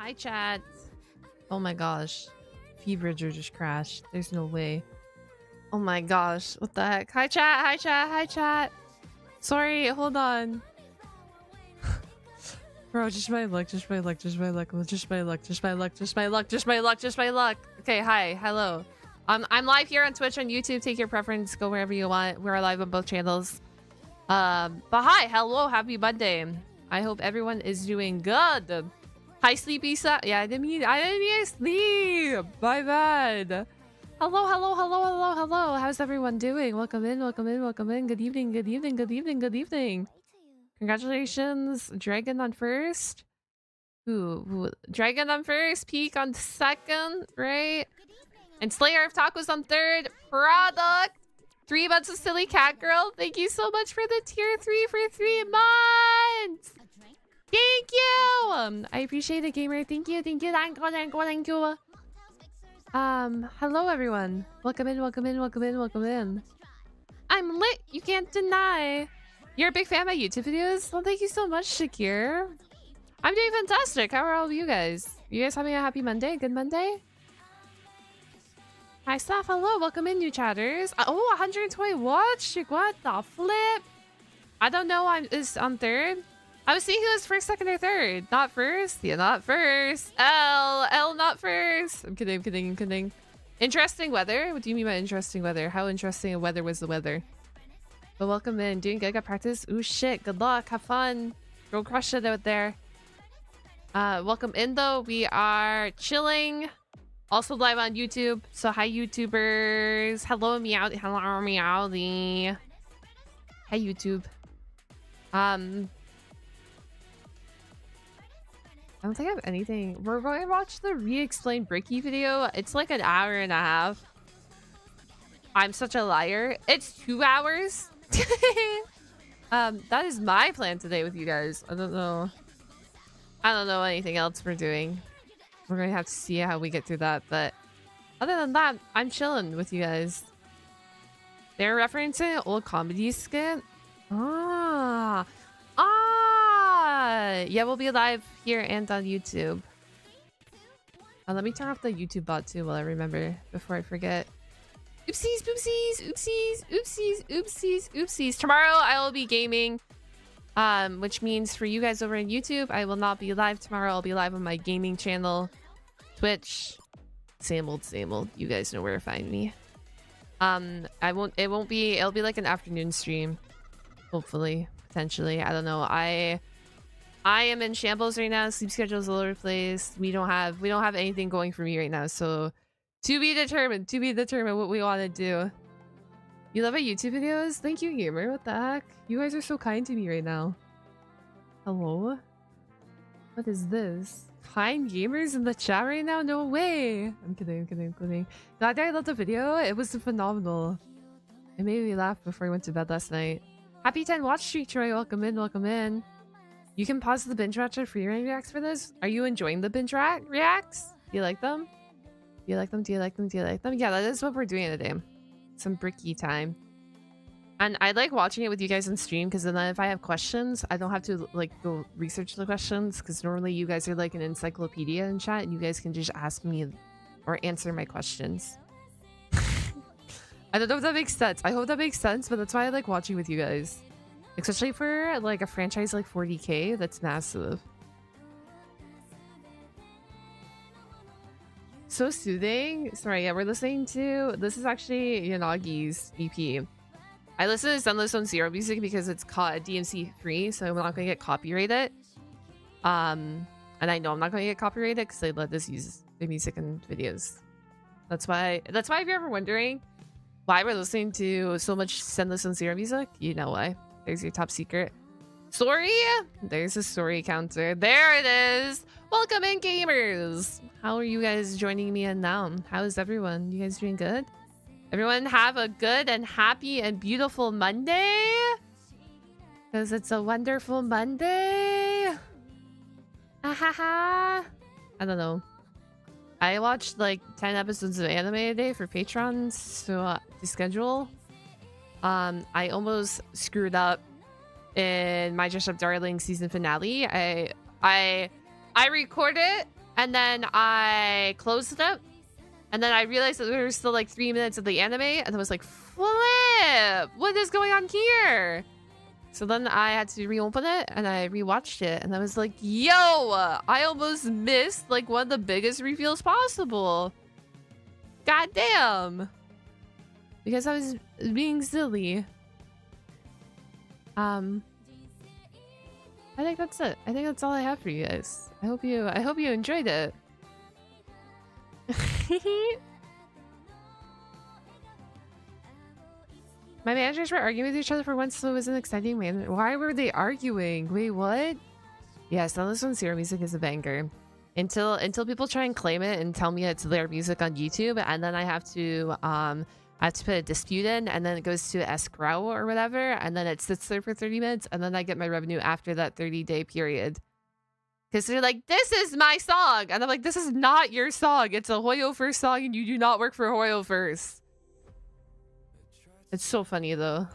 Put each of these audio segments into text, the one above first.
Hi, chat. Oh my gosh. Feebridger just crashed. There's no way. Oh my gosh. What the heck? Hi, chat. Hi, chat. Hi, chat. Sorry. Hold on. Bro, just my luck. Just my luck. Just my luck. Just my luck. Just my luck. Just my luck. Just my luck. Just my luck. Okay. Hi. Hello. I'm live here on Twitch, on YouTube. Take your preference. Go wherever you want. We're live on both channels. But hi. Hello. Happy Monday. I hope everyone is doing good. Hi, Sleepy Sa. Yeah, I didn't mean to sleep. My bad. Hello, hello, hello, hello, hello. How's everyone doing? Welcome in, welcome in, welcome in. Good evening, good evening, good evening, good evening. Congratulations, Dragon on first. Ooh, Dragon on first, Peak on second, right? And Slayer of Tacos on third. Product. 3 months of Silly Cat Girl. Thank you so much for the tier 3 for 3 months. Thank you! I appreciate it, gamer. Thank you, thank you, thank you, thank you, thank you. Hello everyone. Welcome in, welcome in, welcome in, welcome in. I'm lit, you can't deny. You're a big fan of my YouTube videos? Well, thank you so much, Shakir. I'm doing fantastic. How are all of you guys? You guys having a happy Monday? Good Monday? Hi, Saf. Hello, welcome in, new chatters. Oh, 120 watch? What the flip? I don't know, I'm third. I was seeing who was first, second, or third. Not first. Yeah, not first. L, not first. I'm kidding, I'm kidding, I'm kidding. Interesting weather? What do you mean by interesting weather? How interesting a weather was the weather? But welcome in. Doing good, got practice. Ooh, shit. Good luck. Have fun. Go crush it out there. Welcome in, though. We are chilling. Also live on YouTube. So hi, YouTubers. Hello, Meow. Hello, Meowly. Hi, YouTube. I don't think I have anything. We're going to watch the re-explain Bricky video. It's like an hour and a half. I'm such a liar. It's 2 hours. That is my plan today with you guys. I don't know anything else we're doing. We're going to have to see how we get through that. But other than that, I'm chilling with you guys. They're referencing an old comedy skit. Yeah, we'll be live here and on YouTube. Let me turn off the YouTube bot too while I remember before I forget. Oopsies, oopsies, oopsies, oopsies, oopsies, oopsies. Tomorrow I will be gaming, which means for you guys over on YouTube, I will not be live tomorrow. I'll be live on my gaming channel, Twitch. Same old, same old. You guys know where to find me. It'll be like an afternoon stream, hopefully, potentially. I don't know. I am in shambles right now. Sleep schedule is all over the place. We don't have anything going for me right now. So to be determined what we want to do. You love my YouTube videos? Thank you, gamer. What the heck? You guys are so kind to me right now. Hello? What is this? Kind gamers in the chat right now? No way. I'm kidding, I'm kidding, I'm kidding. Glad that I loved the video. It was phenomenal. It made me laugh before I went to bed last night. Happy 10 watch streak, Troy. Welcome in, welcome in. You can pause the binge watch or free reacts for this. Are you enjoying the binge reacts? Do you like them? Do you like them? Do you like them? Do you like them? Yeah, that is what we're doing today. Some Bricky time. And I like watching it with you guys on stream because then if I have questions, I don't have to like go research the questions because normally you guys are like an encyclopedia in chat and you guys can just ask me or answer my questions. I don't know if that makes sense. I hope that makes sense, but that's why I like watching with you guys. Especially for like a franchise like 40k, that's massive. So soothing. Sorry, yeah, we're listening to, this is actually Yanagi's EP. I listen to Zenless on Zero music because it's called DMC free, so I'm not gonna get copyrighted. And I know I'm not gonna get copyrighted because they let us use the music in videos. That's why if you're ever wondering why we're listening to so much Zenless on Zero music, you know why. There's your top secret. Story? There's a story counter. There it is. Welcome in, gamers. How are you guys joining me in now? How is everyone? You guys doing good? Everyone have a good and happy and beautiful Monday. Because it's a wonderful Monday. I don't know. I watched like 10 episodes of anime a day for Patreon to schedule. I almost screwed up in My Dress Up Darling season finale. I record it And then I closed it up. And then I realized that there was still like 3 minutes of the anime. And I was like, flip! What is going on here? So then I had to reopen it and I rewatched it. And I was like, yo! I almost missed like one of the biggest reveals possible. God damn! Because I was being silly. I think that's it. I think that's all I have for you guys. I hope you enjoyed it. My managers were arguing with each other for once, so it was an exciting man. Why were they arguing? Wait, what? Yes, now this one's Zero music is a banger. Until people try and claim it and tell me it's their music on YouTube, and then I have to put a dispute in, and then it goes to escrow or whatever, and then it sits there for 30 minutes, and then I get my revenue after that 30-day period. Because they're like, this is my song! And I'm like, this is not your song. It's a Hoyo First song, and you do not work for Hoyo First. It's so funny, though.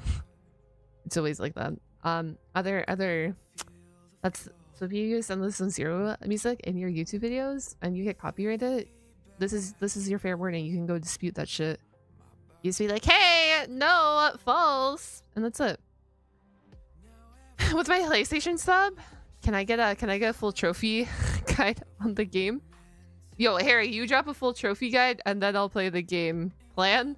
It's always like that. So if you use Endless and Zero music in your YouTube videos, and you get copyrighted, this is your fair warning. You can go dispute that shit. You just be like, hey, no, false, and that's it. With my PlayStation sub, can I get a full trophy guide on the game? Yo, Harry, you drop a full trophy guide, and then I'll play the game. Plan?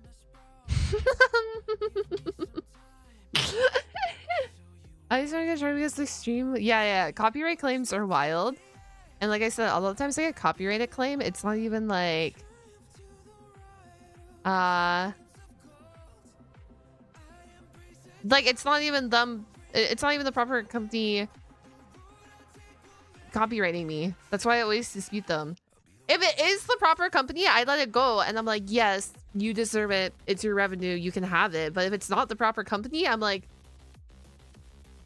I just want to try because the stream. Yeah. Copyright claims are wild, and like I said, a lot of times I get copyrighted claim. It's not even like, it's not even them. It's not even the proper company copywriting me. That's why I always dispute them. If it is the proper company, I let it go, and I'm like, yes, you deserve it. It's your revenue. You can have it. But if it's not the proper company, I'm like,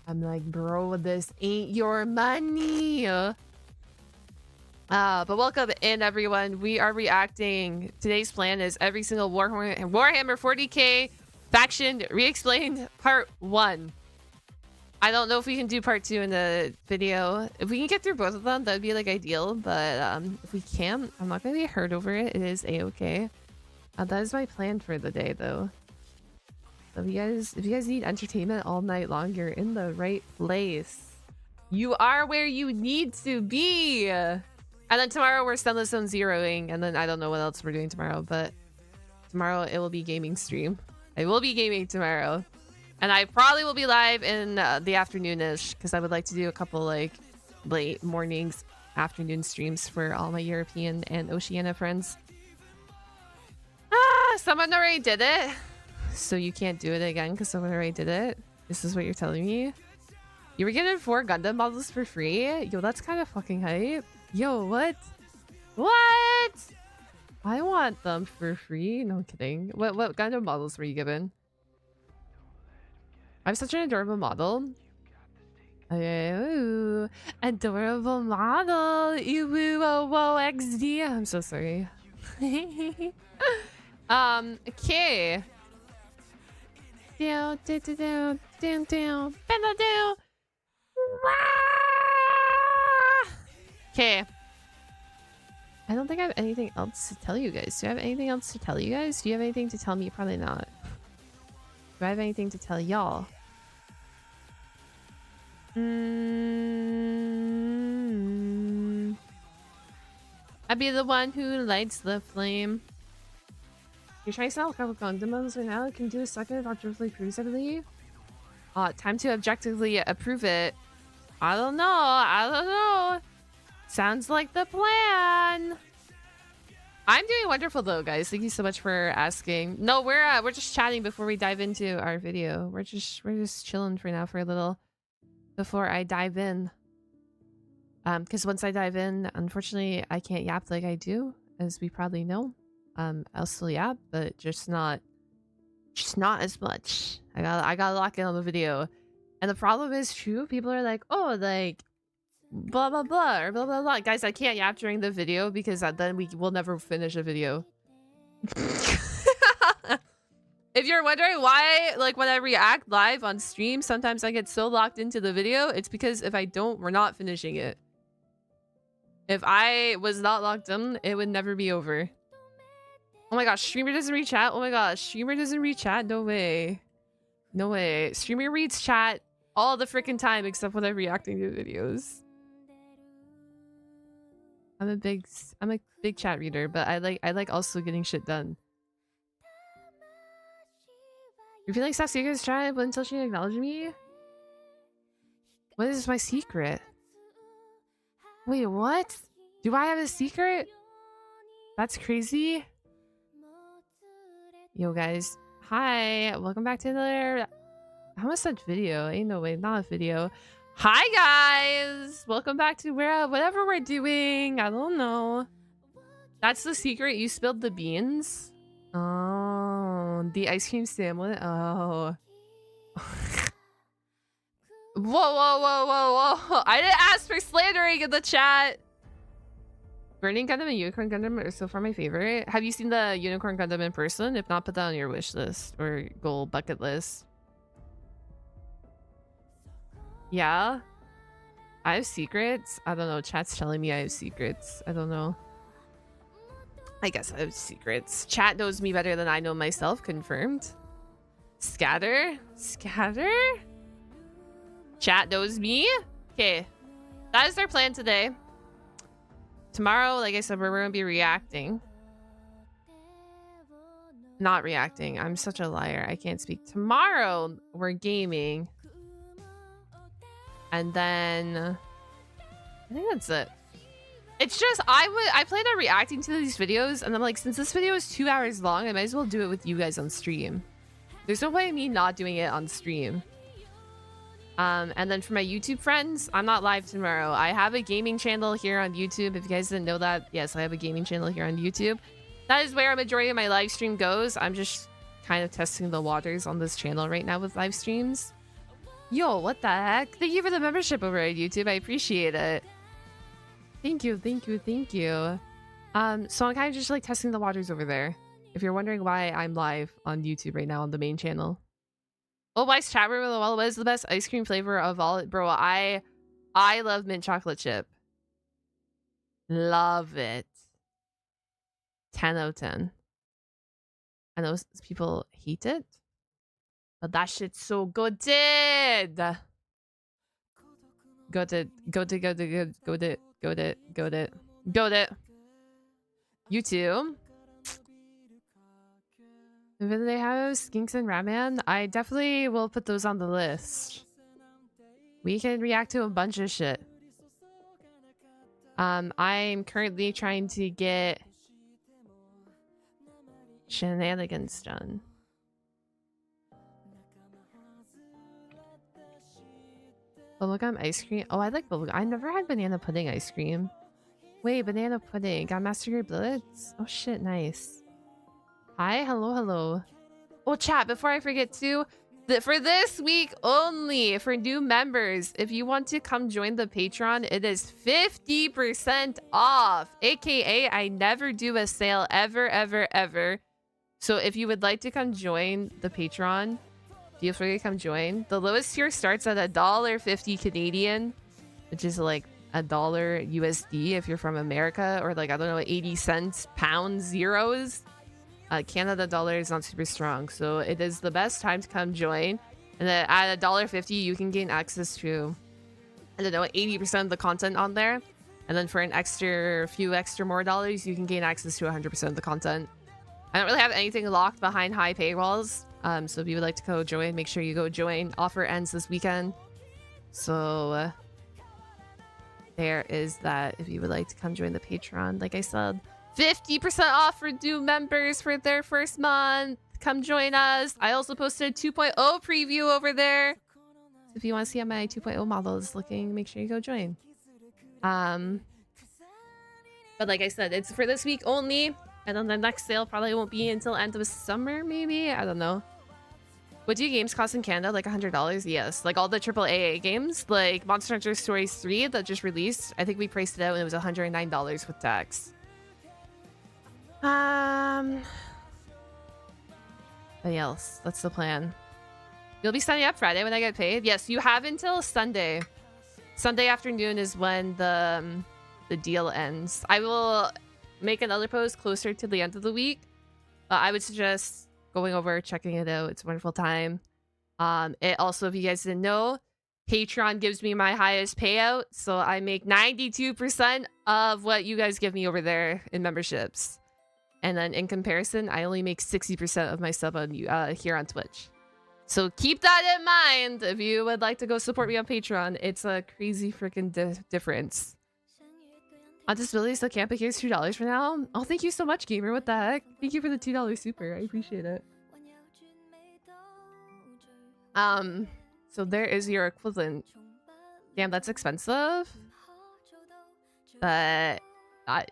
bro, this ain't your money. But welcome in, everyone. We are reacting. Today's plan is every single Warhammer 40k faction re-explained part 1. I don't know if we can do part 2 in the video. If we can get through both of them, that'd be like ideal. But if we can't, I'm not gonna be hurt over it. It is a-okay. That is my plan for the day, though. So if you guys need entertainment all night long, you're in the right place. You are where you need to be. And then tomorrow we're Stunless Zone zeroing, and then I don't know what else we're doing tomorrow, but tomorrow it will be gaming stream. I will be gaming tomorrow. And I probably will be live in the afternoon-ish, because I would like to do a couple like late mornings, afternoon streams for all my European and Oceania friends. Someone already did it. So you can't do it again because someone already did it? This is what you're telling me? You were getting 4 Gundam models for free? Yo, that's kind of fucking hype. Yo, what? What? I want them for free. No, I'm kidding. What Gundam models were you given? I'm such an adorable model. Oh, adorable model. XD. I'm so sorry. Okay. Down. Okay. I don't think I have anything else to tell you guys. Do I have anything else to tell you guys? Do you have anything to tell me? Probably not. Do I have anything to tell y'all? I'd be the one who lights the flame. You're trying to sell a couple Gundam models right now. Can do a second if objectively proves, I believe. Time to objectively approve it. I don't know. Sounds like the plan. I'm doing wonderful though, guys. Thank you so much for asking. No, we're just chatting before we dive into our video. We're just chilling for now for a little before I dive in. Because once I dive in, unfortunately, I can't yap like I do, as we probably know. I'll still yap, but just not as much. I gotta lock in on the video. And the problem is, true, people are like, oh, like, blah, blah, blah, or blah, blah, blah. Guys, I can't yap during the video because then we will never finish a video. If you're wondering why, like, when I react live on stream, sometimes I get so locked into the video, it's because if I don't, we're not finishing it. If I was not locked in, it would never be over. Oh my gosh, streamer doesn't read chat? Oh my gosh, streamer doesn't read chat? No way. No way. Streamer reads chat all the freaking time except when I'm reacting to videos. I'm a big chat reader, but I like also getting shit done. You're feeling Saphwyn's chat, but until she acknowledged me? What is my secret? Wait, what? Do I have a secret? That's crazy. Yo, guys. Hi. Welcome back to another... I almost said video. Ain't no way. Not a video. Hi, guys. Welcome back to whatever we're doing. I don't know. That's the secret. You spilled the beans. Oh, the ice cream sandwich. Oh. Whoa. I didn't ask for slandering in the chat. Burning Gundam and Unicorn Gundam are so far my favorite. Have you seen the Unicorn Gundam in person? If not, put that on your wish list or goal bucket list. Yeah? I have secrets? I don't know. Chat's telling me I have secrets. I don't know. I guess I have secrets. Chat knows me better than I know myself. Confirmed. Scatter? Scatter? Chat knows me? Okay. That is our plan today. Tomorrow, like I said, we're going to be reacting. Not reacting. I'm such a liar. I can't speak. Tomorrow, we're gaming. And then... I think that's it. It's just, I plan on reacting to these videos, and I'm like, since this video is 2 hours long, I might as well do it with you guys on stream. There's no way of me not doing it on stream. And then for my YouTube friends, I'm not live tomorrow. I have a gaming channel here on YouTube. If you guys didn't know that, yes, I have a gaming channel here on YouTube. That is where a majority of my live stream goes. I'm just kind of testing the waters on this channel right now with live streams. Yo, what the heck? Thank you for the membership over at YouTube. I appreciate it. Thank you. So I'm kind of just like testing the waters over there. If you're wondering why I'm live on YouTube right now on the main channel. Oh, why is chat room? Well, what is the best ice cream flavor of all? Bro, I love mint chocolate chip. Love it. 10 out of 10. I know people hate it, but that shit's so good. Go it. You too. If they have skinks and Ratman, I definitely will put those on the list. We can react to a bunch of shit. I'm currently trying to get shenanigans done. Bubblegum ice cream. Oh, I like bubblegum. I never had banana pudding ice cream. Wait, banana pudding. Got Master Grade Bullets? Oh shit, nice. Hi, hello. Oh, chat, before I forget to, for this week only, for new members, if you want to come join the Patreon, it is 50% off. AKA, I never do a sale ever. So if you would like to come join the Patreon, feel free to come join. The lowest tier starts at $1.50 Canadian, which is like $1 USD if you're from America, or like, I don't know, 80 cents, pounds, euros. Canada dollar is not super strong, so it is the best time to come join. And then at $1.50, you can gain access to, I don't know, 80% of the content on there. And then for an few extra more dollars, you can gain access to 100% of the content. I don't really have anything locked behind high paywalls. So if you would like to go join, make sure you go join. Offer ends this weekend. So there is that. If you would like to come join the Patreon, like I said, 50% off for new members for their first month. Come join us. I also posted a 2.0 preview over there. So if you want to see how my 2.0 model is looking, make sure you go join. But like I said, it's for this week only. And then the next sale probably won't be until end of summer, maybe? I don't know. What do games cost in Canada? Like $100? Yes. Like all the AAA games, like Monster Hunter Stories 3 that just released. I think we priced it out and it was $109 with tax. What else? That's the plan. You'll be signing up Friday when I get paid? Yes, you have until Sunday. Sunday afternoon is when the the deal ends. I will make another post closer to the end of the week. I would suggest going over, checking it out. It's a wonderful time. It also, if you guys didn't know, Patreon gives me my highest payout, so I make 92% of what you guys give me over there in memberships. And then in comparison, I only make 60% of my sub on here on Twitch. So keep that in mind if you would like to go support me on Patreon. It's a crazy freaking difference. On disability, so camp here's $2 for now. Oh, thank you so much, gamer. What the heck? Thank you for the $2 super. I appreciate it. So there is your equivalent. Damn, that's expensive. But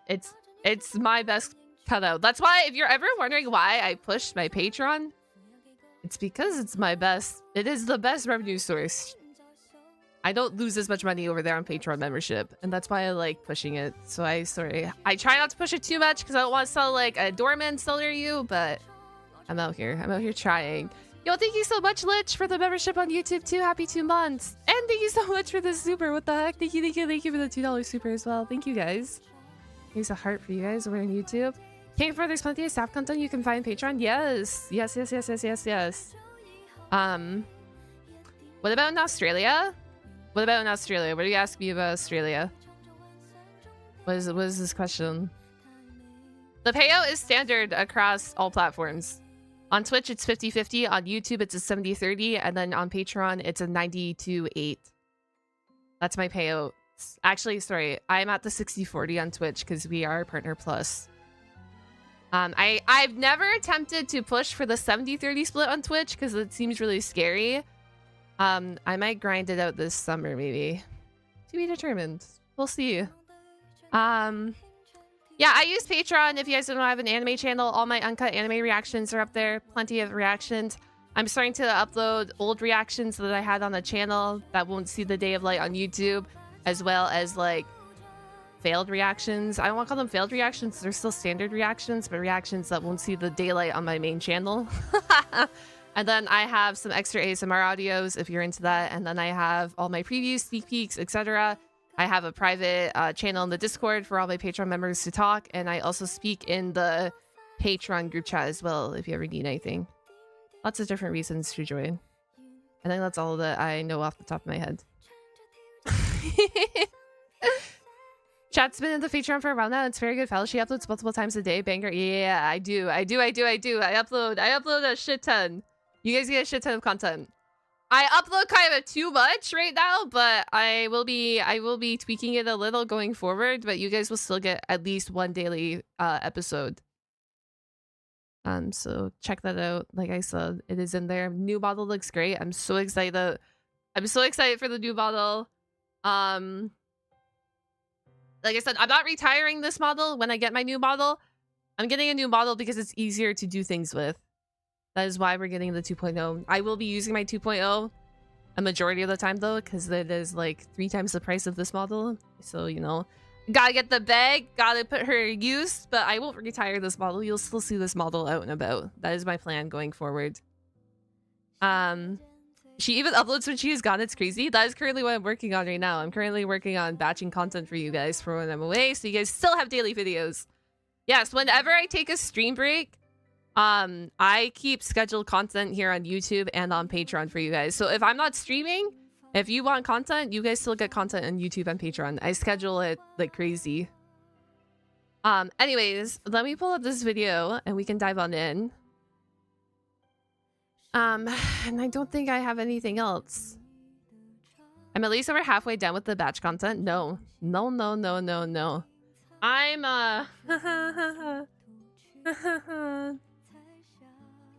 it's my best cutout. That's why, if you're ever wondering why I pushed my Patreon, it's because it's my best. It is the best revenue source. I don't lose as much money over there on Patreon membership, and that's why I like pushing it. So I try not to push it too much because I don't want to sell like a doorman seller you, but I'm out here trying. Yo, thank you so much, Lich, for the membership on YouTube too. Happy 2 months. And thank you so much for the super. What the heck? Thank you for the $2 super as well. Thank you guys. Here's a heart for you guys over on YouTube. King for there's plenty of staff content you can find on Patreon. Yes. What about in Australia? What about in Australia? What do you ask me about Australia? What is this question? The payout is standard across all platforms. On Twitch, it's 50-50. On YouTube, it's a 70-30. And then on Patreon, it's a 90-8. That's my payout. Actually, sorry. I'm at the 60-40 on Twitch because we are Partner Plus. I've never attempted to push for the 70-30 split on Twitch because it seems really scary. I might grind it out this summer, maybe. To be determined. We'll see. Yeah, I use Patreon. If you guys don't know, I have an anime channel. All my uncut anime reactions are up there. Plenty of reactions. I'm starting to upload old reactions that I had on the channel that won't see the day of light on YouTube, as well as like failed reactions. I don't want to call them failed reactions. They're still standard reactions, but reactions that won't see the daylight on my main channel. And then I have some extra ASMR audios if you're into that. And then I have all my previews, sneak peeks, etc. I have a private channel in the Discord for all my Patreon members to talk. And I also speak in the Patreon group chat as well if you ever need anything. Lots of different reasons to join. I think that's all that I know off the top of my head. Chat's been in the Patreon for a while now. It's very good. Fellow, she uploads multiple times a day. Banger. Yeah, I do. I upload a shit ton. You guys get a shit ton of content. I upload kind of too much right now, but I will be tweaking it a little going forward, but you guys will still get at least one daily episode. So check that out. Like I said, it is in there. New model looks great. I'm so excited. I'm so excited for the new model. Like I said, I'm not retiring this model when I get my new model. I'm getting a new model because it's easier to do things with. That is why we're getting the 2.0. I will be using my 2.0 a majority of the time though, because it is like 3 times the price of this model. So, you know, gotta get the bag, gotta put her in use, but I won't retire this model. You'll still see this model out and about. That is my plan going forward. She even uploads when she is gone. It's crazy. That is currently what I'm working on right now. I'm currently working on batching content for you guys for when I'm away, so you guys still have daily videos. Yes, whenever I take a stream break, I keep scheduled content here on YouTube and on Patreon for you guys. So if I'm not streaming, if you want content, you guys still get content on YouTube and Patreon. I schedule it like crazy. Anyways, let me pull up this video and we can dive on in. And I don't think I have anything else. I'm at least over halfway done with the batch content. No. I'm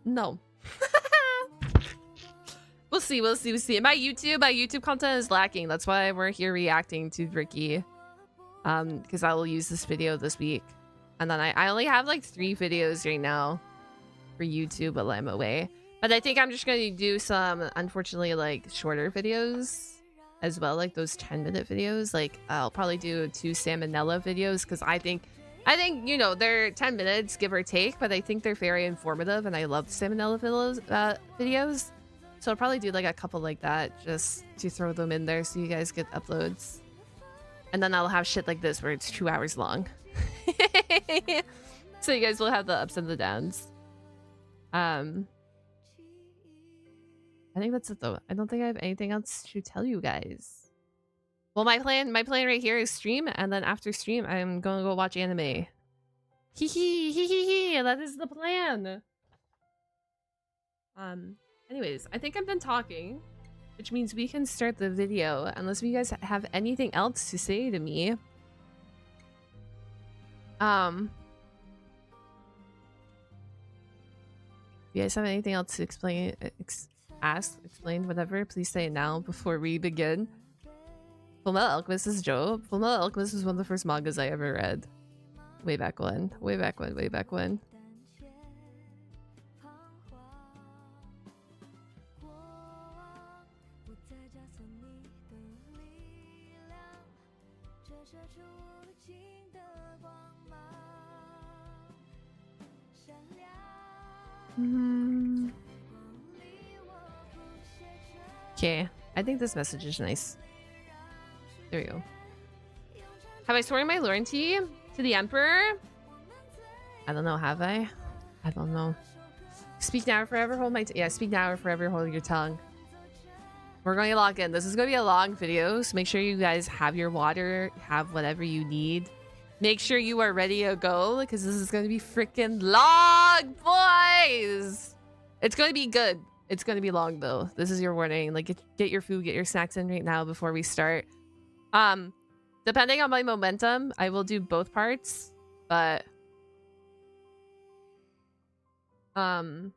no. We'll see. My YouTube content is lacking. That's why we're here reacting to Bricky. Because I will use this video this week. And then I only have like 3 videos right now for YouTube while I'm away. But I think I'm just going to do some, unfortunately, like shorter videos as well, like those 10-minute videos. Like I'll probably do 2 salmonella videos because I think, you know, they're 10 minutes, give or take, but I think they're very informative and I love the salmonella videos. So I'll probably do like a couple like that just to throw them in there so you guys get uploads. And then I'll have shit like this where it's 2 hours long. So you guys will have the ups and the downs. I think that's it though. I don't think I have anything else to tell you guys. Well, my plan right here is stream, and then after stream, I'm gonna go watch anime. Hee hee hee hee hee. That is the plan. Anyways, I think I've been talking, which means we can start the video unless you guys have anything else to say to me. You guys have anything else to explain, explain, whatever, please say it now before we begin. Fullmetal Alchemist is dope. Fullmetal Alchemist was one of the first mangas I ever read. Way back when. Way back when. Way back when. Okay, I think this message is nice. There we go. Have I sworn my loyalty to the Emperor? I don't know, have I? I don't know. Speak now or forever hold my yeah, speak now or forever hold your tongue. We're going to log in. This is going to be a long video, so make sure you guys have your water, have whatever you need. Make sure you are ready to go, because this is going to be freaking long, boys! It's going to be good. It's going to be long, though. This is your warning. Like, get your food, get your snacks in right now before we start. Depending on my momentum, I will do both parts, but... you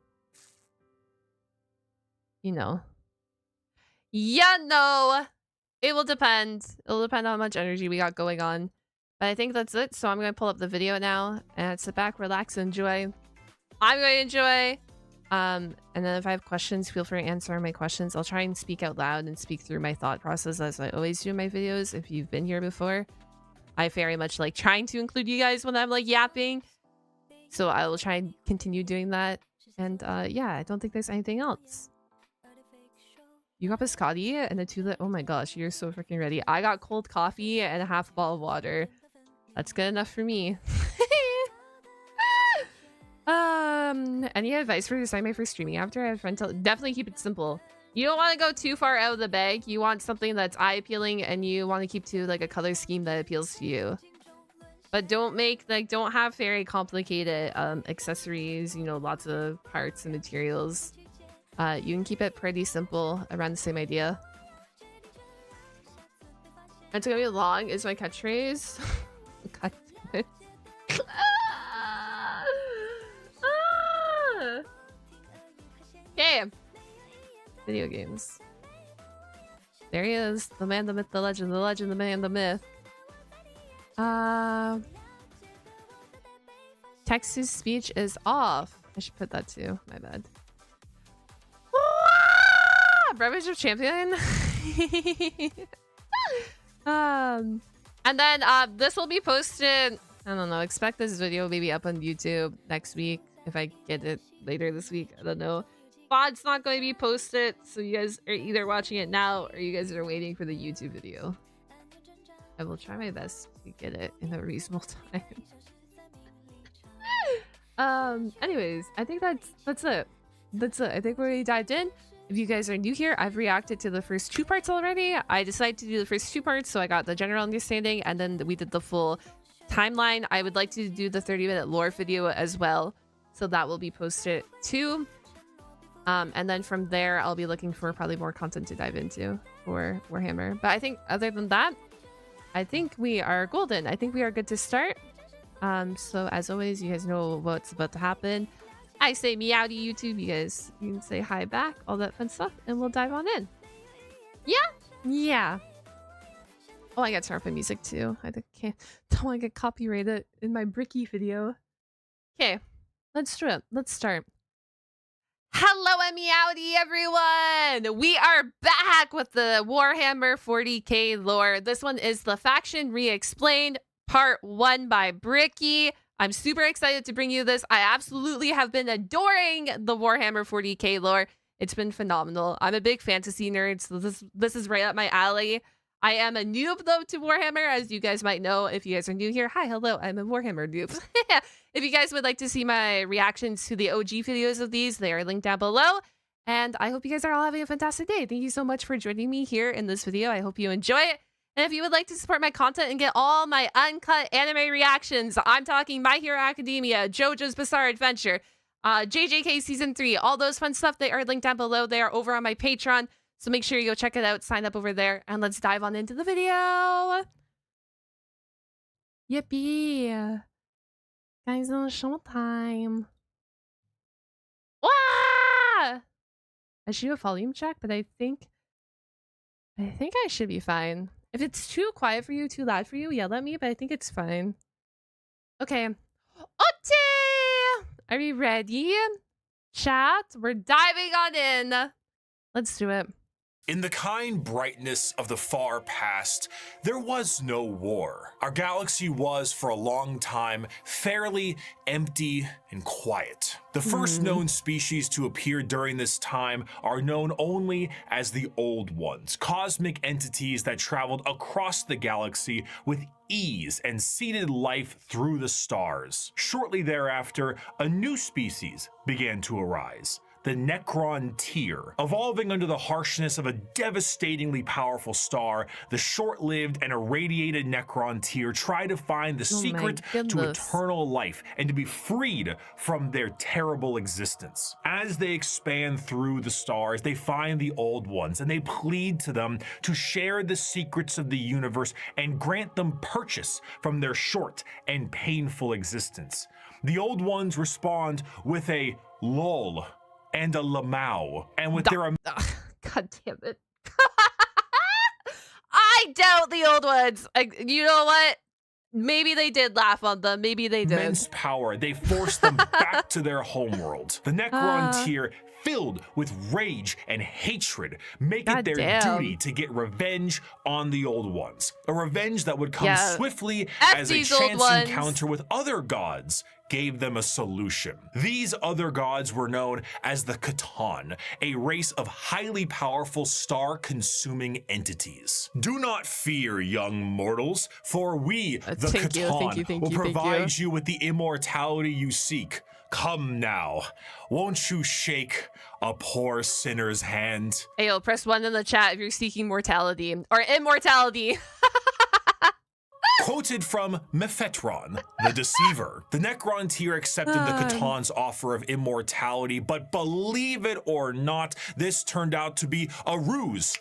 know. Yeah, no! It will depend. It'll depend on how much energy we got going on. But I think that's it, so I'm going to pull up the video now and sit back, relax, and enjoy. I'm going to enjoy. And then if I have questions, feel free to answer my questions. I'll try and speak out loud and speak through my thought process as I always do in my videos. If you've been here before, I very much like trying to include you guys when I'm like yapping. So I will try and continue doing that. And yeah, I don't think there's anything else. You got biscotti and a 2-liter. Oh my gosh, you're so freaking ready. I got cold coffee and a half bottle of water. That's good enough for me. Any advice for deciding my first streaming after? I have a friend tell definitely keep it simple. You don't want to go too far out of the bag. You want something that's eye appealing, and you want to keep to like a color scheme that appeals to you. But don't have very complicated accessories, you know, lots of parts and materials. You can keep it pretty simple around the same idea. It's gonna be long is my catchphrase. Okay. Video games. There he is. The man, the myth, the legend, the man, the myth. Text-to-speech is off. I should put that too. My bad. Breakfast of Champion. And then this will be posted. I don't know. Expect this video maybe up on YouTube next week if I get it later this week. I don't know. VOD's not going to be posted, so you guys are either watching it now or you guys are waiting for the YouTube video. I will try my best to get it in a reasonable time. Anyways, I think that's it. That's it. I think we already dived in. If you guys are new here, I've reacted to the first 2 parts already. I decided to do the first 2 parts, so I got the general understanding, and then we did the full timeline. I would like to do the 30-minute lore video as well, so that will be posted too. And then from there, I'll be looking for probably more content to dive into for Warhammer. But I think other than that, I think we are golden. I think we are good to start. So as always, you guys know what's about to happen. I say meow to YouTube. You guys, you can say hi back, all that fun stuff, and we'll dive on in. Yeah? Yeah. Oh, I got to turn off my music too. I don't want to get copyrighted in my Bricky video. Okay, let's do it. Let's start. Hello and meowdy everyone! We are back with the Warhammer 40k lore. This one is the Faction Re-Explained, Part 1 by Bricky. I'm super excited to bring you this. I absolutely have been adoring the Warhammer 40k lore. It's been phenomenal. I'm a big fantasy nerd, so this is right up my alley. I am a noob, though, to Warhammer, as you guys might know. If you guys are new here, hi, hello, I'm a Warhammer noob. If you guys would like to see my reactions to the OG videos of these, they are linked down below. And I hope you guys are all having a fantastic day. Thank you so much for joining me here in this video. I hope you enjoy it. And if you would like to support my content and get all my uncut anime reactions, I'm talking My Hero Academia, JoJo's Bizarre Adventure, JJK Season 3, all those fun stuff, they are linked down below. They are over on my Patreon. So make sure you go check it out, sign up over there, and let's dive on into the video. Yippee. Guys, on showtime. Wah! I should do a volume check, but I think I should be fine. If it's too quiet for you, too loud for you, yell at me, but I think it's fine. Okay. Otte! Are we ready? Chat, we're diving on in. Let's do it. In the kind brightness of the far past, there was no war. Our galaxy was, for a long time, fairly empty and quiet. The first known species to appear during this time are known only as the Old Ones, cosmic entities that traveled across the galaxy with ease and seeded life through the stars. Shortly thereafter, a new species began to arise. The Necron-Tyr. Evolving under the harshness of a devastatingly powerful star, the short-lived and irradiated Necron-Tyr try to find the secret to eternal life and to be freed from their terrible existence. As they expand through the stars, they find the Old Ones and they plead to them to share the secrets of the universe and grant them purchase from their short and painful existence. The Old Ones respond with a lol and a lamau, and with their God damn it. I doubt the Old Ones. You know what? Maybe they did laugh on them. Maybe they did. Immense power. They forced them back to their homeworld. The Necron-Tyr, filled with rage and hatred, make it their duty to get revenge on the Old Ones. A revenge that would come swiftly as a chance encounter with other gods gave them a solution. These other gods were known as the Catan, a race of highly powerful star-consuming entities. Do not fear, young mortals, for we, the Catan, will provide you with the immortality you seek. Come now, won't you shake a poor sinner's hand? Ayo, press 1 in the chat if you're seeking mortality or immortality. Quoted from Mephetron, the Deceiver. The Necron-Tyr accepted the Catan's offer of immortality, but believe it or not, this turned out to be a ruse.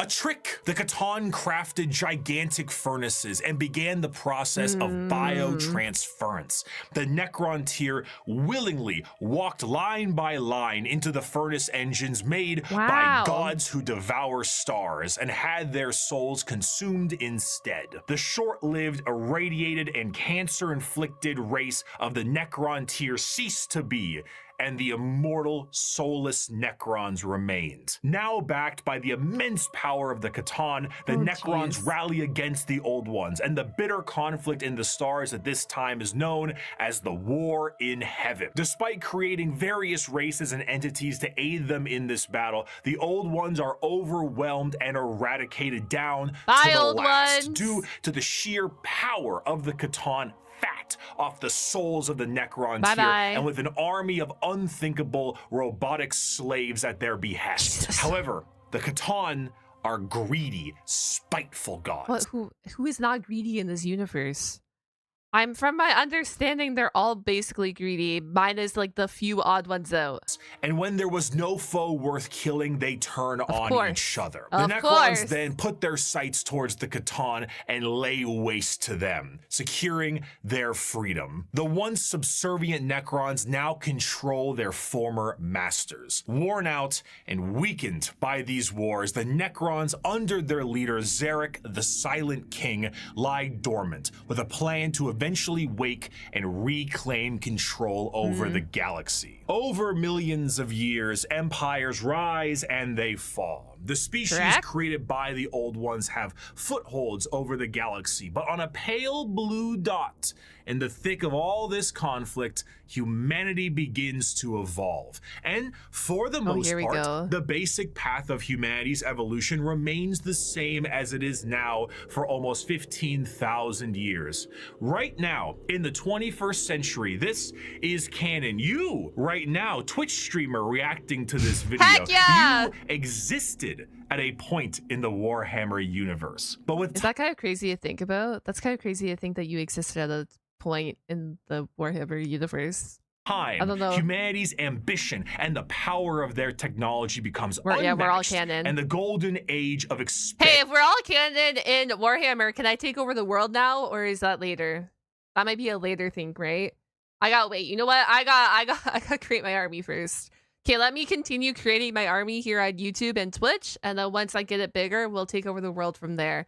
A trick. The Catan crafted gigantic furnaces and began the process of biotransference. The Necron-Tyr willingly walked line by line into the furnace engines made by gods who devour stars and had their souls consumed instead. The short-lived, irradiated, and cancer-inflicted race of the Necron-Tyr ceased to be, and the immortal, soulless Necrons remained. Now backed by the immense power of the Catan, the Necrons rally against the Old Ones, and the bitter conflict in the stars at this time is known as the War in Heaven. Despite creating various races and entities to aid them in this battle, the Old Ones are overwhelmed and eradicated down to the last, due to the sheer power of the Catan fat off the souls of the Necron-Tyr, and with an army of unthinkable robotic slaves at their behest. However, the Catan are greedy, spiteful gods. Who is not greedy in this universe? From my understanding, they're all basically greedy, minus like the few odd ones out. And when there was no foe worth killing, they turn on each other. The Necrons then put their sights towards the Catan and lay waste to them, securing their freedom. The once subservient Necrons now control their former masters. Worn out and weakened by these wars, the Necrons, under their leader Zarek, the Silent King, lie dormant, with a plan to eventually wake and reclaim control over the galaxy. Over millions of years, empires rise and they fall. The species created by the Old Ones have footholds over the galaxy, but on a pale blue dot in the thick of all this conflict, humanity begins to evolve. And for the most part, the basic path of humanity's evolution remains the same as it is now for almost 15,000 years. Right now, in the 21st century, this is canon. You, right now, Twitch streamer reacting to this video, you existed at a point in the Warhammer universe. But with is that kind of crazy to think about? That's kind of crazy to think that you existed at a point in the Warhammer universe. Time, I don't know. Humanity's ambition and the power of their technology becomes unmatched, yeah, we're all canon. And the golden age of Hey, if we're all canon in Warhammer, can I take over the world now, or is that later? That might be a later thing, right? I gotta wait. You know what? I gotta create my army first. Okay, let me continue creating my army here on YouTube and Twitch, and then once I get it bigger, we'll take over the world from there.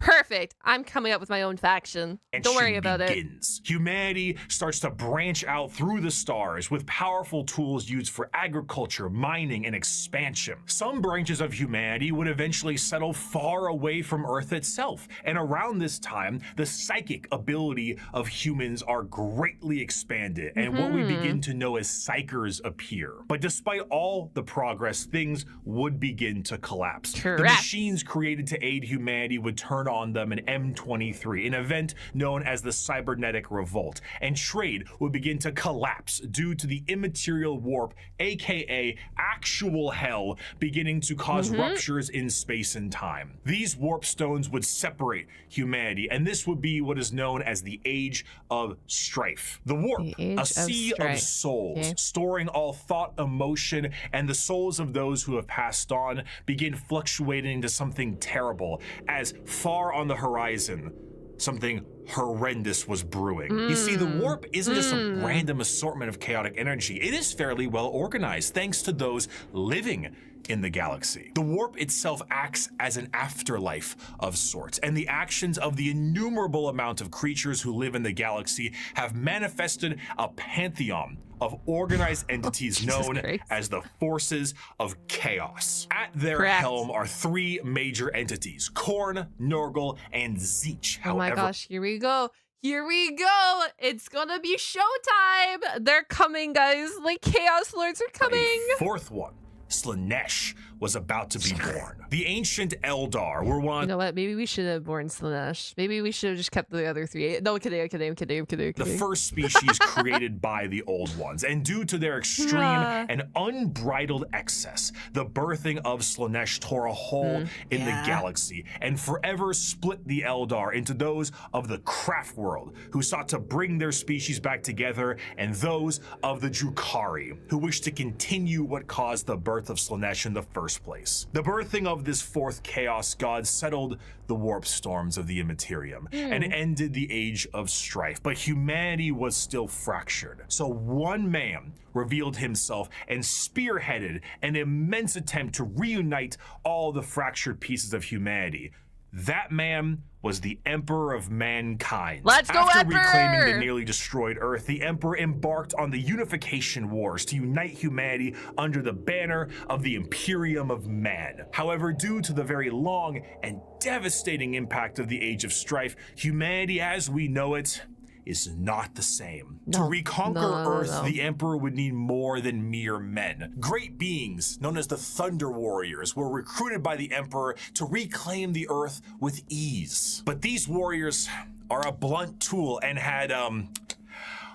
Perfect. I'm coming up with my own faction. Don't worry about it. Humanity starts to branch out through the stars with powerful tools used for agriculture, mining, and expansion. Some branches of humanity would eventually settle far away from Earth itself. And around this time, the psychic ability of humans are greatly expanded, and what we begin to know as psychers appear. But despite all the progress, things would begin to collapse. The machines created to aid humanity would turn on them in M23, an event known as the Cybernetic Revolt, and trade would begin to collapse due to the immaterial warp, aka actual hell, beginning to cause ruptures in space and time. These warp stones would separate humanity, and this would be what is known as the Age of Strife. The warp, a sea of souls, storing all thought, emotion, and the souls of those who have passed on, begin fluctuating into something terrible, as far on the horizon, something horrendous was brewing. You see, the warp isn't just a random assortment of chaotic energy. It is fairly well organized, thanks to those living in the galaxy. The warp itself acts as an afterlife of sorts, and the actions of the innumerable amount of creatures who live in the galaxy have manifested a pantheon of organized entities known as the Forces of Chaos. At their helm are three major entities: Khorne, Nurgle, and Tzeentch. Oh my gosh, here we go. Here we go. It's gonna be showtime. They're coming, guys. Like, Chaos Lords are coming. A fourth one, Slaanesh, was about to be born. The ancient Eldar were one. You know what? Maybe we should have born Slaanesh. Maybe we should have just kept the other three. No, I'm kidding. The first species created by the Old Ones, and due to their extreme and unbridled excess, the birthing of Slaanesh tore a hole in the galaxy and forever split the Eldar into those of the craft world, who sought to bring their species back together, and those of the Drukhari, who wished to continue what caused the birth of Slaanesh in the first place. The birthing of this fourth chaos god settled the warp storms of the Immaterium and ended the Age of Strife, but humanity was still fractured. So one man revealed himself and spearheaded an immense attempt to reunite all the fractured pieces of humanity. That man was the Emperor of Mankind. Let's go, After Emperor! reclaiming the nearly destroyed Earth, the Emperor embarked on the Unification Wars to unite humanity under the banner of the Imperium of Man. However, due to the very long and devastating impact of the Age of Strife, humanity as we know it is not the same. To reconquer Earth, the Emperor would need more than mere men. Great beings, known as the Thunder Warriors, were recruited by the Emperor to reclaim the Earth with ease. But these warriors are a blunt tool and had,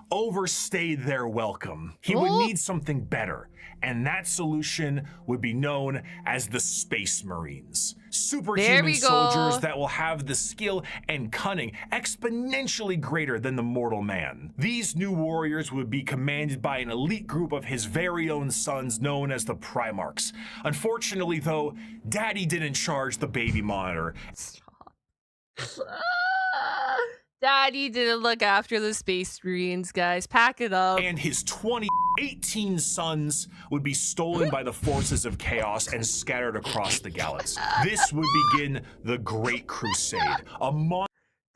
overstayed their welcome. He would need something better, and that solution would be known as the Space Marines. Superhuman soldiers that will have the skill and cunning exponentially greater than the mortal man. These new warriors would be commanded by an elite group of his very own sons known as the Primarchs. Unfortunately, though, Daddy didn't charge the baby monitor. Daddy didn't look after the Space Marines, guys. Pack it up. And his 18 sons would be stolen by the forces of chaos and scattered across the galaxy. This would begin the Great Crusade.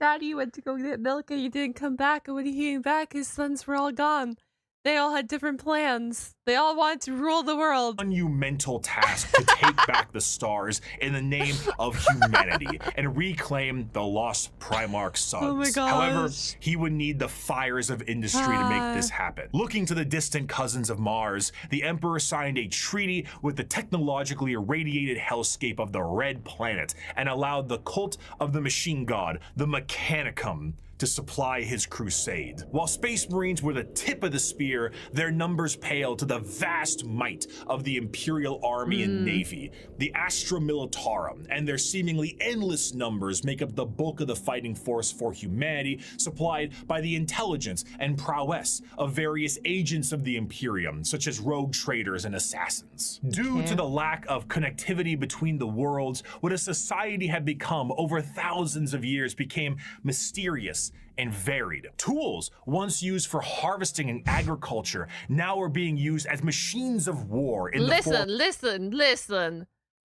Daddy went to go get milk and he didn't come back. And when he came back, his sons were all gone. They all had different plans. They all wanted to rule the world. Monumental task to take back the stars in the name of humanity and reclaim the lost Primarch sons. Oh my gosh. However, he would need the fires of industry to make this happen. Looking to the distant cousins of Mars, the Emperor signed a treaty with the technologically irradiated hellscape of the Red Planet and allowed the cult of the machine god, the Mechanicum, to supply his crusade. While Space Marines were the tip of the spear, their numbers paled to the vast might of the Imperial Army and Navy. The Astra Militarum and their seemingly endless numbers make up the bulk of the fighting force for humanity, supplied by the intelligence and prowess of various agents of the Imperium, such as rogue traders and assassins. Due to the lack of connectivity between the worlds, what a society had become over thousands of years became mysterious and varied. Tools once used for harvesting and agriculture now are being used as machines of war in Listen.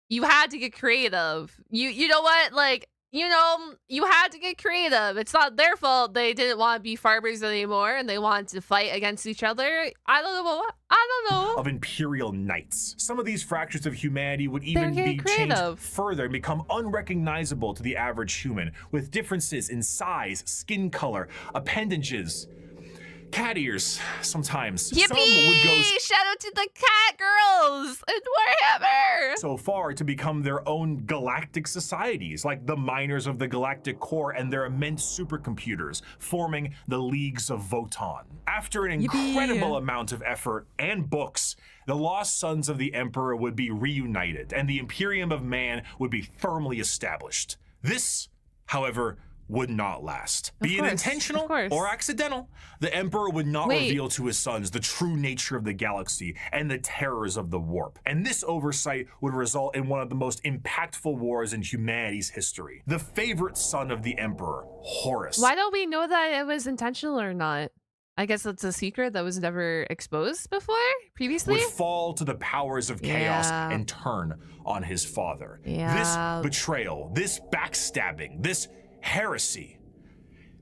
You had to get creative. You know what? Like, you know, you had to get creative. It's not their fault they didn't want to be farmers anymore and they wanted to fight against each other. I don't know. Of Imperial Knights. Some of these fractures of humanity would even be changed further and become unrecognizable to the average human, with differences in size, skin color, appendages, cat ears sometimes. Yippee! Some would go Shout out to the cat girls in Warhammer! so far to become their own galactic societies, like the miners of the Galactic Core and their immense supercomputers, forming the Leagues of Votan. After an incredible amount of effort and books, the lost sons of the Emperor would be reunited, and the Imperium of Man would be firmly established. This, however, would not last. Be it intentional or accidental, the Emperor would not reveal to his sons the true nature of the galaxy and the terrors of the warp. And this oversight would result in one of the most impactful wars in humanity's history. The favorite son of the Emperor, Horus. Why don't we know that it was intentional or not? I guess it's a secret that was never exposed previously? Would fall to the powers of chaos and turn on his father. This betrayal, this backstabbing, this heresy,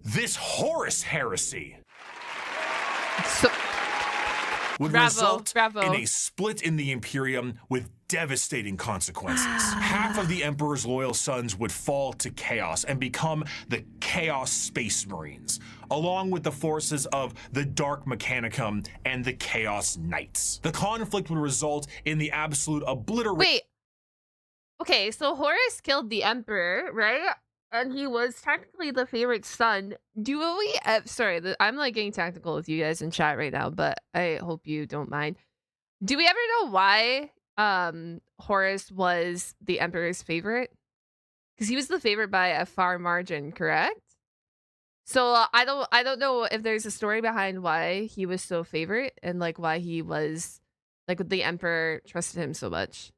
this Horus heresy would result in a split in the Imperium with devastating consequences. Half of the Emperor's loyal sons would fall to chaos and become the Chaos Space Marines, along with the forces of the Dark Mechanicum and the Chaos Knights. The conflict would result in the absolute obliteration. Wait. Okay, so Horus killed the Emperor, right? And he was technically the favorite son. Do we... sorry, I'm like getting technical with you guys in chat right now, but I hope you don't mind. Do we ever know why Horus was the Emperor's favorite? Because he was the favorite by a far margin, correct? So I don't know if there's a story behind why he was so favorite and like why he was like the Emperor trusted him so much.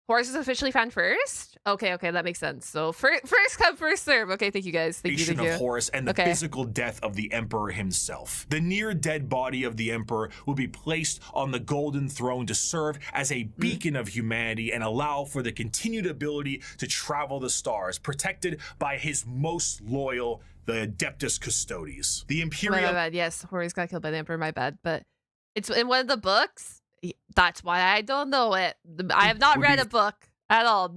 Horus is officially found first? Okay, that makes sense. So first come, first serve. Okay, thank you guys. Thank you. Of Horus and the physical death of the Emperor himself. The near-dead body of the Emperor will be placed on the Golden Throne to serve as a beacon of humanity and allow for the continued ability to travel the stars, protected by his most loyal, the Adeptus Custodes. The Imperial... My bad. Yes, Horus got killed by the Emperor, my bad. But it's in one of the books. That's why I don't know it. I have not read a book at all.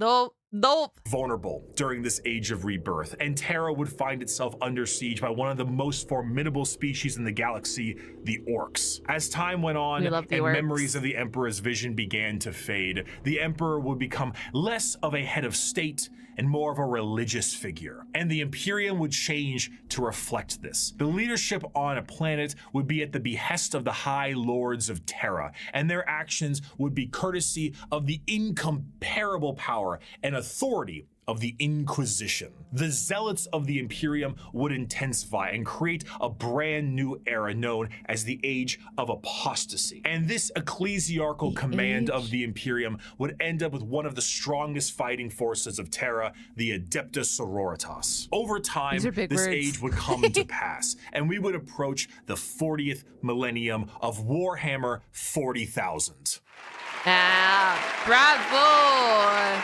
Nope. Vulnerable during this age of rebirth, and Terra would find itself under siege by one of the most formidable species in the galaxy, the Orcs. As time went on and memories of the Emperor's vision began to fade, the Emperor would become less of a head of state and more of a religious figure, and the Imperium would change to reflect this. The leadership on a planet would be at the behest of the High Lords of Terra, and their actions would be courtesy of the incomparable power and authority of the Inquisition. The zealots of the Imperium would intensify and create a brand new era known as the Age of Apostasy. And this ecclesiarchal command of the Imperium would end up with one of the strongest fighting forces of Terra, the Adeptus Sororitas. Over time, this age would come to pass, and we would approach the 40th millennium of Warhammer 40,000. Bravo!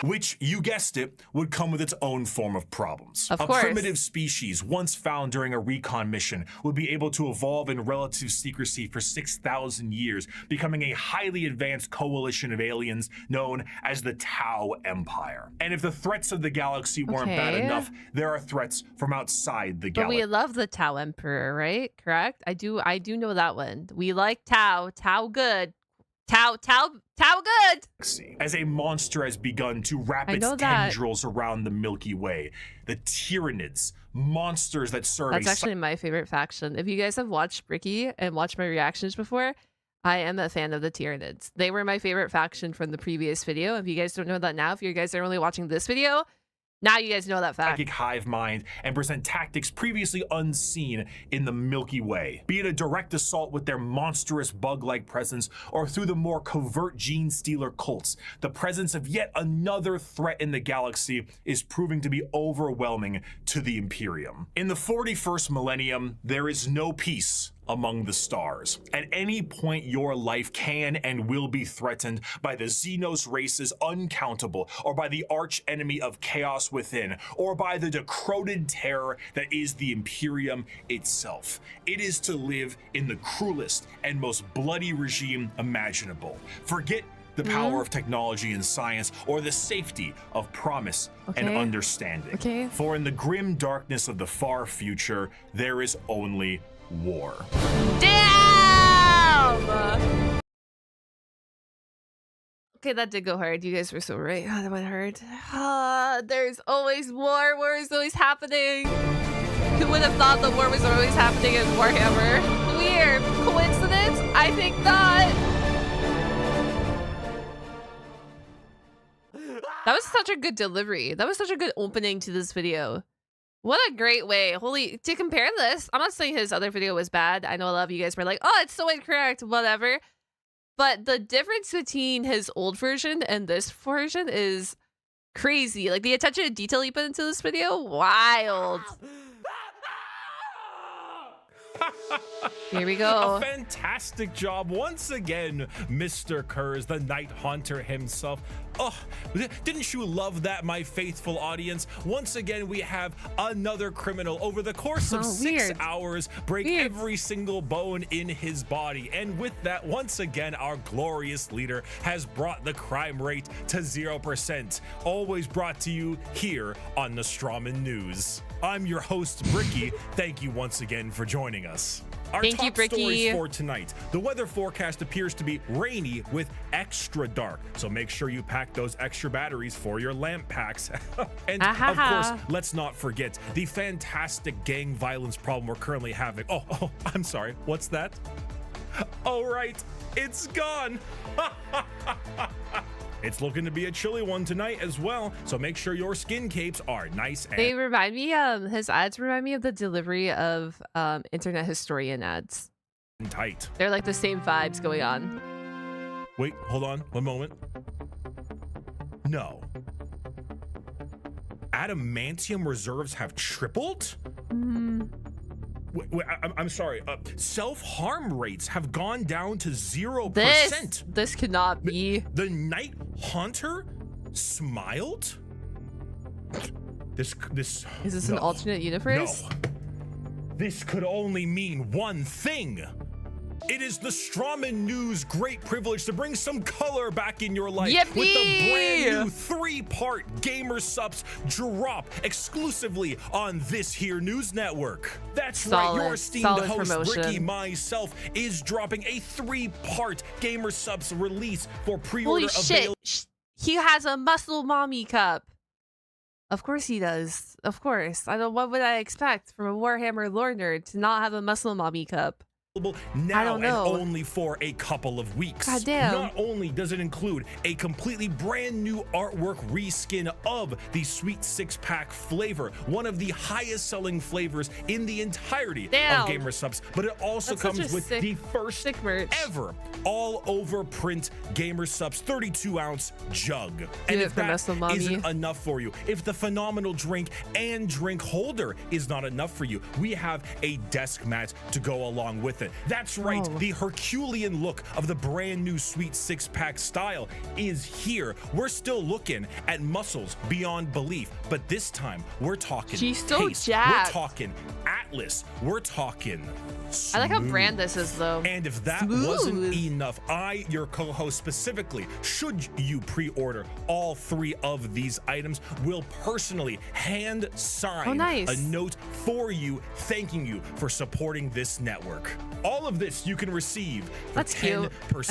which, you guessed it, would come with its own form of problems. Of a course. primitive species once found during a recon mission would be able to evolve in relative secrecy for 6,000 years, becoming a highly advanced coalition of aliens known as the Tau Empire. And if the threats of the galaxy weren't bad Okay. enough, there are threats from outside the But galaxy. we love the Tau Emperor, right? Correct? I do know that one. We like Tau. Tau good. Tau good. As a monster has begun to wrap its know that. tendrils around the Milky Way, the Tyranids, monsters that serve That's a actually my favorite faction. If you guys have watched Bricky and watched my reactions before, I am a fan of the Tyranids. They were my favorite faction from the previous video. If you guys don't know that now, if you guys are only watching this video, now you guys know that fact. psychic hive mind and present tactics previously unseen in the Milky Way, be it a direct assault with their monstrous bug-like presence or through the more covert gene stealer cults. The presence of yet another threat in the galaxy is proving to be overwhelming to the Imperium. In the 41st millennium, there is no peace among the stars. At any point, your life can and will be threatened by the Xenos races uncountable, or by the arch enemy of chaos within, or by the decroded terror that is the Imperium itself. It is to live in the cruelest and most bloody regime imaginable. Forget the power of technology and science, or the safety of promise and Okay. understanding. Okay. For in the grim darkness of the far future, there is only war. Damn! Okay, that did go hard. You guys were so right. Oh, that went hard. There's always war. War is always happening. Who would have thought the war was always happening in Warhammer? Weird. Coincidence? I think not. That was such a good delivery. That was such a good opening to this video. What a great way. Holy, to compare this, I'm not saying his other video was bad. I know a lot of you guys were like, oh, it's so incorrect, whatever. But the difference between his old version and this version is crazy. Like the attention to detail he put into this video, wild. Here we go. A fantastic job once again, Mr. Kurz, the Night Haunter himself. Oh, didn't you love that, my faithful audience? Once again, we have another criminal over the course of 6 weird. hours break Weird. every single bone in his body. And with that, once again, our glorious leader has brought the crime rate to 0%. Always brought to you here on the Strawman News. I'm your host, Bricky. Thank you once again for joining us. Our Thank you, top Bricky. stories for tonight. The weather forecast appears to be rainy with extra dark, so make sure you pack those extra batteries for your lamp packs. And of course, let's not forget the fantastic gang violence problem we're currently having. Oh, I'm sorry. What's that? Oh, right. It's gone. It's looking to be a chilly one tonight as well, so make sure your skin capes are nice and They remind me, his ads remind me of the delivery of internet historian ads. tight. They're like the same vibes going on. Wait, hold on. One moment. No. Adamantium reserves have tripled? Wait, I'm sorry. Self-harm rates have gone down to 0%. This could not be. The Night Haunter smiled? This Is this an no. alternate universe? No. This could only mean one thing. It is the Strawman News' great privilege to bring some color back in your life Yippee! with the brand new 3-part Gamer Subs drop exclusively on this here news network. That's right, your esteemed solid host promotion. Bricky myself is dropping a 3-part Gamer Subs release for pre-order Holy shit. available. He has a muscle mommy cup. Of course he does. Of course. I don't. What would I expect from a Warhammer lore nerd to not have a muscle mommy cup? Now and know. only for a couple of weeks. Goddamn. Not only does it include a completely brand new artwork reskin of the Sweet 6-pack flavor, one of the highest selling flavors in the entirety Damn. of Gamer Subs, but it also That's such comes a with sick- the first sick merch. ever all over print Gamer Subs 32-ounce jug. And it if for that Muscle Mommy. isn't enough for you, if the phenomenal drink and drink holder is not enough for you, we have a desk mat to go along with it. it. That's right, Oh. the Herculean look of the brand new Sweet six-pack style is here. We're still looking at muscles beyond belief, but this time we're talking She's so pace. jacked. We're talking Atlas. We're talking I like how smooth. brand this is though. And if that Smooth. wasn't enough, I, your co-host specifically, should you pre-order all 3 of these items, will personally hand sign nice. a note for you, thanking you for supporting this network. All of this you can receive for That's cute. I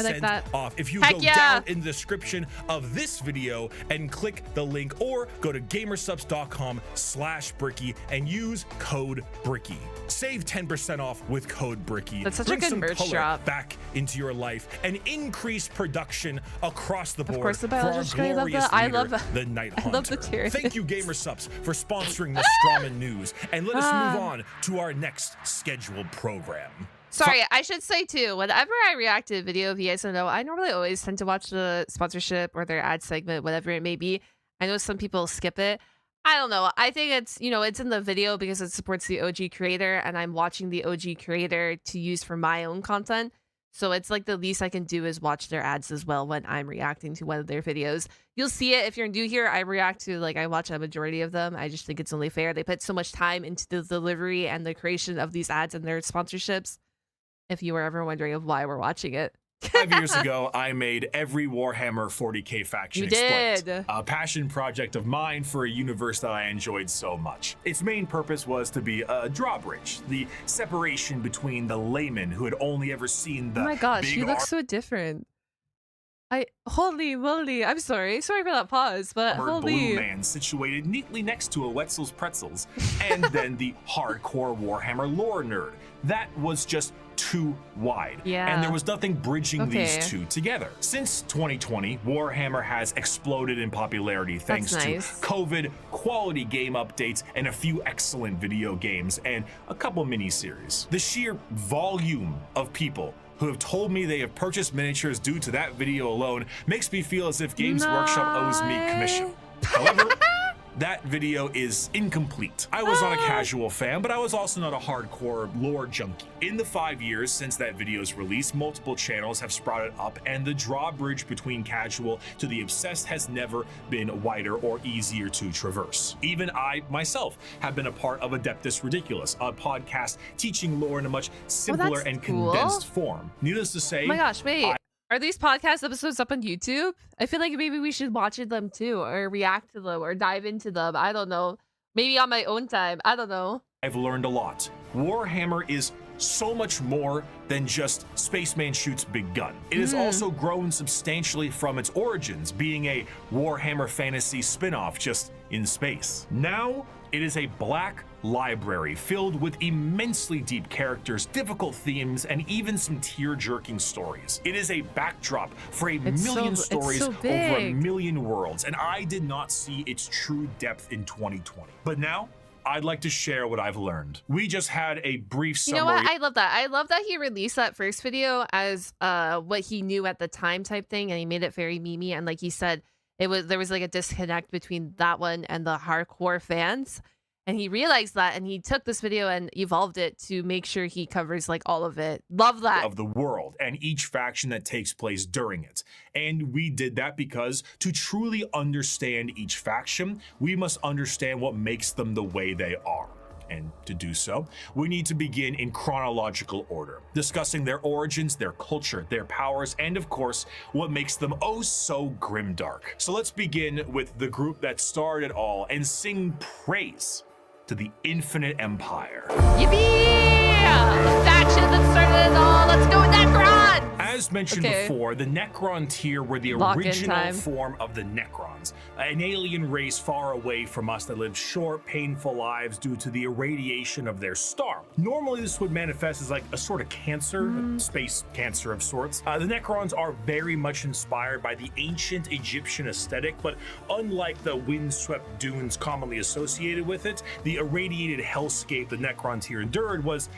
like 10% that. off if you Heck go yeah. down in the description of this video and click the link, or go to gamersubs.com/Bricky and use code Bricky. Save 10% off with code Bricky. That's such a Bring good some merch color drop. back into your life and increase production across the board course, the for our biologist guy, I love glorious that. I leader, love the Night I Hunter. love the tear. Thank you, GamerSubs, for sponsoring the Strawman News, and let us move on to our next scheduled program. Sorry, I should say too, whenever I react to a video, if you guys don't know, I normally always tend to watch the sponsorship or their ad segment, whatever it may be. I know some people skip it. I don't know. I think it's, it's in the video because it supports the OG creator, and I'm watching the OG creator to use for my own content. So it's like the least I can do is watch their ads as well when I'm reacting to one of their videos. You'll see it if you're new here. I react to, I watch a majority of them. I just think it's only fair. They put so much time into the delivery and the creation of these ads and their sponsorships. If you were ever wondering of why we're watching it. 5 years ago, I made every Warhammer 40K faction You explained. did. A passion project of mine for a universe that I enjoyed so much. Its main purpose was to be a drawbridge, the separation between the layman who had only ever seen the Oh my gosh, big he looks so different. Holy moly, I'm sorry for that pause, but armored holy. blue man situated neatly next to a Wetzel's Pretzels, and then the hardcore Warhammer lore nerd. That was just too wide. Yeah. And there was nothing bridging Okay. these two together. Since 2020, Warhammer has exploded in popularity thanks nice. to COVID, quality game updates, and a few excellent video games, and a couple miniseries. The sheer volume of people who have told me they have purchased miniatures due to that video alone makes me feel as if Games Workshop owes me commission. However, that video is incomplete. I was not a casual fan, but I was also not a hardcore lore junkie. In the 5 years since that video's release, multiple channels have sprouted up, and the drawbridge between casual to the obsessed has never been wider or easier to traverse. Even I, myself, have been a part of Adeptus Ridiculous, a podcast teaching lore in a much simpler that's and cool. condensed form. Needless to say, Oh my gosh, wait. Are these podcast episodes up on YouTube? I feel like maybe we should watch them too, or react to them, or dive into them. I don't know. Maybe on my own time. I don't know. I've learned a lot. Warhammer is so much more than just Spaceman shoots big gun. It has also grown substantially from its origins, being a Warhammer fantasy spin-off just in space. Now, it is a black library filled with immensely deep characters, difficult themes, and even some tear-jerking stories. It is a backdrop for a million stories over a million worlds, and I did not see its true depth in 2020. But now, I'd like to share what I've learned. We just had a brief summary. You know what? I love that. I love that he released that first video as what he knew at the time type thing, and he made it very memey. And like he said, there was like a disconnect between that one and the hardcore fans. And he realized that, and he took this video and evolved it to make sure he covers like all of it. Love that. Of the world and each faction that takes place during it. And we did that because to truly understand each faction, we must understand what makes them the way they are. And to do so, we need to begin in chronological order, discussing their origins, their culture, their powers, and of course, what makes them oh so grimdark. So let's begin with the group that started it all and sing praise to the Infinite Empire. Yippee! The faction that started it all. Let's go with Necron! As mentioned before, the Necron tier were the Lock-in original time. form of the Necrons, an alien race far away from us that lived short, painful lives due to the irradiation of their star. Normally, this would manifest as like a sort of cancer, a space cancer of sorts. The Necrons are very much inspired by the ancient Egyptian aesthetic, but unlike the windswept dunes commonly associated with it, the irradiated hellscape the Necron tier endured was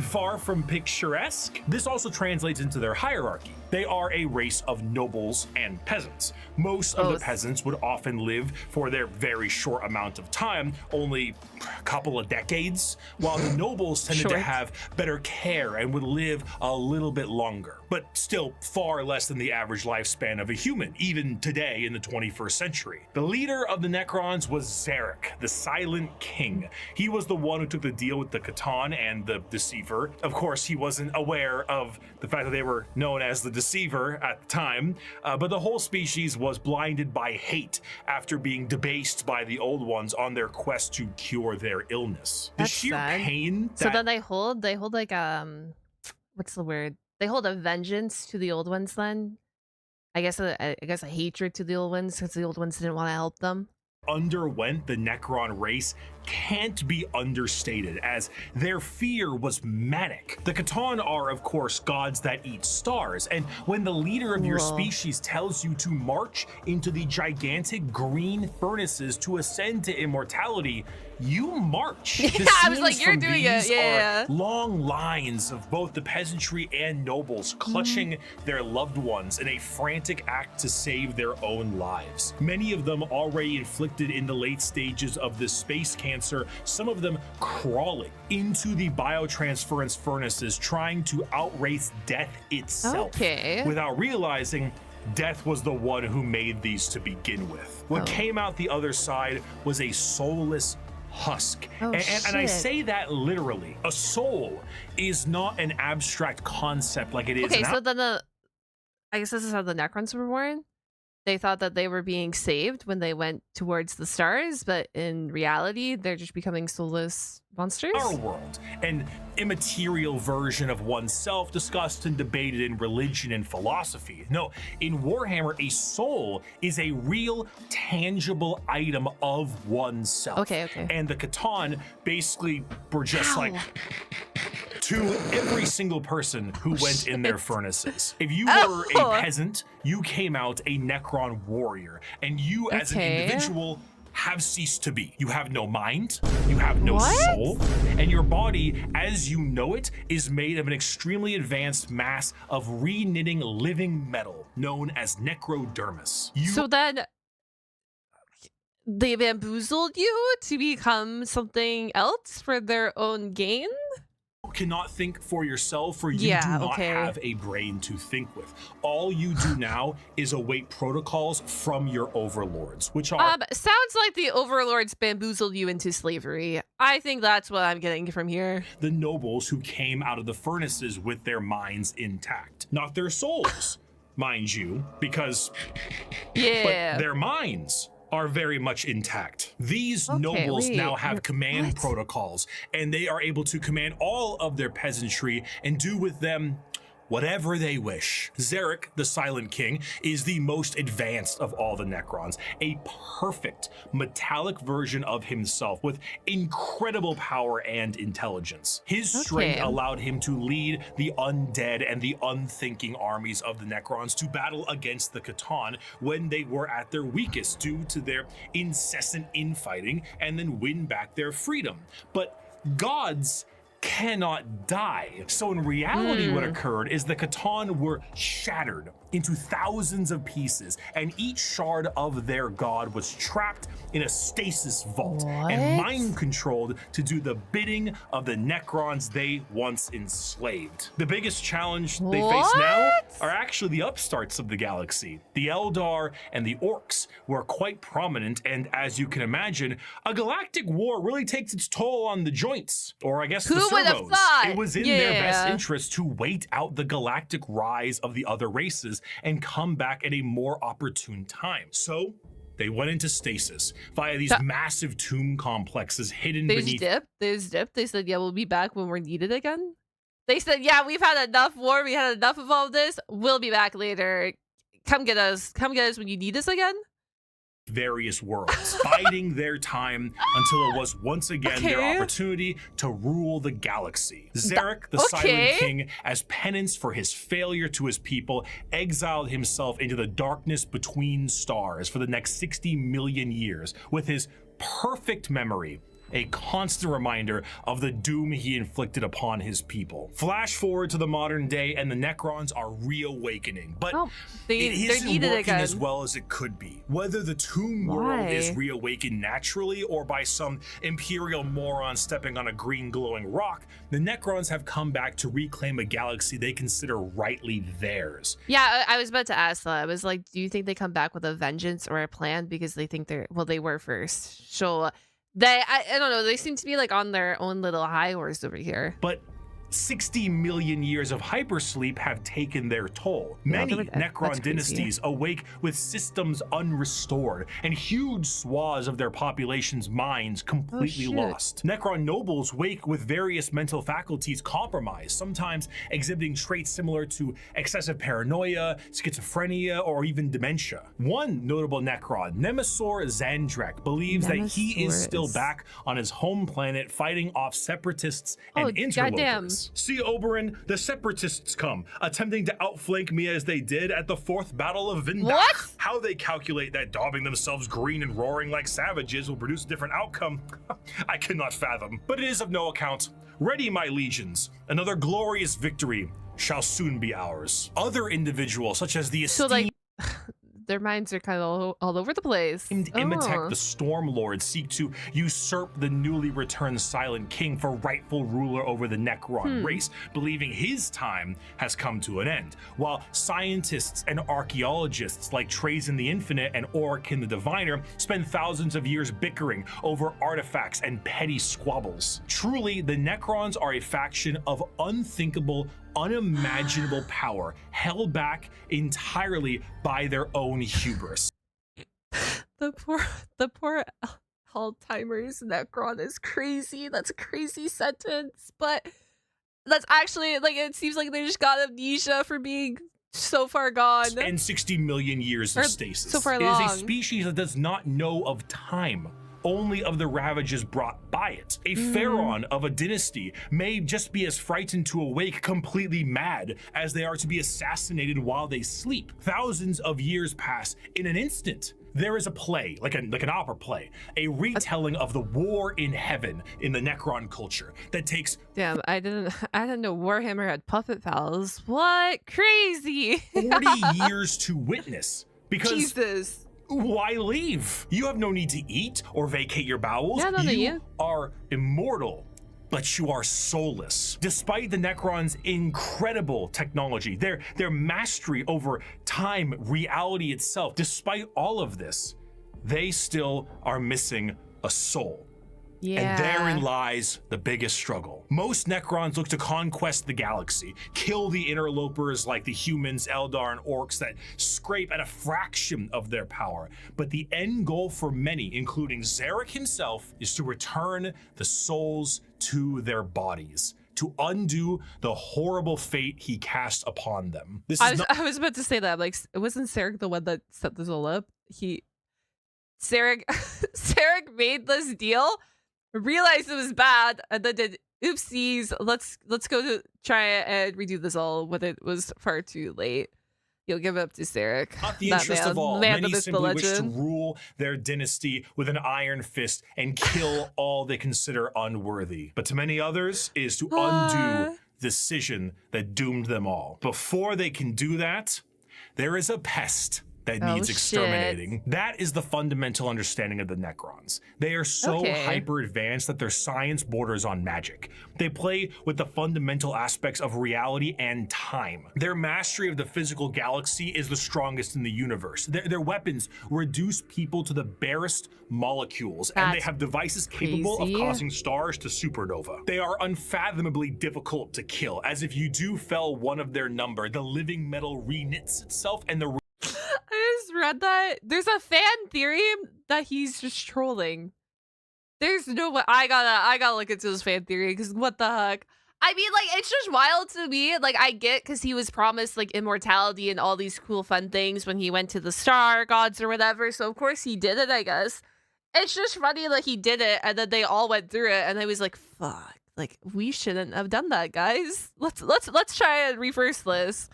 far from picturesque. This also translates into their hierarchy. They are a race of nobles and peasants. Most of the peasants would often live for their very short amount of time, only a couple of decades, while the nobles tended to have better care and would live a little bit longer, but still far less than the average lifespan of a human, even today in the 21st century. The leader of the Necrons was Zarek, the Silent King. He was the one who took the deal with the Catan and the Deceiver. Of course, he wasn't aware of the fact that they were known as the Deceiver at the time, but the whole species was blinded by hate after being debased by the Old Ones on their quest to cure their illness. That's the sheer sad. pain so then they hold like what's the word? They hold a vengeance to the Old Ones then? I guess a hatred to the Old Ones because the Old Ones didn't want to help them. Underwent the Necron race can't be understated, as their fear was manic. The Catan are, of course, gods that eat stars, and when the leader of your species tells you to march into the gigantic green furnaces to ascend to immortality, you march. Yeah, I was like, you're doing it. Yeah. Long lines of both the peasantry and nobles clutching their loved ones in a frantic act to save their own lives. Many of them already inflicted in the late stages of this space cancer, some of them crawling into the biotransference furnaces, trying to outrace death itself without realizing death was the one who made these to begin with. What came out the other side was a soulless husk. And I say that literally. A soul is not an abstract concept like it is. Okay, so then I guess this is how the Necrons were born. They thought that they were being saved when they went towards the stars, but in reality, they're just becoming soulless monsters? Our world, an immaterial version of oneself discussed and debated in religion and philosophy. No, in Warhammer, a soul is a real, tangible item of oneself. Okay. And the Catan basically were just like to every single person who went in their furnaces. If you were a peasant, you came out a Necron warrior, and you as an individual have ceased to be. You have no mind, you have no soul, and your body, as you know it, is made of an extremely advanced mass of re-knitting living metal known as necrodermis. So then they bamboozled you to become something else for their own gain? Cannot think for yourself, for you do not have a brain to think with. All you do now is await protocols from your overlords, which are sounds like the overlords bamboozled you into slavery. I think that's what I'm getting from here. The nobles who came out of the furnaces with their minds intact, not their souls, mind you, because but their minds are very much intact. These nobles now have command protocols, and they are able to command all of their peasantry and do with them whatever they wish. Zarek, the Silent King, is the most advanced of all the Necrons, a perfect metallic version of himself with incredible power and intelligence. His strength allowed him to lead the undead and the unthinking armies of the Necrons to battle against the Catan when they were at their weakest due to their incessant infighting, and then win back their freedom. But gods cannot die. So in reality, what occurred is the Catan were shattered into thousands of pieces, and each shard of their god was trapped in a stasis vault and mind controlled to do the bidding of the Necrons they once enslaved. The biggest challenge they face now are actually the upstarts of the galaxy. The Eldar and the Orcs were quite prominent, and as you can imagine, a galactic war really takes its toll on the joints, or I guess the servos. It was in their best interest to wait out the galactic rise of the other races and come back at a more opportune time. So they went into stasis via these massive tomb complexes hidden beneath. They said, yeah, we'll be back when we're needed again. They said, yeah, we've had enough war. We had enough of all this. We'll be back later. Come get us. Come get us when you need us again. Various worlds, biding their time until it was once again their opportunity to rule the galaxy. Zarek, the Silent King, as penance for his failure to his people, exiled himself into the darkness between stars for the next 60 million years with his perfect memory a constant reminder of the doom he inflicted upon his people. Flash forward to the modern day, and the Necrons are reawakening, but it isn't working as well as it could be. Whether the tomb world is reawakened naturally or by some imperial moron stepping on a green glowing rock, the Necrons have come back to reclaim a galaxy they consider rightly theirs. Yeah, I was about to ask that. I was like, do you think they come back with a vengeance or a plan because they think they were first? So I don't know, they seem to be like on their own little high horse over here. But 60 million years of hypersleep have taken their toll. Many Necron dynasties awake with systems unrestored and huge swaths of their population's minds completely lost. Necron nobles wake with various mental faculties compromised, sometimes exhibiting traits similar to excessive paranoia, schizophrenia, or even dementia. One notable Necron, Nemesor Zandrek, believes that he is still back on his home planet fighting off separatists and interlopers. See, Oberyn, the separatists come, attempting to outflank me as they did at the 4th Battle of Vindach. What? How they calculate that daubing themselves green and roaring like savages will produce a different outcome, I cannot fathom. But it is of no account. Ready, my legions. Another glorious victory shall soon be ours. Other individuals, such as the esteemed... Their minds are kind of all over the place. Imhotep the Stormlord seek to usurp the newly returned Silent King for rightful ruler over the Necron race, believing his time has come to an end. While scientists and archaeologists like Trazen the Infinite and Orikin the Diviner spend thousands of years bickering over artifacts and petty squabbles. Truly, the Necrons are a faction of unthinkable, unimaginable power, held back entirely by their own hubris. The poor Alzheimer's Necron is crazy. That's a crazy sentence, but that's actually, like, it seems like they just got amnesia for being so far gone. And 60 million years of stasis. So far it long. is a species that does not know of time, only of the ravages brought by it. A pharaoh of a dynasty may just be as frightened to awake completely mad as they are to be assassinated while they sleep. Thousands of years pass in an instant. There is a play, like an opera play, a retelling of the war in heaven in the Necron culture that takes... Damn, I didn't know Warhammer had puppet pals. What? Crazy! 40 years to witness. Because... Jesus. Why leave? You have no need to eat or vacate your bowels. You are immortal, but you are soulless. Despite the Necrons' incredible technology, their mastery over time, reality itself, despite all of this, they still are missing a soul. Yeah. And therein lies the biggest struggle. Most Necrons look to conquest the galaxy, kill the interlopers like the humans, Eldar, and orcs that scrape at a fraction of their power. But the end goal for many, including Zarek himself, is to return the souls to their bodies, to undo the horrible fate he cast upon them. I was about to say that, like, wasn't Zarek the one that set this all up? Zarek made this deal, realized it was bad, and then did oopsies. Let's go to try and redo this all when it was far too late. You'll give up to Zarek. Not the interest of all. Many simply wish to rule their dynasty with an iron fist and kill all they consider unworthy. But to many others, it is to undo the decision that doomed them all. Before they can do that, there is a pest that needs exterminating. That is the fundamental understanding of the Necrons. They are so hyper advanced that their science borders on magic. They play with the fundamental aspects of reality and time. Their mastery of the physical galaxy is the strongest in the universe. Their weapons reduce people to the barest molecules, and they have devices capable of causing stars to supernova. They are unfathomably difficult to kill, as if you do fell one of their number, the living metal reknits itself and the I just read that there's a fan theory that he's just trolling. There's no way. I gotta look into this fan theory, because what the heck? I mean, like, it's just wild to me. Like, I get, because he was promised like immortality and all these cool fun things when he went to the star gods or whatever, so of course he did it, I guess. It's just funny that he did it and then they all went through it, and I was like, fuck, like, we shouldn't have done that, guys. Let's try and reverse this.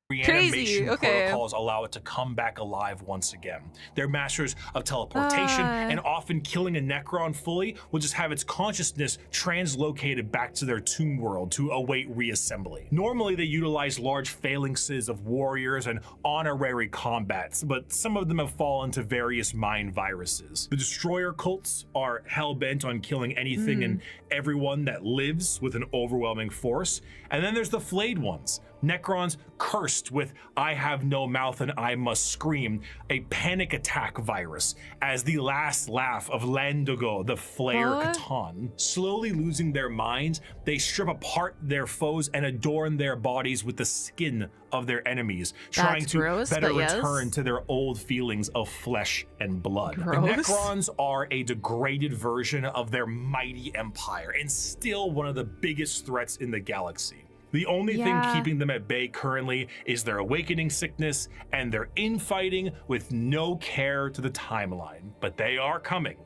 reanimation Okay. protocols allow it to come back alive once again. They're masters of teleportation, and often killing a Necron fully will just have its consciousness translocated back to their tomb world to await reassembly. Normally, they utilize large phalanxes of warriors and honorary combats, but some of them have fallen to various mind viruses. The destroyer cults are hell-bent on killing anything and everyone that lives with an overwhelming force. And then there's the flayed ones, Necrons cursed with "I have no mouth and I must scream," a panic attack virus, as the last laugh of Landogo, the Flayer Catan. Slowly losing their minds, they strip apart their foes and adorn their bodies with the skin of their enemies, trying to better return to their old feelings of flesh and blood. The Necrons are a degraded version of their mighty empire, and still one of the biggest threats in the galaxy. The only thing keeping them at bay currently is their awakening sickness and their infighting with no care to the timeline. But they are coming,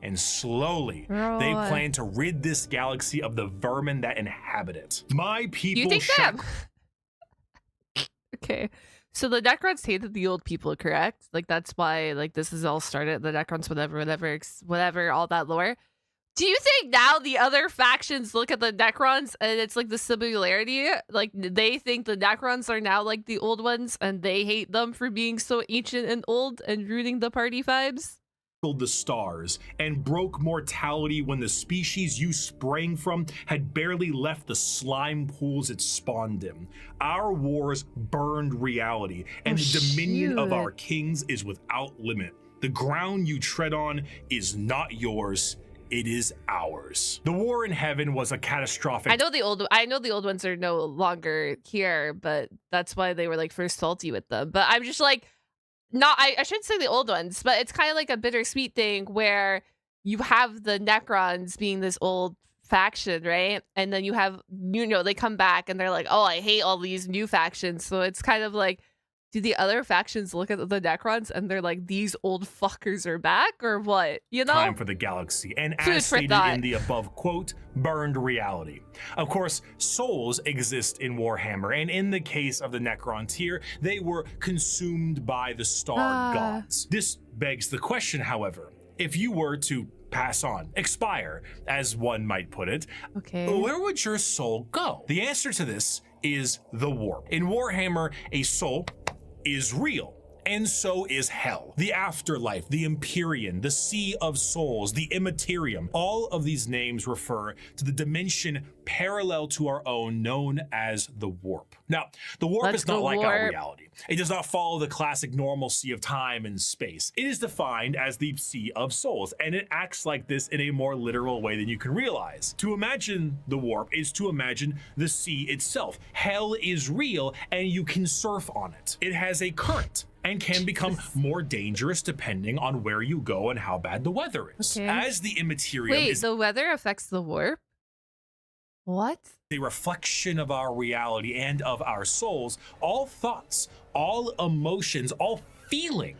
and slowly they plan to rid this galaxy of the vermin that inhabit it. My people. You think that? Okay, so the Necrons hated the old people, correct? Like that's why like this is all started. The Necrons, whatever, all that lore. Do you think now the other factions look at the Necrons and it's like the similarity? Like they think the Necrons are now like the old ones and they hate them for being so ancient and old and ruining the party vibes? The stars and broke mortality when the species you sprang from had barely left the slime pools it spawned in. Our wars burned reality, and the dominion of our kings is without limit. The ground you tread on is not yours. It is ours. The war in heaven was a catastrophic. I know the old ones are no longer here, but that's why they were like first salty with them. But I'm just like, I shouldn't say the old ones, but it's kind of like a bittersweet thing where you have the Necrons being this old faction, right? And then you have, they come back and they're like, oh, I hate all these new factions. So it's kind of like, do the other factions look at the Necrons and they're like, these old fuckers are back, or what? Time for the galaxy. And as stated in the above quote, burned reality. Of course, souls exist in Warhammer, and in the case of the Necron tier, they were consumed by the star gods. This begs the question, however, if you were to pass on, expire, as one might put it, where would your soul go? The answer to this is the warp. In Warhammer, a soul is real, and so is hell. The afterlife, the Empyrean, the Sea of Souls, the Immaterium, all of these names refer to the dimension parallel to our own, known as the warp. Now, the warp is not like our reality. It does not follow the classic normalcy of time and space. It is defined as the Sea of Souls, and it acts like this in a more literal way than you can realize. To imagine the warp is to imagine the sea itself. Hell is real, and you can surf on it. It has a current and can become more dangerous depending on where you go and how bad the weather is. As the Immaterium the weather affects the warp? What? A reflection of our reality and of our souls, all thoughts, all emotions, all feeling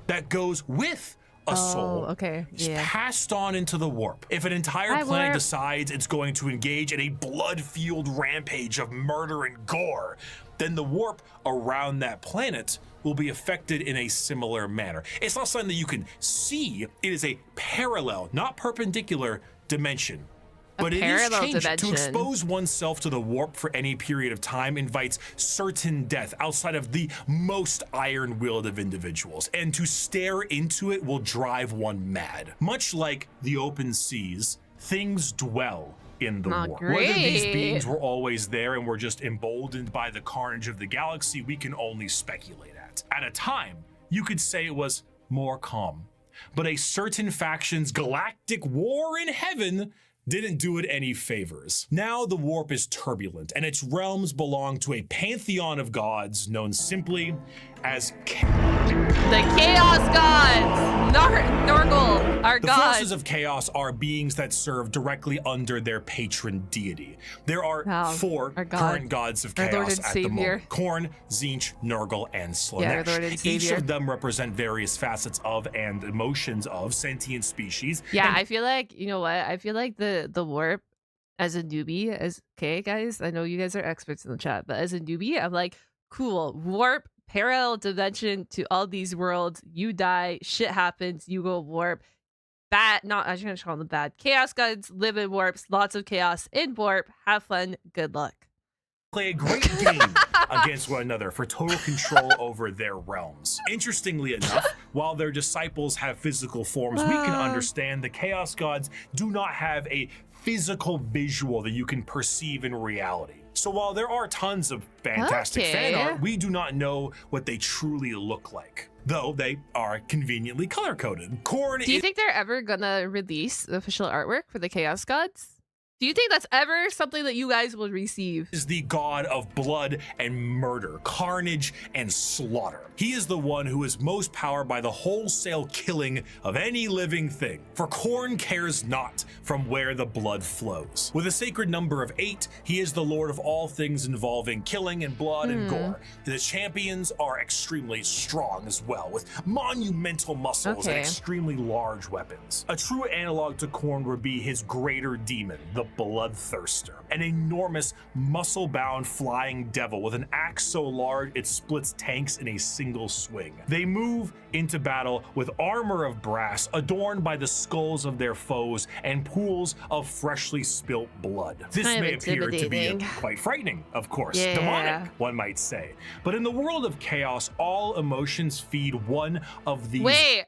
that goes with a soul is passed on into the warp. If an entire planet decides it's going to engage in a blood-fueled rampage of murder and gore, then the warp around that planet will be affected in a similar manner. It's not something that you can see. It is a parallel, not perpendicular dimension. But it is changed. To expose oneself to the warp for any period of time invites certain death outside of the most iron-willed of individuals, and to stare into it will drive one mad. Much like the open seas, things dwell in the warp. Whether these beings were always there and were just emboldened by the carnage of the galaxy, we can only speculate at. At a time, you could say it was more calm, but a certain faction's galactic war in heaven didn't do it any favors. Now the warp is turbulent, and its realms belong to a pantheon of gods known simply as the Chaos Gods! Norgal, our god. The forces of chaos are beings that serve directly under their patron deity. There are 4 current gods of chaos at the moment. Khorne, Tzeentch, Nurgle, and Slaanesh. Each of them represent various facets of and emotions of sentient species. Yeah, I feel like, you know what? I feel like the warp, as a newbie, guys, I know you guys are experts in the chat, but as a newbie, I'm like, Cool. Warp, parallel dimension to all these worlds. You die, shit happens, you go warp. Bad, not, I shouldn't call them bad. Chaos gods live in warps, lots of chaos in warp. Have fun, good luck. Play a great game against one another for total control over their realms. Interestingly enough, while their disciples have physical forms, we can understand the Chaos Gods do not have a physical visual that you can perceive in reality. So while there are tons of fantastic fan art, we do not know what they truly look like, though they are conveniently color-coded. Do you think they're ever gonna release the official artwork for the Chaos Gods? Do you think that's ever something that you guys will receive? Is the god of blood and murder, carnage and slaughter. He is the one who is most powered by the wholesale killing of any living thing. For Khorne cares not from where the blood flows. With a sacred number of 8, he is the lord of all things involving killing and blood and gore. The champions are extremely strong as well, with monumental muscles and extremely large weapons. A true analog to Khorne would be his greater demon, the Bloodthirster, an enormous muscle-bound flying devil with an axe so large it splits tanks in a single swing. They move into battle with armor of brass adorned by the skulls of their foes and pools of freshly spilt blood. This may appear to be quite frightening, of course, demonic, one might say. But in the world of chaos, all emotions feed one of these. Wait,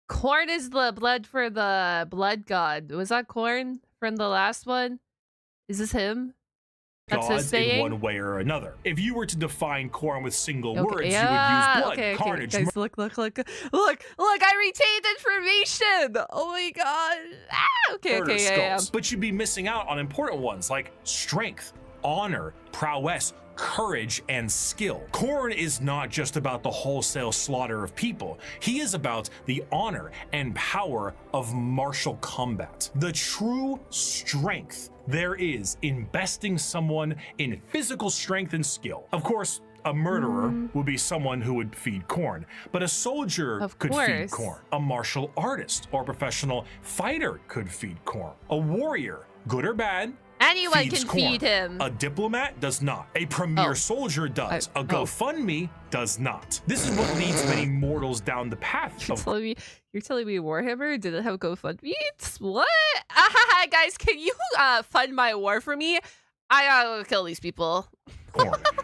Khorne is the blood for the blood god. Was that Khorne from the last one? Is this him? That's his saying? In one way or another. If you were to define Khorne with single words, you would use blood, carnage. Guys, look! I retained information. Oh my god! Skulls. But you'd be missing out on important ones like strength, honor, prowess, courage, and skill. Khorne is not just about the wholesale slaughter of people. He is about the honor and power of martial combat. The true strength there is in besting someone in physical strength and skill. Of course, a murderer would be someone who would feed Khorne, but a soldier could feed Khorne. A martial artist or professional fighter could feed Khorne. A warrior, good or bad, anyone can feed him. A diplomat does not. A premier soldier does. A GoFundMe does not. This is what leads many mortals down the path. You're telling me Warhammer didn't have GoFundMe? What? Guys, can you fund my war for me? I gotta kill these people.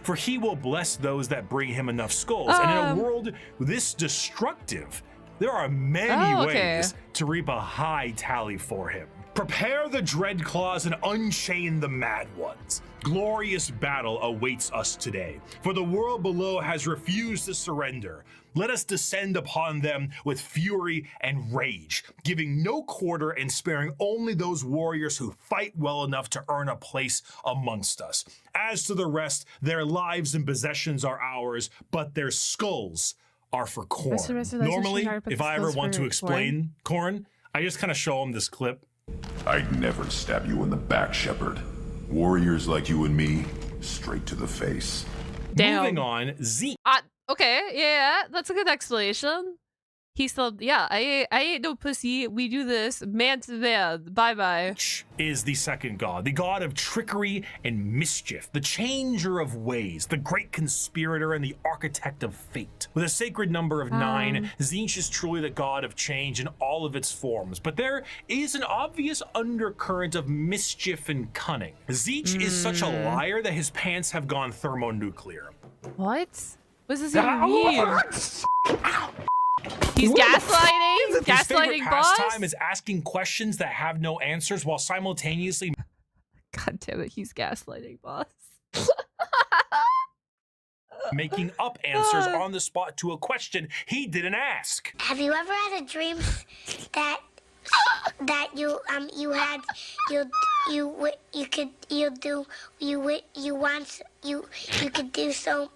For he will bless those that bring him enough skulls. And in a world this destructive, there are many ways to reap a high tally for him. Prepare the dread claws and unchain the mad ones. Glorious battle awaits us today, for the world below has refused to surrender. Let us descend upon them with fury and rage, giving no quarter and sparing only those warriors who fight well enough to earn a place amongst us. As to the rest, their lives and possessions are ours, but their skulls are for Khorne. Normally, if I ever want to explain Khorne, I just kind of show them this clip. I'd never stab you in the back, Shepard. Warriors like you and me, straight to the face. Damn. Moving on, Zeke. Okay, yeah, that's a good explanation. He said, yeah, I ain't no pussy. We do this man to man. Bye-bye. Is the second god, the god of trickery and mischief, the changer of ways, the great conspirator and the architect of fate. With a sacred number of 9, Tzeentch is truly the god of change in all of its forms, but there is an obvious undercurrent of mischief and cunning. Tzeentch is such a liar that his pants have gone thermonuclear. What? What does this even mean? He's gaslighting? He's gaslighting boss? His pastime is asking questions that have no answers while simultaneously... God damn it, he's gaslighting boss. making up answers on the spot to a question he didn't ask. Have you ever had a dream that you could do so?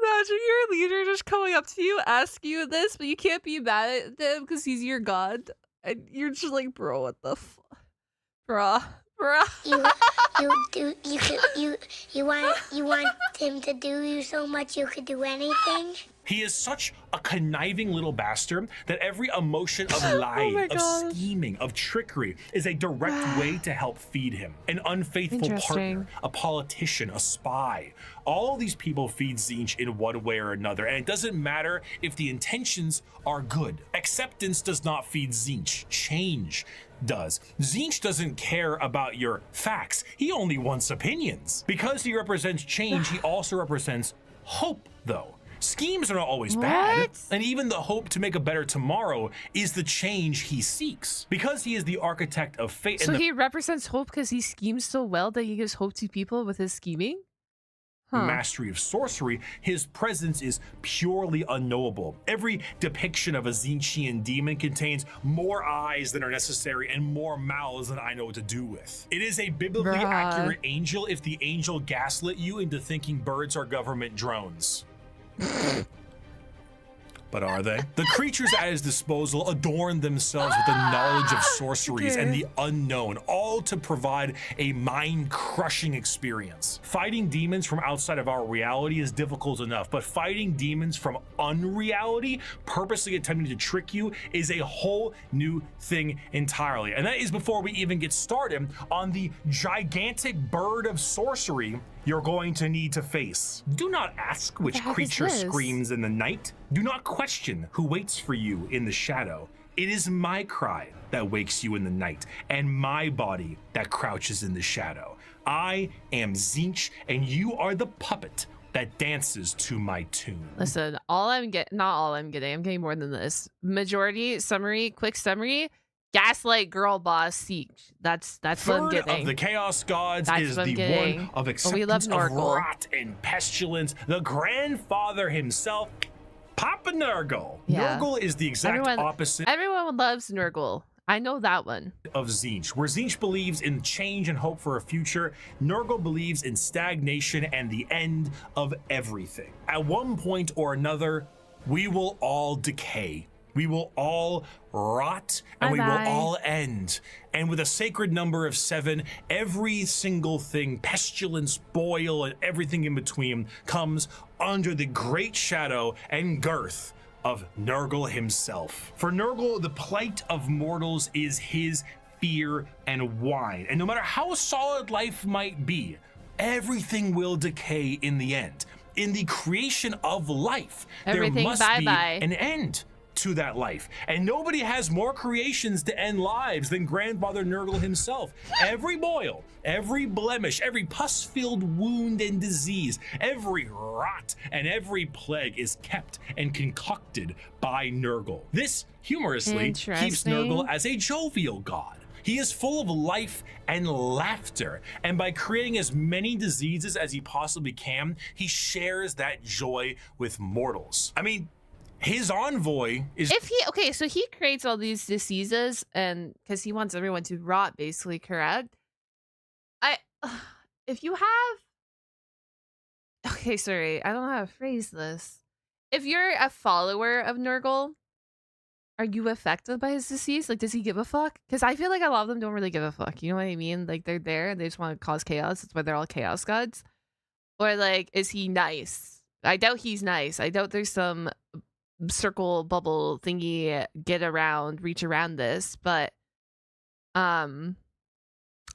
Imagine your leader just coming up to you, ask you this, but you can't be mad at him because he's your god, and you're just like, bro, what the fuck, bruh. You want him to do you so much you could do anything? He is such a conniving little bastard that every emotion of lying, my of God. scheming, of trickery is a direct way to help feed him. An unfaithful partner, a politician, a spy. All these people feed Tzeentch in one way or another, and it doesn't matter if the intentions are good. Acceptance does not feed Tzeentch. Change does. Tzeentch doesn't care about your facts. He only wants opinions. Because he represents change, he also represents hope, though. Schemes are not always bad, and even the hope to make a better tomorrow is the change he seeks. Because he is the architect of fate. So he represents hope because he schemes so well that he gives hope to people with his scheming? Mastery of sorcery, his presence is purely unknowable. Every depiction of a Tzeentchian demon contains more eyes than are necessary and more mouths than I know what to do with. It is a biblically accurate angel if the angel gaslit you into thinking birds are government drones. But are they? The creatures at his disposal adorn themselves with the knowledge of sorceries and the unknown, all to provide a mind-crushing experience. Fighting demons from outside of our reality is difficult enough, but fighting demons from unreality, purposely attempting to trick you, is a whole new thing entirely. And that is before we even get started on the gigantic bird of sorcery you're going to need to face. Do not ask which creature screams in the night. Do not question who waits for you in the shadow. It is my cry that wakes you in the night, and my body that crouches in the shadow. I am Tzeentch, and you are the puppet that dances to my tune. Listen, I'm getting more than this. Majority, summary, quick summary. Gaslight girl boss Tzeentch. That's what I'm getting. Third of the Chaos Gods is the one of acceptance of rot and pestilence. The grandfather himself, Papa Nurgle. Yeah. Nurgle is the exact opposite. Everyone loves Nurgle. I know that one. Of Tzeentch. Where Tzeentch believes in change and hope for a future, Nurgle believes in stagnation and the end of everything. At one point or another, we will all decay. We will all rot, and we will all end. And with a sacred number of 7, every single thing, pestilence, boil, and everything in between, comes under the great shadow and girth of Nurgle himself. For Nurgle, the plight of mortals is his fear and wine. And no matter how solid life might be, everything will decay in the end. In the creation of life, there must be an end to that life. And nobody has more creations to end lives than Grandfather Nurgle himself. Every boil, every blemish, every pus-filled wound and disease, every rot and every plague is kept and concocted by Nurgle. This humorously keeps Nurgle as a jovial god. He is full of life and laughter, and by creating as many diseases as he possibly can, he shares that joy with mortals. I mean, his envoy is so he creates all these diseases and because he wants everyone to rot, basically, correct? If you have sorry, I don't know how to phrase this. If you're a follower of Nurgle, are you affected by his disease? Like, does he give a fuck? Because I feel like a lot of them don't really give a fuck. You know what I mean? Like, they're there and they just want to cause chaos. That's why they're all chaos gods. Or like, is he nice? I doubt he's nice. I doubt there's some circle bubble thingy reach around this, but I'm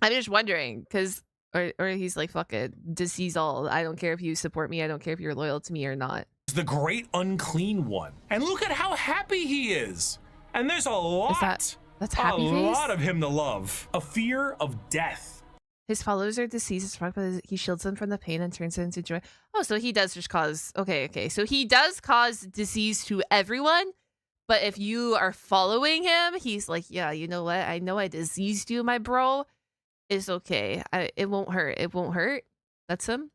just wondering because or he's like, fuck it, disease all. I don't care if you support me, I don't care if you're loyal to me or not. The great unclean one, and look at how happy he is. And there's a lot that's happy face? Lot of him to love. A fear of death. His followers are diseased, but he shields them from the pain and turns it into joy. Oh, so he does just cause... Okay. So he does cause disease to everyone, but if you are following him, he's like, yeah, you know what? I know I diseased you, my bro. It's okay. It won't hurt. It won't hurt. That's him.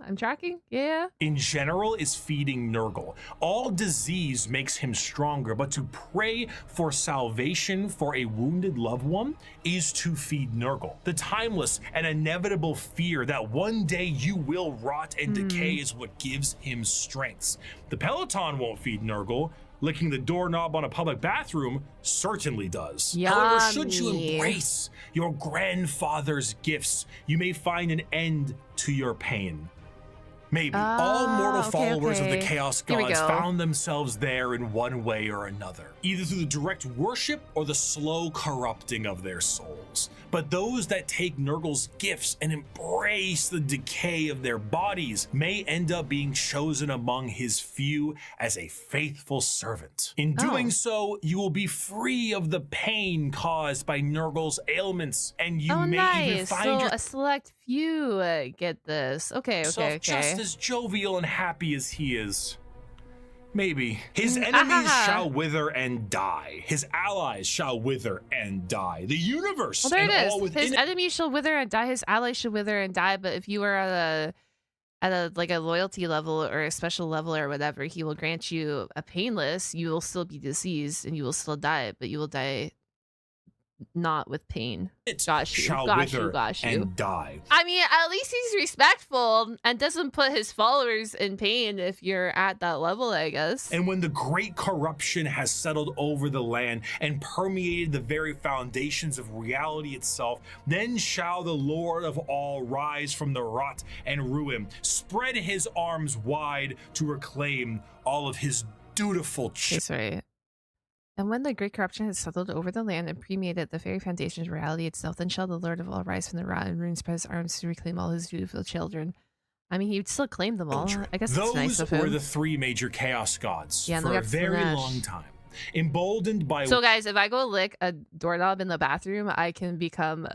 I'm tracking. Yeah. In general is feeding Nurgle. All disease makes him stronger, but to pray for salvation for a wounded loved one is to feed Nurgle. The timeless and inevitable fear that one day you will rot and decay is what gives him strength. The Peloton won't feed Nurgle. Licking the doorknob on a public bathroom certainly does. Yummy. However, should you embrace your grandfather's gifts, you may find an end to your pain. Maybe. All mortal followers of the okay. Chaos Here we Gods go. found themselves there in one way or another, either through the direct worship or the slow corrupting of their souls. But those that take Nurgle's gifts and embrace the decay of their bodies may end up being chosen among his few as a faithful servant. In doing so, you will be free of the pain caused by Nurgle's ailments, and you may even find So a select few get this. Okay, okay, just okay. as jovial and happy as he is. Maybe. His enemies shall wither and die. His allies shall wither and die. The universe Well, there and it all is. within His it. enemies shall wither and die. His allies shall wither and die. But if you are at a like a loyalty level or a special level or whatever, he will grant you a painless. You will still be diseased and you will still die, but you will die not with pain. Got you. Shall Got wither you. Got you. and die. I mean, at least he's respectful and doesn't put his followers in pain if you're at that level, I guess. And when the great corruption has settled over the land and permeated the very foundations of reality itself, then shall the Lord of all rise from the rot and ruin, Okay, spread his arms wide to reclaim all of his dutiful sorry. And when the great corruption has settled over the land and permeated the very foundations of reality itself, then shall the Lord of all rise from the rot and ruin, spread his arms to reclaim all his dutiful children. I mean, he'd still claim them all. I guess Those it's nice of him. were the three major chaos gods Yeah, and for they a got very smashed. long time. Emboldened by So, guys, if I go lick a doorknob in the bathroom, I can become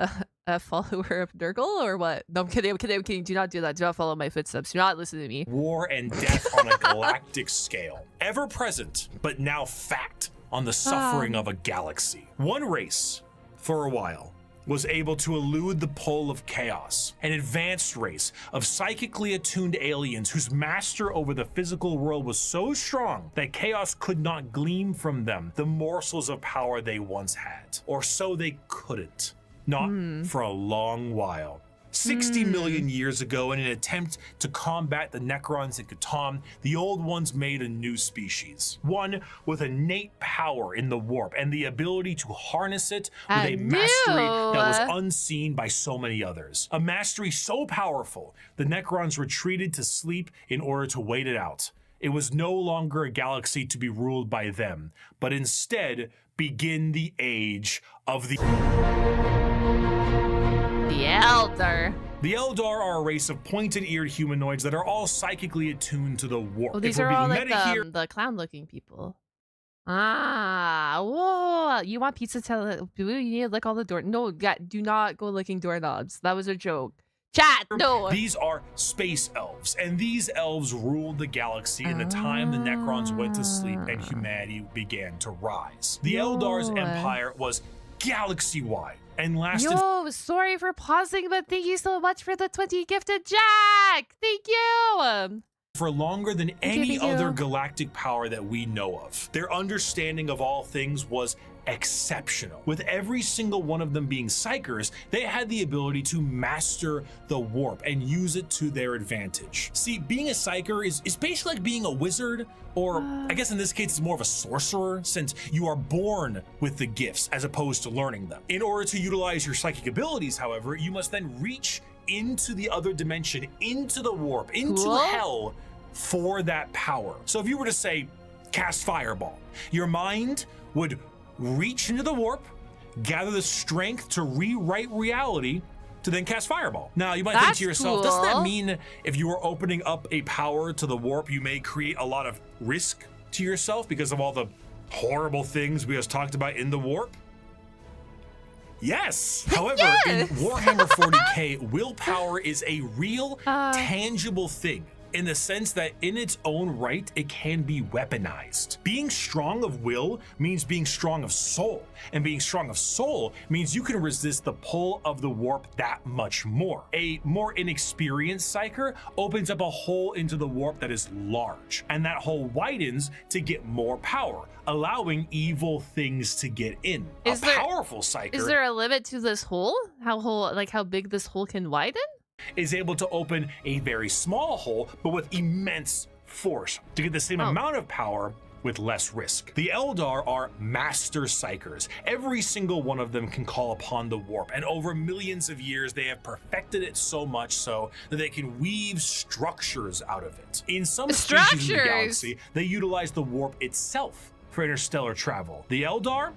a follower of Nurgle or what? No, I'm kidding. I'm kidding. I'm kidding. Do not do that. Do not follow my footsteps. Do not listen to me. war and death on a galactic scale, ever present, but now fact on the suffering of a galaxy. One race, for a while, was able to elude the pull of chaos, an advanced race of psychically attuned aliens whose master over the physical world was so strong that chaos could not glean from them the morsels of power they once had, or so they couldn't, not for a long while. 60 million years ago, in an attempt to combat the Necrons and Catan, the old ones made a new species. One with innate power in the warp and the ability to harness it with a mastery that was unseen by so many others. A mastery so powerful, the Necrons retreated to sleep in order to wait it out. It was no longer a galaxy to be ruled by them, but instead begin the age of the Elder. The Eldar are a race of pointed-eared humanoids that are all psychically attuned to the warp. Oh, these If we're are all being like meta here, the clown-looking people. Ah, whoa! You want pizza to do you need to lick all the door? No, do not go licking doorknobs. That was a joke. Chat, no. these are space elves, and these elves ruled the galaxy in the time the Necrons went to sleep and humanity began to rise. The Eldar's empire was galaxy-wide and lasted Yo, sorry for pausing, but thank you so much for the 20 gifted Jack. Thank you. for longer than any Thank you. other galactic power that we know of. Their understanding of all things was exceptional. With every single one of them being psychers, they had the ability to master the warp and use it to their advantage. See, being a psyker is basically like being a wizard, or I guess in this case it's more of a sorcerer, since you are born with the gifts as opposed to learning them. In order to utilize your psychic abilities, however, you must then reach into the other dimension, into the warp, into hell for that power. So if you were to say, cast Fireball, your mind would reach into the warp, gather the strength to rewrite reality, to then cast Fireball. Now, you might think to yourself, doesn't that mean if you are opening up a power to the warp, you may create a lot of risk to yourself because of all the horrible things we just talked about in the warp? Yes. However, in Warhammer 40k, willpower is a real, tangible thing, in the sense that in its own right, it can be weaponized. Being strong of will means being strong of soul, and being strong of soul means you can resist the pull of the warp that much more. A more inexperienced psyker opens up a hole into the warp that is large, and that hole widens to get more power, allowing evil things to get in. Powerful psyker is there a limit to this hole? How big this hole can widen? Is able to open a very small hole, but with immense force to get the same amount of power with less risk. The Eldar are master psychers. Every single one of them can call upon the warp, and over millions of years they have perfected it so much so that they can weave structures out of it. In some species in the galaxy, they utilize the warp itself for interstellar travel. The Eldar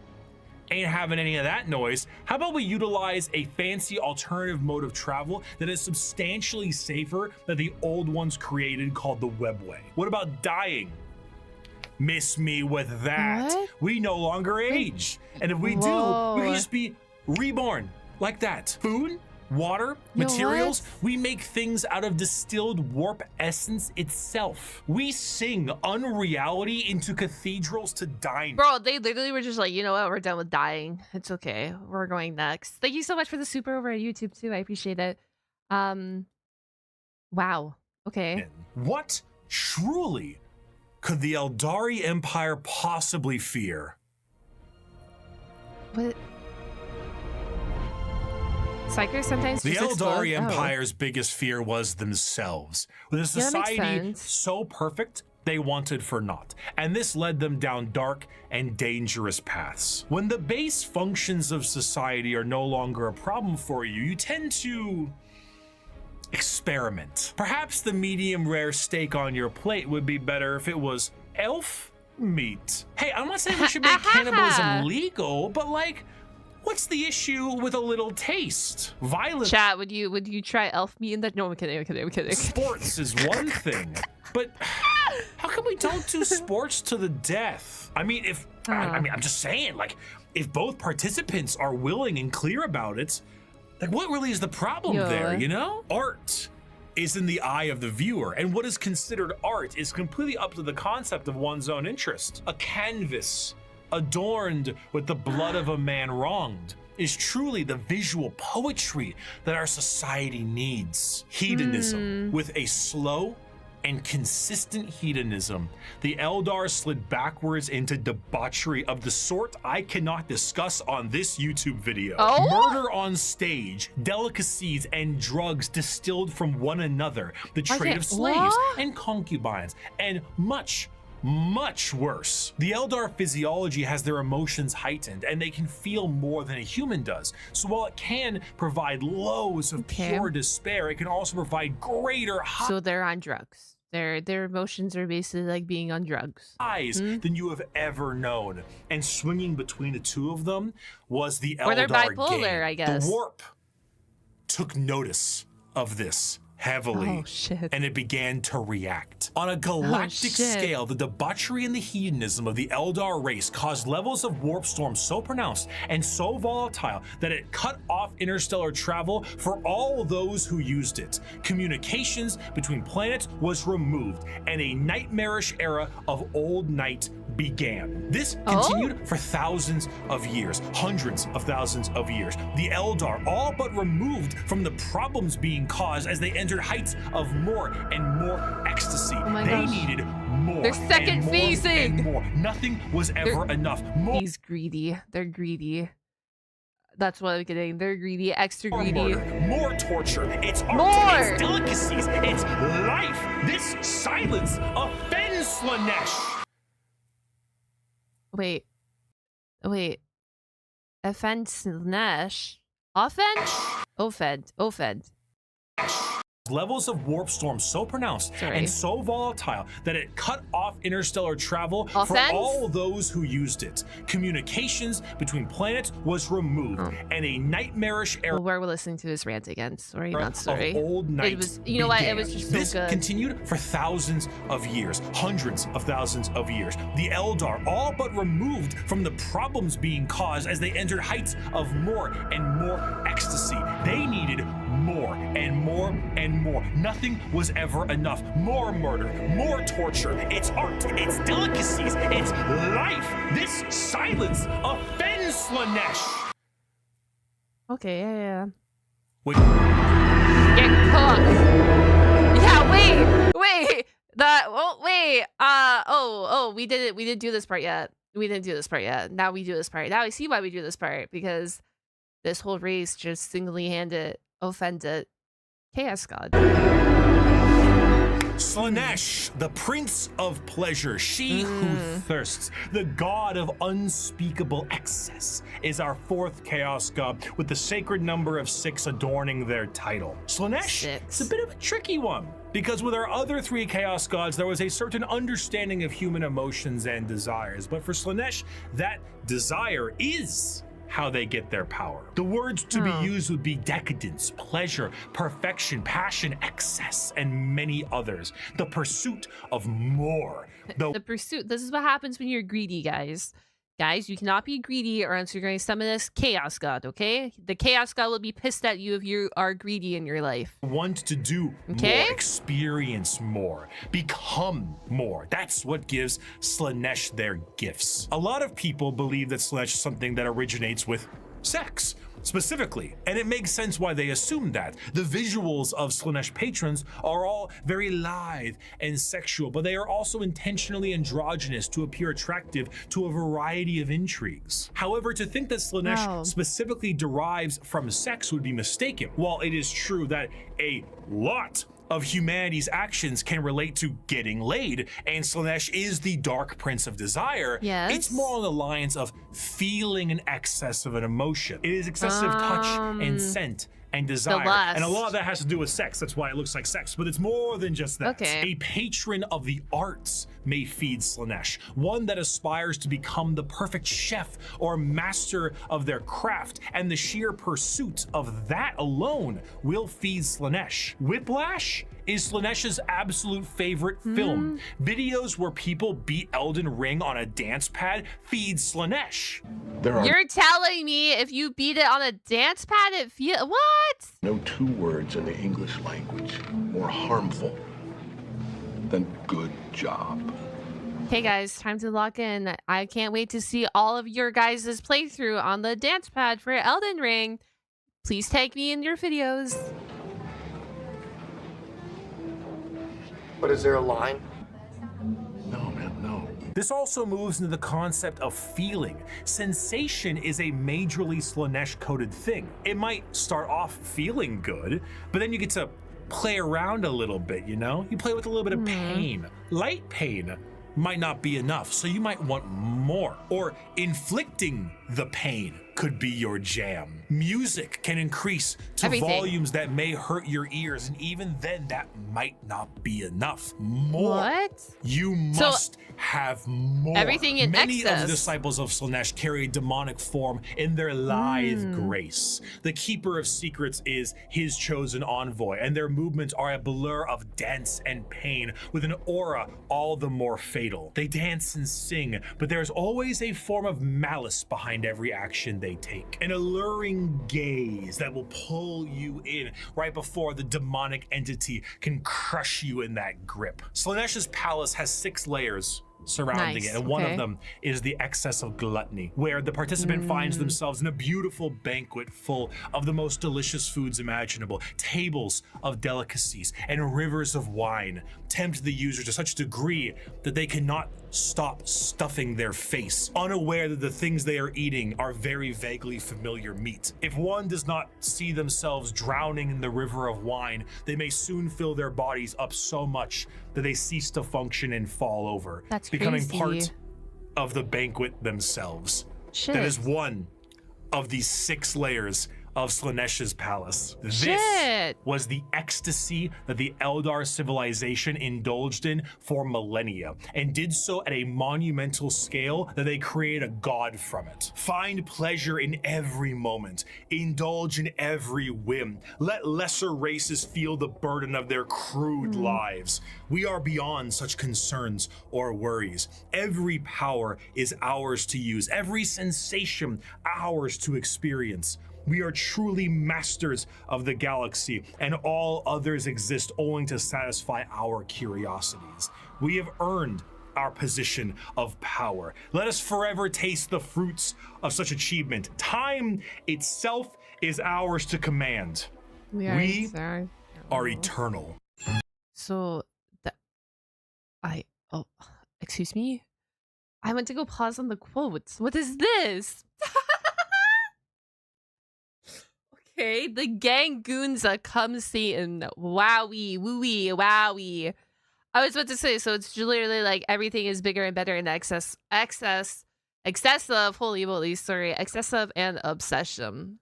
ain't having any of that noise. How about we utilize a fancy alternative mode of travel that is substantially safer than the old ones created called the webway? What about dying? Miss me with that. What? We no longer age. And if we do, we can just be reborn like that. Food, water, materials, we make things out of distilled warp essence itself. We sing unreality into cathedrals to dine. Bro, they literally were just like, you know what? We're done with dying. It's okay. We're going next. Thank you so much for the super over at YouTube too. I appreciate it. Wow. Okay. What truly could the Eldari Empire possibly fear? What? Psychers sometimes the just explode? Eldari Empire's biggest fear was themselves. With a society so perfect, they wanted for naught. And this led them down dark and dangerous paths. When the base functions of society are no longer a problem for you, you tend to experiment. Perhaps the medium rare steak on your plate would be better if it was elf meat. Hey, I'm not saying we should make cannibalism legal, but like, what's the issue with a little taste? Violence. Chat, would you try elf meat in that? No, I'm kidding. Sports is one thing, but how come we don't do sports to the death? I mean, I'm just saying, like, if both participants are willing and clear about it, like, what really is the problem there, you know? Art is in the eye of the viewer, and what is considered art is completely up to the concept of one's own interest. A canvas adorned with the blood of a man wronged is truly the visual poetry that our society needs. Hedonism, with a slow and consistent hedonism, the Eldar slid backwards into debauchery of the sort I cannot discuss on this YouTube video. Murder on stage, delicacies and drugs distilled from one another, the trade of slaves and concubines, and much worse. The Eldar physiology has their emotions heightened, and they can feel more than a human does. So while it can provide lows of pure despair, it can also provide greater highs. So they're on drugs. Their emotions are basically like being on drugs. Than you have ever known. And swinging between the two of them was the Eldar or they're bipolar, game. I guess. The warp took notice of this heavily, and it began to react. On a galactic scale, the debauchery and the hedonism of the Eldar race caused levels of warp storm so pronounced and so volatile that it cut off interstellar travel for all those who used it. Communications between planets was removed, and a nightmarish era of old night began. This continued for thousands of years, hundreds of thousands of years. The Eldar all but removed from the problems being caused as they entered heights of more and more ecstasy. They needed more. They're second phasing. And more. Nothing was ever enough. More. He's greedy. They're greedy. That's what I'm getting. They're greedy, extra greedy. More torture. It's art. It's delicacies. It's life. This silence offends Slanesh. Wait. Offense Slanesh. Offense? Offend. Levels of warp storm so pronounced and so volatile that it cut off interstellar travel for all those who used it. Communications between planets was removed, and a nightmarish era. Well, we're listening to his rant again. Sorry, not sorry. Of old night it was, you know what? It was just so this good. continued for thousands of years, hundreds of thousands of years. The Eldar all but removed from the problems being caused as they entered heights of more and more ecstasy. They needed more and more and more. Nothing was ever enough. More murder, more torture. It's art, it's delicacies, it's life. This silence offends Slanesh. Okay, yeah. Wait. Get cooked. Yeah, wait. We didn't do this part yet. Now we do this part. Now I see why we do this part, because this whole race just single-handed offended Chaos God. Slaanesh, the Prince of Pleasure, she who thirsts, the god of unspeakable excess, is our 4th Chaos God with the sacred number of 6 adorning their title. Slaanesh is a bit of a tricky one, because with our other 3 Chaos Gods, there was a certain understanding of human emotions and desires, but for Slaanesh, that desire is how they get their power. The words to be used would be decadence, pleasure, perfection, passion, excess, and many others. The pursuit of more. The pursuit. This is what happens when you're greedy, guys. Guys, you cannot be greedy or else you're going to summon this Chaos God, okay? The Chaos God will be pissed at you if you are greedy in your life. Want to do more, experience more, become more. That's what gives Slaanesh their gifts. A lot of people believe that Slaanesh is something that originates with sex, specifically, and it makes sense why they assume that. The visuals of Slaanesh patrons are all very lithe and sexual, but they are also intentionally androgynous to appear attractive to a variety of intrigues. However, to think that Slaanesh specifically derives from sex would be mistaken. While it is true that a lot of humanity's actions can relate to getting laid, and Slaanesh is the dark prince of desire, it's more on the lines of feeling an excess of an emotion. It is excessive touch and scent and desire, and a lot of that has to do with sex. That's why it looks like sex, but it's more than just that. A patron of the arts may feed Slaanesh, one that aspires to become the perfect chef or master of their craft, and the sheer pursuit of that alone will feed Slaanesh. Whiplash is Slaanesh's absolute favorite film. Videos where people beat Elden Ring on a dance pad feed Slaanesh. You're telling me if you beat it on a dance pad, it feels... What? No 2 words in the English language more harmful than good job. Okay, guys, time to lock in. I can't wait to see all of your guys' playthrough on the dance pad for Elden Ring. Please tag me in your videos. But is there a line? No, man, no. This also moves into the concept of feeling. Sensation is a majorly Slaanesh-coded thing. It might start off feeling good, but then you get to play around a little bit, you know? You play with a little bit of pain. Light pain might not be enough, so you might want more. Or inflicting the pain could be your jam. Music can increase to volumes that may hurt your ears, and even then that might not be enough. More. What? You must have more. Everything in Many excess. of the disciples of Slaanesh carry a demonic form in their lithe grace. The Keeper of Secrets is his chosen envoy, and their movements are a blur of dance and pain with an aura all the more fatal. They dance and sing, but there's always a form of malice behind every action they take. An alluring gaze that will pull you in right before the demonic entity can crush you in that grip. Slaanesh's palace has 6 layers surrounding it, and one of them is the excess of gluttony, where the participant finds themselves in a beautiful banquet full of the most delicious foods imaginable. Tables of delicacies and rivers of wine tempt the user to such a degree that they cannot stop stuffing their face, unaware that the things they are eating are very vaguely familiar meat. If one does not see themselves drowning in the river of wine, they may soon fill their bodies up so much that they cease to function and fall over, becoming part of the banquet themselves. That is one of these 6 layers of Slaanesh's palace. This was the ecstasy that the Eldar civilization indulged in for millennia, and did so at a monumental scale that they created a god from it. Find pleasure in every moment, indulge in every whim, let lesser races feel the burden of their crude lives. We are beyond such concerns or worries. Every power is ours to use, every sensation ours to experience. We are truly masters of the galaxy, and all others exist only to satisfy our curiosities. We have earned our position of power. Let us forever taste the fruits of such achievement. Time itself is ours to command. We are eternal. So, excuse me? I went to go pause on the quotes. What is this? Okay, the Gangoonza come Satan. Wowie, wooey, wowie. I was about to say, so it's literally like everything is bigger and better in excessive, holy moly, sorry, excessive and obsession.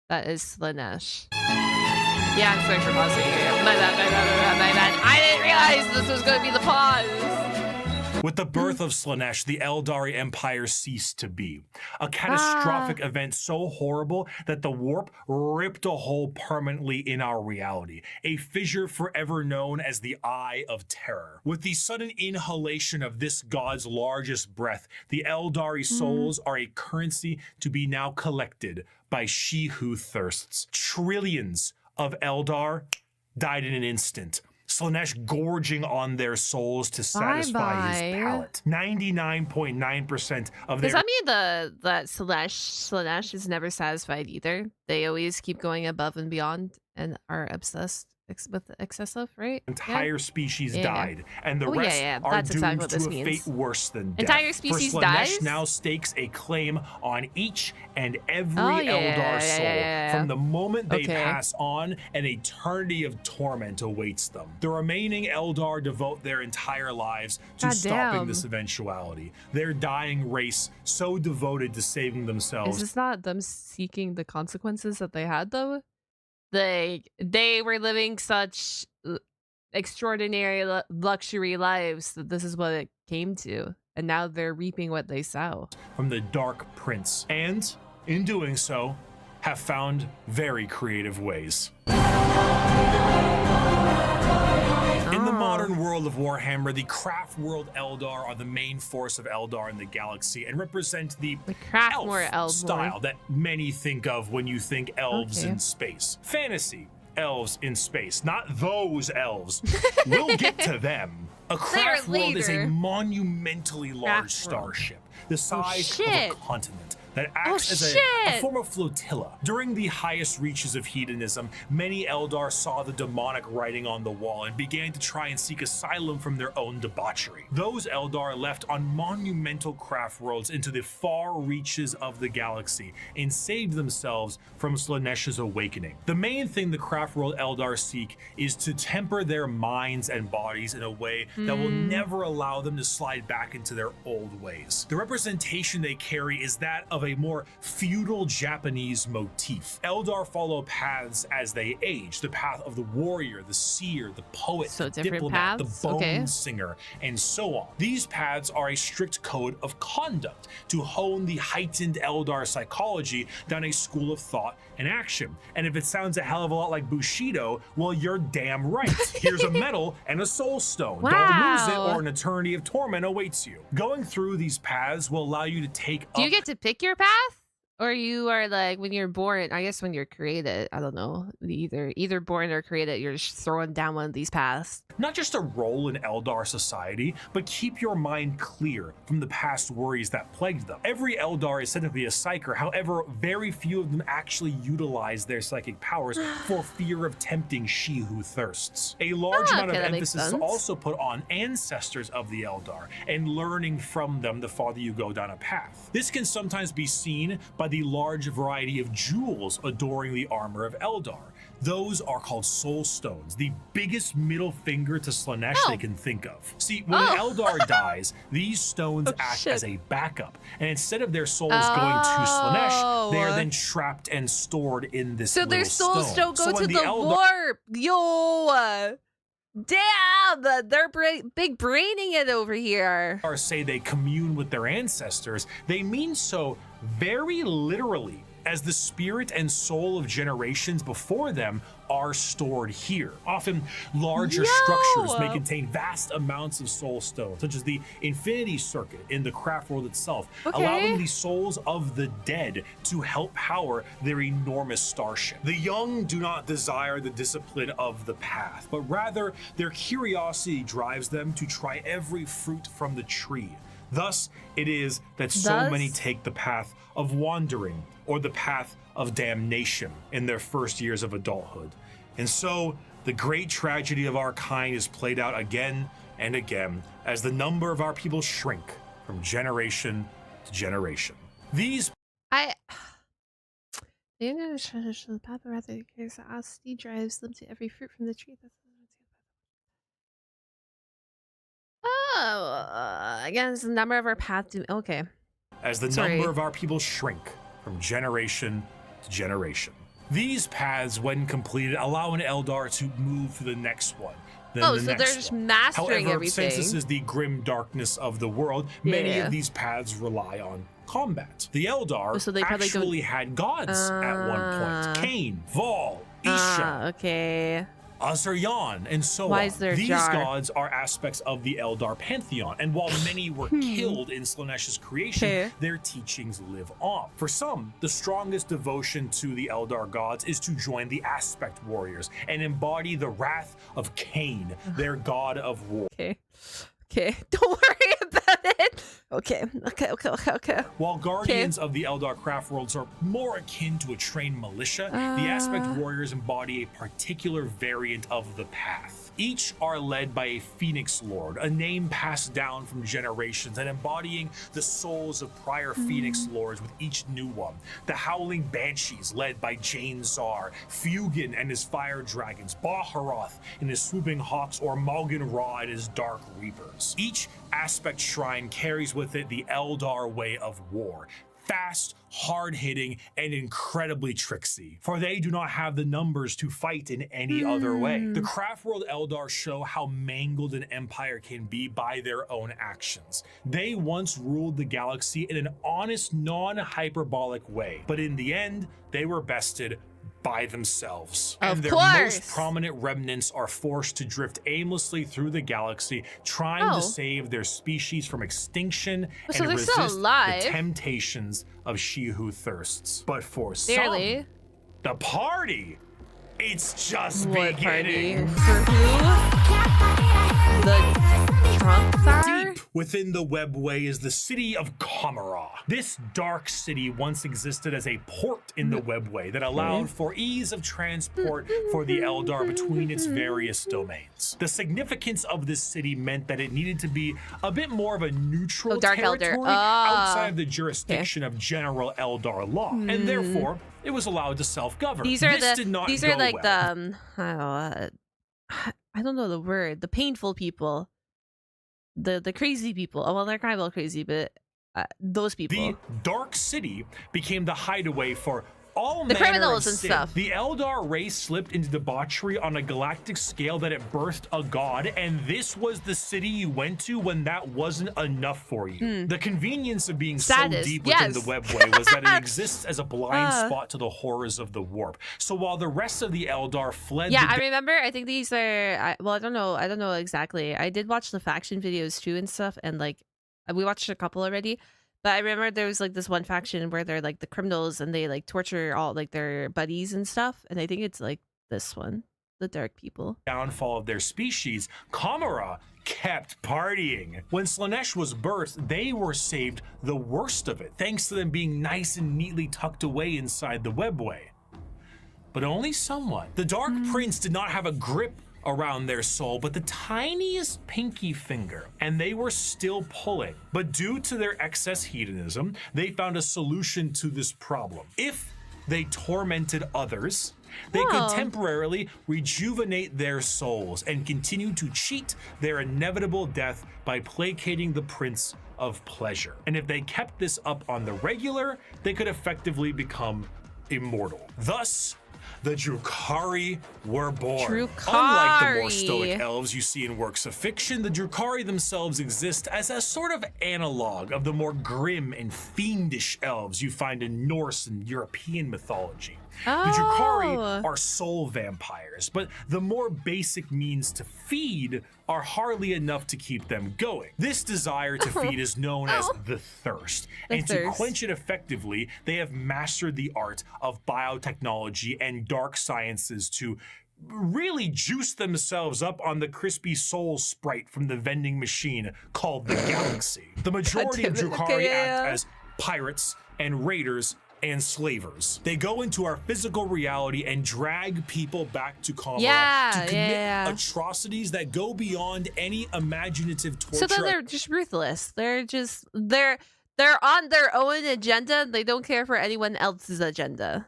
That is Slanesh. Yeah, I'm sorry for pausing here. My bad. I didn't realize this was going to be the pause. With the birth of Slanesh, the Eldari Empire ceased to be. A catastrophic event so horrible that the warp ripped a hole permanently in our reality. A fissure forever known as the Eye of Terror. With the sudden inhalation of this god's largest breath, the Eldari souls are a currency to be now collected by she who thirsts. Trillions of Eldar died in an instant. Slanesh gorging on their souls to satisfy his palate. 99.9% of their— Does that mean that Slanesh is never satisfied either? They always keep going above and beyond and are obsessed with the excessive, right? entire species died, and the rest are That's doomed exactly what to this a means. fate worse than death. Entire species For Slanesh dies? now stakes a claim on each and every Eldar soul. From the moment they pass on, an eternity of torment awaits them. The remaining Eldar devote their entire lives to stopping this eventuality. Their dying race, so devoted to saving themselves. Is this not them seeking the consequences that they had, though? They were living such extraordinary luxury lives that this is what it came to, and now they're reaping what they sow. From the Dark Prince, and in doing so, have found very creative ways. In the modern world of Warhammer, the craft world Eldar are the main force of Eldar in the galaxy and represent the elf style that many think of when you think elves in space. Fantasy elves in space, not those elves. We'll get to them. A craft world is a monumentally large starship, the size of a continent, that acts as a form of flotilla. During the highest reaches of hedonism, many Eldar saw the demonic writing on the wall and began to try and seek asylum from their own debauchery. Those Eldar left on monumental craft worlds into the far reaches of the galaxy and saved themselves from Slanesh's awakening. The main thing the craft world Eldar seek is to temper their minds and bodies in a way that will never allow them to slide back into their old ways. The representation they carry is that of a more feudal Japanese motif. Eldar follow paths as they age, the path of the warrior, the seer, the poet, the diplomat, the bone singer, and so on. These paths are a strict code of conduct to hone the heightened Eldar psychology down a school of thought and action. And if it sounds a hell of a lot like Bushido, well, you're damn right. Here's a medal and a soul stone. Don't lose it or an eternity of torment awaits you. Going through these paths will allow you to take Do you get to pick your path? Or you are like, when you're born, I guess when you're created, I don't know, either born or created, you're just throwing down one of these paths. Not just a role in Eldar society, but keep your mind clear from the past worries that plagued them. Every Eldar is said to be a psyker, however, very few of them actually utilize their psychic powers for fear of tempting she who thirsts. A large amount of emphasis is also put on ancestors of the Eldar and learning from them the farther you go down a path. This can sometimes be seen by the large variety of jewels adoring the armor of Eldar. Those are called soul stones, the biggest middle finger to Slanesh they can think of. See, when an Eldar dies, these stones act as a backup, and instead of their souls going to Slanesh, they are then trapped and stored in this little their souls stone. don't go to the warp. Yo! Damn! They're big braining it over here. Or say they commune with their ancestors, they mean so very literally, as the spirit and soul of generations before them are stored here. Often larger structures may contain vast amounts of soul stones, such as the Infinity Circuit in the craft world itself, allowing the souls of the dead to help power their enormous starship. The young do not desire the discipline of the path, but rather their curiosity drives them to try every fruit from the tree. Thus, it is that so many take the path of wandering or the path of damnation in their first years of adulthood. And so, the great tragedy of our kind is played out again and again as the number of our people shrink from generation to generation. The path rather curiosity drives them to every fruit from the tree. Against the number of our path to. Okay. As the number of our people shrink from generation to generation. These paths, when completed, allow an Eldar to move to the next one. Then Oh, the so next they're just one. mastering However, everything. since this is the grim darkness of the world, many Yeah. of these paths rely on combat. The Eldar So they probably actually had gods at one point. Cain, Vol, Isha, Okay. Azaryan, and so Why on. is there a These jar? gods are aspects of the Eldar pantheon, and while many were killed in Slaanesh creation, Okay. their teachings live on. For some, the strongest devotion to the Eldar gods is to join the Aspect Warriors and embody the wrath of Cain, their god of war. Okay. Okay. Don't worry about it. Okay. Okay. While guardians of the Eldar craft worlds are more akin to a trained militia, the Aspect Warriors embody a particular variant of the path. Each are led by a Phoenix Lord, a name passed down from generations and embodying the souls of prior Phoenix Lords with each new one. The Howling Banshees, led by Jane Zar, Fugin and his Fire Dragons, Baharoth and his Swooping Hawks, or Malgan Ra and his Dark Reapers. Each Aspect Shrine carries with it the Eldar way of war. Fast, hard-hitting, and incredibly tricksy, for they do not have the numbers to fight in any other way. The Craftworld Eldar show how mangled an empire can be by their own actions. They once ruled the galaxy in an honest, non-hyperbolic way, but in the end, they were bested by themselves. Of and their course. most prominent remnants are forced to drift aimlessly through the galaxy, trying to save their species from extinction So and they're still resist alive. the temptations of she who thirsts. But for Barely. some, the party, it's just What party? beginning. For who? The Trump czar? Deep within the webway is the city of Kamara. This dark city once existed as a port in the webway that allowed for ease of transport for the Eldar between its various domains. The significance of this city meant that it needed to be a bit more of a neutral Dark Elder. territory outside of the jurisdiction of general Eldar law, and therefore it was allowed to self-govern. These are This did not these go are like well. I don't know the word. The painful people. The crazy people. Oh well, they're kind of all crazy, but those people. The Dark City became the hideaway for all The manner criminals of and sin. stuff. The Eldar race slipped into debauchery on a galactic scale that it birthed a god, and this was the city you went to when that wasn't enough for you. The convenience of being Saddest, so deep within yes. the webway was that it exists as a blind spot to the horrors of the warp. So while the rest of the Eldar fled Yeah, the I remember. I think these are. Well, I don't know. I don't know exactly. I did watch the faction videos too and stuff, and like we watched a couple already. But I remember there was like this one faction where they're like the criminals and they like torture all like their buddies and stuff. And I think it's like this one, the dark people. downfall of their species, Kamara kept partying. When Slaanesh was birthed, they were saved the worst of it, thanks to them being nice and neatly tucked away inside the webway. But only somewhat. The Dark Prince did not have a grip around their soul, but the tiniest pinky finger, and they were still pulling. But due to their excess hedonism, they found a solution to this problem. If they tormented others, they could temporarily rejuvenate their souls and continue to cheat their inevitable death by placating the Prince of Pleasure. And if they kept this up on the regular, they could effectively become immortal. Thus, the Drukhari were born. Unlike the more stoic elves you see in works of fiction, the Drukhari themselves exist as a sort of analog of the more grim and fiendish elves you find in Norse and European mythology. The Drukhari are soul vampires, but the more basic means to feed are hardly enough to keep them going. This desire to feed is known as the thirst, and to quench it effectively, they have mastered the art of biotechnology and dark sciences to really juice themselves up on the crispy soul sprite from the vending machine called the Galaxy. The majority of Drukhari act as pirates and raiders and slavers. They go into our physical reality and drag people back to Kamara to commit atrocities that go beyond any imaginative torture. So then they're just ruthless. They're on their own agenda. They don't care for anyone else's agenda.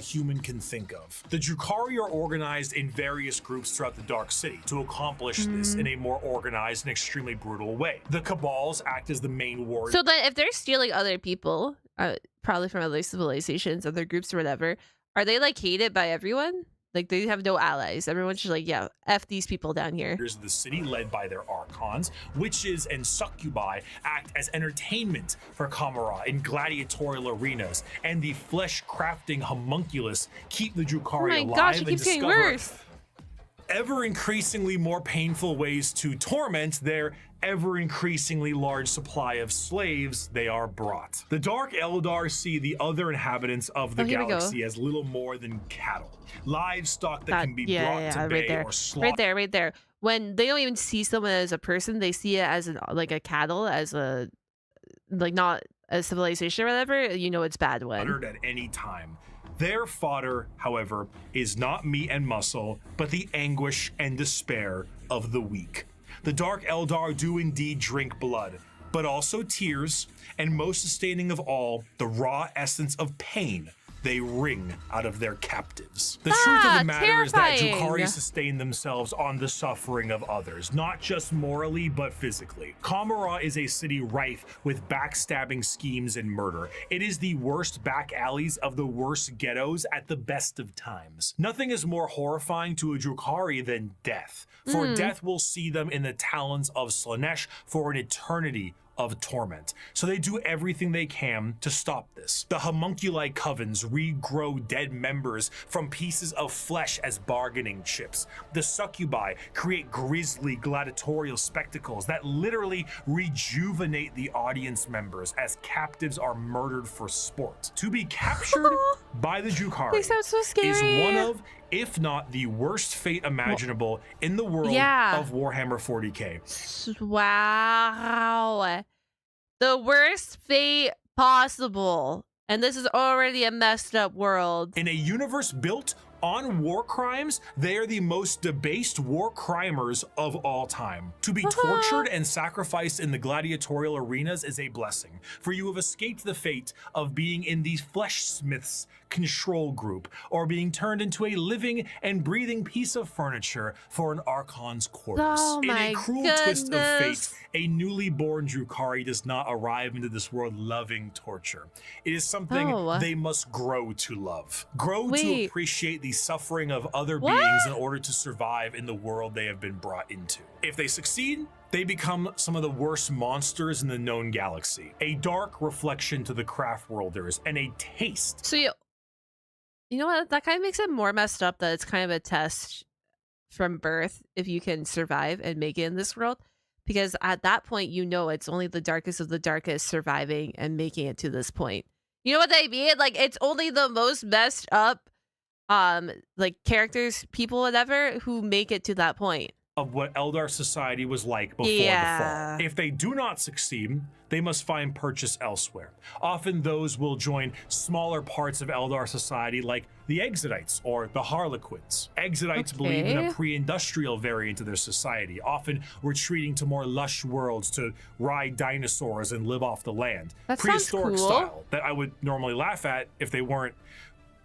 human can think of. The Drukhari are organized in various groups throughout the Dark City to accomplish this in a more organized and extremely brutal way. The Cabals act as the main warriors. So then if they're stealing other people, probably from other civilizations, other groups or whatever, are they like hated by everyone? Like they have no allies. Everyone's just like, yeah, F these people down here. Of the city led by their archons. Witches and succubi act as entertainment for Kamara in gladiatorial arenas, and the flesh-crafting homunculus keep the Drukhari alive gosh, it and keeps getting discover worse. ever increasingly more painful ways to torment their ever increasingly large supply of slaves they are brought. The Dark Eldar see the other inhabitants of the galaxy as little more than cattle, livestock that can be brought to bay or slaughtered. Right there. When they don't even see someone as a person, they see it as like a cattle, as a like not a civilization or whatever. You know it's bad one. At any time. Their fodder, however, is not meat and muscle, but the anguish and despair of the weak. The Dark Eldar do indeed drink blood, but also tears, and most sustaining of all, the raw essence of pain they wring out of their captives. The truth of the matter is that Drukhari sustain themselves on the suffering of others, not just morally, but physically. Kamara is a city rife with backstabbing schemes and murder. It is the worst back alleys of the worst ghettos at the best of times. Nothing is more horrifying to a Drukhari than death, for death will see them in the talons of Slaanesh for an eternity of torment. So they do everything they can to stop this. The homunculi covens regrow dead members from pieces of flesh as bargaining chips. The succubi create grisly gladiatorial spectacles that literally rejuvenate the audience members as captives are murdered for sport. To be captured by the Drukhari They sound so scary. is one of, if not the worst fate imaginable in the world of Warhammer 40k. Wow. The worst fate possible. And this is already a messed up world. In a universe built on war crimes, they are the most debased war crimers of all time. To be tortured and sacrificed in the gladiatorial arenas is a blessing, for you have escaped the fate of being in the flesh smiths control group, or being turned into a living and breathing piece of furniture for an Archon's quarters. In a cruel twist of fate, a newly born Drukhari does not arrive into this world loving torture. It is something they must grow to love. Grow to appreciate the suffering of other beings in order to survive in the world they have been brought into. If they succeed, they become some of the worst monsters in the known galaxy. A dark reflection to the craft worlders and a taste. So you know what? That kind of makes it more messed up that it's kind of a test from birth if you can survive and make it in this world. Because at that point, you know it's only the darkest of the darkest surviving and making it to this point. You know what I mean? Like, it's only the most messed up like characters, people, whatever, who make it to that point. Of what Eldar society was like before the fall. If they do not succeed, they must find purchase elsewhere. Often those will join smaller parts of Eldar society like the Exodites or the Harlequins. Exodites believe in a pre-industrial variant of their society, often retreating to more lush worlds to ride dinosaurs and live off the land. That Prehistoric style that I would normally laugh at if they weren't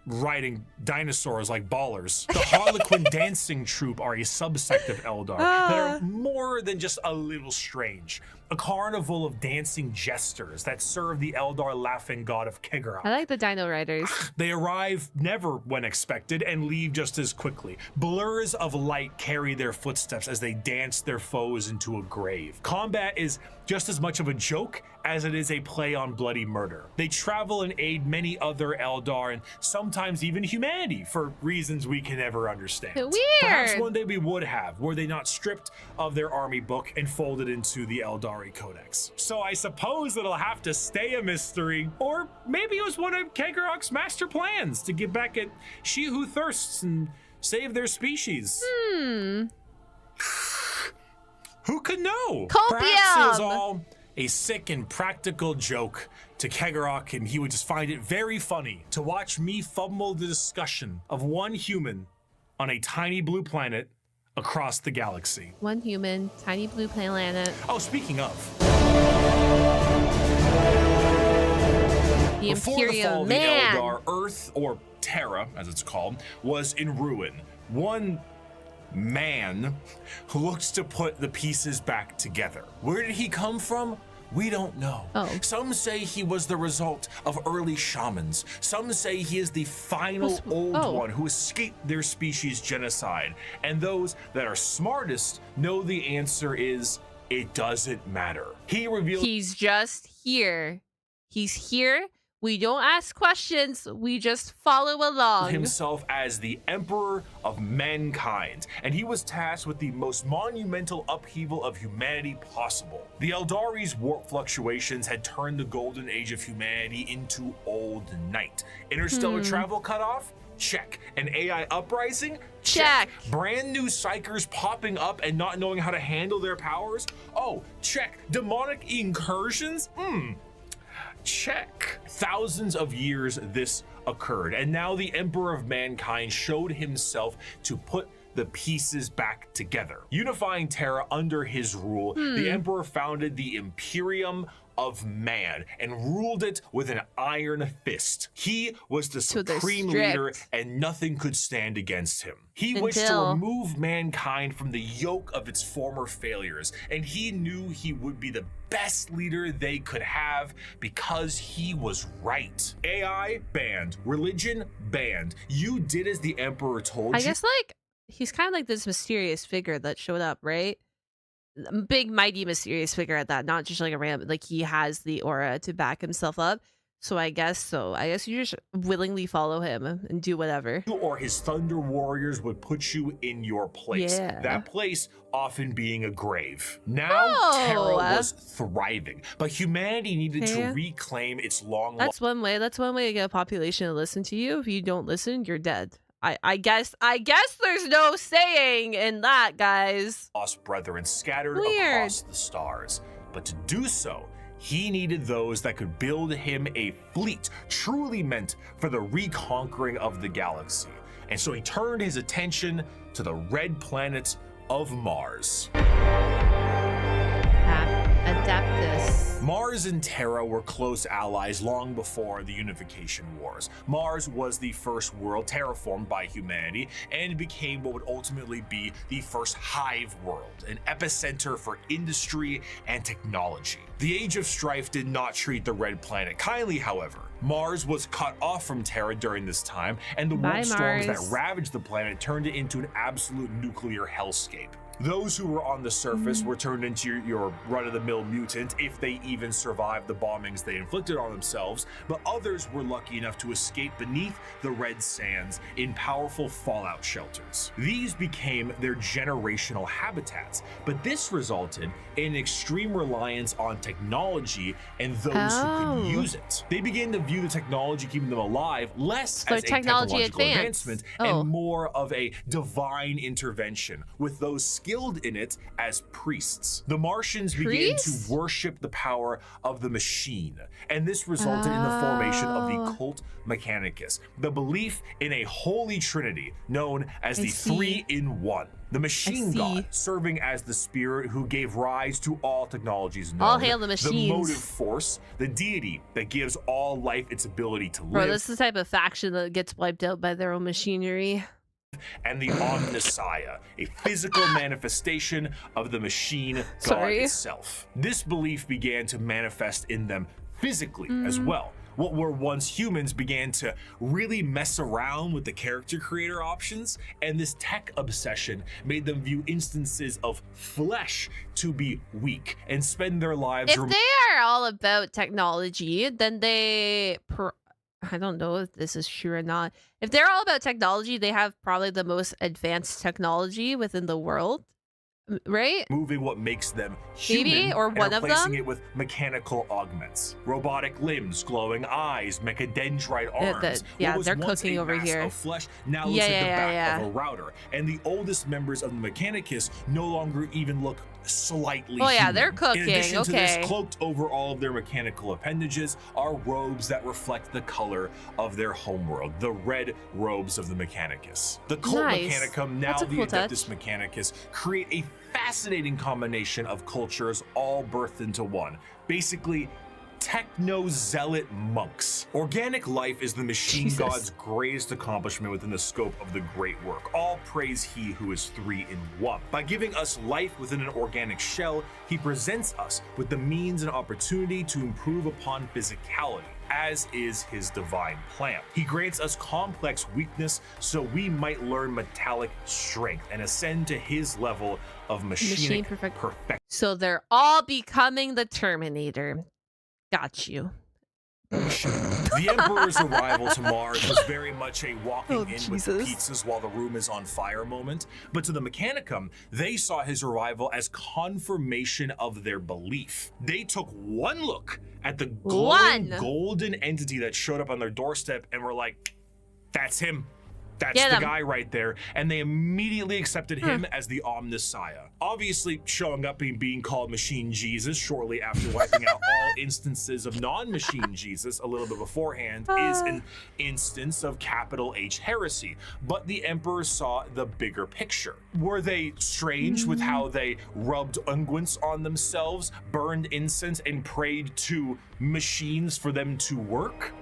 riding dinosaurs like ballers. The Harlequin dancing troupe are a subsect of Eldar that are more than just a little strange. A carnival of dancing jesters that serve the Eldar laughing god of Kegara. I like the Dino Riders. They arrive never when expected and leave just as quickly. Blurs of light carry their footsteps as they dance their foes into a grave. Combat is just as much of a joke as it is a play on bloody murder. They travel and aid many other Eldar and sometimes even humanity for reasons we can never understand. Weird. Perhaps one day we would have, were they not stripped of their army book and folded into the Eldari Codex. So I suppose it'll have to stay a mystery, or maybe it was one of Kegarok's master plans to get back at she who thirsts and save their species. Who could know? Perhaps it was all a sick and practical joke to Kegarok, and he would just find it very funny to watch me fumble the discussion of one human on a tiny blue planet across the galaxy. One human, tiny blue planet. Oh, speaking of. The Before the fall Imperial of Man. the Eldar, Earth, or Terra, as it's called, was in ruin. One man looks to put the pieces back together. Where did he come from? We don't know. Some say he was the result of early shamans. Some say he is the final old one who escaped their species genocide. And those that are smartest know the answer is, it doesn't matter. He revealed He's just here. He's here. We don't ask questions. We just follow along. himself as the Emperor of Mankind, and he was tasked with the most monumental upheaval of humanity possible. The Eldari's warp fluctuations had turned the golden age of humanity into old night. Interstellar travel cut off? Check. An AI uprising? Check. Brand new psychers popping up and not knowing how to handle their powers? Oh, check. Demonic incursions? Check. Thousands of years this occurred, and now the Emperor of Mankind showed himself to put the pieces back together. Unifying Terra under his rule, the Emperor founded the Imperium of Man and ruled it with an iron fist. He was the supreme leader, and nothing could stand against him. He wished to remove mankind from the yoke of its former failures, and he knew he would be the best leader they could have because he was right. AI banned, religion banned. You did as the Emperor told you. I guess like he's kind of like this mysterious figure that showed up, right? Big, mighty, mysterious figure at that, not just like a random, like he has the aura to back himself up. So I guess you just willingly follow him and do whatever. Or his Thunder Warriors would put you in your place. Yeah. That place often being a grave. Now Terra was thriving, but humanity needed to reclaim its long That's one way to get a population to listen to you. If you don't listen, you're dead. I guess there's no saying in that, guys. Lost brethren scattered across the stars. But to do so, he needed those that could build him a fleet truly meant for the reconquering of the galaxy. And so he turned his attention to the red planet of Mars. Adaptus. Mars and Terra were close allies long before the Unification Wars. Mars was the first world terraformed by humanity and became what would ultimately be the first hive world, an epicenter for industry and technology. The Age of Strife did not treat the Red Planet kindly, however. Mars was cut off from Terra during this time, and the warp storms that ravaged the planet turned it into an absolute nuclear hellscape. Those who were on the surface were turned into your run-of-the-mill mutant if they even survived the bombings they inflicted on themselves, but others were lucky enough to escape beneath the red sands in powerful fallout shelters. These became their generational habitats, but this resulted in extreme reliance on technology and those who could use it. They began to view the technology keeping them alive less as a technological advancement and more of a divine intervention, with those skilled in it as priests. The Martians began to worship the power of the machine, and this resulted in the formation of the cult Mechanicus, the belief in a holy trinity known as the Three-in-One. The machine god, serving as the spirit who gave rise to all technologies known. All hail the machines. The motive force, the deity that gives all life its ability to live. Bro, this is the type of faction that gets wiped out by their own machinery. And the Omnissiah, a physical manifestation of the machine god itself. This belief began to manifest in them physically as well. What were once humans began to really mess around with the character creator options, and this tech obsession made them view instances of flesh to be weak and spend their lives. If they are all about technology, then they I don't know if this is true or not. If they're all about technology, they have probably the most advanced technology within the world, right? Moving what makes them human, maybe, or one of them, replacing it with mechanical augments, robotic limbs, glowing eyes, mechadendrite arms. They're cooking over here. Of flesh now looks like the back of a router, and the oldest members of the Mechanicus no longer even look slightly human. They're cooking. In addition to this, cloaked over all of their mechanical appendages are robes that reflect the color of their homeworld, the red robes of the Mechanicus. The cult Mechanicum, now the Adeptus Mechanicus, create a fascinating combination of cultures all birthed into one. Basically, techno-zealot monks. Organic life is the machine god's greatest accomplishment within the scope of the great work. All praise he who is 3 in 1. By giving us life within an organic shell, he presents us with the means and opportunity to improve upon physicality, as is his divine plan. He grants us complex weakness so we might learn metallic strength and ascend to his level of machine perfection. So they're all becoming the Terminator. Got you. The Emperor's arrival to Mars was very much a walking in with the pizzas while the room is on fire moment, but to the Mechanicum, they saw his arrival as confirmation of their belief. They took one look at the glowing golden entity that showed up on their doorstep and were like, that's him. That's the guy right there. And they immediately accepted him as the Omnissiah. Obviously, showing up and being called Machine Jesus shortly after wiping out all instances of non-Machine Jesus a little bit beforehand is an instance of capital H heresy. But the Emperor saw the bigger picture. Were they strange with how they rubbed unguents on themselves, burned incense, and prayed to machines for them to work?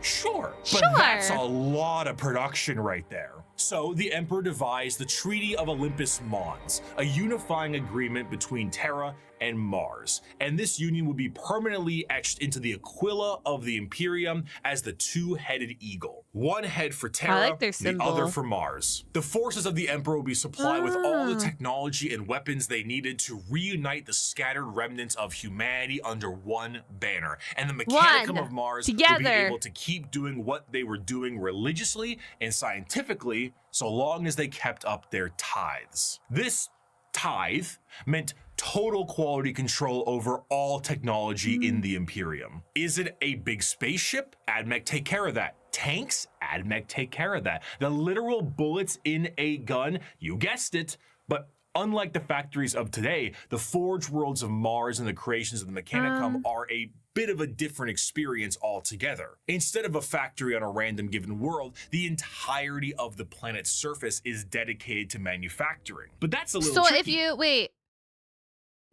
Sure, but that's a lot of production right there. So the Emperor devised the Treaty of Olympus Mons, a unifying agreement between Terra and Mars. And this union would be permanently etched into the Aquila of the Imperium as the two-headed eagle. One head for Terra, the other for Mars. The forces of the Emperor would be supplied with all the technology and weapons they needed to reunite the scattered remnants of humanity under one banner. And the Mechanicum of Mars would be able to keep doing what they were doing religiously and scientifically so long as they kept up their tithes. This tithe meant total quality control over all technology in the Imperium. Is it a big spaceship? ADVANCEDgg take care of that. Tanks? ADVANCEDgg take care of that. The literal bullets in a gun? You guessed it. But unlike the factories of today, the forge worlds of Mars and the creations of the Mechanicum are a bit of a different experience altogether. Instead of a factory on a random given world, the entirety of the planet's surface is dedicated to manufacturing. But that's a little tricky. If you wait,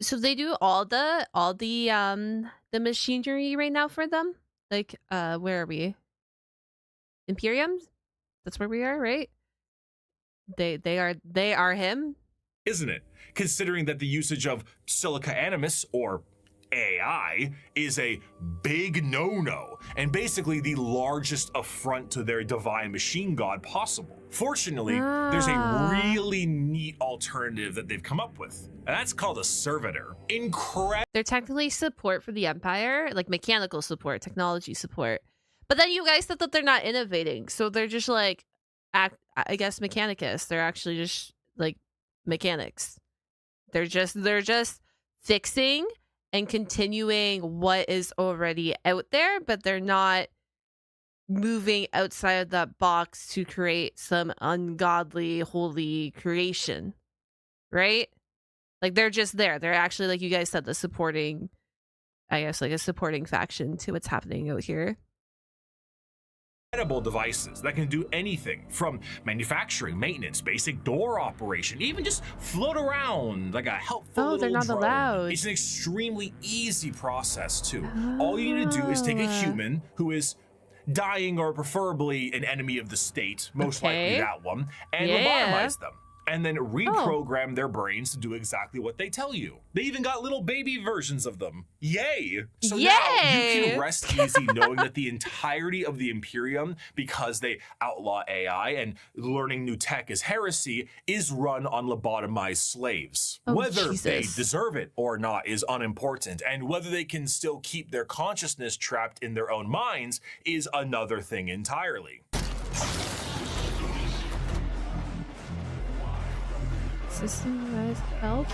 so they do all the machinery right now for them? Like where are we? Imperium? That's where we are, right? They are him? Isn't it? Considering that the usage of Silica Animus, or AI, is a big no-no, and basically the largest affront to their divine machine god possible. Fortunately, there's a really neat alternative that they've come up with, and that's called a servitor. Incredible. They're technically support for the Empire, like mechanical support, technology support. But then you guys said that they're not innovating, so they're just like, I guess, mechanicus. They're actually just like mechanics. They're just fixing and continuing what is already out there, but they're not moving outside of that box to create some ungodly, holy creation, right? Like they're just there. They're actually, like you guys said, the supporting, I guess, like a supporting faction to what's happening out here. Incredible devices that can do anything from manufacturing, maintenance, basic door operation, even just float around like a helpful little not drone. Allowed. It's an extremely easy process too. All you need to do is take a human who is dying or preferably an enemy of the state, most likely that one, and lobotomize them. And then reprogram their brains to do exactly what they tell you. They even got little baby versions of them. Yay! So now you can rest easy knowing that the entirety of the Imperium, because they outlaw AI and learning new tech is heresy, is run on lobotomized slaves. Whether they deserve it or not is unimportant, and whether they can still keep their consciousness trapped in their own minds is another thing entirely. System guys, help.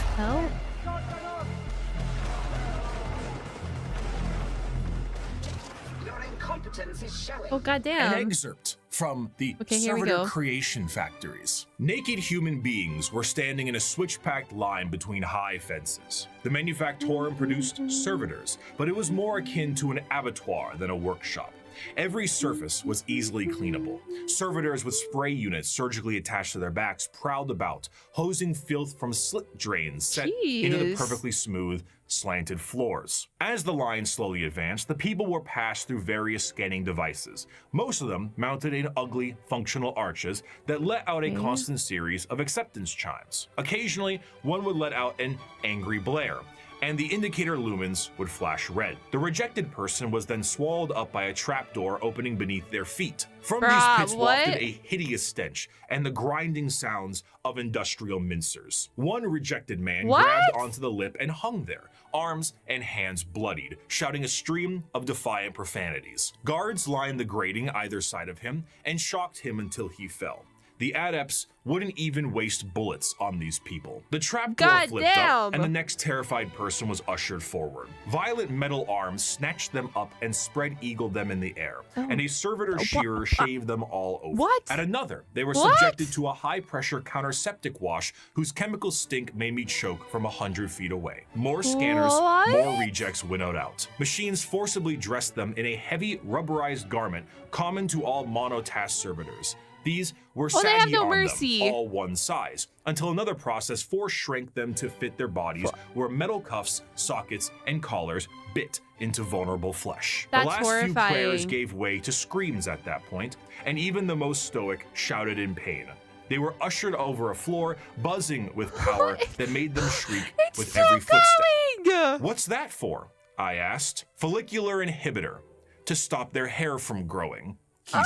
Your incompetence is showing. Oh, goddamn. An excerpt from the Servitor Creation Factories. Naked human beings were standing in a switch-packed line between high fences. The Manufactorum produced servitors, but it was more akin to an abattoir than a workshop. Every surface was easily cleanable. Servitors with spray units surgically attached to their backs prowled about, hosing filth from slit drains set into the perfectly smooth, slanted floors. As the line slowly advanced, the people were passed through various scanning devices, most of them mounted in ugly, functional arches that let out a constant series of acceptance chimes. Occasionally, one would let out an angry blare, and the indicator lumens would flash red. The rejected person was then swallowed up by a trapdoor opening beneath their feet. From these pits wafted a hideous stench and the grinding sounds of industrial mincers. One rejected man grabbed onto the lip and hung there, arms and hands bloodied, shouting a stream of defiant profanities. Guards lined the grating either side of him and shocked him until he fell. The adepts wouldn't even waste bullets on these people. The trapdoor flipped up, and the next terrified person was ushered forward. Violet metal arms snatched them up and spread-eagled them in the air, and a servitor shearer shaved them all over. At another, they were subjected to a high-pressure counterseptic wash whose chemical stink made me choke from 100 feet away. More scanners, more rejects winnowed out. Machines forcibly dressed them in a heavy rubberized garment common to all monotask servitors. These were saggy on them, all one size, until another process force-shrank them to fit their bodies, where metal cuffs, sockets, and collars bit into vulnerable flesh. The last few prayers gave way to screams at that point, and even the most stoic shouted in pain. They were ushered over a floor, buzzing with power that made them shriek with every footstep. What's that for? I asked. Follicular inhibitor, to stop their hair from growing, he said.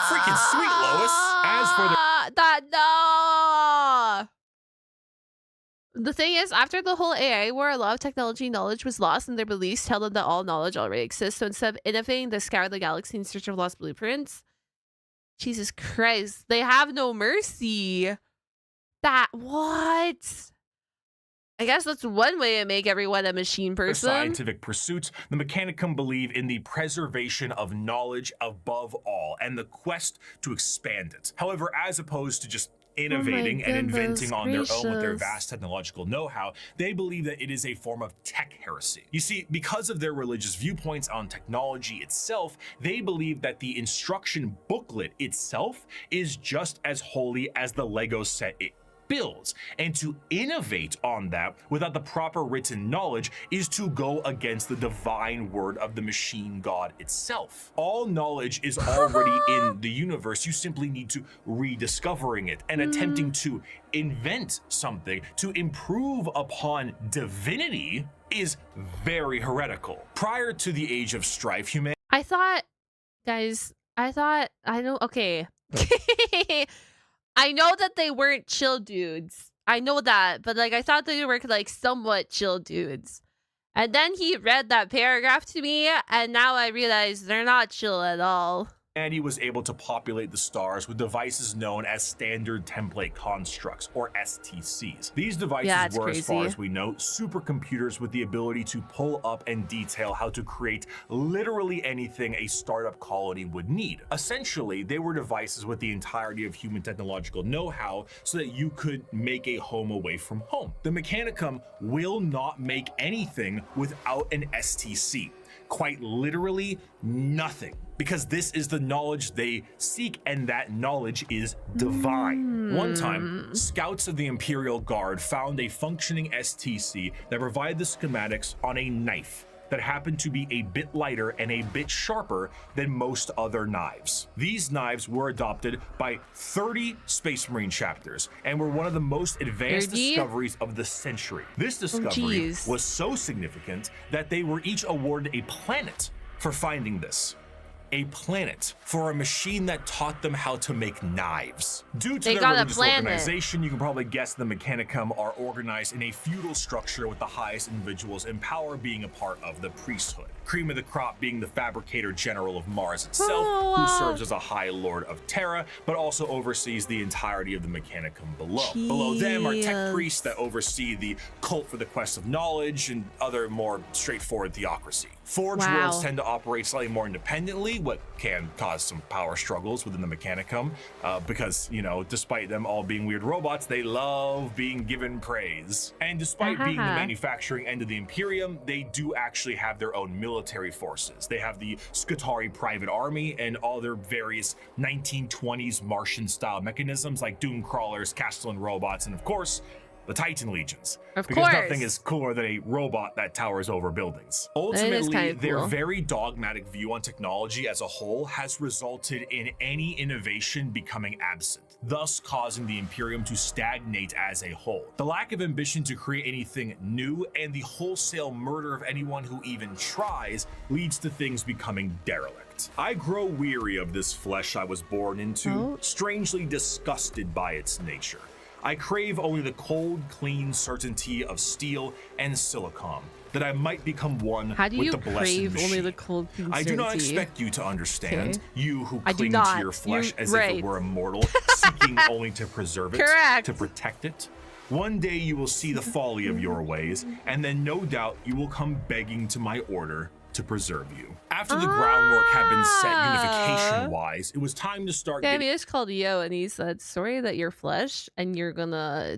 Freaking sweet, Lois. As for the thing is, after the whole AI war, a lot of technology knowledge was lost, and their beliefs tell them that all knowledge already exists. So instead of innovating, they scoured the galaxy in search of lost blueprints. Jesus Christ, they have no mercy. What? I guess that's one way to make everyone a machine person. Scientific pursuits, the Mechanicum believe in the preservation of knowledge above all and the quest to expand it. However, as opposed to just innovating and inventing on their own with their vast technological know-how, they believe that it is a form of tech heresy. You see, because of their religious viewpoints on technology itself, they believe that the instruction booklet itself is just as holy as the Lego set it builds, and to innovate on that without the proper written knowledge is to go against the divine word of the machine god itself. All knowledge is already in the universe. You simply need to rediscovering it and attempting to invent something to improve upon divinity is very heretical. Prior to the age of strife, humanity okay. I know that they weren't chill dudes. I know that, but like I thought they were like somewhat chill dudes. And then he read that paragraph to me, and now I realize they're not chill at all. Humanity was able to populate the stars with devices known as standard template constructs, or STCs. These devices were, as far as we know, supercomputers with the ability to pull up and detail how to create literally anything a startup colony would need. Essentially, they were devices with the entirety of human technological know-how so that you could make a home away from home. The Mechanicum will not make anything without an STC. Quite literally nothing, because this is the knowledge they seek, and that knowledge is divine. One time, scouts of the Imperial Guard found a functioning STC that provided the schematics on a knife that happened to be a bit lighter and a bit sharper than most other knives. These knives were adopted by 30 Space Marine chapters and were one of the most advanced discoveries of the century. This discovery was so significant that they were each awarded a planet for finding this. A planet for a machine that taught them how to make knives. Due to their religious organization, you can probably guess the Mechanicum are organized in a feudal structure with the highest individuals in power being a part of the priesthood. Cream of the crop being the fabricator general of Mars itself, who serves as a high lord of Terra, but also oversees the entirety of the Mechanicum below. Below them are tech priests that oversee the cult for the quest of knowledge and other more straightforward theocracy. Forge worlds tend to operate slightly more independently, what can cause some power struggles within the Mechanicum, because, you know, despite them all being weird robots, they love being given praise. And despite being the manufacturing end of the Imperium, they do actually have their own military forces. They have the Skitarii Private Army and all their various 1920s Martian-style mechanisms like Doom Crawlers, Castellan robots, and of course, the Titan Legions. Because nothing is cooler than a robot that towers over buildings. Ultimately, their very dogmatic view on technology as a whole has resulted in any innovation becoming absent, thus causing the Imperium to stagnate as a whole. The lack of ambition to create anything new and the wholesale murder of anyone who even tries leads to things becoming derelict. I grow weary of this flesh I was born into, strangely disgusted by its nature. I crave only the cold, clean certainty of steel and silicon, that I might become one with the blessed crave machine. only the cold, clean I do not certainty? expect you to understand, you who I do cling not. to your flesh as if right. it were immortal, seeking only to preserve it, Correct. to protect it. One day you will see the folly of your ways, and then no doubt you will come begging to my order to preserve you. After the groundwork had been set unification-wise, it was time to start I just called Yo and he said, sorry that you're flesh and you're gonna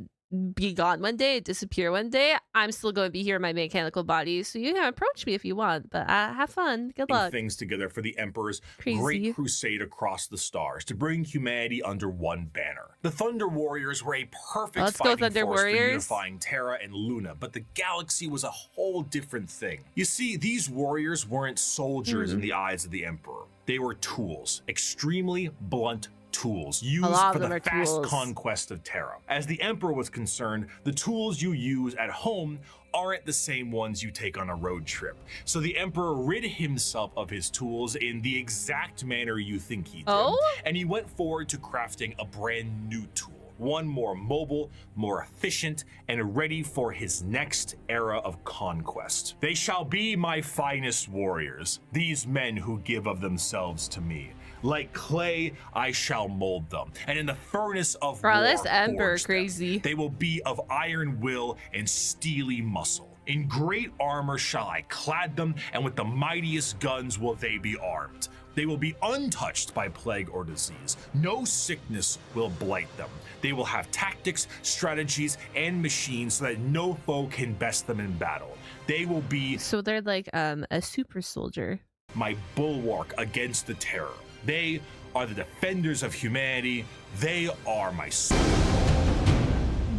be gone one day, disappear one day. I'm still going to be here in my mechanical body, so you can approach me if you want, but have fun. Good luck. Things together for the Emperor's Crazy. great crusade across the stars to bring humanity under one banner. The Thunder Warriors were a perfect fighting force for unifying Terra and Luna, but the galaxy was a whole different thing. You see, these warriors weren't soldiers in the eyes of the Emperor. They were tools, extremely blunt tools used for the fast conquest of Terra. As the Emperor was concerned, the tools you use at home aren't the same ones you take on a road trip. So the Emperor rid himself of his tools in the exact manner you think he did. And he went forward to crafting a brand new tool. One more mobile, more efficient, and ready for his next era of conquest. They shall be my finest warriors, these men who give of themselves to me. Like clay, I shall mold them, and in the furnace of war, this Emperor forge crazy. them. They will be of iron will and steely muscle. In great armor shall I clad them, and with the mightiest guns will they be armed. They will be untouched by plague or disease. No sickness will blight them. They will have tactics, strategies, and machines so that no foe can best them in battle. They will be... So they're like a super soldier. My bulwark against the terror. They are the defenders of humanity. They are my soul.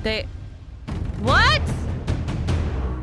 They... What?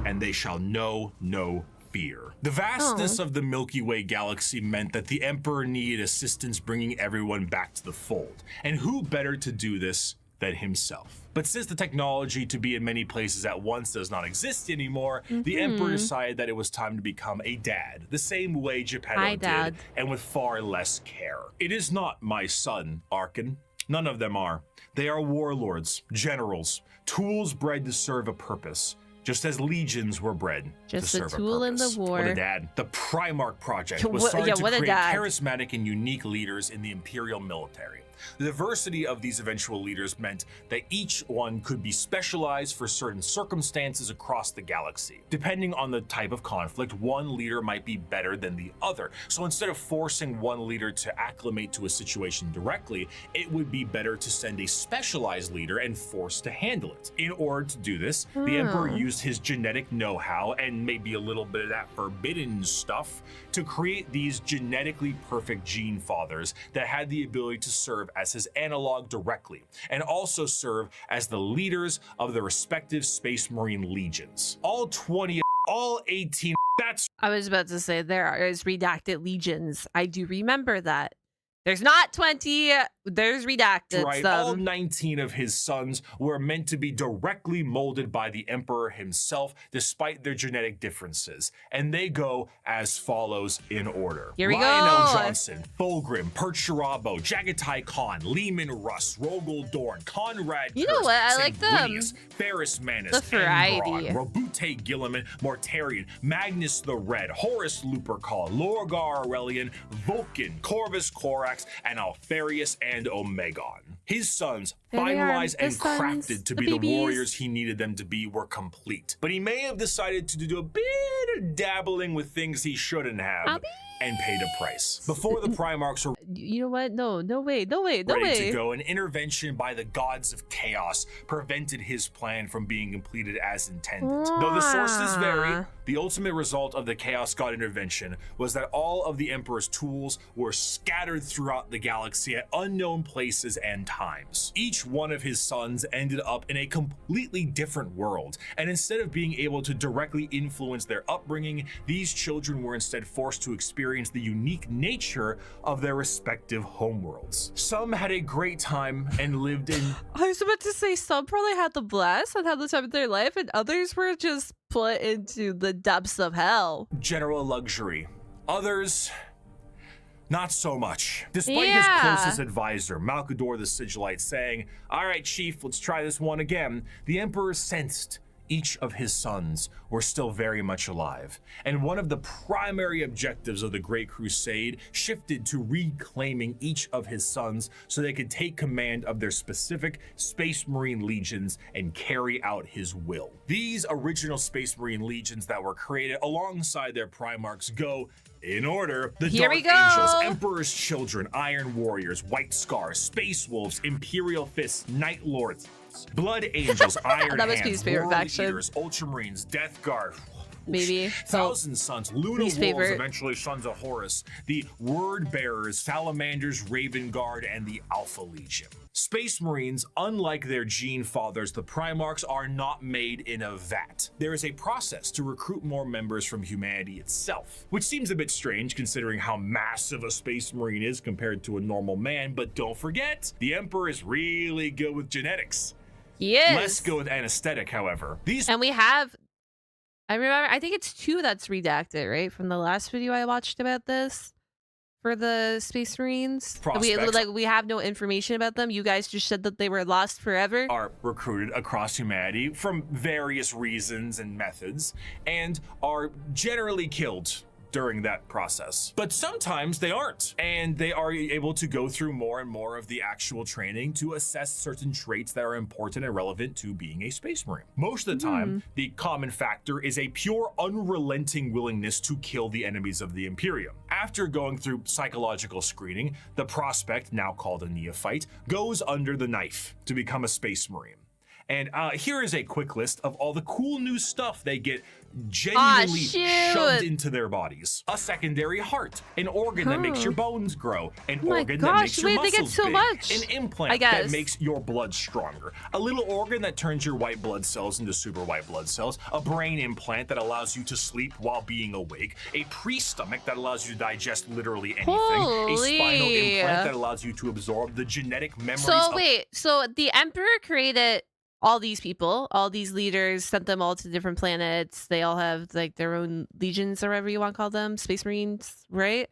And they shall know no fear. The vastness of the Milky Way galaxy meant that the Emperor needed assistance bringing everyone back to the fold. And who better to do this than himself? But since the technology to be in many places at once does not exist anymore, the Emperor decided that it was time to become a dad, the same way Geppetto did, and with far less care. It is not my son, Archon. None of them are. They are warlords, generals, tools bred to serve a purpose. Just as legions were bred to serve a tool in the war. What a dad. The Primarch Project was started to create charismatic and unique leaders in the Imperial military. The diversity of these eventual leaders meant that each one could be specialized for certain circumstances across the galaxy. Depending on the type of conflict, one leader might be better than the other. So instead of forcing one leader to acclimate to a situation directly, it would be better to send a specialized leader and force to handle it. In order to do this, the Emperor used his genetic know-how and maybe a little bit of that forbidden stuff to create these genetically perfect gene fathers that had the ability to serve as his analog directly, and also serve as the leaders of the respective Space Marine legions. All 20, all 18, that's... I was about to say there is redacted legions. I do remember that. There's not 20, there's redacted. Right, all 19 of his sons were meant to be directly molded by the Emperor himself, despite their genetic differences. And they go as follows in order. Here we Lionel go. Johnson, Fulgrim, Percherabo, Jagatai Khan, Lehman Russ, Rogel Dorn, Conrad You know what? I like them. Ferris Manus, The variety. Angron, Robute Gilliman, Mortarion, Magnus the Red, Horus Lupercal, Lorgar Aurelian, Vulcan, Corvus Corax, and Alfarius and Omegon. His sons, finalized and crafted to be the warriors he needed them to be, were complete. But he may have decided to do a bit of dabbling with things he shouldn't have. and paid a price. Before the Primarchs were You know what? No way. ready to go, an intervention by the gods of chaos prevented his plan from being completed as intended. Though the sources vary, the ultimate result of the Chaos God intervention was that all of the Emperor's tools were scattered throughout the galaxy at unknown places and times. Each one of his sons ended up in a completely different world, and instead of being able to directly influence their upbringing, these children were instead forced to experience the unique nature of their respective homeworlds. Some had a great time and lived in... I was about to say some probably had the blast and had the time of their life, and others were just put into the depths of hell. general luxury. Others, not so much. Despite his closest advisor, Malkador the Sigillite, saying, "All right, Chief, let's try this one again," the Emperor sensed each of his sons were still very much alive, and one of the primary objectives of the Great Crusade shifted to reclaiming each of his sons so they could take command of their specific Space Marine legions and carry out his will. These original Space Marine legions that were created alongside their Primarchs go in order: the Here Dark we go. Angels, Emperor's Children, Iron Warriors, White Scars, Space Wolves, Imperial Fists, Night Lords, Blood Angels, Iron That must be Hands, his favorite World faction. Eaters, Ultramarines, Death Guard, Maybe. Thousand Sons, Luna least Wolves, favorite. eventually Sons of Horus, the Word Bearers, Salamanders, Raven Guard, and the Alpha Legion. Space Marines, unlike their gene fathers, the Primarchs, are not made in a vat. There is a process to recruit more members from humanity itself, which seems a bit strange considering how massive a Space Marine is compared to a normal man, but don't forget, the Emperor is really good with genetics. Yes. Less good with anesthetic, however. These And we have, I remember, I think it's 2 that's redacted, right? From the last video I watched about this for the Space Marines. Prospects. We have no information about them. You guys just said that they were lost forever. are recruited across humanity from various reasons and methods, and are generally killed during that process. But sometimes they aren't, and they are able to go through more and more of the actual training to assess certain traits that are important and relevant to being a Space Marine. Most of the time, the common factor is a pure, unrelenting willingness to kill the enemies of the Imperium. After going through psychological screening, the prospect, now called a neophyte, goes under the knife to become a Space Marine. And here is a quick list of all the cool new stuff they get genuinely shoved into their bodies. A secondary heart, an organ that makes your bones grow, an organ that makes your muscles they get so big, much. an implant that makes your blood stronger, a little organ that turns your white blood cells into super white blood cells, a brain implant that allows you to sleep while being awake, a pre-stomach that allows you to digest literally anything, a spinal implant that allows you to absorb the genetic memories So wait, so the Emperor created all these people, all these leaders, sent them all to different planets. They all have like their own legions or whatever you want to call them, Space Marines, right?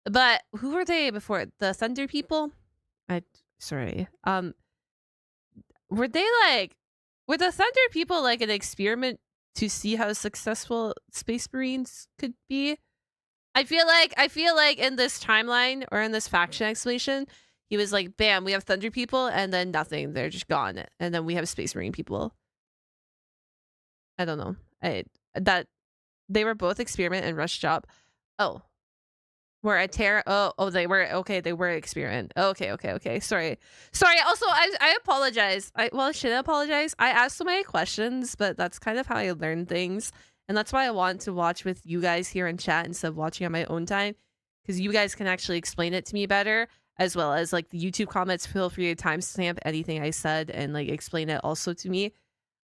But who were they before? The Thunder people? Sorry. Were the Thunder people like an experiment to see how successful Space Marines could be? I feel like in this timeline or in this faction explanation, he was like, bam, we have Thunder people, and then nothing. They're just gone. And then we have Space Marine people. I don't know. That they were both experiment and rush job. Oh. Were a Terra. Oh, they were okay, they were experiment. Okay. Sorry. Also, I apologize. I shouldn't apologize. I asked so many questions, but that's kind of how I learn things. And that's why I want to watch with you guys here in chat instead of watching on my own time. Because you guys can actually explain it to me better. As well as like the YouTube comments, feel free to timestamp anything I said and like explain it also to me.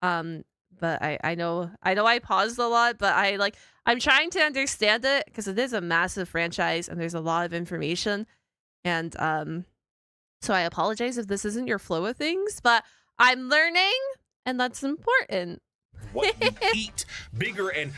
But I know I paused a lot, but I'm trying to understand it because it is a massive franchise and there's a lot of information. And so I apologize if this isn't your flow of things, but I'm learning and that's important. What you eat, bigger and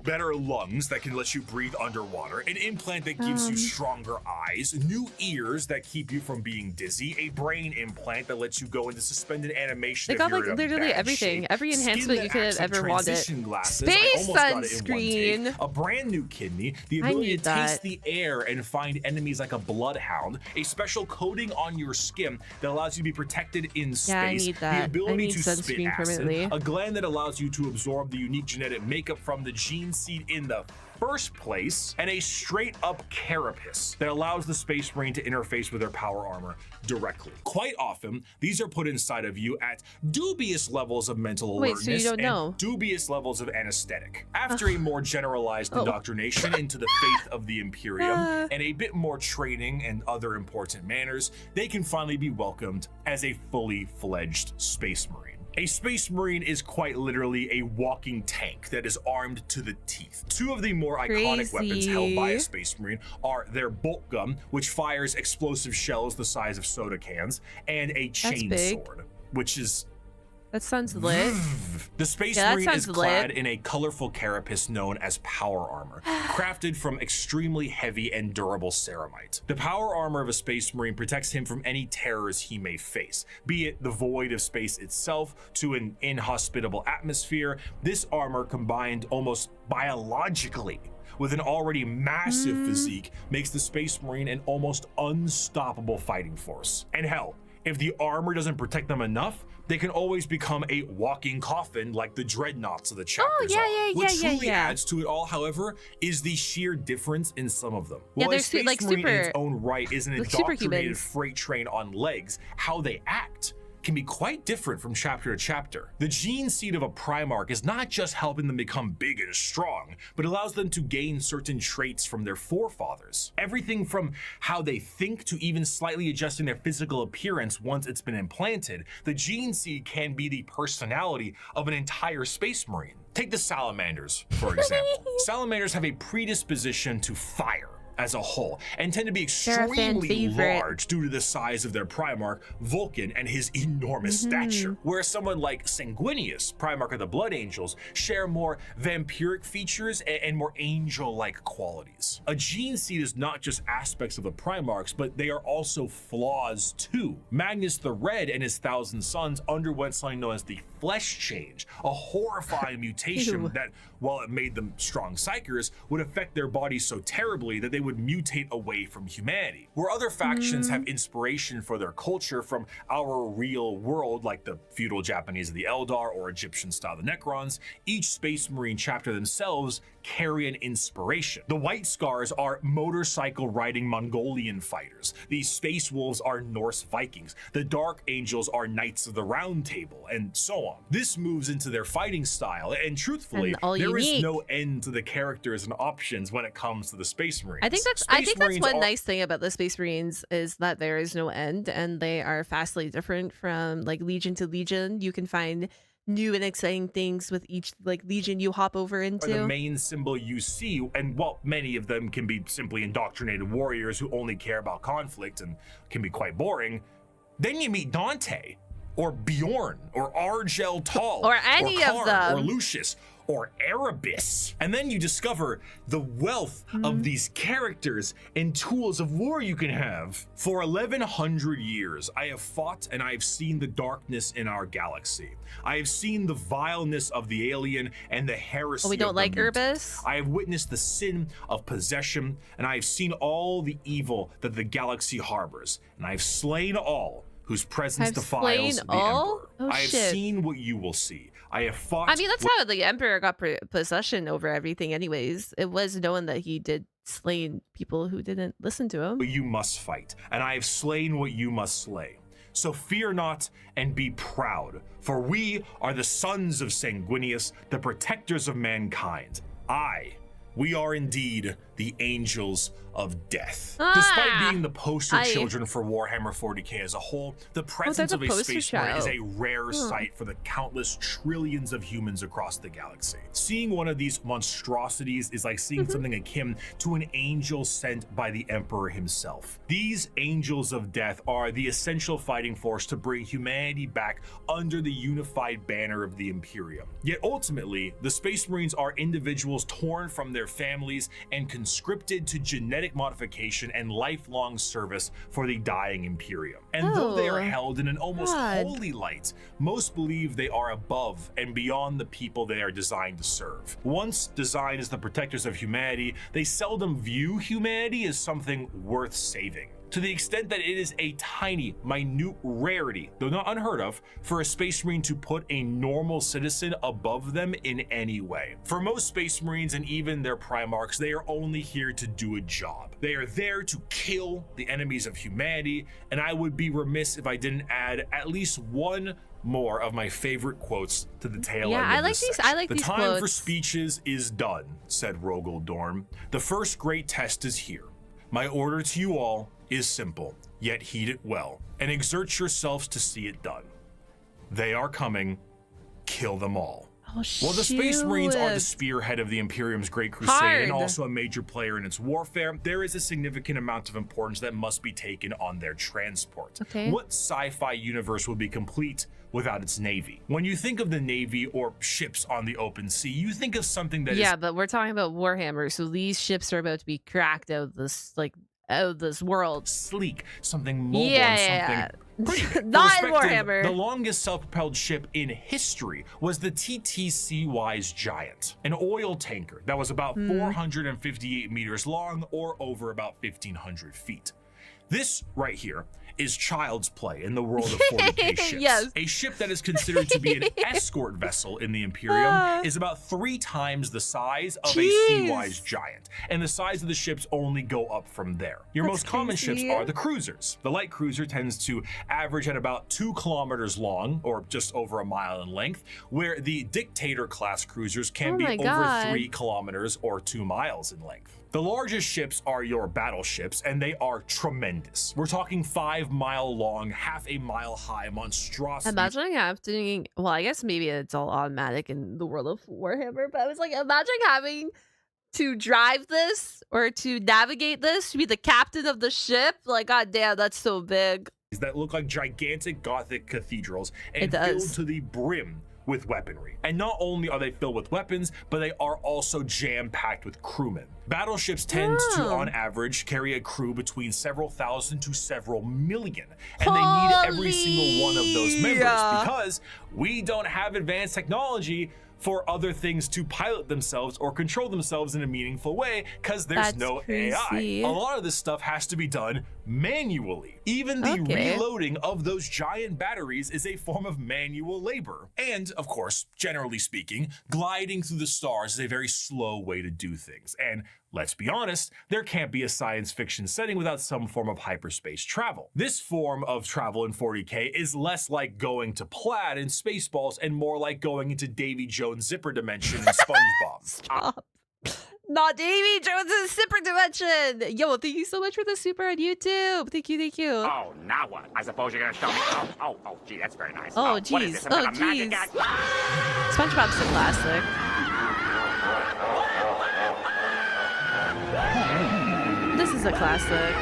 better lungs that can let you breathe underwater, an implant that gives you stronger eyes, new ears that keep you from being dizzy, a brain implant that lets you go into suspended animation. They got like literally everything, every enhancement you could have ever wanted. Space sunscreen, a brand new kidney, the ability to taste the air and find enemies like a bloodhound, a special coating on your skin that allows you to be protected in space. Yeah, I need that. The ability to sunscreen spit acid, permanently. a gland that allows you to absorb the unique genetic makeup from the gene seed in the first place, and a straight-up carapace that allows the Space Marine to interface with their power armor directly. Quite often, these are put inside of you at dubious levels of mental Wait, alertness so you don't and know? dubious levels of anesthetic. After a more generalized indoctrination into the faith of the Imperium and a bit more training and other important manners, they can finally be welcomed as a fully fledged Space Marine. A Space Marine is quite literally a walking tank that is armed to the teeth. Two of the more iconic weapons held by a Space Marine are their bolt gun, which fires explosive shells the size of soda cans, and a chain sword, which is... That sounds lit. The Space Marine is clad in a colorful carapace known as power armor, crafted from extremely heavy and durable ceramite. The power armor of a Space Marine protects him from any terrors he may face, be it the void of space itself to an inhospitable atmosphere. This armor, combined almost biologically with an already massive physique, makes the Space Marine an almost unstoppable fighting force. And hell, if the armor doesn't protect them enough, they can always become a walking coffin like the dreadnoughts of the chapters are. What truly adds to it all, however, is the sheer difference in some of them. While a Space Marine in its own right is an indoctrinated freight train on legs, how they act can be quite different from chapter to chapter. The gene seed of a Primarch is not just helping them become big and strong, but allows them to gain certain traits from their forefathers. Everything from how they think to even slightly adjusting their physical appearance once it's been implanted, the gene seed can be the personality of an entire Space Marine. Take the Salamanders, for example. Salamanders have a predisposition to fire as a whole, and tend to be extremely large due to the size of their Primarch, Vulcan, and his enormous stature. Whereas someone like Sanguinius, Primarch of the Blood Angels, share more vampiric features and more angel-like qualities. A gene seed is not just aspects of the Primarchs, but they are also flaws too. Magnus the Red and his 1,000 Sons underwent something known as the Flesh Change, a horrifying mutation that, while it made them strong psychers, would affect their bodies so terribly that they would mutate away from humanity. Where other factions have inspiration for their culture from our real world, like the feudal Japanese of the Eldar or Egyptian style the Necrons, each Space Marine chapter themselves carry an inspiration. The White Scars are motorcycle riding Mongolian fighters. These Space Wolves are Norse Vikings. The Dark Angels are Knights of the Round Table, and so on. This moves into their fighting style, and truthfully, there is no end to the characters and options when it comes to the Space Marines. I think that's one nice thing about the Space Marines is that there is no end, and they are vastly different from like Legion to Legion. You can find new and exciting things with each like Legion you hop over into. The main symbol you see, and while many of them can be simply indoctrinated warriors who only care about conflict and can be quite boring, then you meet Dante, or Bjorn, or Argel Tal, or any of them, or Lucius, or Erebus. And then you discover the wealth of these characters and tools of war you can have. For 1,100 years, I have fought and I have seen the darkness in our galaxy. I have seen the vileness of the alien and the heresy we don't of like the mutant. Erebus. I have witnessed the sin of possession, and I have seen all the evil that the galaxy harbors, and I have slain all whose presence defiles the Emperor. I have seen what you will see. I have fought. I mean, that's how the Emperor got possession over everything anyways. It was known that he did slay people who didn't listen to him. But you must fight, and I have slain what you must slay. So fear not and be proud, for we are the sons of Sanguinius, the protectors of mankind. We are indeed the angels of death. Despite being the poster children for Warhammer 40k as a whole, the presence of a Space Marine is a rare sight for the countless trillions of humans across the galaxy. Seeing one of these monstrosities is like seeing something akin to an angel sent by the Emperor himself. These angels of death are the essential fighting force to bring humanity back under the unified banner of the Imperium. Yet ultimately, the Space Marines are individuals torn from their families and conscripted to genetic modification and lifelong service for the dying Imperium. And though they are held in an almost holy light, most believe they are above and beyond the people they are designed to serve. Once designed as the protectors of humanity, they seldom view humanity as something worth saving. to the extent that it is a tiny, minute rarity, though not unheard of, for a Space Marine to put a normal citizen above them in any way. For most Space Marines and even their Primarchs, they are only here to do a job. They are there to kill the enemies of humanity, and I would be remiss if I didn't add at least one more of my favorite quotes to the tail end of this section. I like these The time quotes. for speeches is done, said Rogel Dorm. The first great test is here. My order to you all is simple, yet heed it well, and exert yourselves to see it done. They are coming. Kill them all. Oh, While the Space Marines are the spearhead of the Imperium's Great Crusade and also a major player in its warfare, there is a significant amount of importance that must be taken on their transport. Okay. What sci-fi universe would be complete without its navy? When you think of the navy or ships on the open sea, you think of something that Yeah, but we're talking about Warhammer, so these ships are about to be cracked out of this, like, out of this world. Sleek, something mobile, and something pretty. For Not in perspective, Warhammer. The longest self-propelled ship in history was the TTCY's Giant, an oil tanker that was about 458 meters long or over about 1,500 feet. This right here is child's play in the world of 40K ships. Yes. A ship that is considered to be an escort vessel in the Imperium is about 3 times the size of a Sea-Wise Giant, and the size of the ships only go up from there. Your most common ships are the cruisers. The light cruiser tends to average at about 2 kilometers long, or just over a mile in length, where the Dictator class cruisers can be over 3 kilometers or 2 miles in length. The largest ships are your battleships, and they are tremendous. We're talking 5-mile long, half a mile high monstrosities. Imagine having, well, I guess maybe it's all automatic in the world of Warhammer, but I was like, imagine having to drive this or to navigate this, to be the captain of the ship. Like, god damn, that's so big. That look like gigantic Gothic cathedrals and It does. filled to the brim with weaponry. And not only are they filled with weapons, but they are also jam-packed with crewmen. Battleships tend to, on average, carry a crew between several thousand to several million. And they need every single one of those members because we don't have advanced technology for other things to pilot themselves or control themselves in a meaningful way because there's no AI. A lot of this stuff has to be done manually. Even the reloading of those giant batteries is a form of manual labor. And, of course, generally speaking, gliding through the stars is a very slow way to do things. And let's be honest, there can't be a science fiction setting without some form of hyperspace travel. This form of travel in 40K is less like going to Plaid in Spaceballs and more like going into Davy Jones' zipper dimension in SpongeBob. Stop. Not Davy Jones' super dimension. Yo, thank you so much for the super on YouTube. Thank you, thank you. Oh, now what? I suppose you're gonna show me. Oh, gee, that's very nice. Oh, what is geez. this, some kind of magic act? SpongeBob's a classic. This is a classic.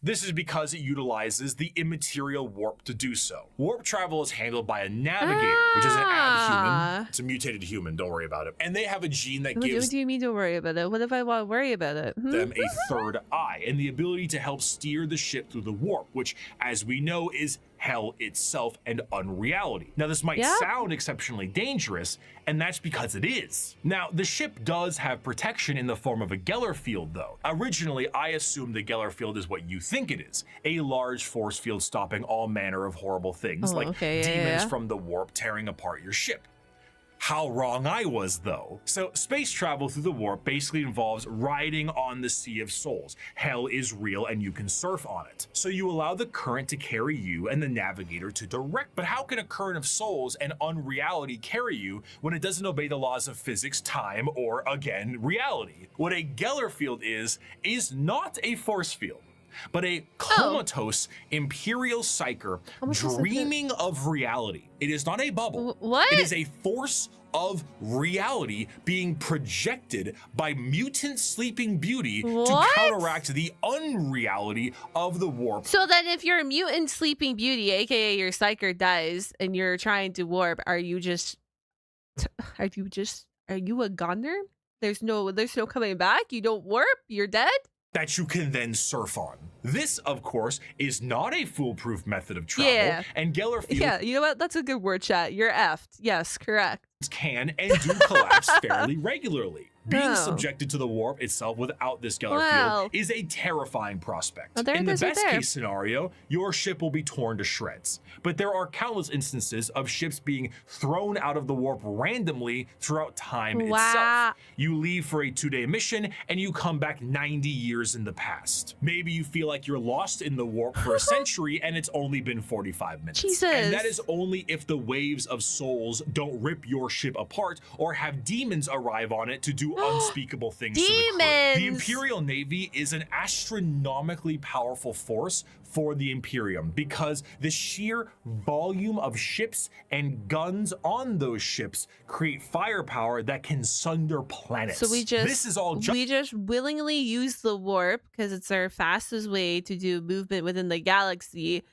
This is because it utilizes the immaterial warp to do so. Warp travel is handled by a navigator, which is an abhuman. It's a mutated human, don't worry about it. And they have a gene that gives What do you mean don't worry about it? What if I want to worry about it? them a third eye and the ability to help steer the ship through the warp, which, as we know, is hell itself and unreality. Now, this might sound exceptionally dangerous, and that's because it is. Now, the ship does have protection in the form of a Geller field, though. Originally, I assumed the Geller field is what you think it is, a large force field stopping all manner of horrible things, like demons from the warp tearing apart your ship. How wrong I was, though. So space travel through the warp basically involves riding on the Sea of Souls. Hell is real and you can surf on it. So you allow the current to carry you and the navigator to direct. But how can a current of souls and unreality carry you when it doesn't obey the laws of physics, time, or, again, reality? What a Geller field is not a force field, but a comatose imperial psyker dreaming of reality. It is not a bubble. What? It is a force of reality being projected by mutant sleeping beauty to counteract the unreality of the warp. So then if your mutant sleeping beauty, aka your psyker, dies and you're trying to warp, are you a gunner? There's no coming back? You don't warp? You're dead? That you can then surf on. This, of course, is not a foolproof method of travel, and Gellerfield Yeah, you know what? That's a good word, chat. You're effed. Yes, correct. can and do collapse fairly regularly. Being subjected to the warp itself without this Gellerfield is a terrifying prospect. In the best case scenario, your ship will be torn to shreds. But there are countless instances of ships being thrown out of the warp randomly throughout time itself. You leave for a 2-day mission and you come back 90 years in the past. Maybe you feel like you're lost in the warp for a century and it's only been 45 minutes. Jesus. And that is only if the waves of souls don't rip your ship apart or have demons arrive on it to do unspeakable things to the crew. The Imperial Navy is an astronomically powerful force for the Imperium because the sheer volume of ships and guns on those ships create firepower that can sunder planets. So we just willingly use the warp because it's our fastest way to do movement within the galaxy.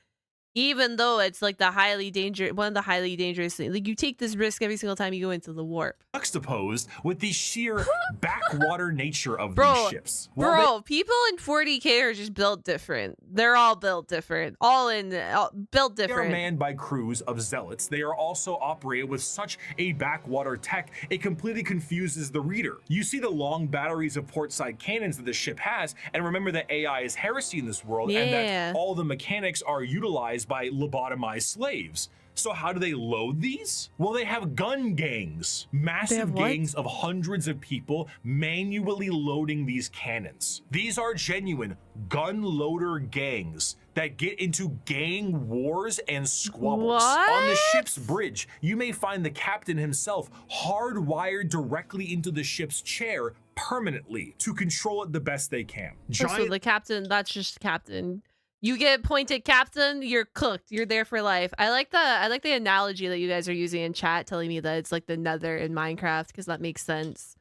Even though it's like one of the highly dangerous things. Like you take this risk every single time you go into the warp. Juxtaposed with the sheer backwater nature of these ships. People in 40K are just built different. They're all built different. Built different. They are manned by crews of zealots. They are also operated with such a backwater tech, it completely confuses the reader. You see the long batteries of portside cannons that the ship has, and remember that AI is heresy in this world, and that all the mechanics are utilized by lobotomized slaves. So how do they load these? Well, they have gun gangs, massive gangs of hundreds of people manually loading these cannons. These are genuine gun loader gangs that get into gang wars and squabbles. On the ship's bridge, you may find the captain himself hardwired directly into the ship's chair permanently to control it the best they can. So the captain, that's just captain. You get appointed captain, you're cooked. You're there for life. I like the analogy that you guys are using in chat, telling me that it's like the Nether in Minecraft, because that makes sense.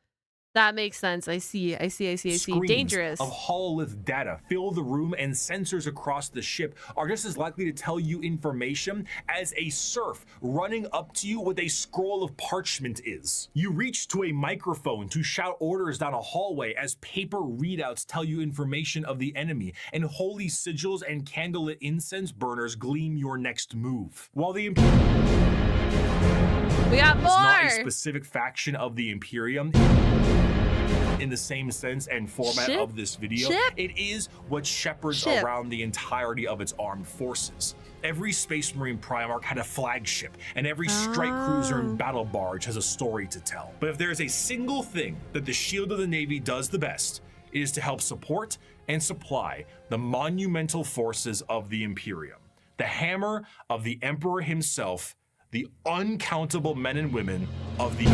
That makes sense. I see. Dangerous. Of hololith data fill the room, and sensors across the ship are just as likely to tell you information as a serf running up to you with a scroll of parchment is. You reach to a microphone to shout orders down a hallway as paper readouts tell you information of the enemy, and holy sigils and candlelit incense burners gleam your next move. While the we got more. It's not a specific faction of the Imperium in the same sense and format of this video. It is what shepherds around the entirety of its armed forces. Every Space Marine Primarch had a flagship, and every strike cruiser and battle barge has a story to tell. But if there is a single thing that the Shield of the Navy does the best, it is to help support and supply the monumental forces of the Imperium. The hammer of the Emperor himself, the uncountable men and women of the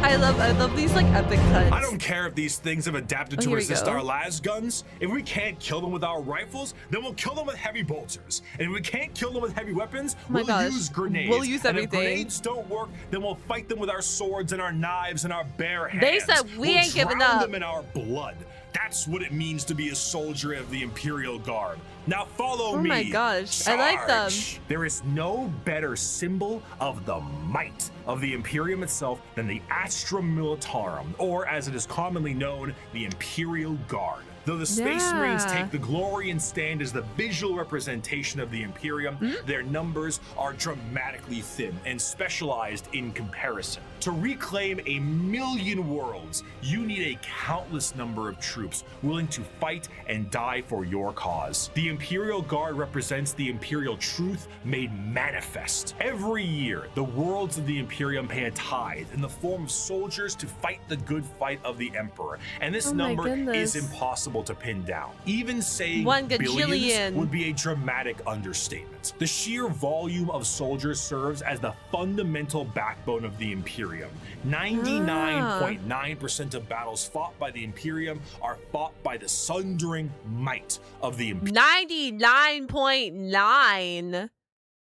I love these like epic cuts. I don't care if these things have adapted to resist our las guns. If we can't kill them with our rifles, then we'll kill them with heavy bolters. And if we can't kill them with heavy weapons, we'll use grenades. We'll use everything. And if grenades don't work, then we'll fight them with our swords and our knives and our bare hands. They said we ain't giving up. We'll drown them in our blood. That's what it means to be a soldier of the Imperial Guard. Now follow me. Oh my gosh, Sarge. I like them. There is no better symbol of the might of the Imperium itself than the Astra Militarum, or as it is commonly known, the Imperial Guard. Though the Space Marines take the glory and stand as the visual representation of the Imperium, their numbers are dramatically thin and specialized in comparison. To reclaim 1,000,000 worlds, you need a countless number of troops willing to fight and die for your cause. The Imperial Guard represents the Imperial truth made manifest. Every year, the worlds of the Imperium pay a tithe in the form of soldiers to fight the good fight of the Emperor, and this number is impossible to pin down. Even saying billions would be a dramatic understatement. The sheer volume of soldiers serves as the fundamental backbone of the Imperium. 99.9% of battles fought by the Imperium are fought by the sundering might of the Imperium. 99.9.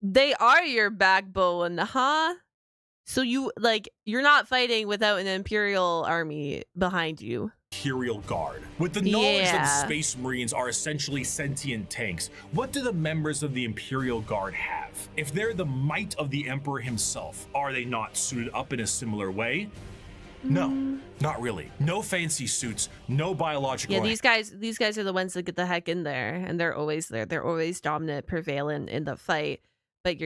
They are your backbone, huh? So you're not fighting without an Imperial army behind you. Imperial Guard. With the knowledge that the Space Marines are essentially sentient tanks, what do the members of the Imperial Guard have? If they're the might of the Emperor himself, are they not suited up in a similar way? No, not really. No fancy suits, no biological. Yeah, these guys are the ones that get the heck in there, and they're always there. They're always dominant, prevalent in the fight. But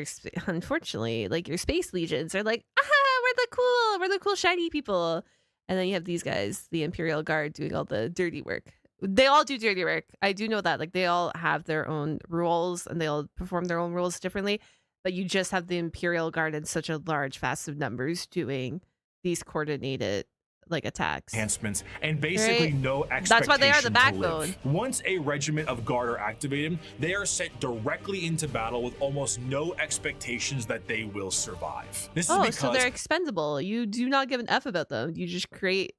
unfortunately, like your space legions are like, we're the cool shiny people. And then you have these guys, the Imperial Guard, doing all the dirty work. They all do dirty work. I do know that. Like they all have their own rules and they all perform their own rules differently. But you just have the Imperial Guard in such a large, vast of numbers doing these coordinated like attacks, enhancements, and basically right? No expectation. That's why they are the to backbone. live. Once a regiment of guard are activated, they are sent directly into battle with almost no expectations that they will survive. This is because so they're expendable. You do not give an F about them. You just create.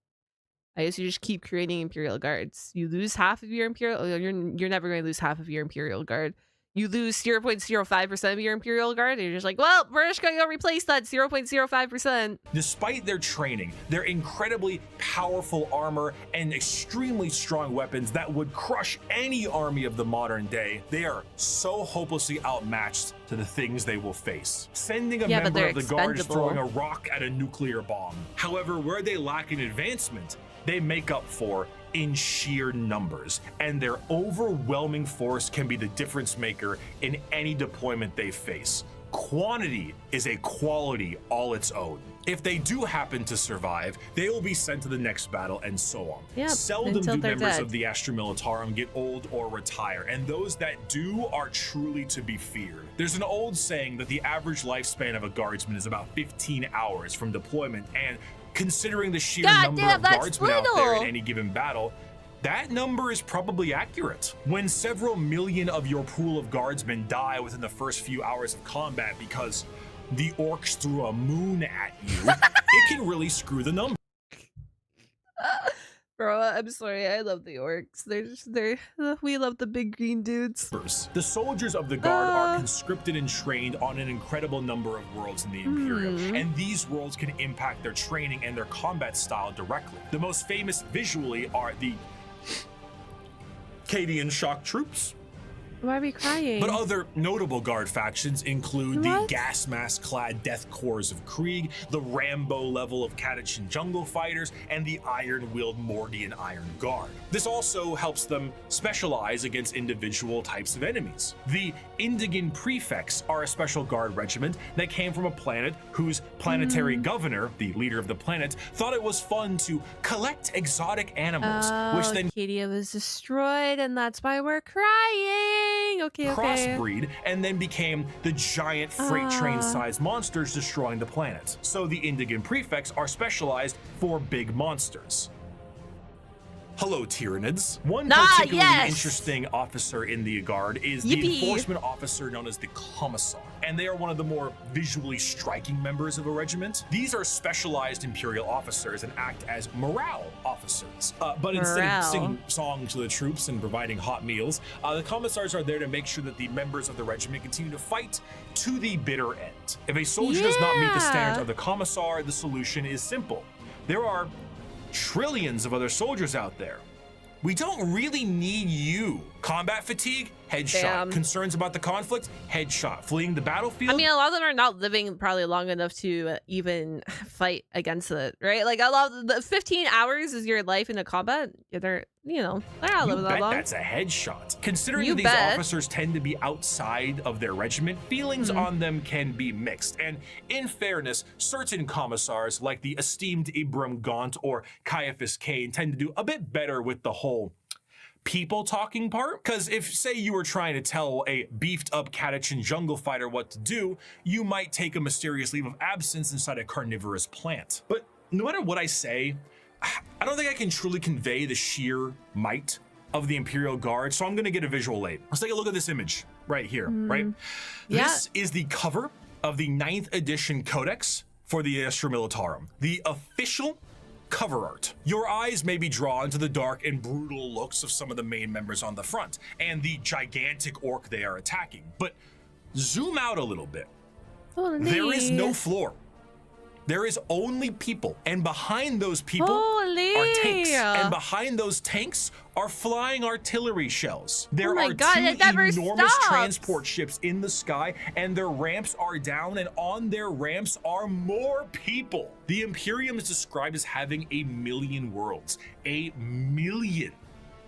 I guess you just keep creating Imperial Guards. You lose half of your Imperial. You're never going to lose half of your Imperial Guard. You lose 0.05% of your Imperial Guard, and you're just like, well, we're just going to go replace that 0.05%. Despite their training, their incredibly powerful armor, and extremely strong weapons that would crush any army of the modern day, they are so hopelessly outmatched to the things they will face. Sending a member of the Guard is throwing a rock at a nuclear bomb. However, where they lack in advancement, they make up for in sheer numbers, and their overwhelming force can be the difference maker in any deployment they face. Quantity is a quality all its own. If they do happen to survive, they will be sent to the next battle and so on. Yep, seldom do members dead. of the Astra Militarum get old or retire, and those that do are truly to be feared. There's an old saying that the average lifespan of a guardsman is about 15 hours from deployment, and considering the sheer number of guardsmen out there in any given battle, that number is probably accurate. When several million of your pool of guardsmen die within the first few hours of combat because the orcs threw a moon at you, it can really screw the number. Bro, I'm sorry. I love the orcs. We love the big green dudes. The soldiers of the Guard are conscripted and trained on an incredible number of worlds in the Imperium, and these worlds can impact their training and their combat style directly. The most famous visually are the Cadian shock troops. Why are we crying? But other notable Guard factions include the gas mask-clad Death Corps of Krieg, the Rambo level of Catachan Jungle Fighters, and the iron-willed Mordian Iron Guard. This also helps them specialize against individual types of enemies. The Indigan Prefects are a special Guard regiment that came from a planet whose planetary governor, the leader of the planet, thought it was fun to collect exotic animals, which then Acadia was destroyed, and that's why we're crying. Okay. Crossbreed, and then became the giant freight train-sized monsters destroying the planet. So the Indigan Prefects are specialized for big monsters. Hello, Tyranids. One particularly interesting officer in the Guard is the enforcement officer known as the Commissar, and they are one of the more visually striking members of a regiment. These are specialized Imperial officers and act as morale officers. But instead of singing songs to the troops and providing hot meals, the Commissars are there to make sure that the members of the regiment continue to fight to the bitter end. If a soldier does not meet the standards of the Commissar, the solution is simple. There are trillions of other soldiers out there. We don't really need you. Combat fatigue? Headshot. Damn. Concerns about the conflict? Headshot. Fleeing the battlefield? I mean, a lot of them are not living probably long enough to even fight against it, right? Like, a lot of the 15 hours is your life in a combat. They're not living that long. That's a headshot. Considering these officers tend to be outside of their regiment, feelings on them can be mixed. And in fairness, certain commissars, like the esteemed Ibram Gaunt or Caiaphas Kane, tend to do a bit better with the whole people talking part. Because if, say, you were trying to tell a beefed up Catachan jungle fighter what to do, you might take a mysterious leave of absence inside a carnivorous plant. But no matter what I say, I don't think I can truly convey the sheer might of the Imperial Guard, so I'm gonna get a visual aid. Let's take a look at this image right here, right? Yeah. This is the cover of the 9th edition Codex for the Astra Militarum, the official cover art. Your eyes may be drawn to the dark and brutal looks of some of the main members on the front and the gigantic orc they are attacking, but zoom out a little bit. There is no floor. There is only people, and behind those people Holy. are tanks, and behind those tanks are flying artillery shells. There are God, it two never enormous stops. transport ships in the sky, and their ramps are down, and on their ramps are more people. The Imperium is described as having 1,000,000 worlds. 1,000,000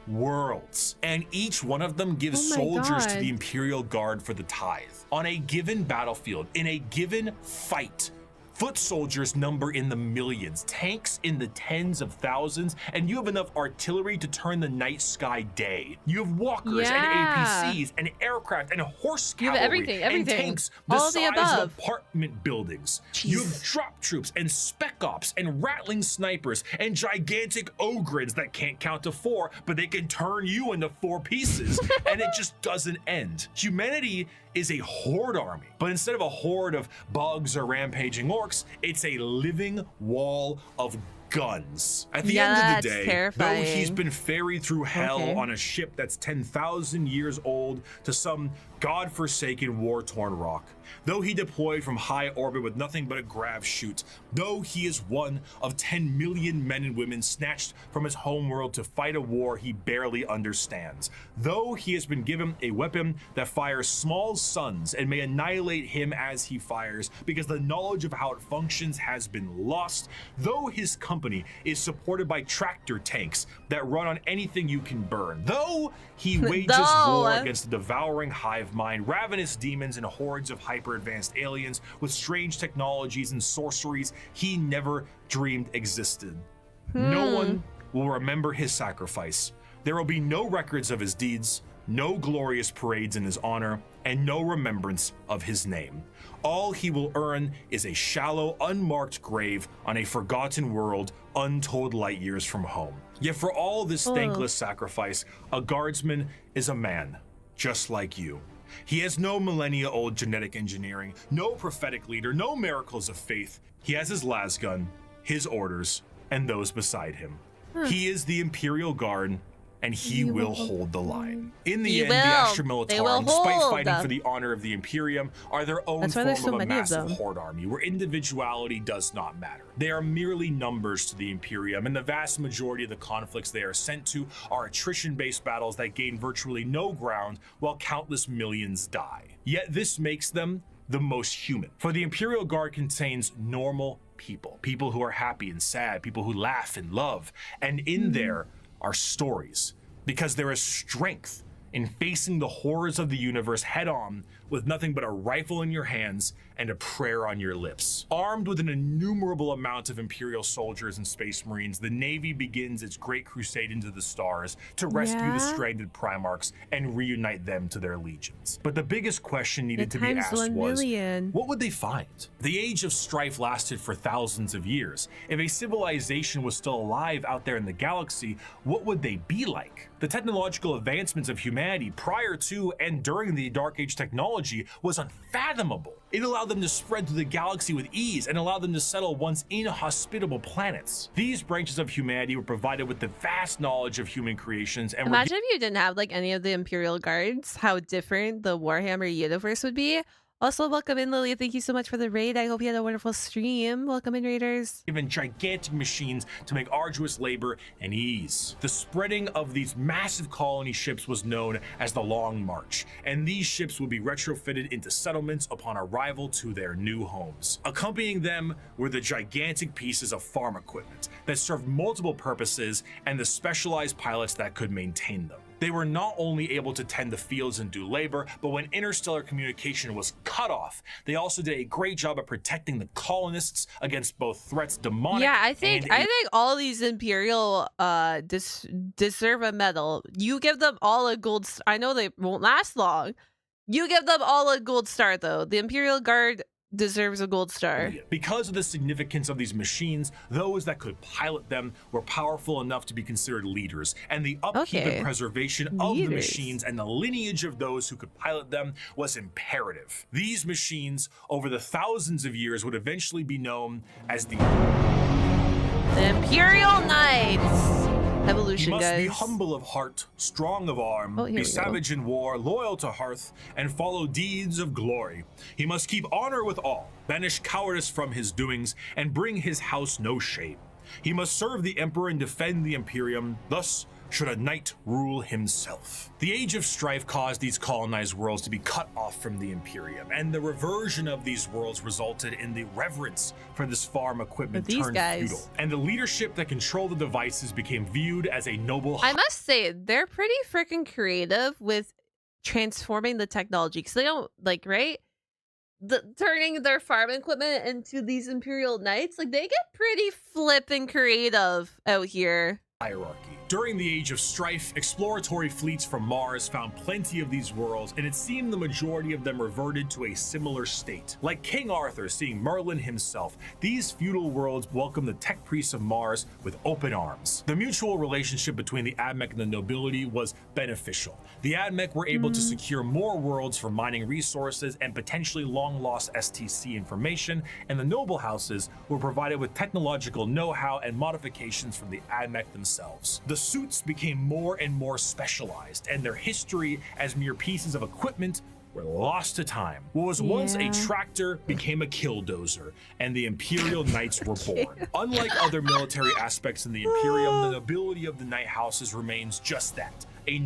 worlds, and each one of them gives soldiers to the Imperial Guard for the tithe. On a given battlefield, in a given fight, foot soldiers number in the millions, tanks in the tens of thousands, and you have enough artillery to turn the night sky day. You have walkers and APCs and aircraft and horse cavalry everything, and tanks the all of the size above. of apartment buildings. You have drop troops and spec ops and rattling snipers and gigantic ogres that can't count to 4, but they can turn you into 4 pieces, and it just doesn't end. Humanity is a horde army, but instead of a horde of bugs or rampaging orcs, it's a living wall of guns. At the end of the day, terrifying. though he's been ferried through hell on a ship that's 10,000 years old to some godforsaken war-torn rock, though he deployed from high orbit with nothing but a grav chute, though he is one of 10 million men and women snatched from his homeworld to fight a war he barely understands, though he has been given a weapon that fires small suns and may annihilate him as he fires because the knowledge of how it functions has been lost, though his company is supported by tractor tanks that run on anything you can burn, though he wages war against the devouring hive mind, ravenous demons and hordes of hyper-advanced aliens with strange technologies and sorceries he never dreamed existed. No one will remember his sacrifice. There will be no records of his deeds, no glorious parades in his honor, and no remembrance of his name. All he will earn is a shallow, unmarked grave on a forgotten world untold light years from home. Yet for all this thankless sacrifice, a guardsman is a man, just like you. He has no millennia-old genetic engineering, no prophetic leader, no miracles of faith. He has his lasgun, his orders, and those beside him. He is the Imperial Guard, and he will hold the line. In the end, the Astra Militarum, despite fighting for the honor of the Imperium, are their own form of a massive horde army where individuality does not matter. They are merely numbers to the Imperium, and the vast majority of the conflicts they are sent to are attrition-based battles that gain virtually no ground while countless millions die. Yet this makes them the most human. For the Imperial Guard contains normal people, people who are happy and sad, people who laugh and love, and in there are stories, because there is strength in facing the horrors of the universe head on with nothing but a rifle in your hands and a prayer on your lips. Armed with an innumerable amount of Imperial soldiers and Space Marines, the Navy begins its great crusade into the stars to rescue the stranded Primarchs and reunite them to their legions. But the biggest question needed to be asked was, what would they find? The age of strife lasted for thousands of years. If a civilization was still alive out there in the galaxy, what would they be like? The technological advancements of humanity prior to and during the Dark Age technology was unfathomable. It allowed them to spread through the galaxy with ease and allowed them to settle once inhospitable planets. These branches of humanity were provided with the vast knowledge of human creations and imagine if you didn't have like any of the Imperial Guards, how different the Warhammer universe would be. Also, welcome in, Lily. Thank you so much for the raid. I hope you had a wonderful stream. Welcome in, raiders. Given gigantic machines to make arduous labor and ease. The spreading of these massive colony ships was known as the Long March, and these ships would be retrofitted into settlements upon arrival to their new homes. Accompanying them were the gigantic pieces of farm equipment that served multiple purposes and the specialized pilots that could maintain them. They were not only able to tend the fields and do labor, but when interstellar communication was cut off, they also did a great job of protecting the colonists against both threats demonic. Yeah, I think all these Imperial deserve a medal. You give them all a gold star. I know they won't last long. You give them all a gold star, though. The Imperial Guard deserves a gold star. Because of the significance of these machines, those that could pilot them were powerful enough to be considered leaders, and the upkeep and preservation of the machines and the lineage of those who could pilot them was imperative. These machines, over the thousands of years, would eventually be known as the Imperial Knights. Evolution, He must guys. be humble of heart, strong of arm, Oh, here be we go. savage in war, loyal to hearth, and follow deeds of glory. He must keep honor with all, banish cowardice from his doings, and bring his house no shame. He must serve the emperor and defend the Imperium, thus should a knight rule himself. The Age of Strife caused these colonized worlds to be cut off from the Imperium, and the reversion of these worlds resulted in the reverence for this farm equipment But these turned guys- feudal. And the leadership that controlled the devices became viewed as a noble I must say, they're pretty freaking creative with transforming the technology because they don't like, right? Turning their farm equipment into these Imperial Knights, like they get pretty flippin' creative out here. hierarchy. During the Age of Strife, exploratory fleets from Mars found plenty of these worlds, and it seemed the majority of them reverted to a similar state. Like King Arthur seeing Merlin himself, these feudal worlds welcomed the tech priests of Mars with open arms. The mutual relationship between the ADVANCEDgg and the nobility was beneficial. The ADVANCEDgg were able to secure more worlds for mining resources and potentially long-lost STC information, and the noble houses were provided with technological know-how and modifications from the ADVANCEDgg themselves. The suits became more and more specialized, and their history as mere pieces of equipment were lost to time. What was once a tractor became a killdozer, and the Imperial Knights were born. Unlike other military aspects in the Imperium, the nobility of the Knight houses remains just that, a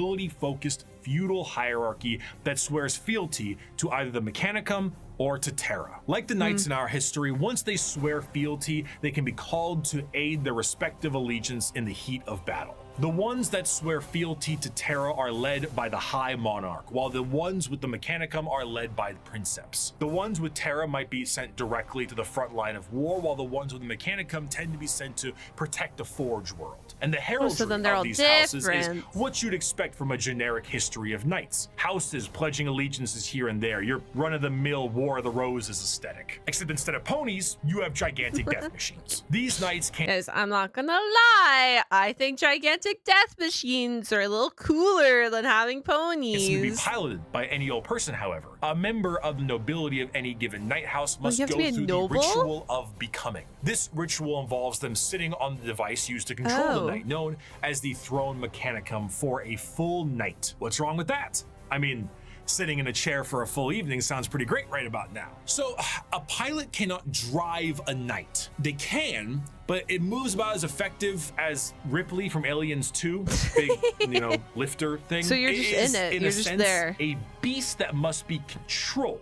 nobility-focused feudal hierarchy that swears fealty to either the Mechanicum or to Terra. Like the knights in our history, once they swear fealty, they can be called to aid their respective allegiance in the heat of battle. The ones that swear fealty to Terra are led by the High Monarch, while the ones with the Mechanicum are led by the Princeps. The ones with Terra might be sent directly to the front line of war, while the ones with the Mechanicum tend to be sent to protect the Forge world. And the heraldry then they're of all these houses is different. what you'd expect from a generic history of knights. Houses pledging allegiances here and there, your run-of-the-mill War of the Roses aesthetic. Except instead of ponies, you have gigantic death machines. These knights can't Guys, I'm not gonna lie. I think gigantic death machines are a little cooler than having ponies. to be piloted by any old person, however. A member of the nobility of any given knight house must you have go to be a through noble? the ritual of becoming. This ritual involves them sitting on the device used to control Oh. the knight, known as the Throne Mechanicum, for a full night. What's wrong with that? I mean, sitting in a chair for a full evening sounds pretty great right about now. So, a pilot cannot drive a knight. They can, but it moves about as effective as Ripley from Aliens 2, big, lifter thing. So you're just in it. In You're a just sense, there. a beast that must be controlled,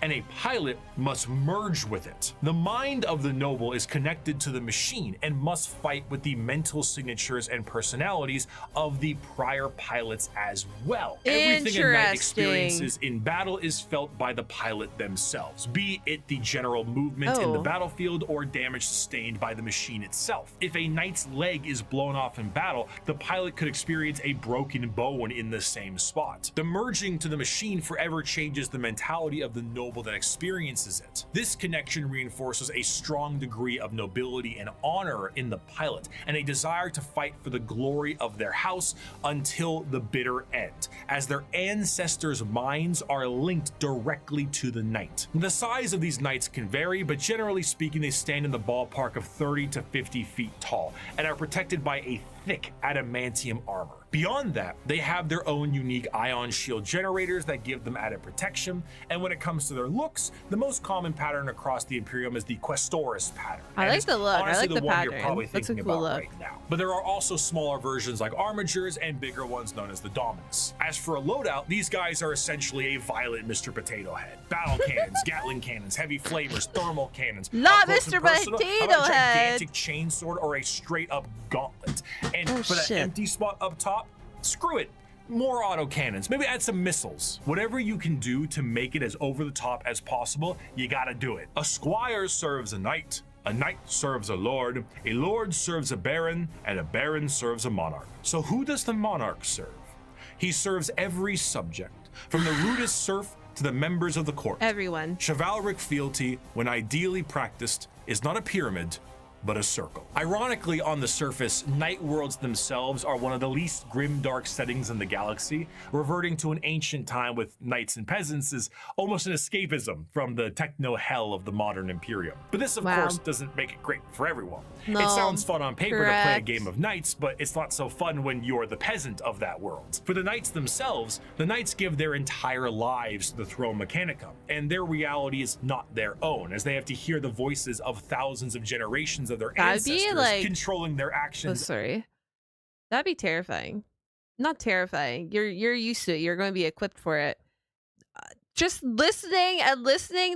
and a pilot must merge with it. The mind of the noble is connected to the machine and must fight with the mental signatures and personalities of the prior pilots as well. Everything a knight experiences in battle is felt by the pilot themselves, be it the general movement in the battlefield or damage sustained by the machine itself. If a knight's leg is blown off in battle, the pilot could experience a broken bone in the same spot. The merging to the machine forever changes the mentality of the noble that experiences it. This connection reinforces a strong degree of nobility and honor in the pilot, and a desire to fight for the glory of their house until the bitter end, as their ancestors' minds are linked directly to the knight. The size of these knights can vary, but generally speaking, they stand in the ballpark of 30 to 50 feet tall and are protected by a thick adamantium armor. Beyond that, they have their own unique ion shield generators that give them added protection, and when it comes to their looks, the most common pattern across the Imperium is the Questoris pattern. I And like it's the look. I honestly like the one you're pattern. probably That's a thinking cool about look. right now. But there are also smaller versions like Armigers and bigger ones known as the Dominus. As for a loadout, these guys are essentially a violent Mr. Potato Head. Battle cannons, Gatling cannons, heavy flamers, thermal cannons. Not up close and Mr. personal, how Potato about a Head. gigantic chainsword or a straight up gauntlet. And Oh, for that shit. empty spot up top, screw it. More auto cannons, maybe add some missiles. Whatever you can do to make it as over the top as possible, you gotta do it. A squire serves a knight serves a lord serves a baron, and a baron serves a monarch. So who does the monarch serve? He serves every subject, from the rudest serf to the members of the court. Everyone. Chivalric fealty, when ideally practiced, is not a pyramid, but a circle. Ironically, on the surface, night worlds themselves are one of the least grim-dark settings in the galaxy. Reverting to an ancient time with knights and peasants is almost an escapism from the techno-hell of the modern Imperium. But this, of course, doesn't make it great for everyone. No, it sounds fun on paper to play a correct. game of knights, but it's not so fun when you're the peasant of that world. For the knights themselves, the knights give their entire lives to the Throne Mechanicum, and their reality is not their own, as they have to hear the voices of thousands of generations of their That'd be, ancestors like- controlling their Oh, actions. sorry. That'd be terrifying. Not terrifying. You're used to it. You're going to be equipped for it. Just listening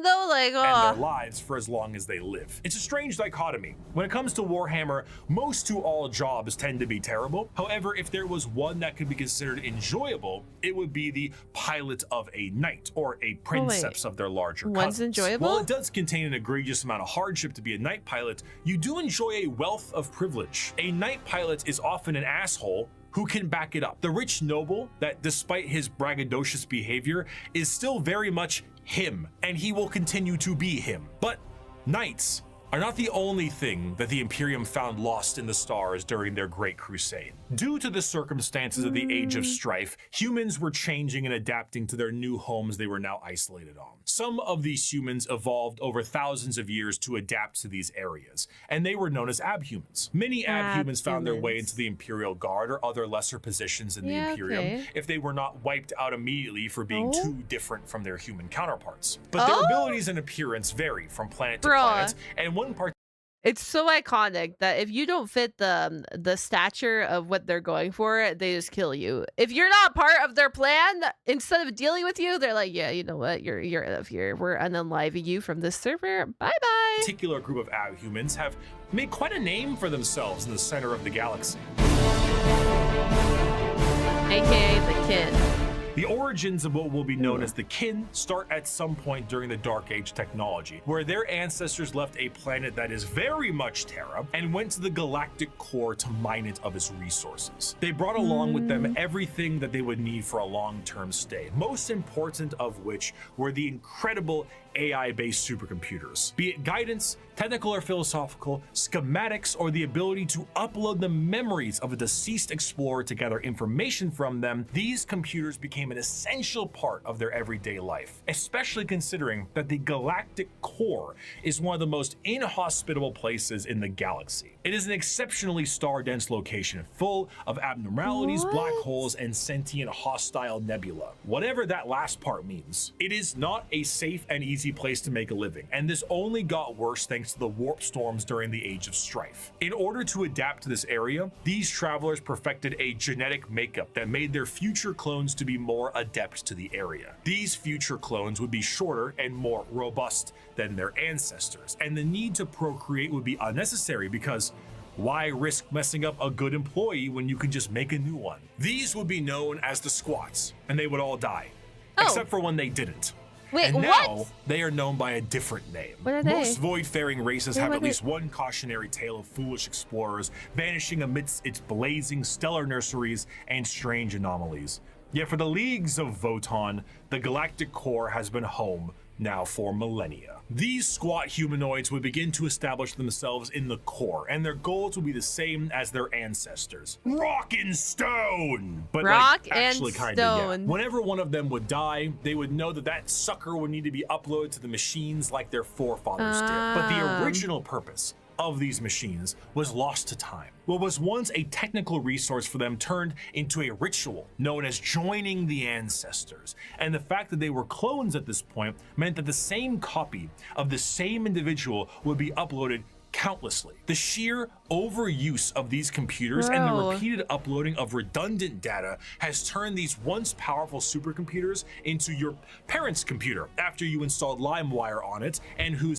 though, like, And their oh. lives for as long as they live. It's a strange dichotomy. When it comes to Warhammer, most to all jobs tend to be terrible. However, if there was one that could be considered enjoyable, it would be the pilot of a knight or a princeps of their larger One's cousins. enjoyable? While it does contain an egregious amount of hardship to be a knight pilot, you do enjoy a wealth of privilege. A knight pilot is often an asshole who can back it up. The rich noble that, despite his braggadocious behavior, is still very much him, and he will continue to be him. But knights are not the only thing that the Imperium found lost in the stars during their Great Crusade. Due to the circumstances of the Age of Strife, humans were changing and adapting to their new homes they were now isolated on. Some of these humans evolved over thousands of years to adapt to these areas, and they were known as abhumans. Many abhumans found their way into the Imperial Guard or other lesser positions in the Imperium if they were not wiped out immediately for being too different from their human counterparts. But their abilities and appearance vary from planet to planet, and one part. It's so iconic that if you don't fit the stature of what they're going for, they just kill you. If you're not part of their plan, instead of dealing with you, they're like, yeah, you know what, you're out of here. We're unaliving you from this server. Bye bye. Particular group of abhumans have made quite a name for themselves in the center of the galaxy. AKA the Kin. The origins of what will be known as the Kin start at some point during the Dark Age technology, where their ancestors left a planet that is very much Terra and went to the galactic core to mine it of its resources. They brought along with them everything that they would need for a long-term stay, most important of which were the incredible AI-based supercomputers. Be it guidance, technical or philosophical, schematics, or the ability to upload the memories of a deceased explorer to gather information from them, these computers became an essential part of their everyday life, especially considering that the galactic core is one of the most inhospitable places in the galaxy. It is an exceptionally star-dense location, full of abnormalities, black holes, and sentient hostile nebula. Whatever that last part means, it is not a safe and easy place to make a living, and this only got worse thanks to the warp storms during the Age of Strife. In order to adapt to this area, these travelers perfected a genetic makeup that made their future clones to be more adept to the area. These future clones would be shorter and more robust than their ancestors, and the need to procreate would be unnecessary because why risk messing up a good employee when you can just make a new one? These would be known as the Squats, and they would all die, except for when they didn't. Wait, and now what? they are known by a different name. What are they? Most void-faring races have what at least one cautionary tale of foolish explorers vanishing amidst its blazing stellar nurseries and strange anomalies. Yet for the leagues of Voton, the galactic core has been home now for millennia. These squat humanoids would begin to establish themselves in the core, and their goals would be the same as their ancestors. Rock and stone! But Rock like, actually and kinda, yeah. stone. Whenever one of them would die, they would know that that sucker would need to be uploaded to the machines like their forefathers did. But the original purpose of these machines was lost to time. What was once a technical resource for them turned into a ritual known as joining the ancestors. And the fact that they were clones at this point meant that the same copy of the same individual would be uploaded countlessly. The sheer overuse of these computers and the repeated uploading of redundant data has turned these once powerful supercomputers into your parents' computer after you installed LimeWire on it, and whose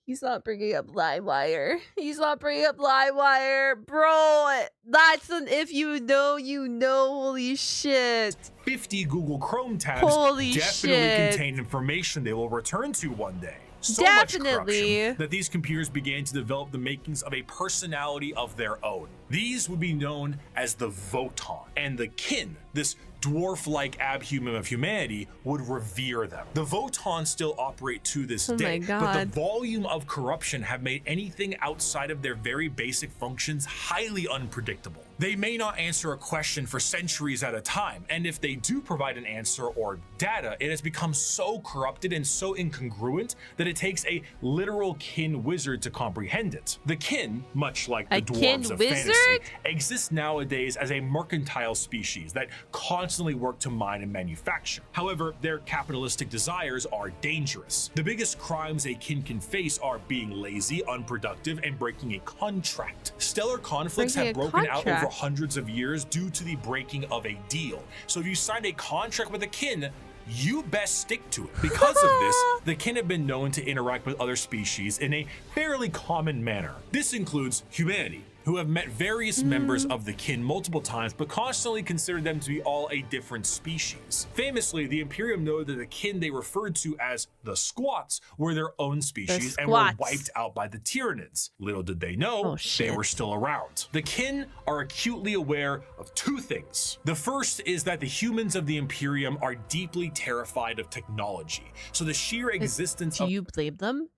He's not bringing up LimeWire. He's not bringing up LimeWire. Bro, that's an if you know, you know. Holy shit. 50 Google Chrome tabs Holy definitely shit. contain information they will return to one day. So Definitely. much corruption that these computers began to develop the makings of a personality of their own. These would be known as the Voton, and the kin, this dwarf-like abhuman of humanity, would revere them. The Voton still operate to this day, but the volume of corruption have made anything outside of their very basic functions highly unpredictable. They may not answer a question for centuries at a time, and if they do provide an answer or data, it has become so corrupted and so incongruent that it takes a literal kin wizard to comprehend it. The kin, much like the dwarves of fantasy, exists nowadays as a mercantile species that constantly work to mine and manufacture. However, their capitalistic desires are dangerous. The biggest crimes a kin can face are being lazy, unproductive, and breaking a contract. Stellar conflicts have broken out over hundreds of years due to the breaking of a deal. So if you signed a contract with a kin, you best stick to it. Because of this, the kin have been known to interact with other species in a fairly common manner. This includes humanity, who have met various members of the kin multiple times, but constantly considered them to be all a different species. Famously, the Imperium noted that the kin they referred to as the Squats were their own species and were wiped out by the Tyranids. Little did they know, they were still around. The kin are acutely aware of two things. The first is that the humans of the Imperium are deeply terrified of technology. So the sheer existence of— Do you blame them?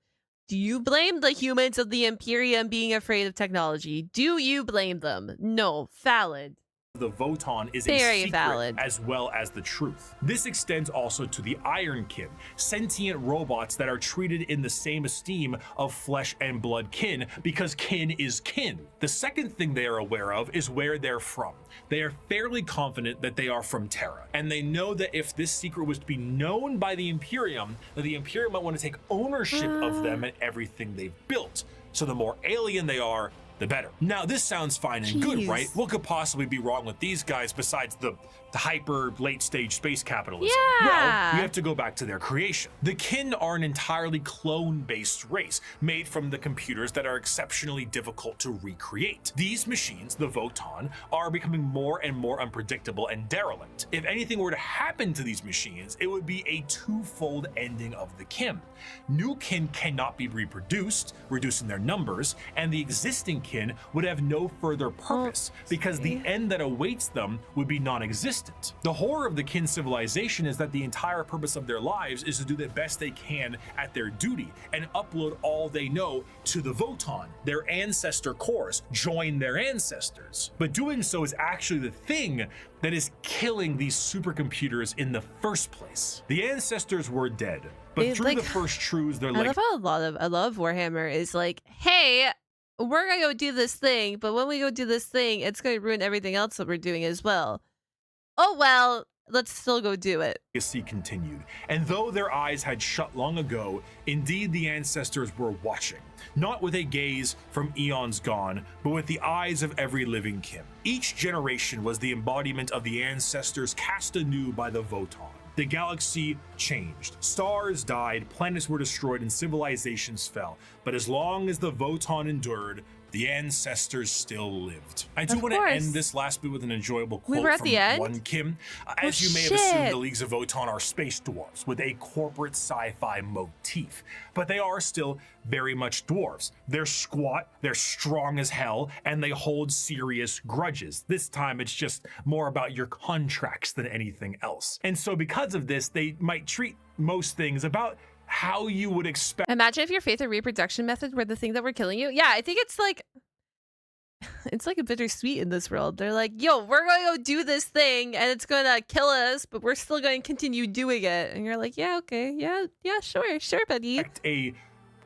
Do you blame the humans of the Imperium being afraid of technology? Do you blame them? No. Valid. The Voton is very a secret valid, as well as the truth. This extends also to the Iron Kin, sentient robots that are treated in the same esteem of flesh and blood kin because kin is kin. The second thing they are aware of is where they're from. They are fairly confident that they are from Terra, and they know that if this secret was to be known by the Imperium, that the Imperium might want to take ownership of them and everything they've built. So the more alien they are, the better. Now, this sounds fine and good, right? What could possibly be wrong with these guys besides the hyper late stage space capitalism? Well, we have to go back to their creation. The kin are an entirely clone-based race made from the computers that are exceptionally difficult to recreate. These machines, the Voton, are becoming more and more unpredictable and derelict. If anything were to happen to these machines, it would be a twofold ending of the kin. New kin cannot be reproduced, reducing their numbers, and the existing kin would have no further purpose because the end that awaits them would be non-existent. The horror of the kin civilization is that the entire purpose of their lives is to do the best they can at their duty and upload all they know to the Voton, their ancestor cores, join their ancestors. But doing so is actually the thing that is killing these supercomputers in the first place. The ancestors were dead, but through the first truths, they're like— I love Warhammer is like, hey, we're gonna go do this thing, but when we go do this thing, it's gonna ruin everything else that we're doing as well. Oh well, let's still go do it. Legacy continued, and though their eyes had shut long ago, indeed the ancestors were watching, not with a gaze from eons gone, but with the eyes of every living kin. Each generation was the embodiment of the ancestors cast anew by the Voton. The galaxy changed. Stars died, planets were destroyed, and civilizations fell. But as long as the Voton endured, the ancestors still lived. I do want to end this last bit with an enjoyable quote from one Kim. As you may have assumed, the Leagues of Voton are space dwarves with a corporate sci-fi motif, but they are still very much dwarves. They're squat, they're strong as hell, and they hold serious grudges. This time it's just more about your contracts than anything else. And so because of this, they might treat most things about how you would expect. Imagine if your faith or reproduction method were the thing that were killing you. Yeah, I think it's like a bittersweet in this world. They're like, yo, we're going to go do this thing and it's going to kill us, but we're still going to continue doing it. And you're like, yeah, okay. Yeah, sure, buddy. A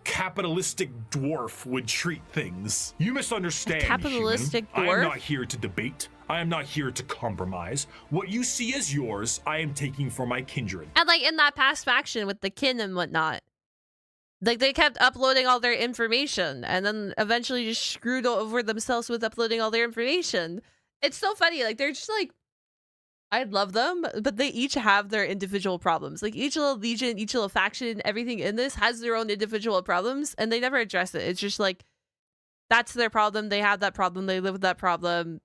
capitalistic dwarf would treat things. You misunderstand, capitalistic human. dwarf? I am not here to debate. I am not here to compromise. What you see as yours, I am taking for my kindred. And like in that past faction with the kin and whatnot, like they kept uploading all their information and then eventually just screwed over themselves with uploading all their information. It's so funny. Like they're just like, I love them, but they each have their individual problems. Like each little legion, each little faction, everything in this has their own individual problems and they never address it. It's just like, that's their problem. They have that problem. They live with that problem.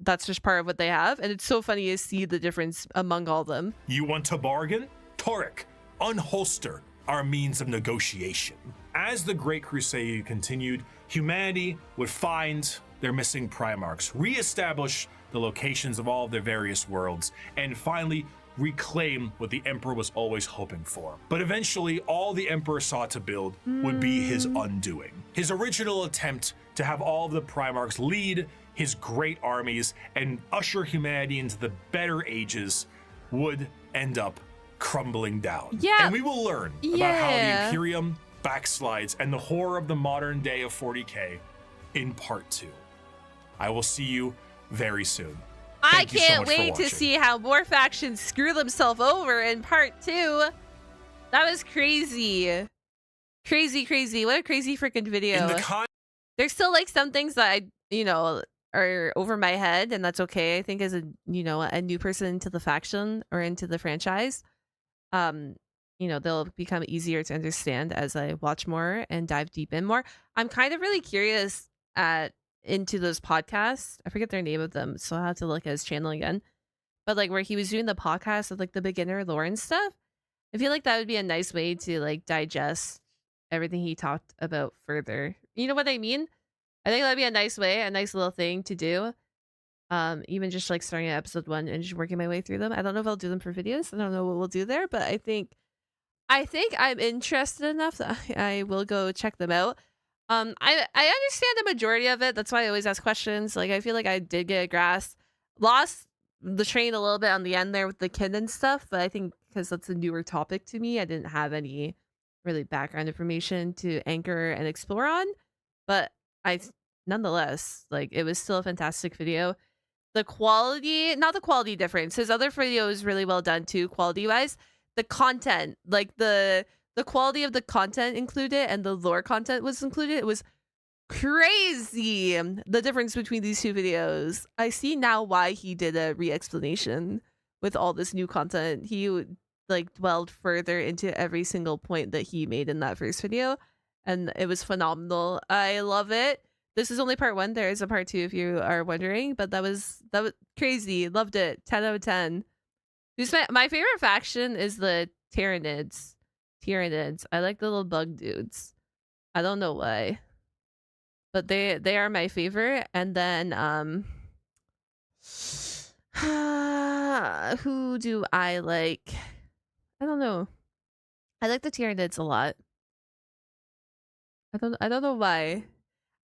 That's just part of what they have. And it's so funny to see the difference among all of them. You want to bargain? Torek, unholster our means of negotiation. As the Great Crusade continued, humanity would find their missing Primarchs, re-establish the locations of all of their various worlds, and finally reclaim what the Emperor was always hoping for. But eventually, all the Emperor sought to build would be his undoing. His original attempt to have all of the Primarchs lead his great armies and usher humanity into the better ages would end up crumbling down. Yeah. And we will learn about how the Imperium backslides and the horror of the modern day of 40K in part 2. I will see you very soon. I Thank you so can't much for wait to watching. see how more factions screw themselves over in part 2. That was crazy. Crazy. What a crazy freaking video. In the There's still like some things that I, are over my head, and that's okay. I think as a new person into the faction or into the franchise, they'll become easier to understand as I watch more and dive deep in more. I'm kind of really curious into those podcasts. I forget their name of them, so I'll have to look at his channel again. But like where he was doing the podcast of like the beginner lore and stuff, I feel like that would be a nice way to like digest everything he talked about further. You know what I mean? I think that'd be a nice way, a nice little thing to do. Even just like starting at episode 1 and just working my way through them. I don't know if I'll do them for videos. I don't know what we'll do there, but I think I'm interested enough that I will go check them out. I understand the majority of it. That's why I always ask questions. Like I feel like I did get a grasp, lost the train a little bit on the end there with the kid and stuff, but I think because that's a newer topic to me, I didn't have any really background information to anchor and explore on. But nonetheless, like it was still a fantastic video. The quality, not the quality difference. His other video is really well done too, quality wise. The content, like the quality of the content included and the lore content was included. It was crazy. The difference between these two videos. I see now why he did a re-explanation with all this new content. He like dwelled further into every single point that he made in that first video, and it was phenomenal. I love it. This is only part 1. There is a part 2 if you are wondering, but that was crazy. Loved it. 10 out of 10. My favorite faction is the Tyranids. I like the little bug dudes. I don't know why, but they are my favorite. And then who do I like? I don't know. I like the Tyranids a lot. I don't know why.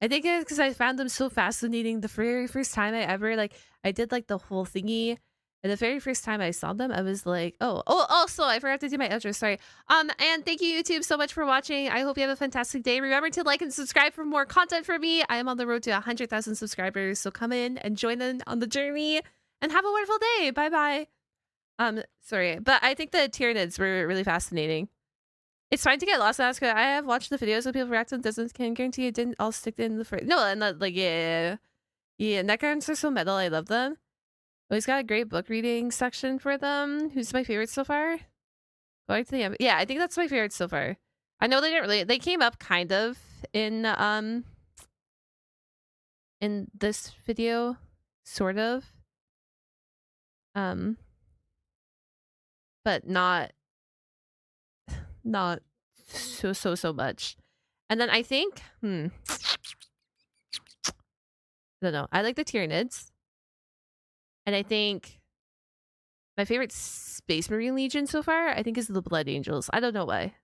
I think it's because I found them so fascinating. The very first time I did like the whole thingy, and the very first time I saw them, I was like, oh, also I forgot to do my outro. Sorry. And thank you YouTube so much for watching. I hope you have a fantastic day. Remember to like and subscribe for more content from me. I am on the road to 100,000 subscribers, so come in and join in on the journey. And have a wonderful day. Bye bye. Sorry, but I think the Tyranids were really fascinating. It's fine to get lost in Alaska. I have watched the videos of people react to doesn't can guarantee it didn't all stick in the first. No, and like yeah, Necrons are so metal. I love them. Always got a great book reading section for them. Who's my favorite so far? Going to the end. Yeah, I think that's my favorite so far. I know they didn't really. They came up kind of in this video, sort of. But not so much. And then I think I don't know. I like the Tyranids. And I think my favorite Space Marine Legion so far, I think, is the Blood Angels. I don't know why.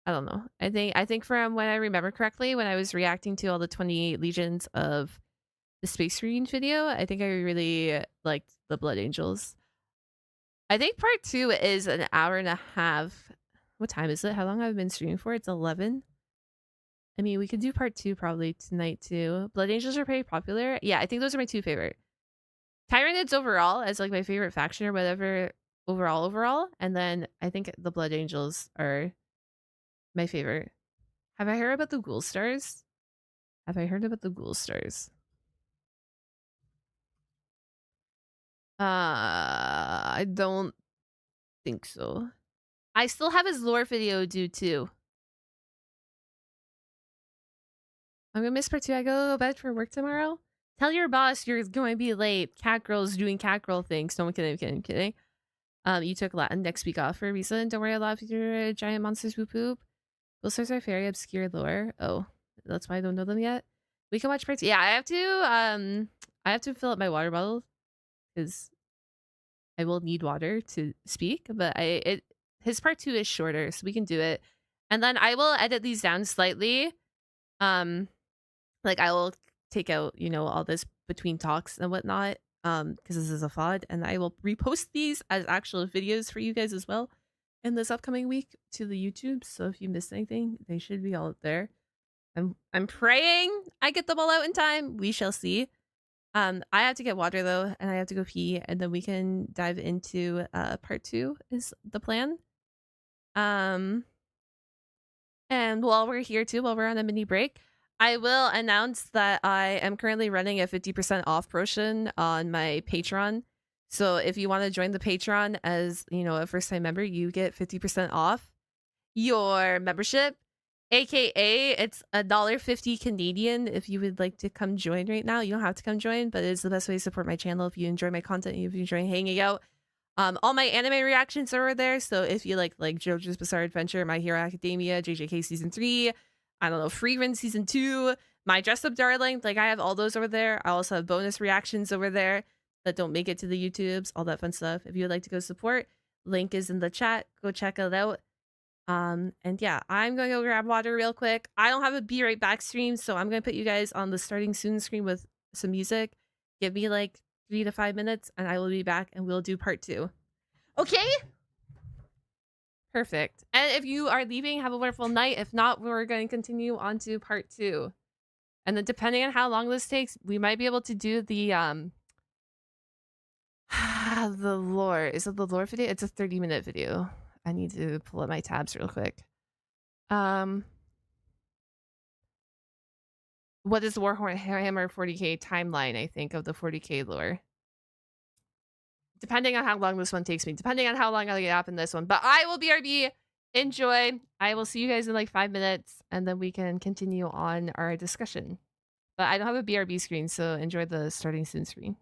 I don't know. I think from when I remember correctly, when I was reacting to all the 28 legions of the Space Marine video, I think I really liked the Blood Angels. I think part 2 is an hour and a half. What time is it? How long have I been streaming for? It's 11. I mean, we could do part 2 probably tonight too. Blood Angels are pretty popular. Yeah, I think those are my 2 favorite. Tyranids overall as like my favorite faction or whatever overall. And then I think the Blood Angels are my favorite. Have I heard about the Ghoul Stars? I don't think so. I still have his lore video due too. I'm gonna miss part 2. I go to bed for work tomorrow. Tell your boss you're going to be late. Cat girl's doing cat girl things. No, I'm kidding. You took Latin next week off for a reason. Don't worry, a lot of your giant monsters whoop whoop. Ghoul stars are very obscure lore. Oh, that's why I don't know them yet. We can watch part 2. Yeah, I have to fill up my water bottle because I will need water to speak, but his part 2 is shorter, so we can do it. And then I will edit these down slightly. Like I will take out, you know, all this between talks and whatnot, because this is a VOD, and I will repost these as actual videos for you guys as well in this upcoming week to the YouTube. So if you missed anything, they should be all up there. I'm praying I get them all out in time. We shall see. I have to get water though, and I have to go pee, and then we can dive into part 2 is the plan. And while we're here too, while we're on a mini break, I will announce that I am currently running a 50% off promotion on my Patreon. So if you want to join the Patreon as, you know, a first-time member, you get 50% off your membership. AKA, it's $1.50 Canadian if you would like to come join right now. You don't have to come join, but it's the best way to support my channel if you enjoy my content, if you enjoy hanging out. All my anime reactions are over there. So if you like JoJo's Bizarre Adventure, My Hero Academia, JJK Season 3, I don't know, Free Run Season 2, My Dress Up Darling, like I have all those over there. I also have bonus reactions over there that don't make it to the YouTubes, all that fun stuff. If you would like to go support, link is in the chat. Go check it out. And yeah, I'm going to go grab water real quick. I don't have a be right back stream, so I'm going to put you guys on the starting soon screen with some music. Give me like 3 to 5 minutes and I will be back and we'll do part 2. Okay? Perfect. And if you are leaving, have a wonderful night. If not, we're going to continue on to part 2. And then depending on how long this takes, we might be able to do the the lore. Is it the lore video? It's a 30-minute video. I need to pull up my tabs real quick. What is the Warhammer 40k timeline, I think, of the 40k lore? Depending on how long this one takes me. Depending on how long I get up in this one. But I will BRB. Enjoy. I will see you guys in like 5 minutes. And then we can continue on our discussion. But I don't have a BRB screen, so enjoy the starting soon screen.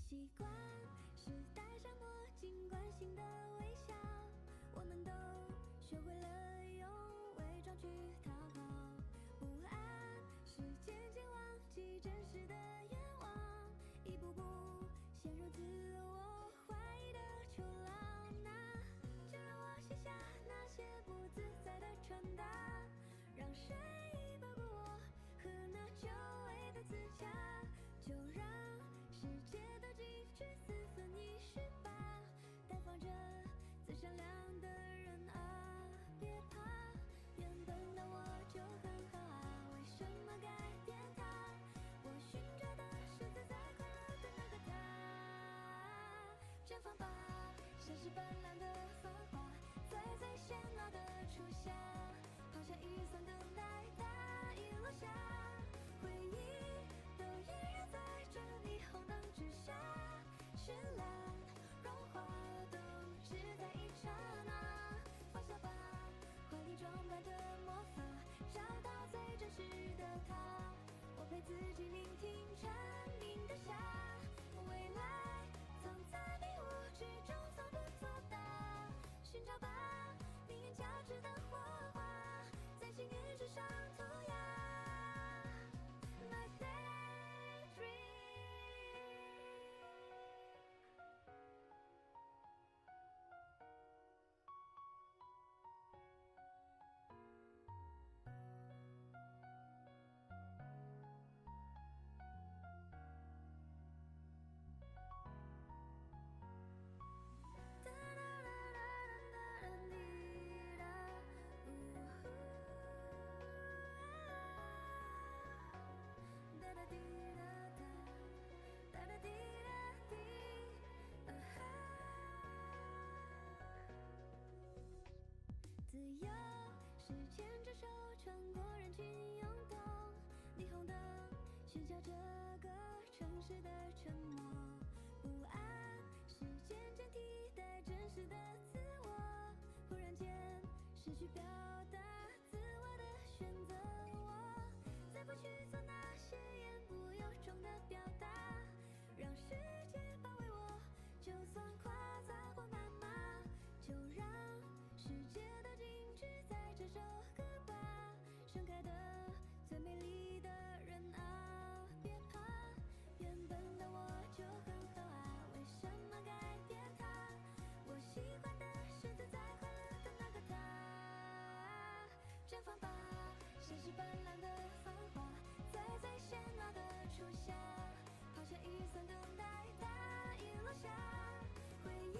习惯是戴上墨镜惯性的微笑，我们都学会了用伪装去讨好，不安是渐渐忘记真实的愿望，一步步陷入自我怀疑的囚牢，那就让我卸下那些不自在的穿搭，让谁包裹我和那久违的自洽，就让世界的几句思索你是吧，绽放着最善良的人啊，别怕，原本的我就很好啊，为什么改变它？我寻找的是自在快乐的那个他，绽放吧，像是斑斓的繁花，在最喧闹的初夏，抛下雨伞等待它一落下，回忆都依然在这霓虹灯之下，绚烂融化的自己聆听蝉鸣的夏，未来藏在迷雾之中，从不作答。寻找吧，命运交织的火花，在幸运之上涂鸦。My daydream。哒哒哒哒哒哒滴答，呜呼哒哒滴答哒，哒哒滴答滴，啊哈。自由是牵着手穿过人群涌动，霓虹灯喧嚣这个城市的沉默，不安是渐渐替代真实的自我，忽然间失去表达自我的选择，我再不去做那些言不由衷的表达，让世界包围我，就算夸赞或谩骂，就让世界都静止在这首歌吧。盛开的最美丽的人啊，别怕，原本的我就很好啊，为什么改变它？我喜欢的是自在快乐的那个他。绽放吧，现实斑斓的繁华，在最绚烂的初夏，抛下雨伞等待大雨落下，回忆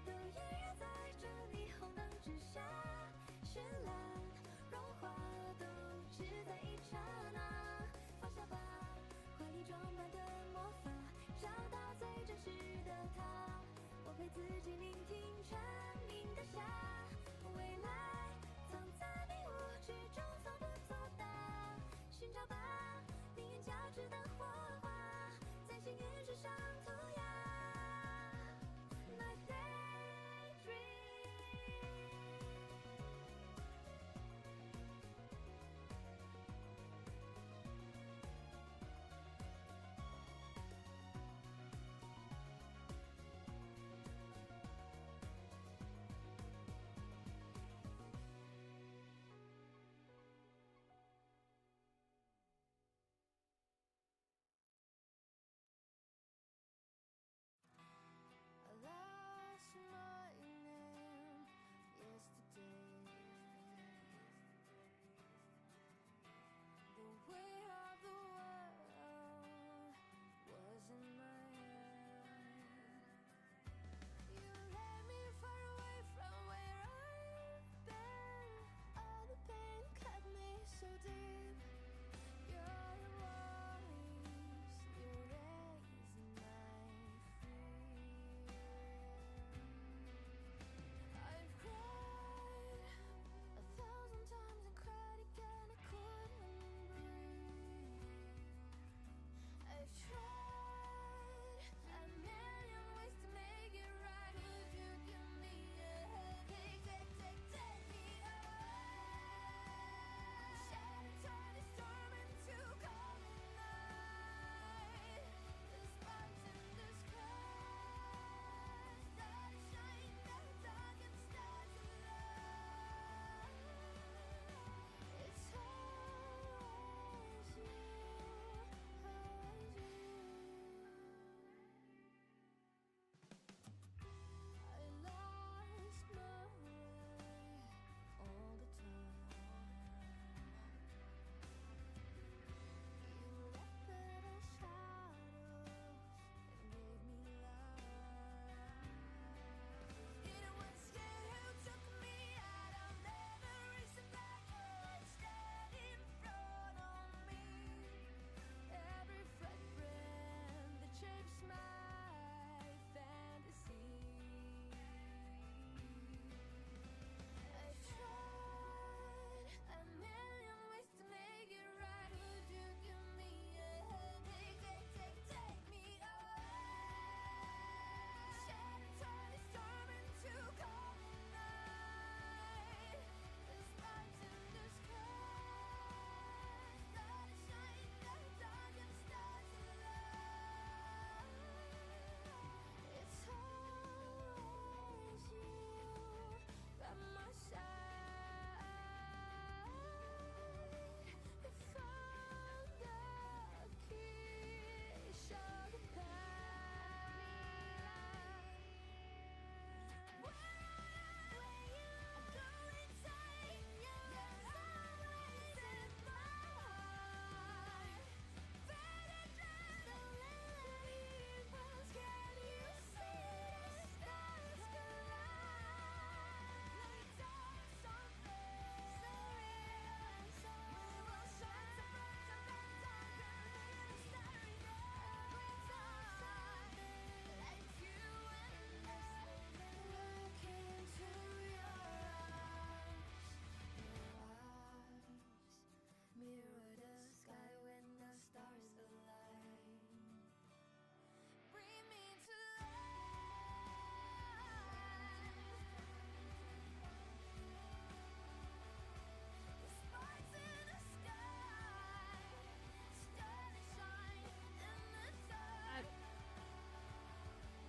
都依然在这霓虹灯之下，绚烂融化都只在一刹那。放下吧，怀里装满的魔法，找到最真实的他。我陪自己聆听蝉鸣的夏，未来藏在迷雾之中，从不作答。寻找吧，命运交织的火花，在幸运之上涂鸦。My daydream。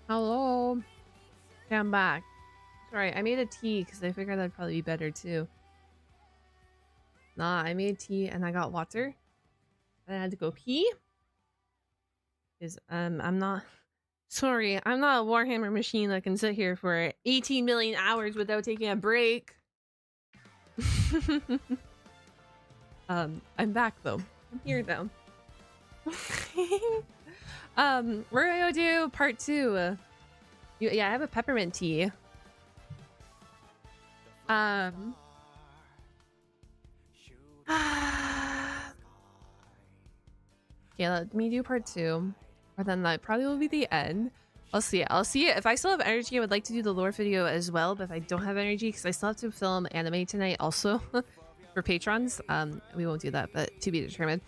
Hello. Okay, I'm back. Sorry, I made a tea because I figured that'd probably be better too. Nah, I made tea and I got water. And I had to go pee. Because I'm not... Sorry, I'm not a Warhammer machine that can sit here for 18 million hours without taking a break. I'm back though. I'm here now. We're gonna go do part 2. Yeah, I have a peppermint tea. Okay, let me do part 2. Or then that probably will be the end. I'll see it. I'll see it. If I still have energy, I would like to do the lore video as well. But if I don't have energy, because I still have to film anime tonight also for patrons, we won't do that, but to be determined.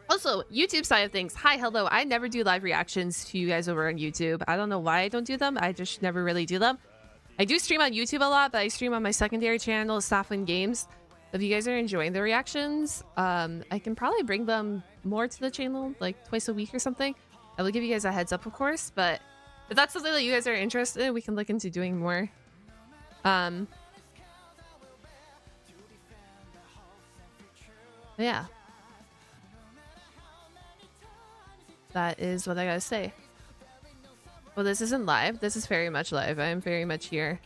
Also, YouTube side of things. Hi, hello. I never do live reactions to you guys over on YouTube. I don't know why I don't do them. I just never really do them. I do stream on YouTube a lot, but I stream on my secondary channel, Saphwyn Games. If you guys are enjoying the reactions, I can probably bring them more to the channel, like twice a week or something. I will give you guys a heads up, of course, but if that's something that you guys are interested in, we can look into doing more. Yeah. That is what I gotta say. Well, this isn't live. This is very much live. I am very much here.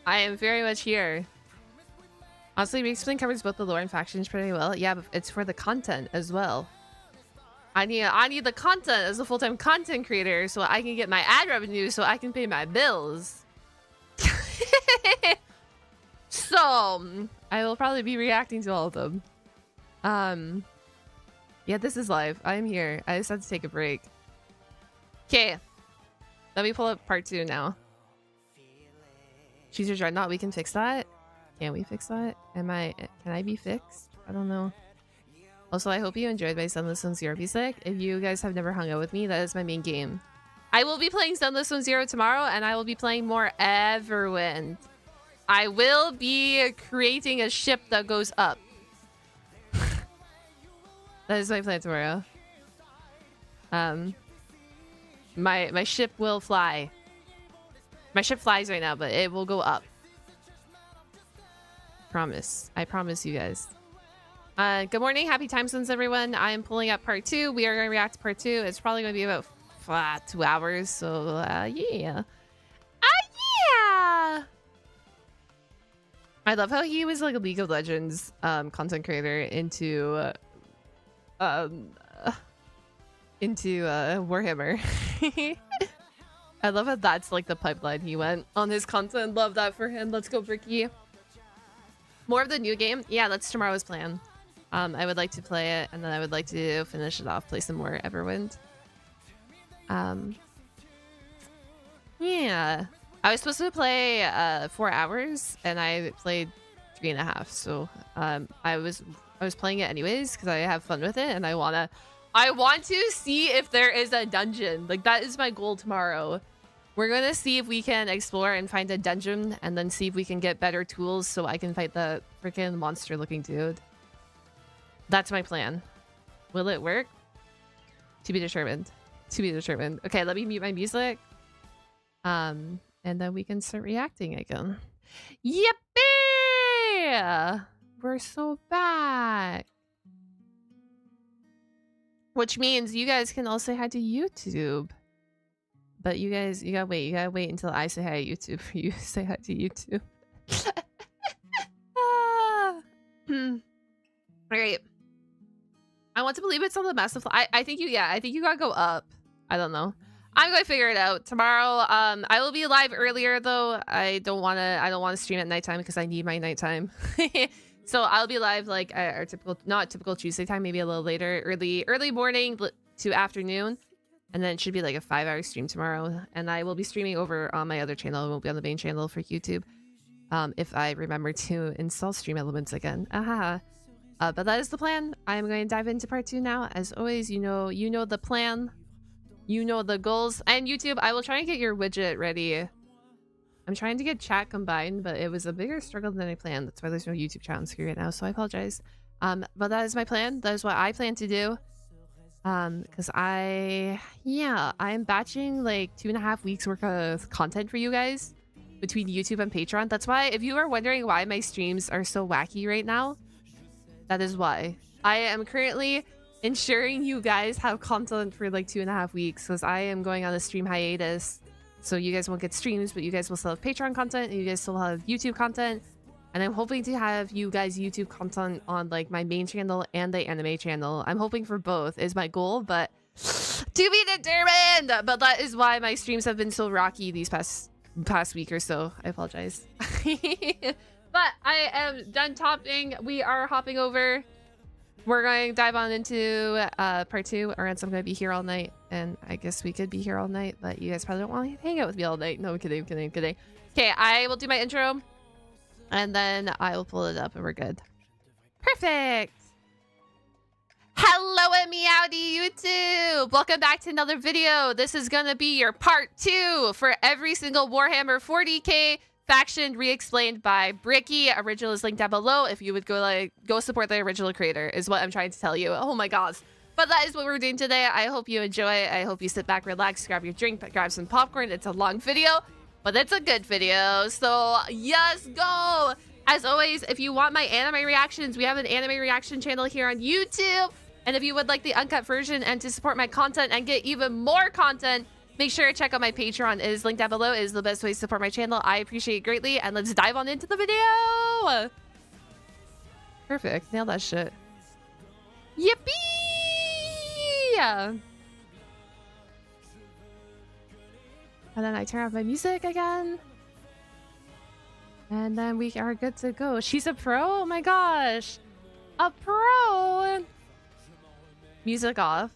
I am very much here. Honestly, Explain covers both the lore and factions pretty well. Yeah, but it's for the content as well. I need the content as a full-time content creator so I can get my ad revenue so I can pay my bills. So, I will probably be reacting to all of them. Yeah, this is live. I'm here. I just had to take a break. Okay. Let me pull up part 2 now. Choose your dreadnought. We can fix that. Can we fix that? Can I be fixed? I don't know. Also, I hope you enjoyed my Sunless Zone Zero Ziehefzie. If you guys have never hung out with me, that is my main game. I will be playing Sunless Zone Zero tomorrow, and I will be playing more Everwind. I will be creating a ship that goes up. That is my plan tomorrow. My ship will fly. My ship flies right now, but it will go up. Promise. I promise you guys. Good morning. Happy time zones, everyone. I am pulling up part 2. We are going to react to part 2. It's probably going to be about 2 hours. So, yeah. Yeah! I love how he was like a League of Legends content creator into Warhammer. I love how that's like the pipeline he went on his content. Love that for him. Let's go, Bricky. More of the new game? Yeah, that's tomorrow's plan. I would like to play it, and then I would like to finish it off, play some more Everwind. Yeah. I was supposed to play 4 hours, and I played 3.5. So I was playing it anyways because I have fun with it, and I want to see if there is a dungeon. Like, that is my goal tomorrow. We're gonna see if we can explore and find a dungeon, and then see if we can get better tools so I can fight the freaking monster-looking dude. That's my plan. Will it work? To be determined. To be determined. Okay, let me mute my music. And then we can start reacting again. Yippee! We're so back. Which means you guys can all say hi to YouTube. But you guys, you gotta wait until I say hi to YouTube for you to say hi to YouTube. Alright. I want to believe it's on the massive. I think you gotta go up. I don't know. I'm going to figure it out tomorrow. I will be live earlier though. I don't want to stream at nighttime because I need my nighttime. So I'll be live like our typical, not typical Tuesday time, maybe a little later, early morning to afternoon. And then it should be like a 5-hour stream tomorrow. And I will be streaming over on my other channel. It won't be on the main channel for YouTube. If I remember to install Stream Elements again. But that is the plan. I'm going to dive into part 2 now. As always, you know the plan. You know the goals. And YouTube, I will try and get your widget ready. I'm trying to get chat combined, but it was a bigger struggle than I planned. That's why there's no YouTube chat on screen right now, so I apologize. But that is my plan. That is what I plan to do. Because I'm batching like 2.5 weeks worth of content for you guys between YouTube and Patreon. That's why, if you are wondering why my streams are so wacky right now, that is why. I am currently ensuring you guys have content for like 2.5 weeks, because I am going on a stream hiatus. So you guys won't get streams, but you guys will still have Patreon content, and you guys still have YouTube content. And I'm hoping to have you guys YouTube content on like my main channel and the anime channel. I'm hoping for both is my goal, but to be determined. But that is why my streams have been so rocky these past week or so. I apologize. But I am done topping. We are hopping over. We're going to dive on into part 2, or else I'm going to be here all night. And I guess we could be here all night, but you guys probably don't want to hang out with me all night. No, I'm kidding. Okay, I will do my intro. And then I will pull it up and we're good. Perfect. Hello and meowdy YouTube. Welcome back to another video. This is going to be your part 2 for every single Warhammer 40k faction re-explained by Bricky. Original is linked down below. If you would go support the original creator is what I'm trying to tell you. Oh my gosh. But that is what we're doing today. I hope you enjoy. I hope you sit back, relax, grab your drink, grab some popcorn. It's a long video, but it's a good video. So yes, go. As always, if you want my anime reactions, we have an anime reaction channel here on YouTube. And if you would like the uncut version and to support my content and get even more content, make sure to check out my Patreon. It is linked down below. It is the best way to support my channel. I appreciate it greatly. And let's dive on into the video. Perfect. Nailed that shit. Yippee! And then I turn off my music again. And then we are good to go. She's a pro? Oh my gosh. A pro! Music off.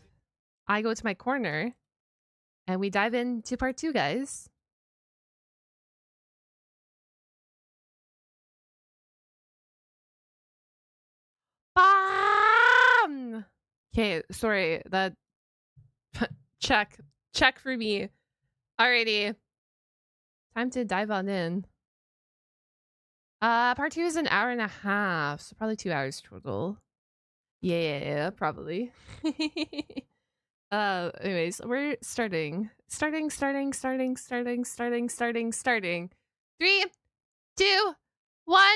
I go to my corner. And we dive into part 2, guys. Bam! Okay, sorry. That... Check for me. Alrighty. Time to dive on in. Part 2 is an hour and a half, so probably 2 hours total. Yeah, probably. Anyways, we're starting. 3, 2, 1.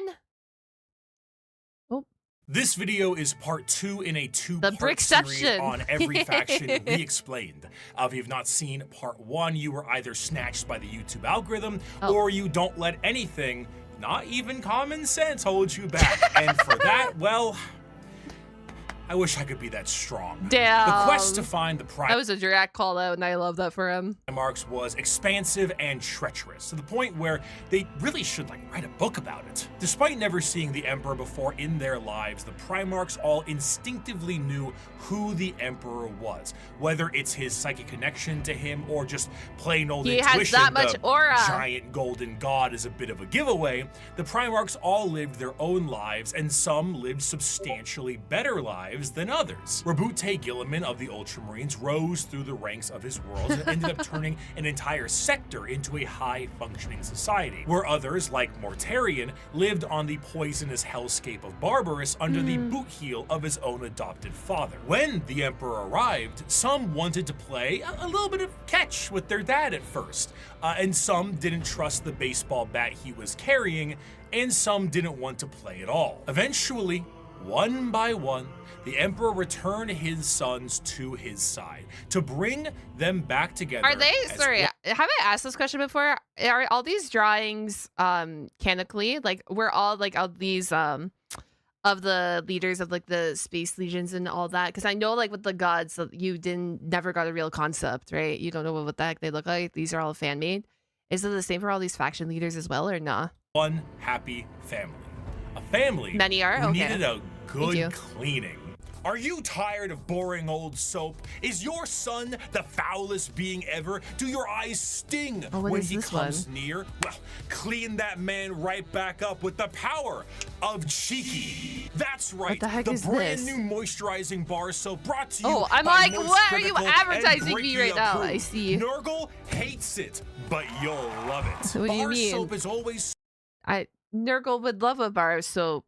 Oh. This video is part 2 in a 2-part series on every faction re-explained. If you've not seen part 1, you were either snatched by the YouTube algorithm, or you don't let anything, not even common sense, hold you back. And for that, well, I wish I could be that strong. Damn. The quest to find the That was a direct call out, and I love that for him. Primarchs was expansive and treacherous, to the point where they really should write a book about it. Despite never seeing the Emperor before in their lives, the Primarchs all instinctively knew who the Emperor was. Whether it's his psychic connection to him or just plain old intuition, has that much aura. Giant golden god is a bit of a giveaway. The Primarchs all lived their own lives, and some lived substantially better lives than others. Rabute Gilliman of the Ultramarines rose through the ranks of his world and ended up turning an entire sector into a high-functioning society, where others, like Mortarion, lived on the poisonous hellscape of Barbarous under the boot heel of his own adopted father. When the Emperor arrived, some wanted to play a little bit of catch with their dad at first, and some didn't trust the baseball bat he was carrying, and some didn't want to play at all. Eventually, one by one, the Emperor returned his sons to his side to bring them back together. Are they? Sorry, have I asked this question before? Are all these drawings canonically? We're all all these of the leaders of the space legions and all that? Because I know with the gods, you never got a real concept, right? You don't know what the heck they look like. These are all fan made. Is it the same for all these faction leaders as well, or nah? One happy family. A family Many are? who Okay. needed a good cleaning. Are you tired of boring old soap? Is your son the foulest being ever? Do your eyes sting when he comes near? Well, clean that man right back up with the power of Cheeky. That's right. What the heck is brand this? new moisturizing bar soap brought to you. Oh, I'm by what are you Moist advertising Critical me and right now? Bricky I see. Nurgle hates it, but you'll love it. What do you bar mean? soap is always Nurgle would love a bar of soap.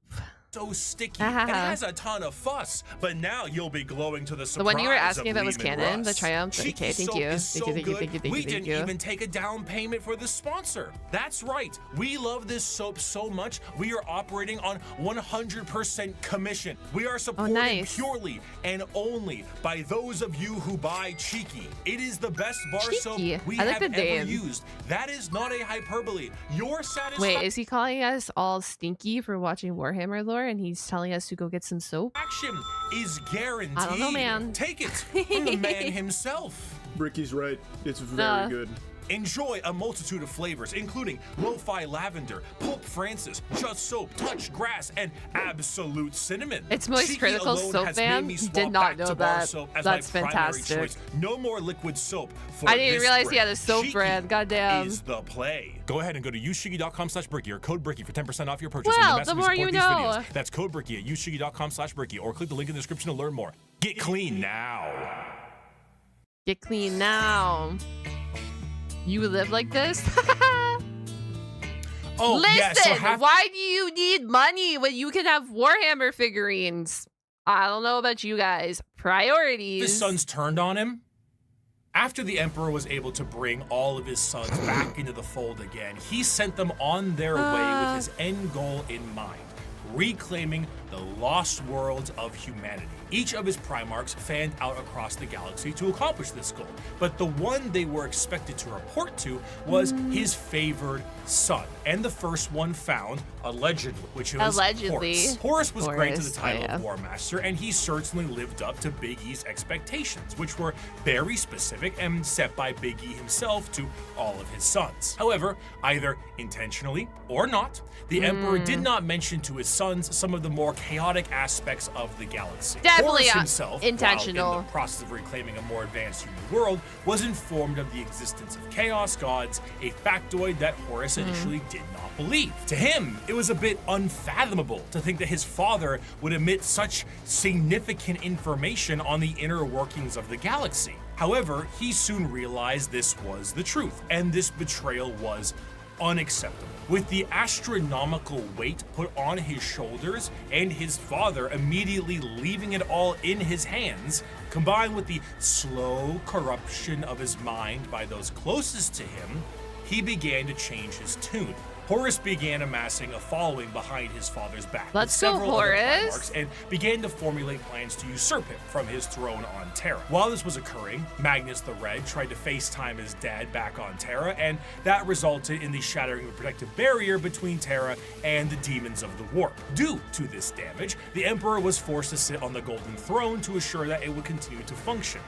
so sticky and has a ton of fuss, but now you'll be glowing to the surprise. The one you were asking of if it was Lehman canon, the Russ. Triumph. Cheeky Okay, thank soap you. is so Thank you. we didn't even take a down payment for the sponsor. That's right. We love this soap so much, we are operating on 100% commission. We are supported nice. purely and only by those of you who buy Cheeky. It is the best bar soap Cheeky. we I like have the ever name. used. That is not a hyperbole. Your satisfaction Wait, is he calling us all stinky for watching Warhammer lore, and he's telling us to go get some soap? is guaranteed. I don't know, man. Take it from the man himself. Bricky's right. It's very good. Enjoy a multitude of flavors, including lo-fi lavender, pulp Francis, just soap, touch grass, and absolute cinnamon. It's Moist Cheeky Critical alone soap has fan. made me swap Did not back know to bar that. soap as That's my primary fantastic. choice. No more liquid soap for I didn't this realize he drink. had a soap Cheeky brand. Goddamn. is the play. Go ahead and go to useshiggy.com/Bricky or code Bricky for 10% off your purchase. Well, and the massively more support you these know. videos. That's code Bricky at useshiggy.com/Bricky or click the link in the description to learn more. Get clean now. Get clean now. You live like this? Oh, Listen, yeah, so why do you need money when you can have Warhammer figurines? I don't know about you guys. Priorities. his sons turned on him. After the Emperor was able to bring all of his sons back into the fold again, he sent them on their way with his end goal in mind, reclaiming the lost worlds of humanity. Each of his Primarchs fanned out across the galaxy to accomplish this goal, but the one they were expected to report to was his favored son, and the first one found, allegedly, which was Allegedly. Horus. Horus was granted the Horus, title yeah. of War Master, and he certainly lived up to Big E's expectations, which were very specific and set by Big E himself to all of his sons. However, either intentionally or not, the Emperor did not mention to his sons some of the more chaotic aspects of the galaxy. Definitely Horus himself, intentional. while in the process of reclaiming a more advanced human world, was informed of the existence of chaos gods, a factoid that Horus initially did not believe. To him, it was a bit unfathomable to think that his father would admit such significant information on the inner workings of the galaxy. However, he soon realized this was the truth, and this betrayal was unacceptable. With the astronomical weight put on his shoulders and his father immediately leaving it all in his hands, combined with the slow corruption of his mind by those closest to him, he began to change his tune. Horus began amassing a following behind his father's back. with Let's go, several other Horus. Primarchs, and began to formulate plans to usurp him from his throne on Terra. While this was occurring, Magnus the Red tried to FaceTime his dad back on Terra, and that resulted in the shattering of a protective barrier between Terra and the demons of the warp. Due to this damage, the Emperor was forced to sit on the Golden Throne to assure that it would continue to function.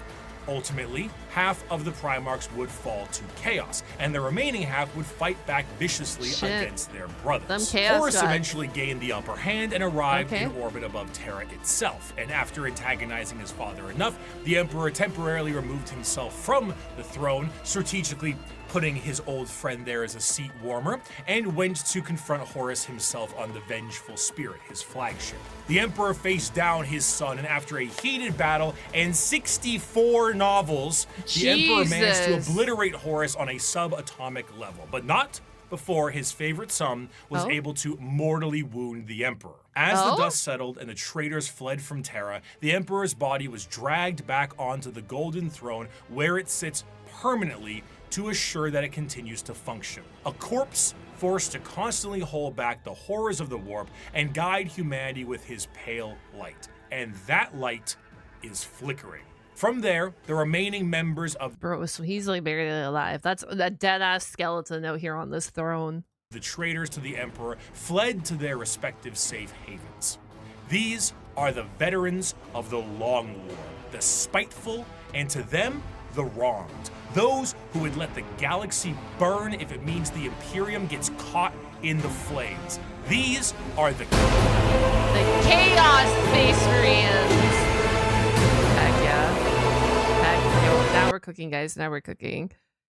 Ultimately, half of the Primarchs would fall to chaos, and the remaining half would fight back viciously Shit. against their brothers. Them chaos Horus gods. eventually gained the upper hand and arrived Okay. in orbit above Terra itself. And after antagonizing his father enough, the Emperor temporarily removed himself from the throne, strategically putting his old friend there as a seat warmer, and went to confront Horus himself on the Vengeful Spirit, his flagship. The Emperor faced down his son, and after a heated battle and 64 novels, the Emperor managed to Jesus. obliterate Horus on a subatomic level, but not before his favorite son was Oh. able to mortally wound the Emperor. As the Oh? dust settled and the traitors fled from Terra, the Emperor's body was dragged back onto the Golden Throne, where it sits permanently to assure that it continues to function. A corpse forced to constantly hold back the horrors of the warp and guide humanity with his pale light. And that light is flickering. From there, the remaining members of Bro, so he's like barely alive. That's a dead ass skeleton out here on this throne. the traitors to the Emperor fled to their respective safe havens. These are the veterans of the Long War, the spiteful, and to them, the wronged. Those who would let the galaxy burn if it means the Imperium gets caught in the flames. These are the Chaos Space Marines. Heck yeah. Heck yo. Now we're cooking, guys. Now we're cooking.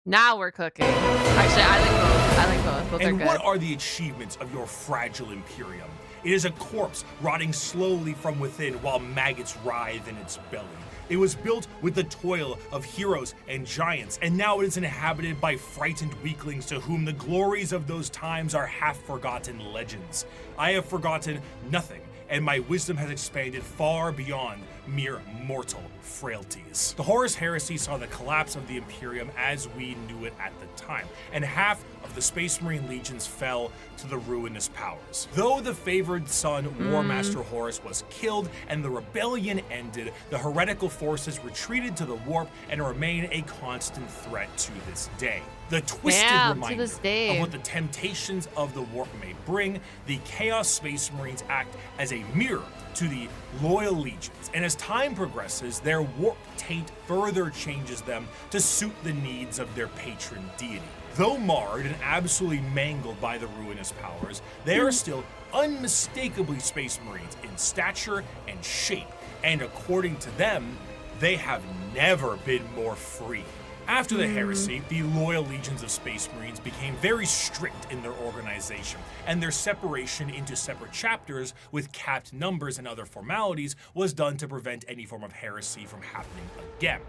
Now we're cooking. Actually, I like both. I like both. Both are And good. what are the achievements of your fragile Imperium? It is a corpse rotting slowly from within while maggots writhe in its belly. It was built with the toil of heroes and giants, and now it is inhabited by frightened weaklings to whom the glories of those times are half-forgotten legends. I have forgotten nothing, and my wisdom has expanded far beyond mere mortal frailties. The Horus Heresy saw the collapse of the Imperium as we knew it at the time, and half of the Space Marine legions fell to the ruinous powers. Though the favored son, War Master Horus, was killed and the rebellion ended, the heretical forces retreated to the warp and remain a constant threat to this day. The twisted reminder of what the temptations of the warp may bring, the Chaos Space Marines act as a mirror to the loyal legions, and as time progresses, their warp taint further changes them to suit the needs of their patron deity. Though marred and absolutely mangled by the ruinous powers, they are still unmistakably Space Marines in stature and shape, and according to them, they have never been more free. After the heresy, the loyal legions of Space Marines became very strict in their organization, and their separation into separate chapters with capped numbers and other formalities was done to prevent any form of heresy from happening again.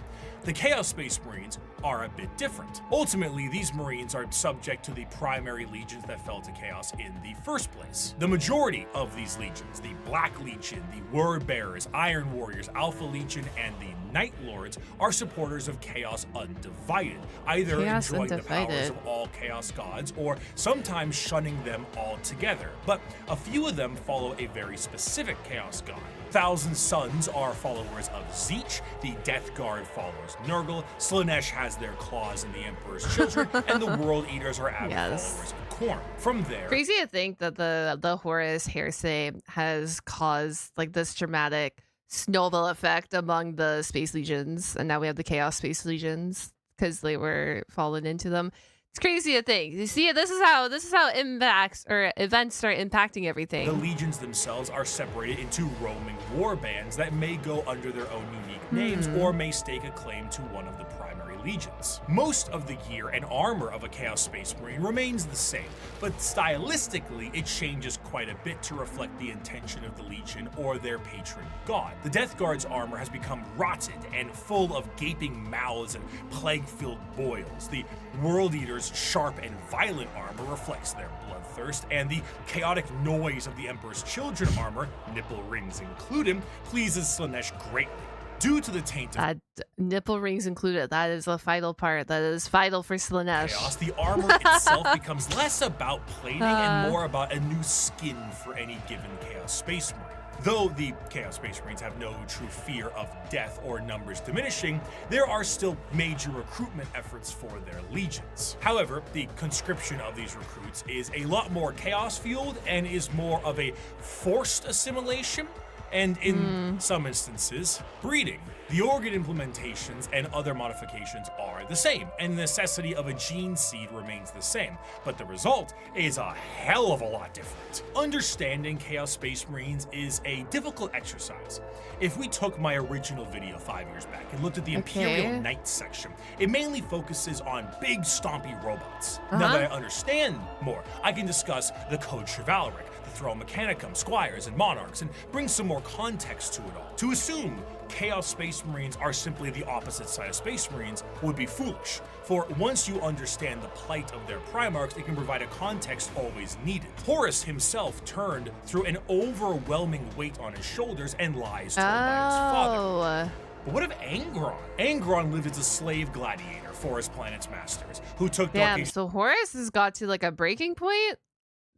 The Chaos Space Marines are a bit different. Ultimately, these Marines are subject to the primary legions that fell to Chaos in the first place. The majority of these legions, the Black Legion, the Word Bearers, Iron Warriors, Alpha Legion, and the Night Lords, are supporters of Chaos Undivided, either enjoying the powers of all Chaos gods or sometimes shunning them altogether. But a few of them follow a very specific Chaos god. Thousand Sons are followers of Tzeentch, the Death Guard follows Nurgle, Slaanesh has their claws in the Emperor's Children, and the World Eaters are avid followers of Khorne. From there, crazy to think that the Horus Heresy has caused like this dramatic snowball effect among the Space Legions, and now we have the Chaos Space Legions because they were fallen into them. It's crazy to think. You see, this is how impacts or events start impacting everything. The legions themselves are separated into roaming war bands that may go under their own unique names or may stake a claim to one of the primary legions. Most of the gear and armor of a Chaos Space Marine remains the same, but stylistically it changes quite a bit to reflect the intention of the legion or their patron god. The Death Guard's armor has become rotted and full of gaping mouths and plague-filled boils. The World Eaters' sharp and violent armor reflects their bloodthirst, and the chaotic noise of the Emperor's Children armor, nipple rings included, pleases Slaanesh greatly. Due to the taint of nipple rings included, that is a vital part. That is vital for Slaanesh. Chaos, the armor itself becomes less about plating and more about a new skin for any given Chaos Space Marine. Though the Chaos Space Marines have no true fear of death or numbers diminishing, there are still major recruitment efforts for their legions. However, the conscription of these recruits is a lot more chaos-fueled and is more of a forced assimilation, and in some instances, breeding. The organ implementations and other modifications are the same, and the necessity of a gene seed remains the same, but the result is a hell of a lot different. Understanding Chaos Space Marines is a difficult exercise. If we took my original video 5 years back and looked at the Imperial Knights section, it mainly focuses on big stompy robots. Now that I understand more, I can discuss the Code Chivalric, the Throne Mechanicum, Squires, and Monarchs, and bring some more context to it all. To assume Chaos Space Marines are simply the opposite side of Space Marines would be foolish, for once you understand the plight of their Primarchs, it can provide a context always needed. Horus himself turned through an overwhelming weight on his shoulders and lies told by his father. But what of Angron? Angron lived as a slave gladiator for his planet's masters, who took so Horus has got to like a breaking point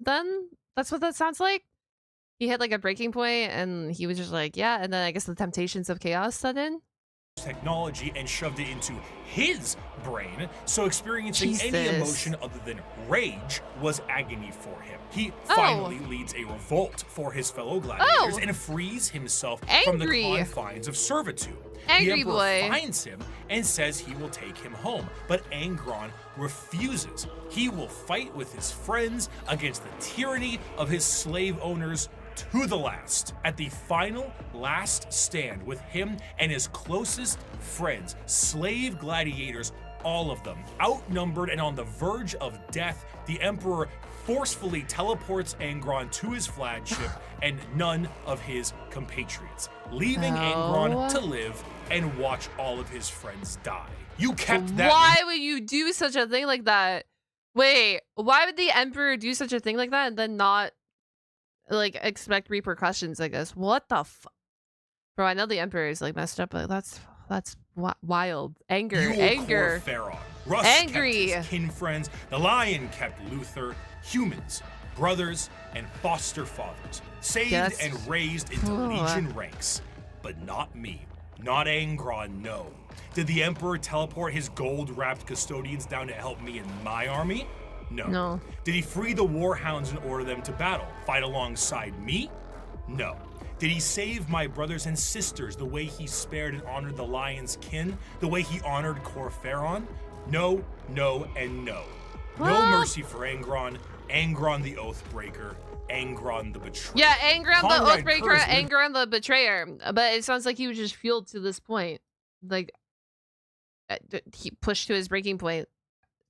then? That's what that sounds like? He hit like a breaking point and he was just like, yeah, and then I guess the temptations of chaos set in. Technology and shoved it into his brain, so experiencing any emotion other than rage was agony for him. He finally leads a revolt for his fellow gladiators and frees himself from the confines of servitude. The Emperor finds him and says he will take him home, but Angron refuses. He will fight with his friends against the tyranny of his slave owners to the last. At the final last stand with him and his closest friends, slave gladiators, all of them outnumbered and on the verge of death, the Emperor forcefully teleports Angron to his flagship and none of his compatriots, leaving Angron to live and watch all of his friends die. You kept that. Why would you do such a thing like that? Wait, why would the Emperor do such a thing like that and then not like expect repercussions, I guess. What the bro, I know the Emperor is like messed up, but that's wild. Anger. Pharaoh. Russ Angry. kept his kin friends. The Lion kept Luther. Humans, brothers, and foster fathers. Saved and raised into Legion ranks. But not me. Not Angron, no. Did the Emperor teleport his gold-wrapped custodians down to help me in my army? No. Did he free the Warhounds and order them to battle? Fight alongside me? No. Did he save my brothers and sisters the way he spared and honored the Lion's kin? The way he honored Corferon? No, no, and no. No mercy for Angron. Angron the Oathbreaker. Angron the Betrayer. Yeah, Angron the Oathbreaker, Angron the Betrayer. But it sounds like he was just fueled to this point. Like, he pushed to his breaking point.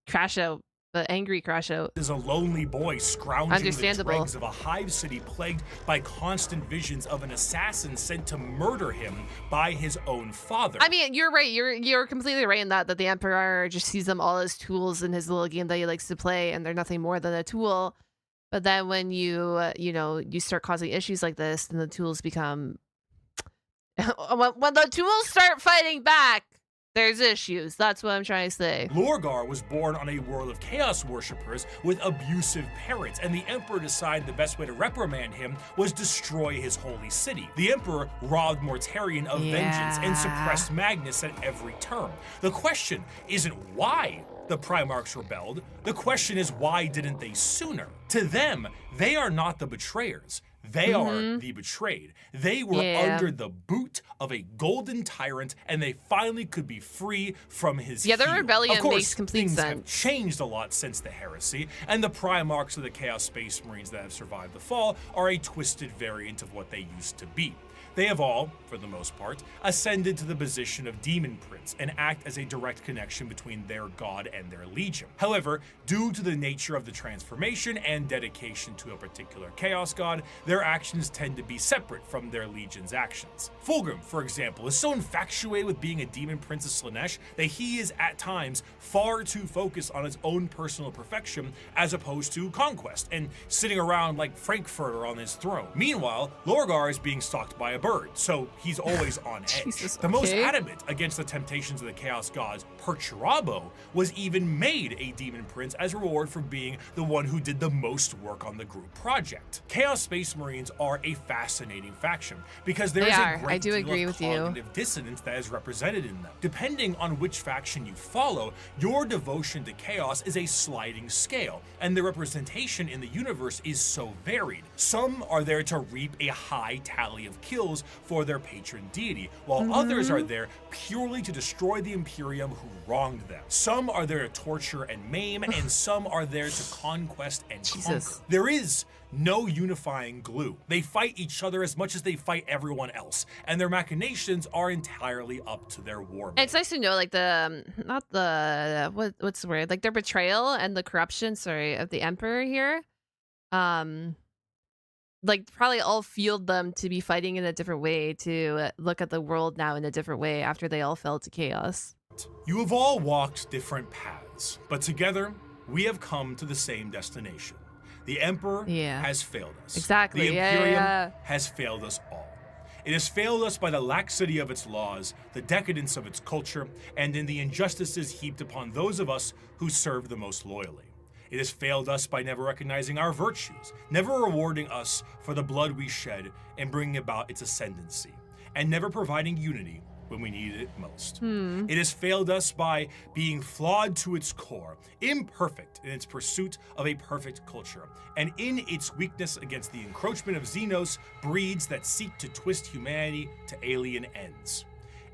Crash out. The angry crash out. Is a lonely boy scrounging the dregs of a hive city plagued by constant visions of an assassin sent to murder him by his own father. I mean, you're right. You're completely right in that the Emperor just sees them all as tools in his little game that he likes to play, and they're nothing more than a tool. But then when you start causing issues like this, then the tools become when the tools start fighting back, there's issues. That's what I'm trying to say. Lorgar was born on a world of chaos worshippers with abusive parents, and the Emperor decided the best way to reprimand him was destroy his holy city. The Emperor robbed Mortarion of vengeance and suppressed Magnus at every turn. The question isn't why the Primarchs rebelled. The question is, why didn't they sooner? To them, they are not the betrayers. They are the betrayed. They were under the boot of a golden tyrant, and they finally could be free from his heel. The rebellion of course, makes complete things sense. have changed a lot since the heresy, and the Primarchs of the Chaos Space Marines that have survived the fall are a twisted variant of what they used to be. They have all, for the most part, ascended to the position of Demon Prince and act as a direct connection between their god and their legion. However, due to the nature of the transformation and dedication to a particular chaos god, their actions tend to be separate from their legion's actions. Fulgrim, for example, is so infatuated with being a Demon Prince of Slaanesh that he is at times far too focused on his own personal perfection as opposed to conquest and sitting around like Frankfurter on his throne. Meanwhile, Lorgar is being stalked by a bird, so he's always on edge. The most adamant against the temptations of the Chaos Gods, Perturabo, was even made a Demon Prince as a reward for being the one who did the most work on the group project. Chaos Space Marines are a fascinating faction because there is a great deal of cognitive dissonance that is represented in them. Depending on which faction you follow, your devotion to chaos is a sliding scale, and the representation in the universe is so varied. Some are there to reap a high tally of kills for their patron deity, while others are there purely to destroy the Imperium who wronged them. Some are there to torture and maim, and some are there to conquest and conquer. There is no unifying glue. They fight each other as much as they fight everyone else, and their machinations are entirely up to their war. It's nice to know, like, what's the word? Like, their betrayal and the corruption, of the Emperor here. Like, probably all fueled them to be fighting in a different way, to look at the world now in a different way after they all fell to chaos. You have all walked different paths, but together we have come to the same destination. The Emperor has failed us. Exactly. The Imperium has failed us all. It has failed us by the laxity of its laws, the decadence of its culture, and in the injustices heaped upon those of us who serve the most loyally. It has failed us by never recognizing our virtues, never rewarding us for the blood we shed and bringing about its ascendancy, and never providing unity when we needed it most. It has failed us by being flawed to its core, imperfect in its pursuit of a perfect culture, and in its weakness against the encroachment of Xenos breeds that seek to twist humanity to alien ends.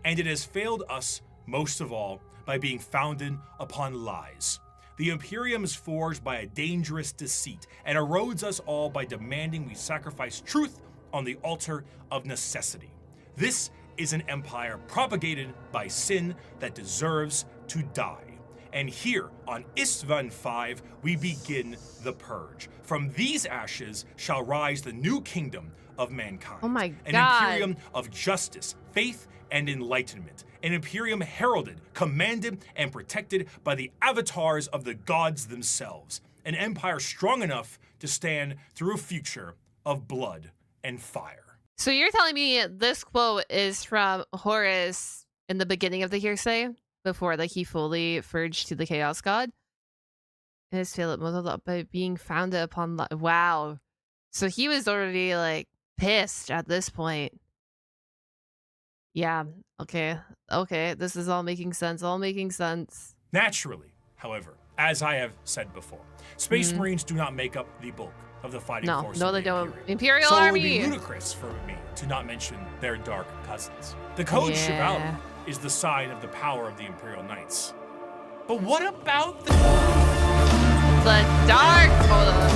And it has failed us, most of all, by being founded upon lies. The Imperium is forged by a dangerous deceit and erodes us all by demanding we sacrifice truth on the altar of necessity. This is an empire propagated by sin that deserves to die. And here on Istvan V, we begin the purge. From these ashes shall rise the new kingdom of mankind. Oh my God. An Imperium of justice, faith, and enlightenment. An Imperium heralded, commanded, and protected by the avatars of the gods themselves. An empire strong enough to stand through a future of blood and fire. So you're telling me this quote is from Horus in the beginning of the Hearsay, before like he fully forged to the Chaos God? It is Philip modeled up by being founded upon wow. So he was already like pissed at this point. Yeah. Okay. This is all making sense. Naturally, however, as I have said before, Space Marines do not make up the bulk of the fighting force. No, of they the don't. Imperium. Imperial so Army. it would be ludicrous for me to not mention their dark cousins. The Code Chivalry is the sign of the power of the Imperial Knights. But what about the dark? Hold on.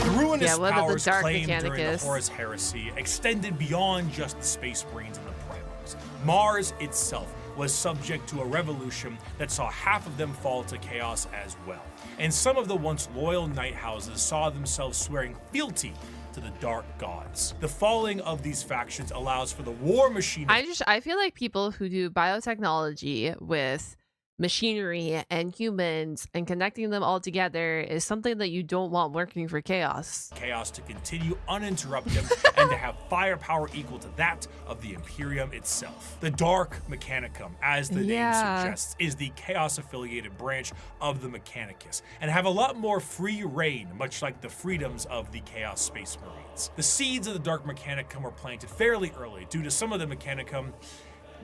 The ruinous what about the powers dark claimed during the Mechanicus? Horus Heresy extended beyond just the Space Marines and the Primars. Mars itself was subject to a revolution that saw half of them fall to chaos as well. And some of the once loyal knight houses saw themselves swearing fealty to the dark gods. The falling of these factions allows for the war machine. I feel like people who do biotechnology with machinery and humans and connecting them all together is something that you don't want working for chaos. Chaos to continue uninterrupted and to have firepower equal to that of the Imperium itself. The Dark Mechanicum, as the name suggests, is the chaos-affiliated branch of the Mechanicus, and have a lot more free reign, much like the freedoms of the Chaos Space Marines. The seeds of the Dark Mechanicum were planted fairly early due to some of the Mechanicum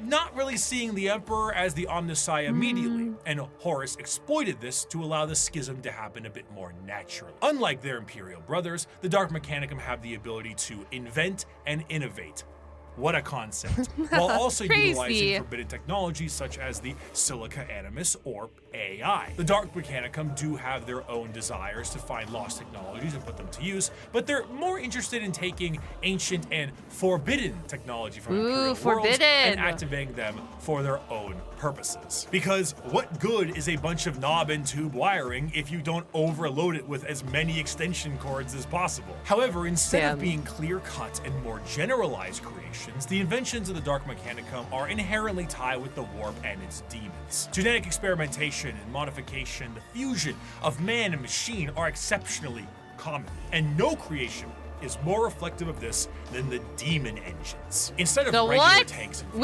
not really seeing the Emperor as the Omnissiah immediately, and Horus exploited this to allow the schism to happen a bit more naturally. Unlike their Imperial brothers, the Dark Mechanicum have the ability to invent and innovate. What a concept. While also utilizing forbidden technologies such as the Silica Animus or AI. The Dark Mechanicum do have their own desires to find lost technologies and put them to use, but they're more interested in taking ancient and forbidden technology from Imperial worlds and activating them for their own purposes. Because what good is a bunch of knob and tube wiring if you don't overload it with as many extension cords as possible? However, instead of being clear-cut and more generalized creations, the inventions of the Dark Mechanicum are inherently tied with the warp and its demons. Genetic experimentation and modification, the fusion of man and machine are exceptionally common, and no creation is more reflective of this than the demon engines. Instead of regular tanks and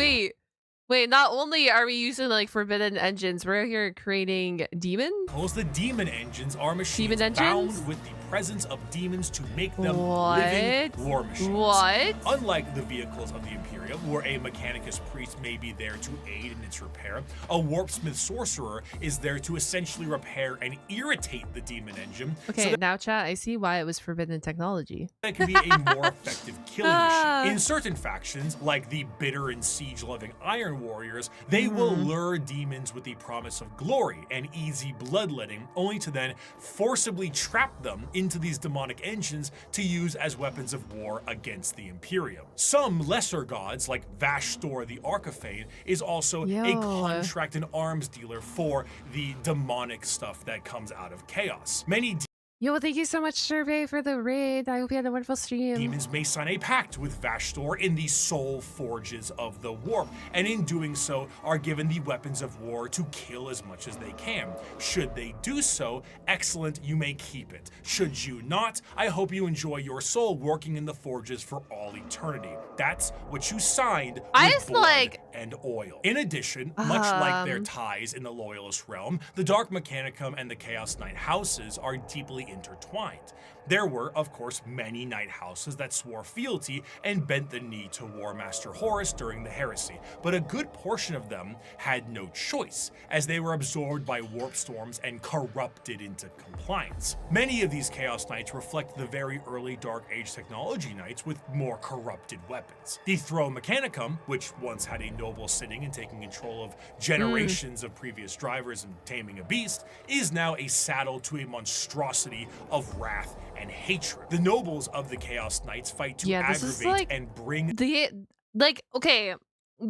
Wait, not only are we using like forbidden engines, we're here creating demons? The demon engines are machines bound with the presence of demons to make them living war machines. Unlike the vehicles of the Imperium, where a Mechanicus priest may be there to aid in its repair, a warpsmith sorcerer is there to essentially repair and irritate the demon engine. Okay, now chat, I see why it was forbidden technology. That can be a more effective killing machine. In certain factions, like the bitter and siege-loving Iron Warriors, they will lure demons with the promise of glory and easy bloodletting, only to then forcibly trap them into these demonic engines to use as weapons of war against the Imperium. Some lesser gods, like Vashtor the Archifane, is also a contract and arms dealer for the demonic stuff that comes out of chaos. Many Yo, thank you so much, Survey, for the raid. I hope you had a wonderful stream. demons may sign a pact with Vashtor in the soul forges of the warp, and in doing so are given the weapons of war to kill as much as they can. Should they do so, excellent, you may keep it. Should you not, I hope you enjoy your soul working in the forges for all eternity. That's what you signed with blood and oil. In addition, much like their ties in the Loyalist realm, the Dark Mechanicum and the Chaos Knight houses are deeply intertwined. There were, of course, many knight houses that swore fealty and bent the knee to War Master Horus during the heresy, but a good portion of them had no choice, as they were absorbed by warp storms and corrupted into compliance. Many of these Chaos Knights reflect the very early Dark Age technology knights with more corrupted weapons. The Throne Mechanicum, which once had a noble sitting and taking control of generations of previous drivers and taming a beast, is now a saddle to a monstrosity of wrath and hatred. The nobles of the Chaos Knights fight to aggravate and bring the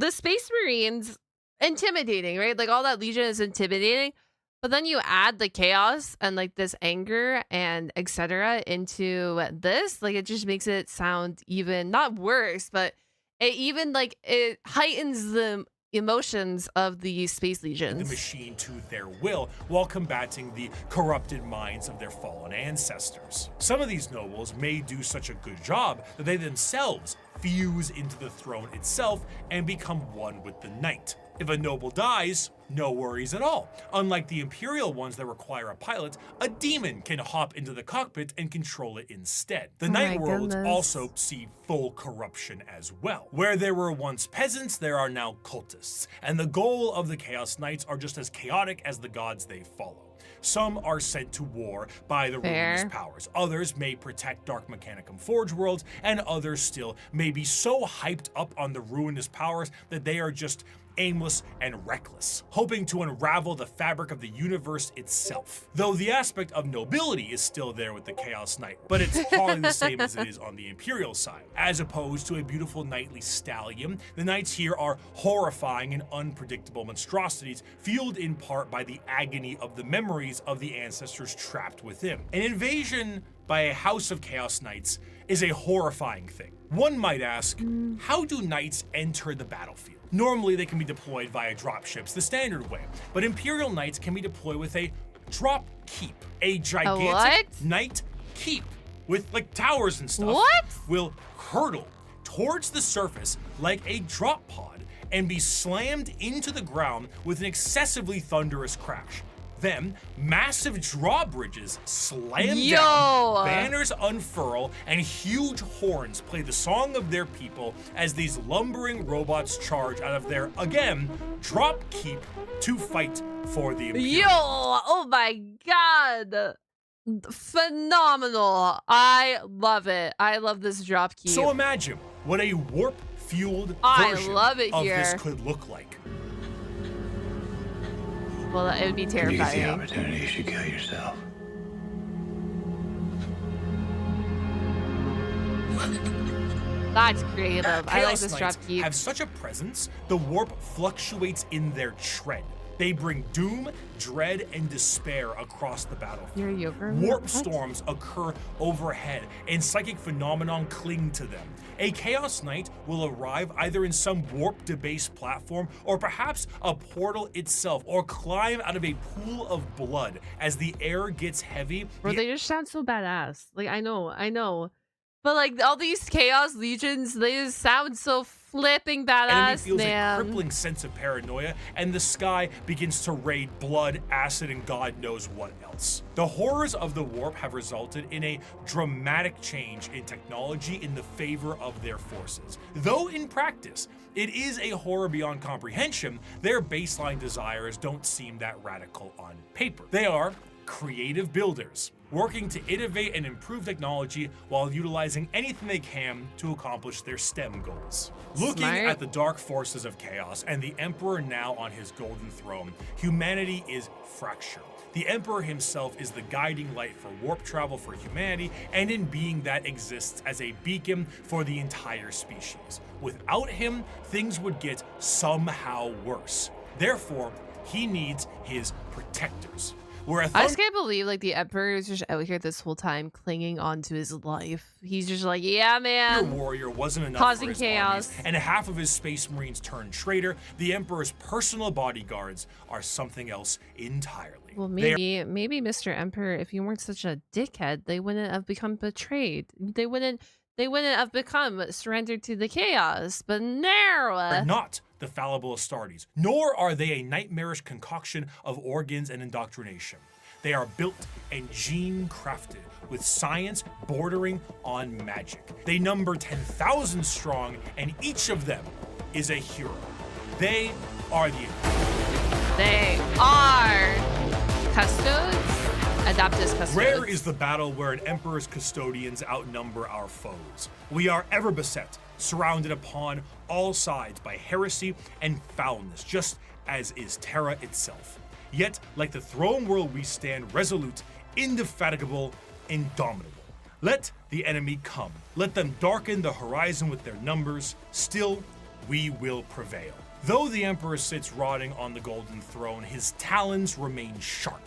Space Marines, intimidating, right? Like all that Legion is intimidating, but then you add the chaos and like this anger and etc. into this, like it just makes it sound even not worse, but it even like it heightens the emotions of the space the legions. machine to their will while combating the corrupted minds of their fallen ancestors. Some of these nobles may do such a good job that they themselves fuse into the throne itself and become one with the knight. If a noble dies, no worries at all. Unlike the imperial ones that require a pilot, a demon can hop into the cockpit and control it instead. The night worlds also see full corruption as well. Where there were once peasants, there are now cultists, and the goal of the Chaos Knights are just as chaotic as the gods they follow. Some are sent to war by the ruinous powers. Others may protect Dark Mechanicum Forge worlds, and others still may be so hyped up on the ruinous powers that they are just aimless and reckless, hoping to unravel the fabric of the universe itself. Though the aspect of nobility is still there with the Chaos Knight, but it's hardly the same as it is on the Imperial side. As opposed to a beautiful knightly stallion, the knights here are horrifying and unpredictable monstrosities, fueled in part by the agony of the memories of the ancestors trapped within. An invasion by a house of Chaos Knights is a horrifying thing. One might ask, how do knights enter the battlefield? Normally, they can be deployed via dropships the standard way, but Imperial Knights can be deployed with a drop keep, a gigantic knight keep with like towers and stuff. Will hurtle towards the surface like a drop pod and be slammed into the ground with an excessively thunderous crash. Then, massive drawbridges slam down, banners unfurl, and huge horns play the song of their people as these lumbering robots charge out of their, again, drop keep to fight for the Imperial. Oh my god! Phenomenal! I love it. I love this drop keep. So imagine what a warp-fueled version of this could look like. Well, it would be terrifying. When you get the opportunity, you should kill yourself. That's creative. I like this drop keep. Have such a presence, the warp fluctuates in their tread. They bring doom, dread, and despair across the battlefield. Warp storms occur overhead, and psychic phenomenon cling to them. A Chaos Knight will arrive either in some warp-debased platform, or perhaps a portal itself, or climb out of a pool of blood as the air gets heavy. Bro, they just sound so badass. Like, I know. But like all these Chaos Legions, they just sound so flipping badass, Enemy feels a crippling sense of paranoia, and the sky begins to rain blood, acid, and God knows what else. The horrors of the warp have resulted in a dramatic change in technology in the favor of their forces. Though in practice, it is a horror beyond comprehension, their baseline desires don't seem that radical on paper. They are creative builders, working to innovate and improve technology while utilizing anything they can to accomplish their STEM goals. Looking at the dark forces of chaos and the Emperor now on his golden throne, humanity is fractured. The Emperor himself is the guiding light for warp travel for humanity, and in being that exists as a beacon for the entire species. Without him, things would get somehow worse. Therefore, he needs his protectors. I just can't believe like the Emperor is just out here this whole time clinging on to his life. He's just like, yeah, man. Your warrior wasn't enough causing for his chaos. Armies, and half of his Space Marines turned traitor. The Emperor's personal bodyguards are something else entirely. Well, maybe Mr. Emperor, if you weren't such a dickhead, they wouldn't have become betrayed. They wouldn't have become surrendered to the chaos. But no. They're not the fallible Astartes, nor are they a nightmarish concoction of organs and indoctrination. They are built and gene-crafted with science bordering on magic. They number 10,000 strong, and each of them is a hero. They are They are Custodes? Adaptus Custodes. Rare is the battle where an Emperor's custodians outnumber our foes. We are ever beset, surrounded upon all sides by heresy and foulness, just as is Terra itself. Yet, like the throne world, we stand resolute, indefatigable, indomitable. Let the enemy come. Let them darken the horizon with their numbers. Still, we will prevail. Though the Emperor sits rotting on the golden throne, his talons remain sharp.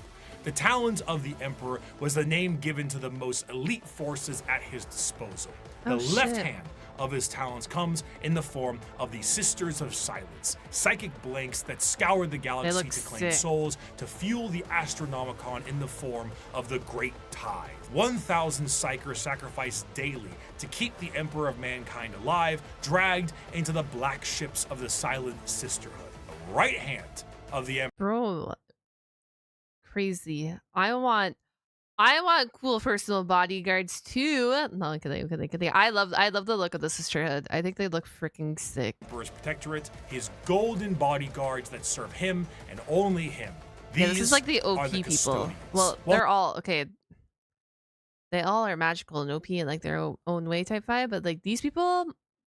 The talons of the Emperor was the name given to the most elite forces at his disposal. The left hand of his talents comes in the form of the Sisters of Silence, psychic blanks that scour the galaxy to claim souls to fuel the Astronomicon in the form of the Great Tithe. 1,000 psychers sacrifice daily to keep the Emperor of Mankind alive, dragged into the black ships of the Silent Sisterhood. The right hand of the Emperor. Bro, crazy. I want cool personal bodyguards too. No, kidding. I love the look of the Sisterhood. I think they look freaking sick. Emperor's protectorate, his golden bodyguards that serve him and only him. These this is like the OP people. Custodians. Well, they're all okay. They all are magical and OP in like their own way type vibe, but like these people,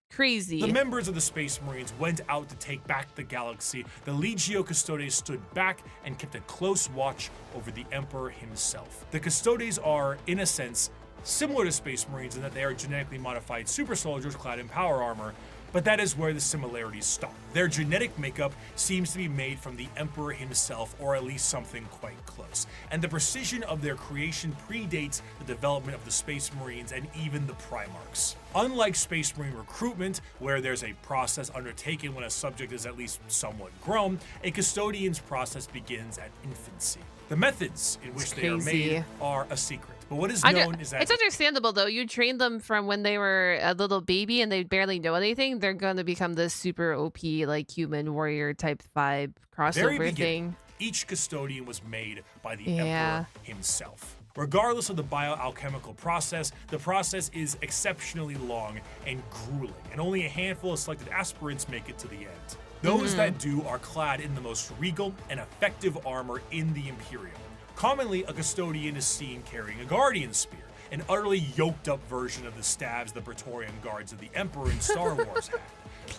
crazy. The members of the Space Marines went out to take back the galaxy. The Legio Custodes stood back and kept a close watch over the Emperor himself. The Custodes are, in a sense, similar to Space Marines in that they are genetically modified super soldiers clad in power armor, but that is where the similarities stop. Their genetic makeup seems to be made from the Emperor himself, or at least something quite close. And the precision of their creation predates the development of the Space Marines and even the Primarchs. Unlike Space Marine recruitment, where there's a process undertaken when a subject is at least somewhat grown, a Custodian's process begins at infancy. The methods in which they are made are a secret. But what is known is that it's understandable though. You train them from when they were a little baby and they barely know anything. They're going to become this super OP, like human warrior type vibe crossover thing. Each Custodian was made by the Emperor himself. Regardless of the bioalchemical process, the process is exceptionally long and grueling, and only a handful of selected aspirants make it to the end. Those that do are clad in the most regal and effective armor in the Imperium. Commonly, a Custodian is seen carrying a Guardian Spear, an utterly yoked up version of the stabs the Praetorian Guards of the Emperor in Star Wars had.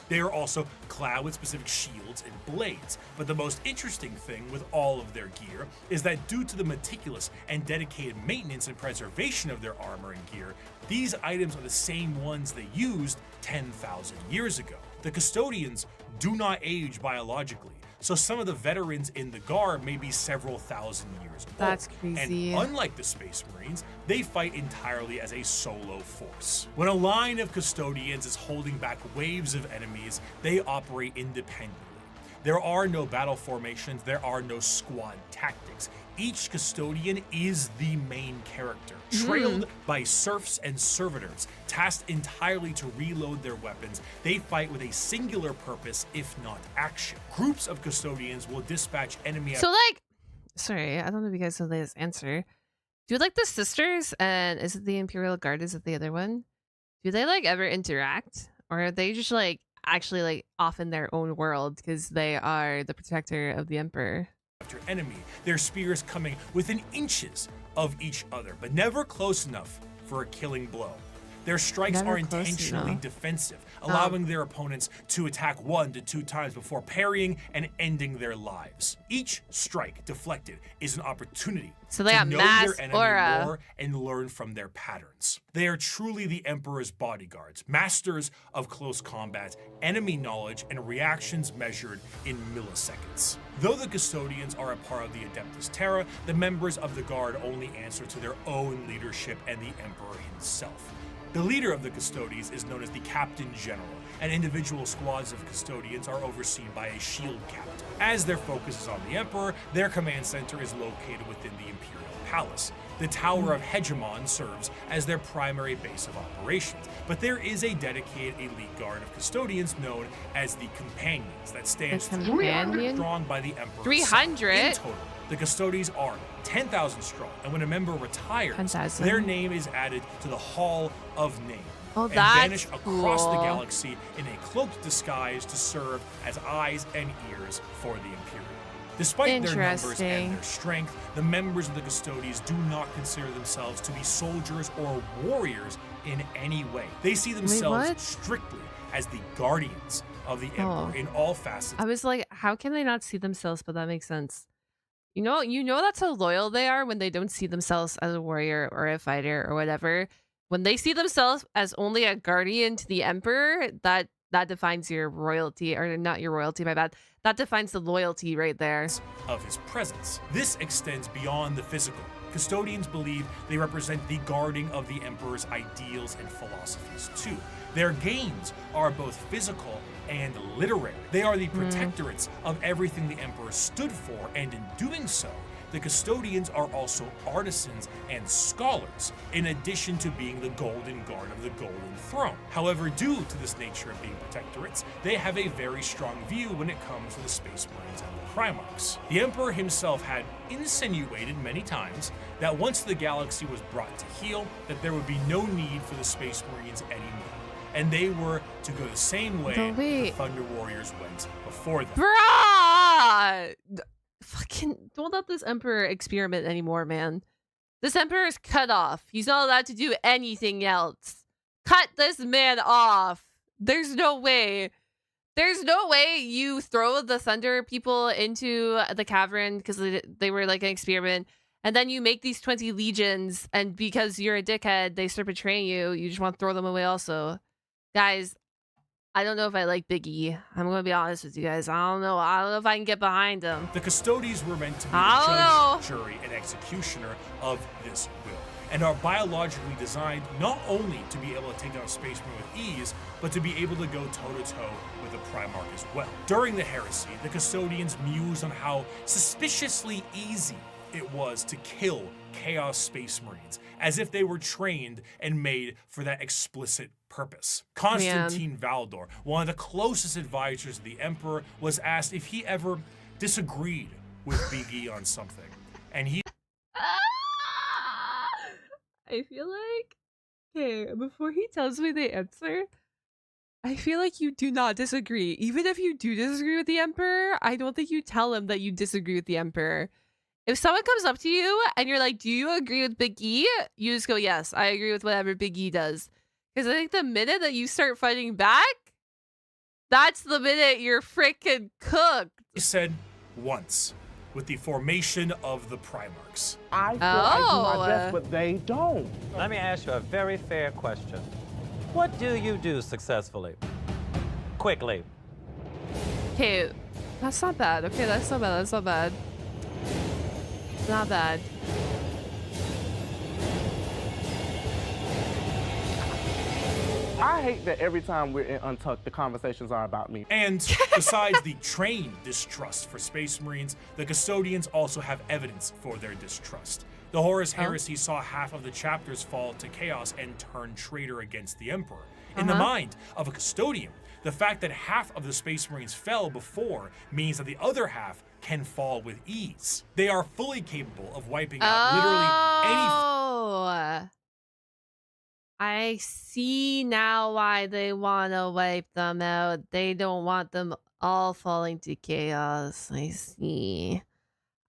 They are also clad with specific shields and blades, but the most interesting thing with all of their gear is that due to the meticulous and dedicated maintenance and preservation of their armor and gear, these items are the same ones they used 10,000 years ago. The Custodians do not age biologically, so some of the veterans in the Guard may be several thousand years old. That's crazy. And unlike the Space Marines, they fight entirely as a solo force. When a line of Custodians is holding back waves of enemies, they operate independently. There are no battle formations, there are no squad tactics. Each Custodian is the main character, trailed by serfs and servitors, tasked entirely to reload their weapons. They fight with a singular purpose, if not action. Groups of Custodians will dispatch enemy... So like, sorry, I don't know if you guys know this answer. Do like the Sisters and is it the Imperial Guard? Is it the other one? Do they like ever interact? Or are they just like actually like off in their own world because they are the protector of the Emperor? After enemy, their spears coming within inches of each other, but never close enough for a killing blow. Their strikes are intentionally defensive, allowing their opponents to attack 1 to 2 times before parrying and ending their lives. Each strike deflected is an opportunity to know their enemy more and learn from their patterns. They are truly the Emperor's bodyguards, masters of close combat, enemy knowledge, and reactions measured in milliseconds. Though the Custodians are a part of the Adeptus Terra, the members of the Guard only answer to their own leadership and the Emperor himself. The leader of the Custodes is known as the Captain General, and individual squads of Custodians are overseen by a shield captain. As their focus is on the Emperor, their command center is located within the Imperial Palace. The Tower of Hegemon serves as their primary base of operations, but there is a dedicated elite guard of Custodians known as the Companions that stands 300 strong by the Emperor. 300? In total, the Custodes are 10,000 strong, and when a member retires, their name is added to the Hall of Name and vanish across the galaxy in a cloaked disguise to serve as eyes and ears for the Imperium. Despite their numbers and their strength, the members of the Custodes do not consider themselves to be soldiers or warriors in any way. They see themselves strictly as the guardians of the Emperor in all facets. I was like, how can they not see themselves? But that makes sense. You know that's how loyal they are when they don't see themselves as a warrior or a fighter or whatever. When they see themselves as only a guardian to the Emperor, that defines your royalty, or not your royalty, my bad. That defines the loyalty right there. Of his presence. This extends beyond the physical. Custodians believe they represent the guarding of the Emperor's ideals and philosophies too. Their gains are both physical and literary. They are the protectorates of everything the Emperor stood for, and in doing so, the Custodians are also artisans and scholars, in addition to being the Golden Guard of the Golden Throne. However, due to this nature of being protectorates, they have a very strong view when it comes to the Space Marines and the Primarchs. The Emperor himself had insinuated many times that once the galaxy was brought to heel, that there would be no need for the Space Marines anymore, and they were to go the same way the Thunder Warriors went before them. Bruh! Fucking don't let this Emperor experiment anymore, man. This Emperor is cut off. He's not allowed to do anything else. Cut this man off. There's no way. There's no way you throw the Thunder people into the cavern because they were like an experiment, and then you make these 20 legions, and because you're a dickhead, they start betraying you. You just want to throw them away also. Guys, I don't know if I like Big E. I'm going to be honest with you guys. I don't know. I don't know if I can get behind him. The Custodians were meant to be the judge, jury, and executioner of this will, and are biologically designed not only to be able to take down Space Marine with ease, but to be able to go toe-to-toe with the Primarch as well. During the Heresy, the Custodians mused on how suspiciously easy it was to kill Chaos Space Marines, as if they were trained and made for that explicit purpose. Constantine Valdor, one of the closest advisors of the Emperor, was asked if he ever disagreed with Big E on something, and he I feel like, okay, before he tells me the answer, I feel like you do not disagree. Even if you do disagree with the Emperor, I don't think you tell him that you disagree with the Emperor. If someone comes up to you and you're like, do you agree with Big E? You just go, yes, I agree with whatever Big E does. Because I think the minute that you start fighting back, that's the minute you're freaking cooked. He said once, with the formation of the Primarchs. I feel I do my best, but they don't. Let me ask you a very fair question. What do you do successfully? Quickly. Okay, that's not bad. Okay, that's not bad. That's not bad. Not bad. I hate that every time we're in Untucked, the conversations are about me. And besides the trained distrust for Space Marines, the Custodians also have evidence for their distrust. The Horus Heresy saw half of the chapters fall to chaos and turn traitor against the Emperor. In the mind of a Custodian, the fact that half of the Space Marines fell before means that the other half can fall with ease. They are fully capable of wiping out literally any... I see now why they want to wipe them out. They don't want them all falling to chaos. I see.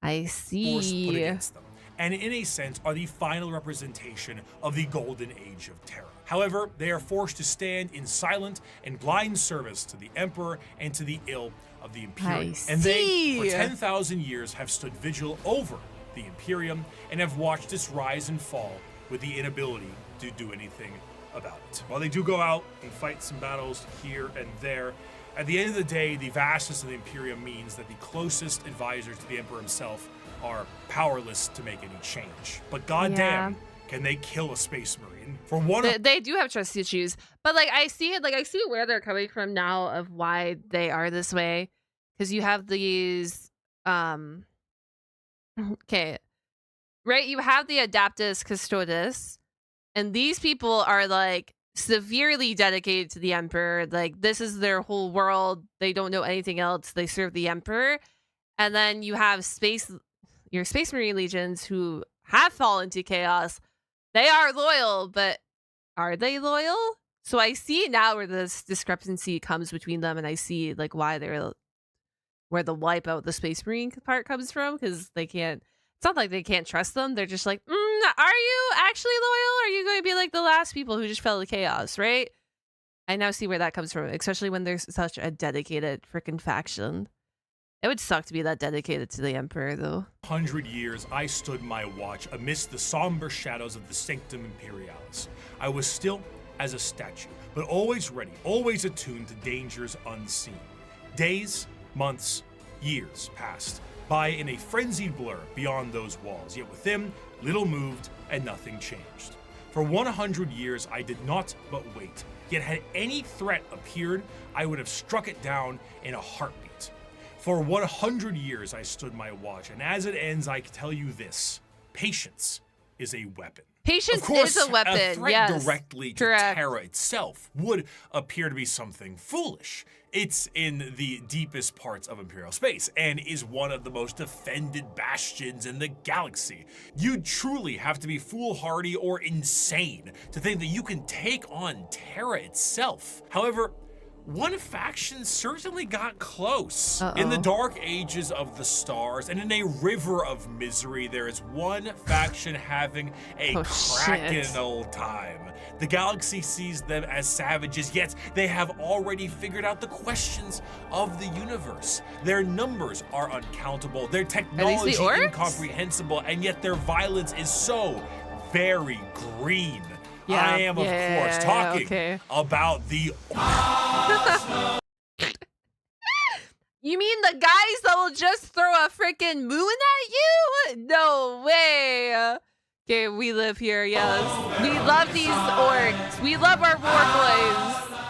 force put against them, and in a sense are the final representation of the golden age of terror. However, they are forced to stand in silent and blind service to the Emperor and to the ill of the Imperium. And they, for 10,000 years, have stood vigil over the Imperium and have watched its rise and fall with the inability to do anything about it. While they do go out and fight some battles here and there, at the end of the day, the vastness of the Imperium means that the closest advisors to the Emperor himself are powerless to make any change. But goddamn, can they kill a Space Marine? For one, they do have trust issues, but like I see it, like I see where they're coming from now of why they are this way, because you have these, okay, right? You have the Adeptus Custodes, and these people are like severely dedicated to the Emperor. Like this is their whole world. They don't know anything else. They serve the Emperor. And then you have your Space Marine legions who have fallen to chaos. They are loyal, but are they loyal? So I see now where this discrepancy comes between them, and I see like why they're where the wipe out the Space Marine part comes from, because they can't. It's not like they can't trust them. They're just like, are you actually loyal? Or are you going to be like the last people who just fell to chaos, right? I now see where that comes from, especially when there's such a dedicated freaking faction. It would suck to be that dedicated to the Emperor, though. 100 years, I stood my watch amidst the somber shadows of the Sanctum Imperialis. I was still as a statue, but always ready, always attuned to dangers unseen. Days, months, years passed. by in a frenzied blur beyond those walls. Yet with him, little moved and nothing changed. For 100 years, I did not but wait. Yet had any threat appeared, I would have struck it down in a heartbeat. For 100 years, I stood my watch, and as it ends, I can tell you this: patience is a weapon. Patience of course, is a weapon. A threat yes. directly to Correct. Terra itself would appear to be something foolish. It's in the deepest parts of Imperial space and is one of the most defended bastions in the galaxy. You'd truly have to be foolhardy or insane to think that you can take on Terra itself. However, one faction certainly got close. In the dark ages of the stars and in a river of misery, there is one faction having a cracking old time. The galaxy sees them as savages, yet they have already figured out the questions of the universe. Their numbers are uncountable, their technology incomprehensible, and yet their violence is so very green. I am, of course, talking about the You mean the guys that will just throw a freaking moon at you? No way. Okay, we live here, yes. We love these orcs. We love our war boys.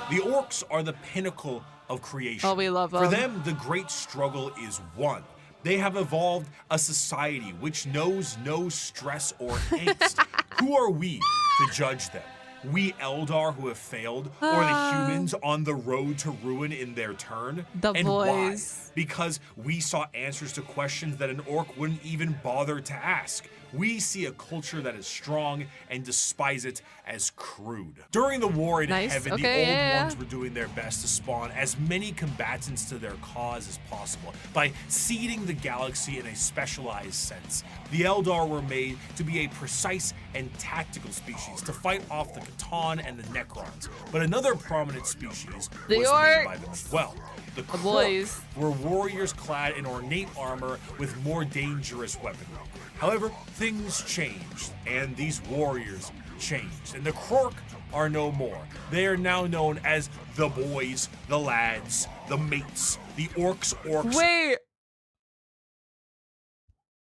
The orcs are the pinnacle of creation. Oh, we love them. For them, the great struggle is won. They have evolved a society which knows no stress or angst. Who are we to judge them? We Eldar who have failed, or the humans on the road to ruin in their turn? The and boys. Why? Because we saw answers to questions that an orc wouldn't even bother to ask. We see a culture that is strong and despise it as crude. During the war in heaven, the old ones were doing their best to spawn as many combatants to their cause as possible by seeding the galaxy in a specialized sense. The Eldar were made to be a precise and tactical species to fight off the Catan and the Necrons, but another prominent species was made by them as well. The boys were warriors clad in ornate armor with more dangerous weaponry. However, things changed, and these warriors changed, and the Krork are no more. They are now known as the boys, the lads, the mates, the orcs. Wait.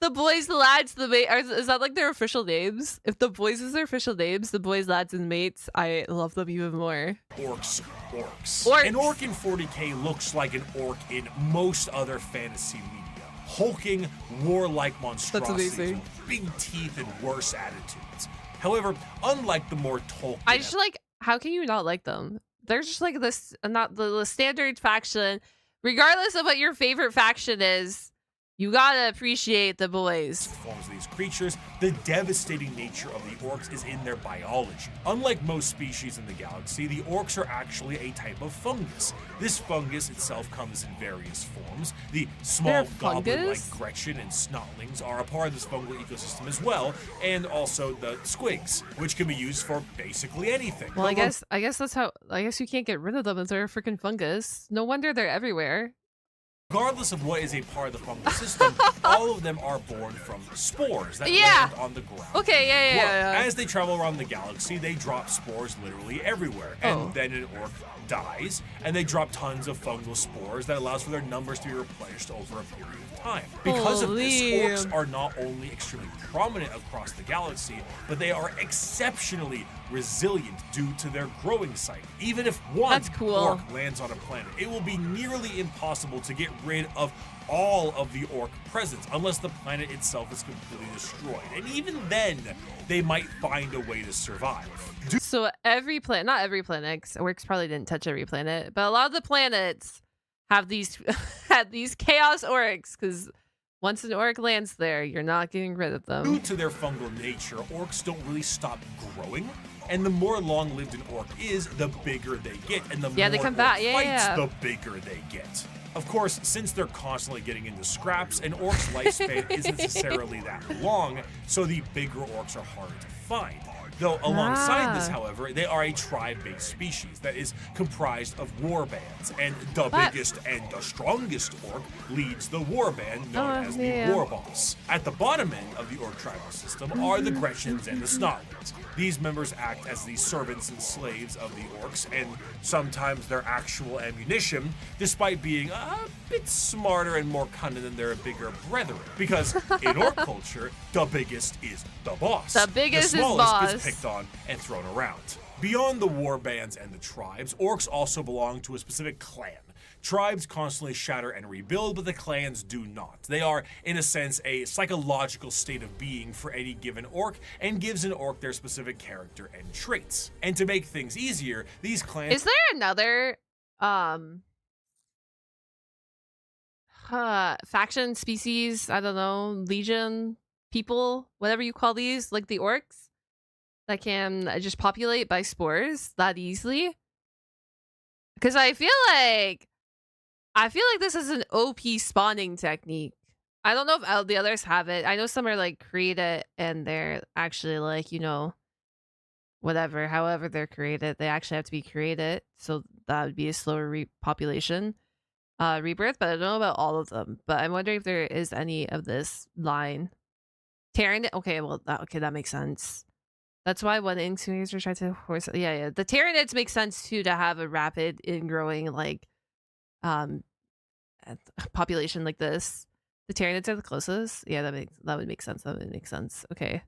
The boys, the lads, the mates, is that like their official names? If the boys is their official names, the boys, lads, and mates, I love them even more. Orcs. Orcs. An orc in 40k looks like an orc in most other fantasy media. Hulking, warlike monstrosities with big teeth and worse attitudes. However, unlike the more Tolkien... I just like, how can you not like them? They're just like this, not the standard faction. Regardless of what your favorite faction is, you gotta appreciate the boys. Forms of these creatures, the devastating nature of the orcs is in their biology. Unlike most species in the galaxy, the orcs are actually a type of fungus. This fungus itself comes in various forms. The small goblin-like Gretchen and snotlings are a part of this fungal ecosystem as well, and also the squigs, which can be used for basically anything. Well, I guess that's how. I guess you can't get rid of them if they're a freaking fungus. No wonder they're everywhere. Regardless of what is a part of the fungal system, all of them are born from spores that land on the ground. Okay, yeah. As they travel around the galaxy, they drop spores literally everywhere. And then an orc dies, and they drop tons of fungal spores that allows for their numbers to be replenished over a period of time. Because of this, orcs are not only extremely prominent across the galaxy, but they are exceptionally resilient due to their growing cycle. Even if one orc lands on a planet, it will be nearly impossible to get rid of all of the orc presence unless the planet itself is completely destroyed. And even then, they might find a way to survive. So every planet, not every planet, orcs probably didn't touch every planet, but a lot of the planets have these have these chaos orcs, because once an orc lands there, you're not getting rid of them. Due to their fungal nature, orcs don't really stop growing. And the more long-lived an orc is, the bigger they get. And the more they come back. Fights, the bigger they get. Of course, since they're constantly getting into scraps, an orc's lifespan isn't necessarily that long, so the bigger orcs are harder to find. Though alongside this, however, they are a tribe-based species that is comprised of war bands, and the biggest and the strongest orc leads the war band known as the war boss. At the bottom end of the orc tribal system are the Gretchens and the Snotlings. These members act as the servants and slaves of the orcs, and sometimes their actual ammunition, despite being a bit smarter and more cunning than their bigger brethren. Because in orc culture, the biggest is the boss. The biggest the smallest is boss. gets picked on and thrown around. Beyond the war bands and the tribes, orcs also belong to a specific clan. Tribes constantly shatter and rebuild, but the clans do not. They are, in a sense, a psychological state of being for any given orc, and gives an orc their specific character and traits. And to make things easier, these clans— Is there another faction, species, I don't know, legion, people, whatever you call these, like the orcs, that can just populate by spores that easily? Because I feel like this is an OP spawning technique. I don't know if the others have it. I know some are like created and they're actually like, you know, whatever, however they're created, they actually have to be created. So that would be a slower population rebirth, but I don't know about all of them. But I'm wondering if there is any of this line. Terran, okay, well, that makes sense. That's why when Incubators try to horse, yeah. The Tyranids make sense too, to have a rapid ingrowing like population like this. The Tyranids are the closest. Yeah, that would make sense. That would make sense. Okay.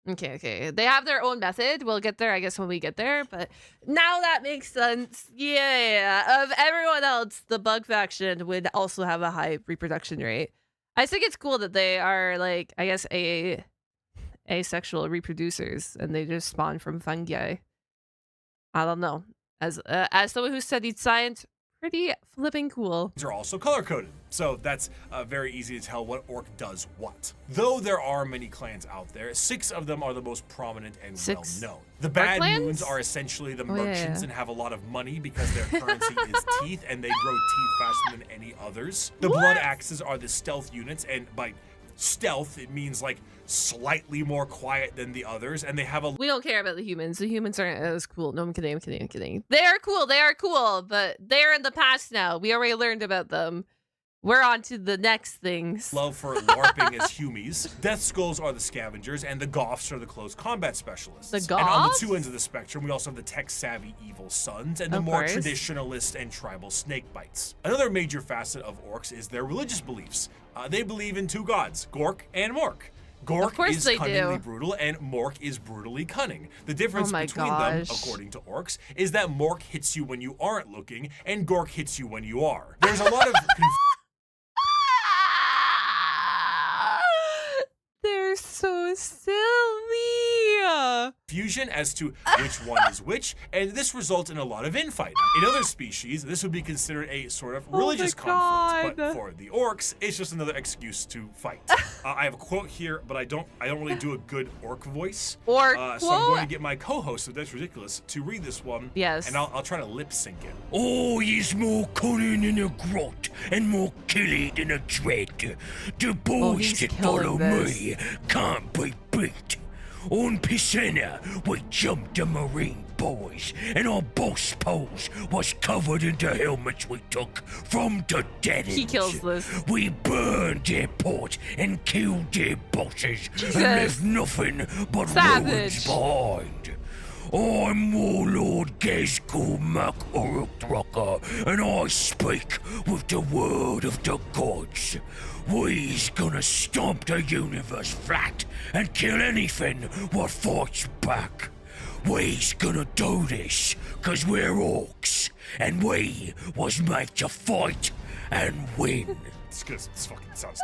They have their own method. We'll get there, I guess, when we get there. But now that makes sense. Yeah. Of everyone else, the bug faction would also have a high reproduction rate. I think it's cool that they are like, I guess, asexual reproducers, and they just spawn from fungi. I don't know. As someone who studied science, pretty flipping cool. These are also color-coded, so that's very easy to tell what orc does what. Though there are many clans out there, 6 of them are the most prominent and well-known. The Bad Moons are essentially the merchants and have a lot of money because their currency is teeth, and they grow teeth faster than any others. The Blood Axes are the stealth units, and by stealth, it means like slightly more quiet than the others, and they have a— We don't care about the humans. The humans aren't as cool. No, I'm kidding. They are cool, but they're in the past now. We already learned about them. We're on to the next things. Love for LARPing as humies. Death Skulls are the scavengers, and the Goths are the close combat specialists. The Goths? And on the 2 ends of the spectrum, we also have the tech-savvy evil sons, and the more traditionalist and tribal snakebites. Another major facet of orcs is their religious beliefs. They believe in 2 gods, Gork and Mork. Gork is cunningly brutal, and Mork is brutally cunning. The difference between them, according to orcs, is that Mork hits you when you aren't looking, and Gork hits you when you are. There's a lot of They're so silly. confusion as to which one is which, and this results in a lot of infighting. In other species, this would be considered a sort of religious conflict, but for the orcs, it's just another excuse to fight. I have a quote here, but I don't really do a good orc voice. So I'm going to get my co-host of That's Ridiculous to read this one. Yes. And I'll try to lip sync it. Oh, he's more cunning than a grot and more killy than a dread. The boys that follow me can't be beat. On Piscina, we jumped the Marine boys, and our boss pose was covered in the helmets we took from the dead. He kills this. We burned their port and killed their bosses and left nothing but ruins behind. I'm Warlord Gezgul Mac Uruk-Drucker, and I speak with the word of the gods. We's gonna stomp the universe flat and kill anything what fights back. We's gonna do this 'cause we're orcs, and we was made to fight and win. It's 'cause this fucking sounds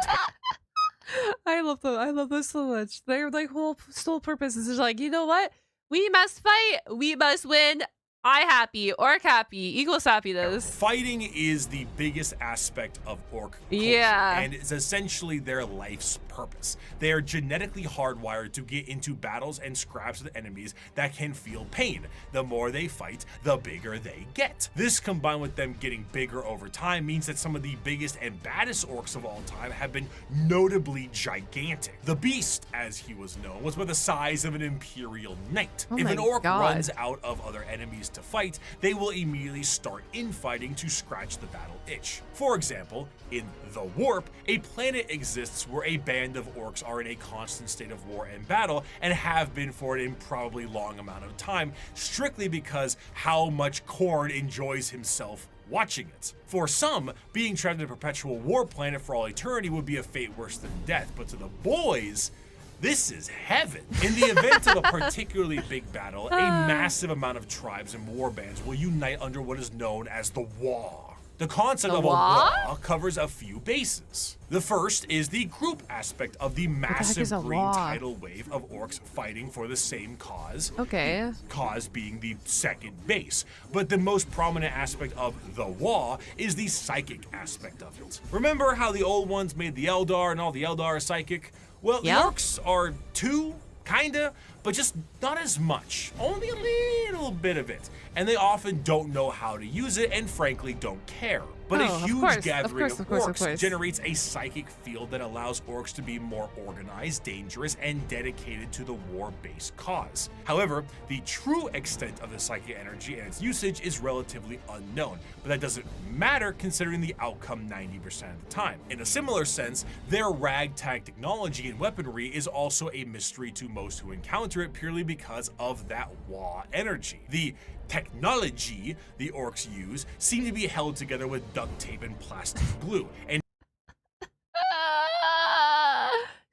I love them. I love them so much. Their like whole sole purpose is just like, you know what? We must fight. We must win. I happy, orc happy, equals happiness. Fighting is the biggest aspect of orc culture, and it's essentially their life's purpose. They are genetically hardwired to get into battles and scraps with enemies that can feel pain. The more they fight, the bigger they get. This, combined with them getting bigger over time, means that some of the biggest and baddest orcs of all time have been notably gigantic. The Beast, as he was known, was about the size of an Imperial Knight. If an orc runs out of other enemies to fight, they will immediately start infighting to scratch the battle itch. For example, in The Warp, a planet exists where a band of orcs are in a constant state of war and battle, and have been for an improbably long amount of time, strictly because how much Khorne enjoys himself watching it. For some, being trapped in a perpetual war planet for all eternity would be a fate worse than death, but to the boys, this is heaven. In the event of a particularly big battle, a massive amount of tribes and war bands will unite under what is known as the Waaagh. The concept of a Waaagh covers a few bases. The first is the group aspect of the massive green tidal wave of orcs fighting for the same cause. Okay. Cause being the second base. But the most prominent aspect of the Waaagh is the psychic aspect of it. Remember how the old ones made the Eldar and all the Eldar are psychic? Well, the orcs are too, kinda, but just not as much. Only a little bit of it. And they often don't know how to use it and frankly don't care. But a huge gathering of orcs generates a psychic field that allows orcs to be more organized, dangerous, and dedicated to the war-based cause. However, the true extent of the psychic energy and its usage is relatively unknown, but that doesn't matter considering the outcome 90% of the time. In a similar sense, their ragtag technology and weaponry is also a mystery to most who encounter it purely because of that Waaagh energy. The technology the orcs use seem to be held together with duct tape and plastic glue. And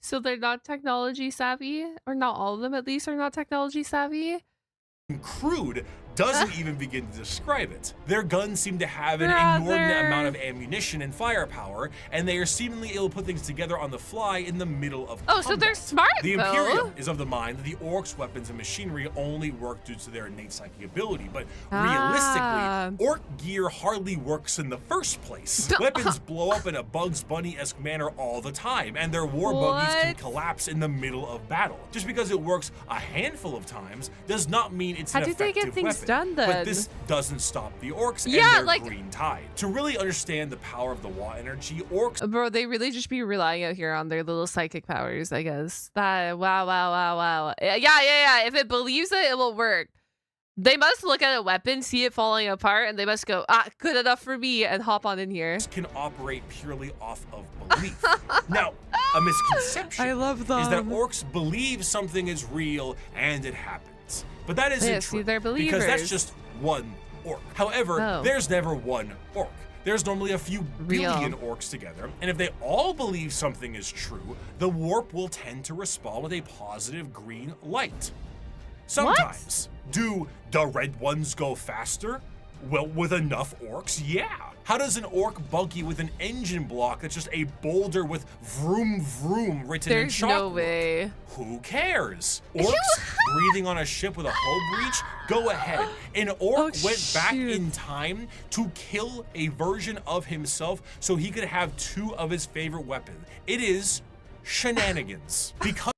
so they're not technology savvy, or not all of them at least are not technology savvy. Crude doesn't even begin to describe it. Their guns seem to have an inordinate amount of ammunition and firepower, and they are seemingly able to put things together on the fly in the middle of combat. So they're smart, The Imperium is of the mind that the orcs' weapons and machinery only work due to their innate psychic ability, but realistically, orc gear hardly works in the first place. Weapons blow up in a Bugs Bunny-esque manner all the time, and their war buggies can collapse in the middle of battle. Just because it works a handful of times does not mean it's an effective weapon. Done, then. But this doesn't stop the orcs and their green tide. To really understand the power of the Waaagh energy, orcs... Bro, they really just be relying out here on their little psychic powers, I guess. Wow. Yeah. If it believes it, it will work. They must look at a weapon, see it falling apart, and they must go, good enough for me, and hop on in here. Can operate purely off of belief. Now, a misconception is that orcs believe something is real and it happens. But that isn't true, because that's just one orc. However, there's never one orc. There's normally a few billion orcs together, and if they all believe something is true, the warp will tend to respond with a positive green light. Sometimes. Do the red ones go faster? Well, with enough orcs, yeah. How does an orc buggy with an engine block that's just a boulder with vroom vroom written in chalk? There's no way. Who cares? Orcs breathing on a ship with a hull breach? Go ahead. An orc went back in time to kill a version of himself so he could have two of his favorite weapons. It is shenanigans. Because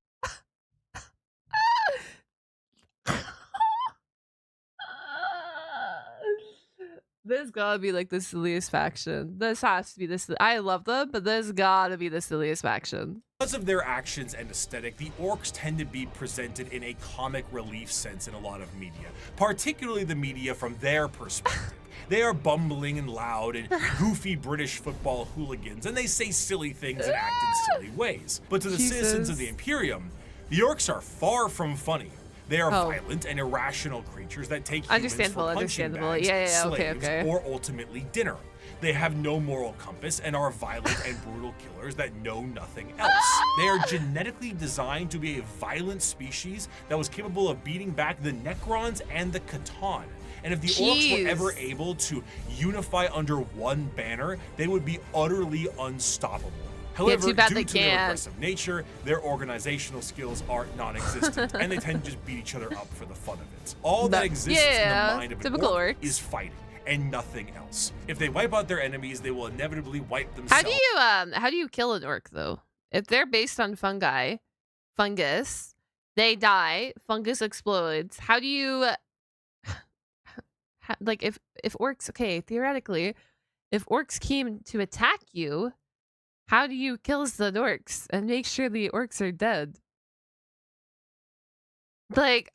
this gotta be like the silliest faction. This has to be the I love them, but this gotta be the silliest faction. Because of their actions and aesthetic, the orcs tend to be presented in a comic relief sense in a lot of media, particularly the media from their perspective. They are bumbling and loud and goofy British football hooligans, and they say silly things and act in silly ways. But to the citizens of the Imperium, the orcs are far from funny. They are violent and irrational creatures that take humans for punching bags, slaves, or ultimately dinner. They have no moral compass and are violent and brutal killers that know nothing else. They are genetically designed to be a violent species that was capable of beating back the Necrons and the Catan. And if the orcs were ever able to unify under one banner, they would be utterly unstoppable. However, too bad due they to their can't. aggressive nature, their organizational skills are non-existent, and they tend to just beat each other up for the fun of it. All that exists in the mind of an typical orc orcs. is fighting, and nothing else. If they wipe out their enemies, they will inevitably wipe themselves. How do you kill an orc though? If they're based on fungus, they die, fungus explodes. How do you like if orcs, okay, theoretically, if orcs came to attack you, how do you kill the orcs and make sure the orcs are dead? Like,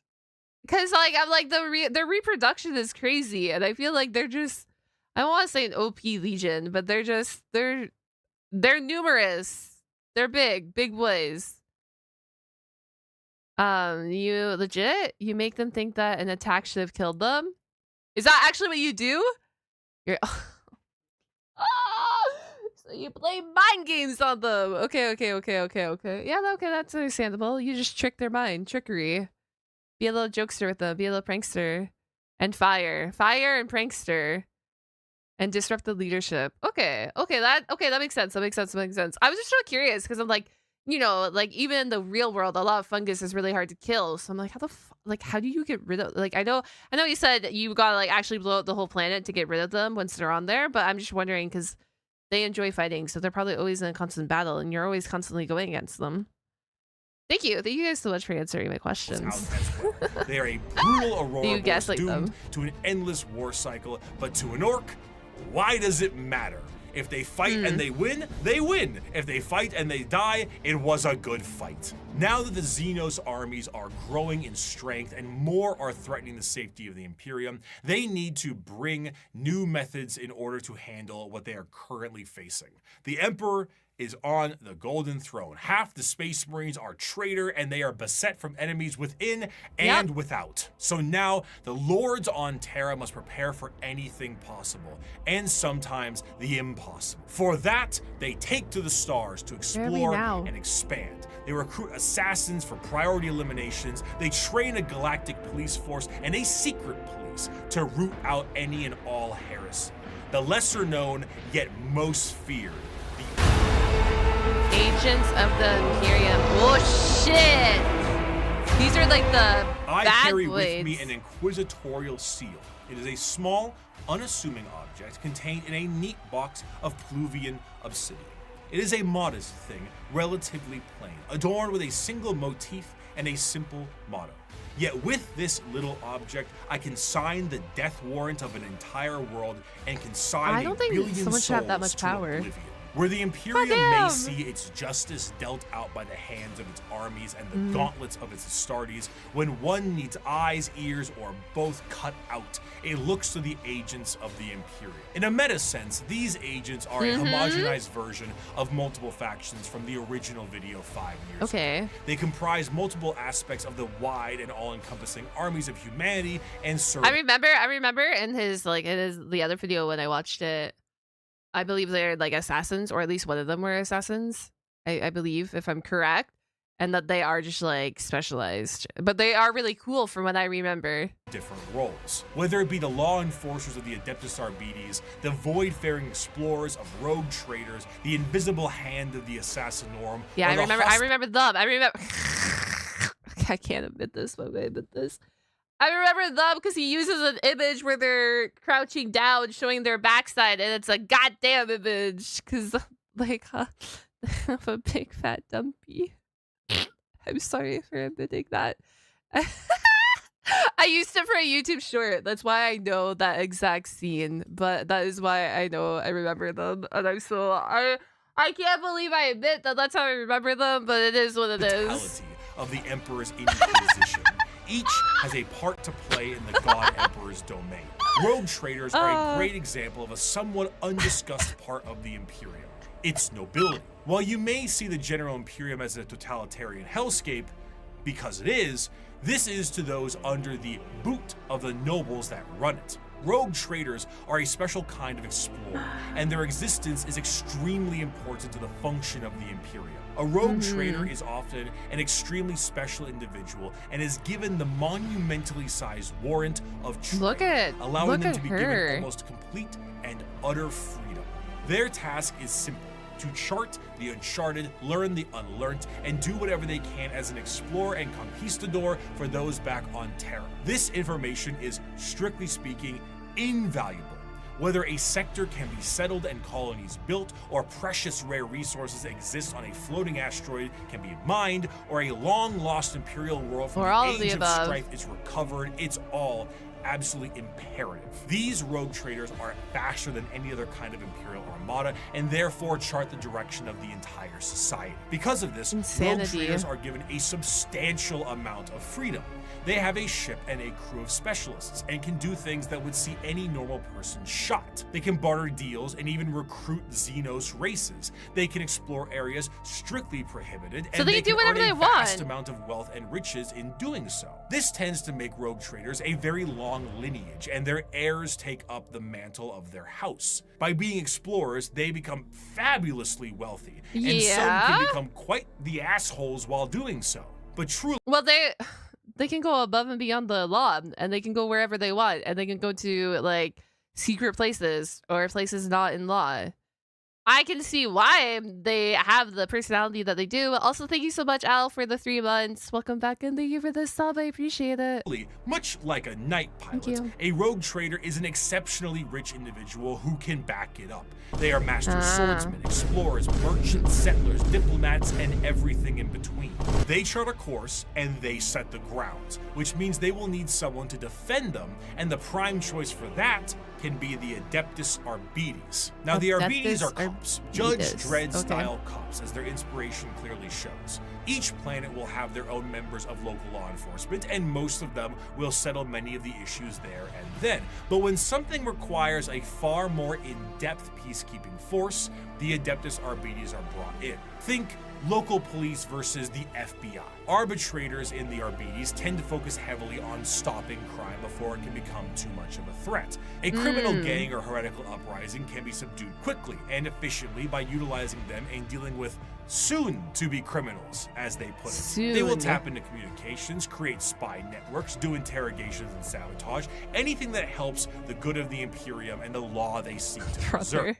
cause like I'm like their reproduction is crazy, and I feel like they're just, I don't want to say an OP legion, but they're numerous. They're big boys. You make them think that an attack should have killed them. Is that actually what you do? You're so you play mind games on them. Okay. Yeah, okay, that's understandable. You just trick their mind, trickery. Be a little jokester with them. Be a little prankster, and fire and prankster, and disrupt the leadership. Okay, that makes sense. I was just so curious because I'm like, you know, like even in the real world, a lot of fungus is really hard to kill. So I'm like, how do you get rid of? Like, I know you said you gotta like actually blow up the whole planet to get rid of them once they're on there, but I'm just wondering because they enjoy fighting, so they're probably always in a constant battle, and you're always constantly going against them. Thank you guys so much for answering my questions. They are a brutal aurora You gaslight doomed them. to an endless war cycle, but to an orc, why does it matter? If they fight and they win, they win. If they fight and they die, it was a good fight. Now that the Xenos armies are growing in strength and more are threatening the safety of the Imperium, they need to bring new methods in order to handle what they are currently facing. The Emperor is on the Golden Throne. Half the Space Marines are traitor, and they are beset from enemies within and without. So now the Lords on Terra must prepare for anything possible, and sometimes the impossible. For that, they take to the stars to explore and expand. They recruit assassins for priority eliminations. They train a galactic police force and a secret police to root out any and all heresy. The lesser known, yet most feared, Agents of the Imperium. Oh shit! These are like the I bad carry boys. with me an inquisitorial seal. It is a small, unassuming object contained in a neat box of Pluvian obsidian. It is a modest thing, relatively plain, adorned with a single motif and a simple motto. Yet with this little object, I can sign the death warrant of an entire world and consign I don't think a billion someone should have that souls much to power. oblivion. Where the Imperium may Goddamn. see its justice dealt out by the hands of its armies and the gauntlets of its Astartes, when one needs eyes, ears, or both cut out, it looks to the agents of the Imperium. In a meta sense, these agents are a homogenized version of multiple factions from the original video 5 years ago. They comprise multiple aspects of the wide and all-encompassing armies of humanity and serve. I remember in his the other video when I watched it, I believe they're like assassins, or at least one of them were assassins. I believe, if I'm correct, and that they are just like specialized, but they are really cool from what I remember. Different roles, whether it be the law enforcers of the Adeptus Arbites, the void-faring explorers of rogue traders, the invisible hand of the Assassinorum. Yeah, I or the remember them. I remember. I can't admit this, but I admit this. I remember them because he uses an image where they're crouching down, showing their backside, and it's a goddamn image. Because, like, I'm a big fat dumpy. I'm sorry for admitting that. I used it for a YouTube short. That's why I know that exact scene. But that is why I remember them. And I'm so I can't believe I admit that that's how I remember them. But it is what it is. Of the Emperor's Inquisition. Each has a part to play in the God Emperor's domain. Rogue traders are a great example of a somewhat undiscussed part of the Imperium, its nobility. While you may see the General Imperium as a totalitarian hellscape, because it is, this is to those under the boot of the nobles that run it. Rogue traders are a special kind of explorer, and their existence is extremely important to the function of the Imperium. A rogue trader is often an extremely special individual and is given the monumentally sized warrant of trade, allowing them to be given almost complete and utter freedom. Their task is simple: to chart the uncharted, learn the unlearned, and do whatever they can as an explorer and conquistador for those back on Terra. This information is, strictly speaking, invaluable. Whether a sector can be settled and colonies built, or precious rare resources exist on a floating asteroid can be mined, or a long-lost Imperial world from the Age of Strife is recovered, it's all absolutely imperative. These rogue traders are faster than any other kind of Imperial armada, and therefore chart the direction of the entire society. Because of this, rogue traders are given a substantial amount of freedom. They have a ship and a crew of specialists, and can do things that would see any normal person shot. They can barter deals and even recruit Xenos races. They can explore areas strictly prohibited, and they can do whatever they want. Vast amount of wealth and riches in doing so. This tends to make rogue traders a very long lineage, and their heirs take up the mantle of their house. By being explorers, they become fabulously wealthy, and some can become quite the assholes while doing so. But truly, well, they can go above and beyond the law, and they can go wherever they want, and they can go to like secret places or places not in law. I can see why they have the personality that they do. Also, thank you so much, Al, for the 3 months. Welcome back, and thank you for the sub. I appreciate it. Much like a night pilot, a rogue trader is an exceptionally rich individual who can back it up. They are master swordsmen, explorers, merchants, settlers, diplomats, and everything in between. They chart a course, and they set the grounds, which means they will need someone to defend them, and the prime choice for that can be the Adeptus Arbites. Now, the Arbites are cops, Judge Dredd-style cops, as their inspiration clearly shows. Each planet will have their own members of local law enforcement, and most of them will settle many of the issues there and then. But when something requires a far more in-depth peacekeeping force, the Adeptus Arbites are brought in. Think local police versus the FBI. Arbitrators in the Arbites tend to focus heavily on stopping crime before it can become too much of a threat. A criminal gang or heretical uprising can be subdued quickly and efficiently by utilizing them and dealing with soon-to-be criminals, as they put it. They will tap into communications, create spy networks, do interrogations and sabotage, anything that helps the good of the Imperium and the law they seek to preserve.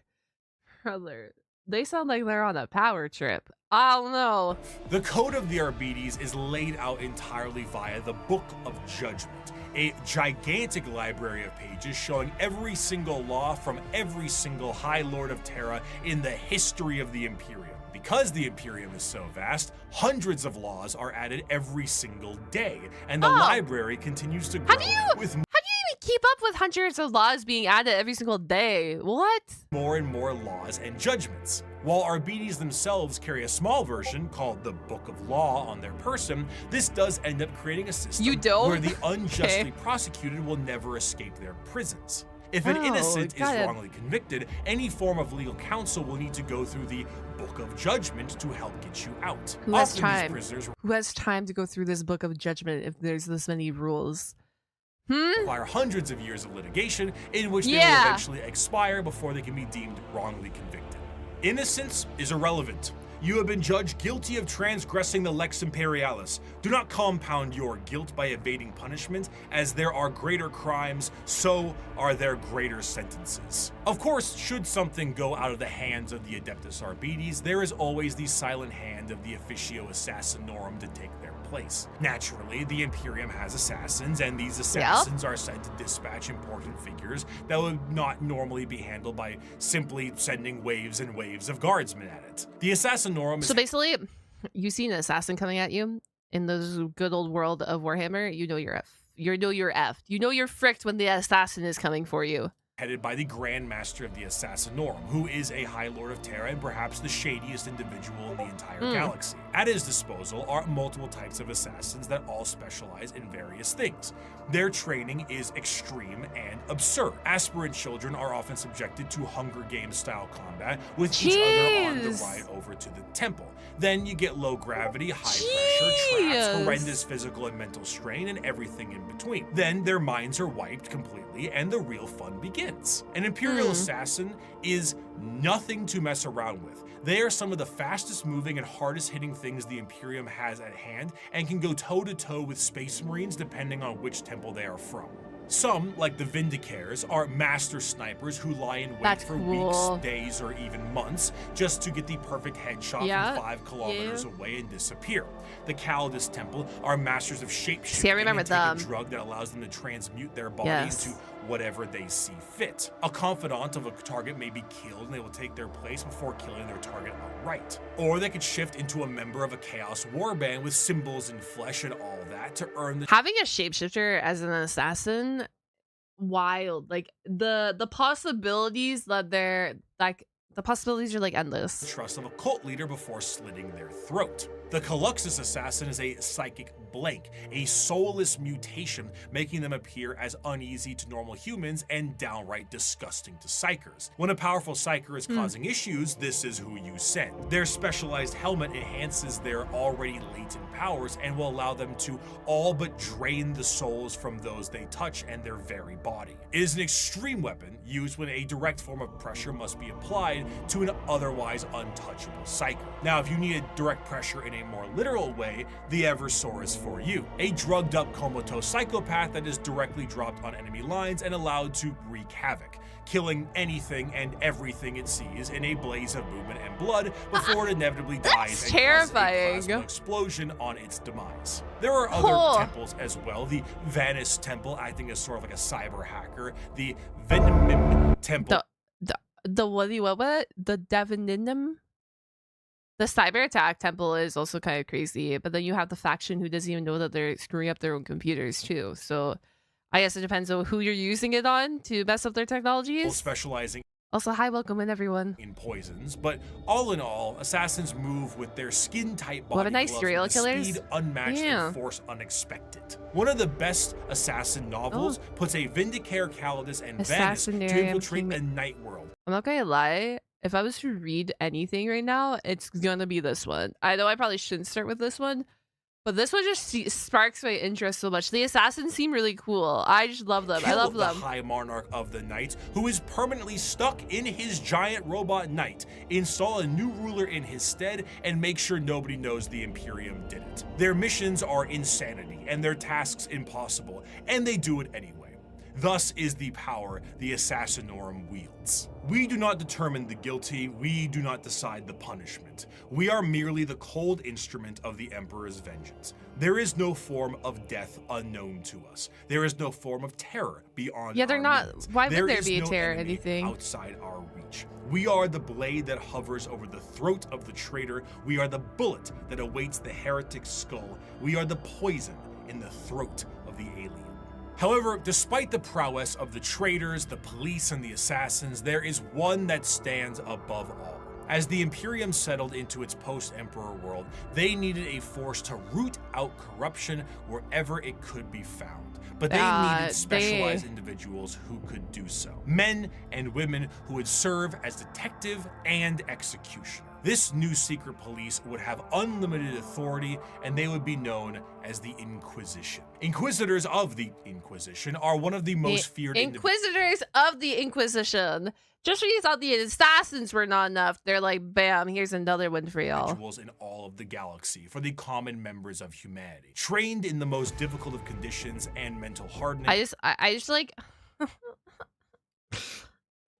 Brother, they sound like they're on a power trip. I don't know. The Code of the Arbites is laid out entirely via the Book of Judgment, a gigantic library of pages showing every single law from every single High Lord of Terra in the history of the Imperium. Because the Imperium is so vast, hundreds of laws are added every single day, and the library continues to grow with How do you even keep up with hundreds of laws being added every single day? What? more and more laws and judgments. While Arbites themselves carry a small version called the Book of Law on their person, this does end up creating a system where the unjustly prosecuted will never escape their prisons. If an innocent is wrongly convicted, any form of legal counsel will need to go through the Book of Judgment to help get you out. Who has time? Who has time to go through this Book of Judgment if there's this many rules? Require hundreds of years of litigation in which they will eventually expire before they can be deemed wrongly convicted. Innocence is irrelevant. You have been judged guilty of transgressing the Lex Imperialis. Do not compound your guilt by evading punishment, as there are greater crimes, so are there greater sentences. Of course, should something go out of the hands of the Adeptus Arbites, there is always the silent hand of the Officio Assassinorum to take their place. Naturally, the Imperium has assassins, and these assassins are sent to dispatch important figures that would not normally be handled by simply sending waves and waves of guardsmen at it. The Assassinorum is... So basically, you see an assassin coming at you in the good old world of Warhammer, you know you're effed. You know you're fricked when the assassin is coming for you. Headed by the Grand Master of the Assassinorum, who is a High Lord of Terra and perhaps the shadiest individual in the entire galaxy. At his disposal are multiple types of assassins that all specialize in various things. Their training is extreme and absurd. Aspirant children are often subjected to Hunger Games style combat with each other on the ride over to the temple. Then you get low gravity, high pressure, traps, horrendous physical and mental strain, and everything in between. Then their minds are wiped completely and the real fun begins. An Imperial assassin is nothing to mess around with. They are some of the fastest moving and hardest hitting things the Imperium has at hand and can go toe to toe with Space Marines depending on which temple they are from. Some, like the Vindicares, are master snipers who lie in wait That's for cool. weeks, days, or even months just to get the perfect headshot Yeah, from 5 kilometers away and disappear. The Calidus Temple are masters of shapeshifting. See, I remember and take them. a drug that allows them to transmute their body Yes. into whatever they see fit. A confidant of a target may be killed and they will take their place before killing their target outright. Or they could shift into a member of a Chaos Warband with symbols and flesh and all that to earn the Having a shapeshifter as an assassin, wild. Like the possibilities that they're like the possibilities are like endless. trust of a cult leader before slitting their throat. The Caluxus assassin is a psychic blank, a soulless mutation, making them appear as uneasy to normal humans and downright disgusting to psychers. When a powerful psycher is causing issues, this is who you send. Their specialized helmet enhances their already latent powers and will allow them to all but drain the souls from those they touch and their very body. It is an extreme weapon used when a direct form of pressure must be applied to an otherwise untouchable psyker. Now, if you need a direct pressure in a more literal way, the Eversor is for you. A drugged up comatose psychopath that is directly dropped on enemy lines and allowed to wreak havoc, killing anything and everything it sees in a blaze of movement and blood before it inevitably dies and terrifying. causes a plasma explosion on its demise. There are other temples as well. The Vanis Temple, acting as sort of like a cyber hacker. The Venom Temple. The what? The Devoninum? The cyber attack temple is also kind of crazy, but then you have the faction who doesn't even know that they're screwing up their own computers too. So I guess it depends on who you're using it on to mess up their technologies. Specializing Also, hi, welcome in everyone. in poisons, but all in all, assassins move with their skin-tight body What a nice gloves serial with a killers. speed unmatched Yeah. and force unexpected. One of the best assassin novels puts a Vindicare, Calidus, and Vanis to Assassinarium infiltrate a night world. I'm not gonna lie. If I was to read anything right now, it's gonna be this one. I know I probably shouldn't start with this one, but this one just sparks my interest so much. The assassins seem really cool. I just love them. I Kill love the them. High Monarch of the Night, who is permanently stuck in his giant robot knight. Install a new ruler in his stead and make sure nobody knows the Imperium did it. Their missions are insanity and their tasks impossible, and they do it anyway. Thus is the power the Assassinorum wields. We do not determine the guilty, we do not decide the punishment. We are merely the cold instrument of the Emperor's vengeance. There is no form of death unknown to us. There is no form of terror beyond Yeah, they're our not. means. Why would there is be a no terror enemy anything? outside our reach. We are the blade that hovers over the throat of the traitor. We are the bullet that awaits the heretic's skull. We are the poison in the throat of the alien. However, despite the prowess of the traitors, the police, and the assassins, there is one that stands above all. As the Imperium settled into its post-Emperor world, they needed a force to root out corruption wherever it could be found. But they needed specialized individuals who could do so. Men and women who would serve as detective and executioner. This new secret police would have unlimited authority, and they would be known as the Inquisition. Inquisitors of the Inquisition are one of the most feared Inquisitors of the Inquisition. Just when you thought the assassins were not enough, they're like, bam, here's another one for y'all. individuals in all of the galaxy for the common members of humanity. Trained in the most difficult of conditions and mental hardening. I just like...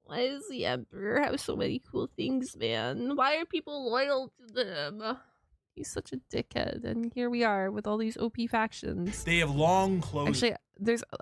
Why does the Emperor have so many cool things, man? Why are people loyal to them? He's such a dickhead, and here we are with all these OP factions. They have long closed... Actually,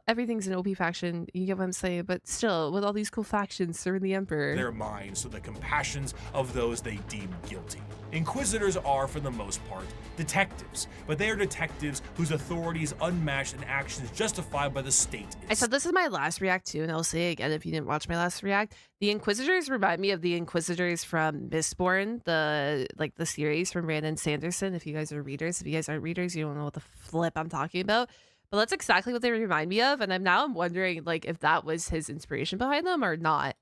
everything's an OP faction, you get what I'm saying, but still, with all these cool factions serving the Emperor. their minds to the compassions of those they deem guilty. Inquisitors are, for the most part, detectives, but they are detectives whose authority is unmatched and actions justified by the state. I said this is my last react too, and I'll say again if you didn't watch my last react. The Inquisitors remind me of the Inquisitors from Mistborn, the series from Brandon Sanderson. If you guys are readers, if you guys aren't readers, you don't know what the flip I'm talking about. But that's exactly what they remind me of, and I'm wondering like if that was his inspiration behind them or not.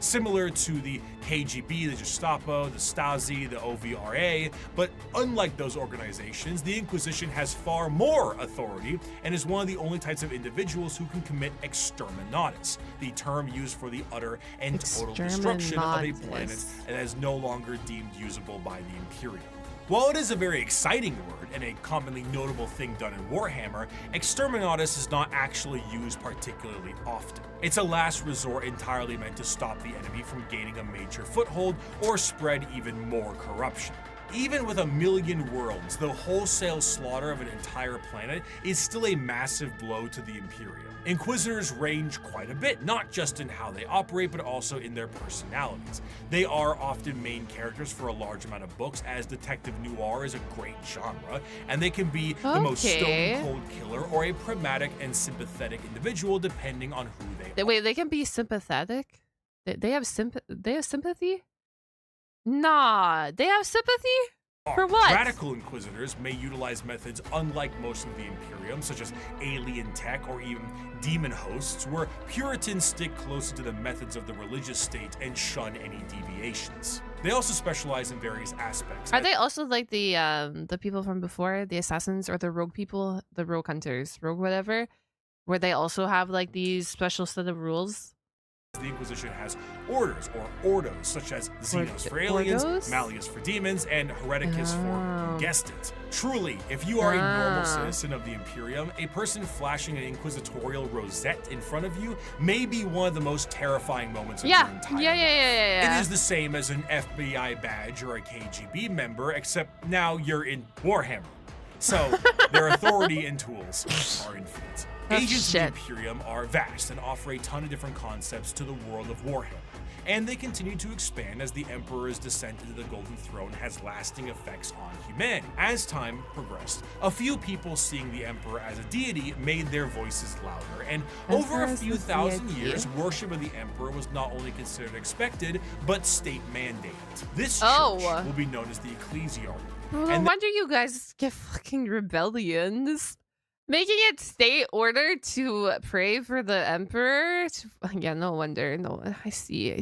Similar to the KGB, the Gestapo, the Stasi, the OVRA, but unlike those organizations, the Inquisition has far more authority and is one of the only types of individuals who can commit exterminatus, the term used for the utter and total destruction of a planet that is no longer deemed usable by the Imperium. While it is a very exciting word and a commonly notable thing done in Warhammer, Exterminatus is not actually used particularly often. It's a last resort entirely meant to stop the enemy from gaining a major foothold or spread even more corruption. Even with 1 million worlds, the wholesale slaughter of an entire planet is still a massive blow to the Imperium. Inquisitors range quite a bit, not just in how they operate, but also in their personalities. They are often main characters for a large amount of books, as detective noir is a great genre, and they can be the most stone-cold killer or a pragmatic and sympathetic individual, depending on who they are. Wait, they can be sympathetic? They have sympathy? Nah, they have sympathy? For what? Radical Inquisitors may utilize methods unlike most of the Imperium, such as alien tech or even demon hosts, where Puritans stick closer to the methods of the religious state and shun any deviations. They also specialize in various aspects. Are they also like the people from before, the assassins or the rogue people, the rogue hunters, rogue whatever, where they also have like these special set of rules? The Inquisition has orders or ordos, such as Xenos for aliens, Malleus for demons, and Hereticus for guested. Truly, if you are a normal citizen of the Imperium, a person flashing an inquisitorial rosette in front of you may be one of the most terrifying moments of your entire life. Yeah. It is the same as an FBI badge or a KGB member, except now you're in Warhammer. So their authority and tools are infinite. Agents of the Imperium are vast and offer a ton of different concepts to the world of Warhammer, and they continue to expand as the Emperor's descent into the Golden Throne has lasting effects on humanity. As time progressed, a few people seeing the Emperor as a deity made their voices louder, and over a few thousand years, worship of the Emperor was not only considered expected, but state mandated. This church will be known as the Ecclesiarchy. No wonder you guys get fucking rebellions. Making it state order to pray for the emperor? Yeah, no wonder. No, I see.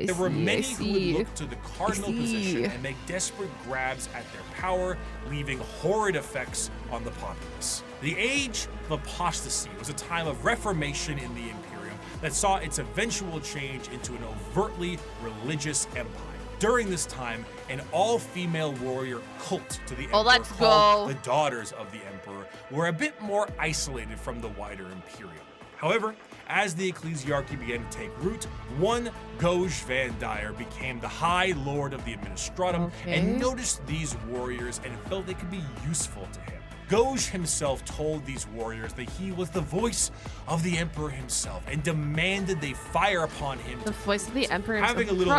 There were many who would look to the cardinal position and make desperate grabs at their power, leaving horrid effects on the populace. The Age of Apostasy was a time of reformation in the Imperium that saw its eventual change into an overtly religious empire. During this time, an all-female warrior cult to the Emperor called the Daughters of the Emperor were a bit more isolated from the wider Imperium. However, as the ecclesiarchy began to take root, one Goj Van Dyer became the High Lord of the Administratum and noticed these warriors and felt they could be useful to him. Goj himself told these warriors that he was the voice of the Emperor himself and demanded they fire upon him. The voice of the Emperor himself. Having a little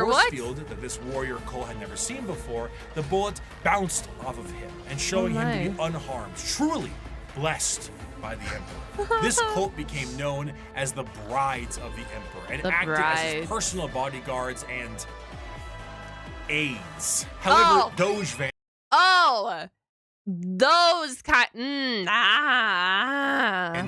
force field that this warrior cult had never seen before, the bullet bounced off of him and showing him to be unharmed, truly blessed by the Emperor. This cult became known as the Brides of the Emperor and acted as his personal bodyguards and aides. However, Goj Van those kind. And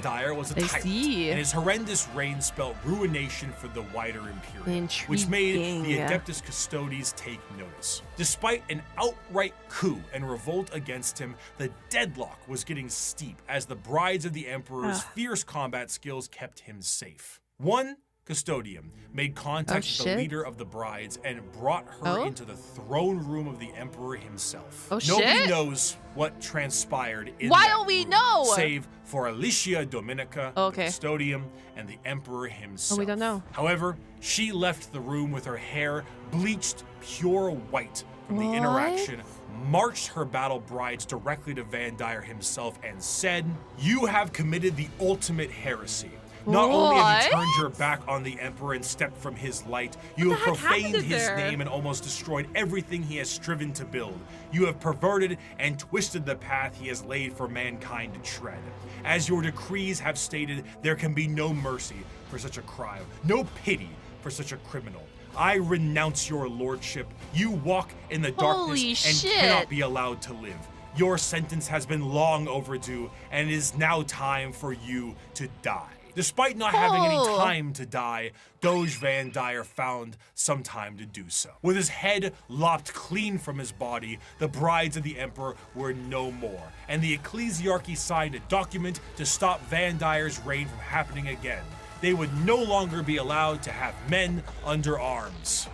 Dyer was a tyrant, and his horrendous reign spelled ruination for the wider Imperium, which made the Adeptus Custodes take notice. Despite an outright coup and revolt against him, the deadlock was getting steep as the Brides of the Emperor's fierce combat skills kept him safe. One custodian made contact with the leader of the Brides and brought her into the throne room of the Emperor himself. Nobody knows what transpired in that room, save for Alicia Dominica, the custodian, and the Emperor himself. We don't know. However, she left the room with her hair bleached pure white from the interaction, marched her battle brides directly to Van Dyer himself and said, "You have committed the ultimate heresy. Not only have you turned your back on the Emperor and stepped from his light, you have profaned his name and almost destroyed everything he has striven to build. You have perverted and twisted the path he has laid for mankind to tread. As your decrees have stated, there can be no mercy for such a crime, no pity for such a criminal. I renounce your lordship. You walk in the darkness and cannot be allowed to live. Your sentence has been long overdue, and it is now time for you to die." Despite not having any time to die, Goj Van Dyer found some time to do so. With his head lopped clean from his body, the Brides of the Emperor were no more, and the ecclesiarchy signed a document to stop Van Dyer's reign from happening again. They would no longer be allowed to have men under arms.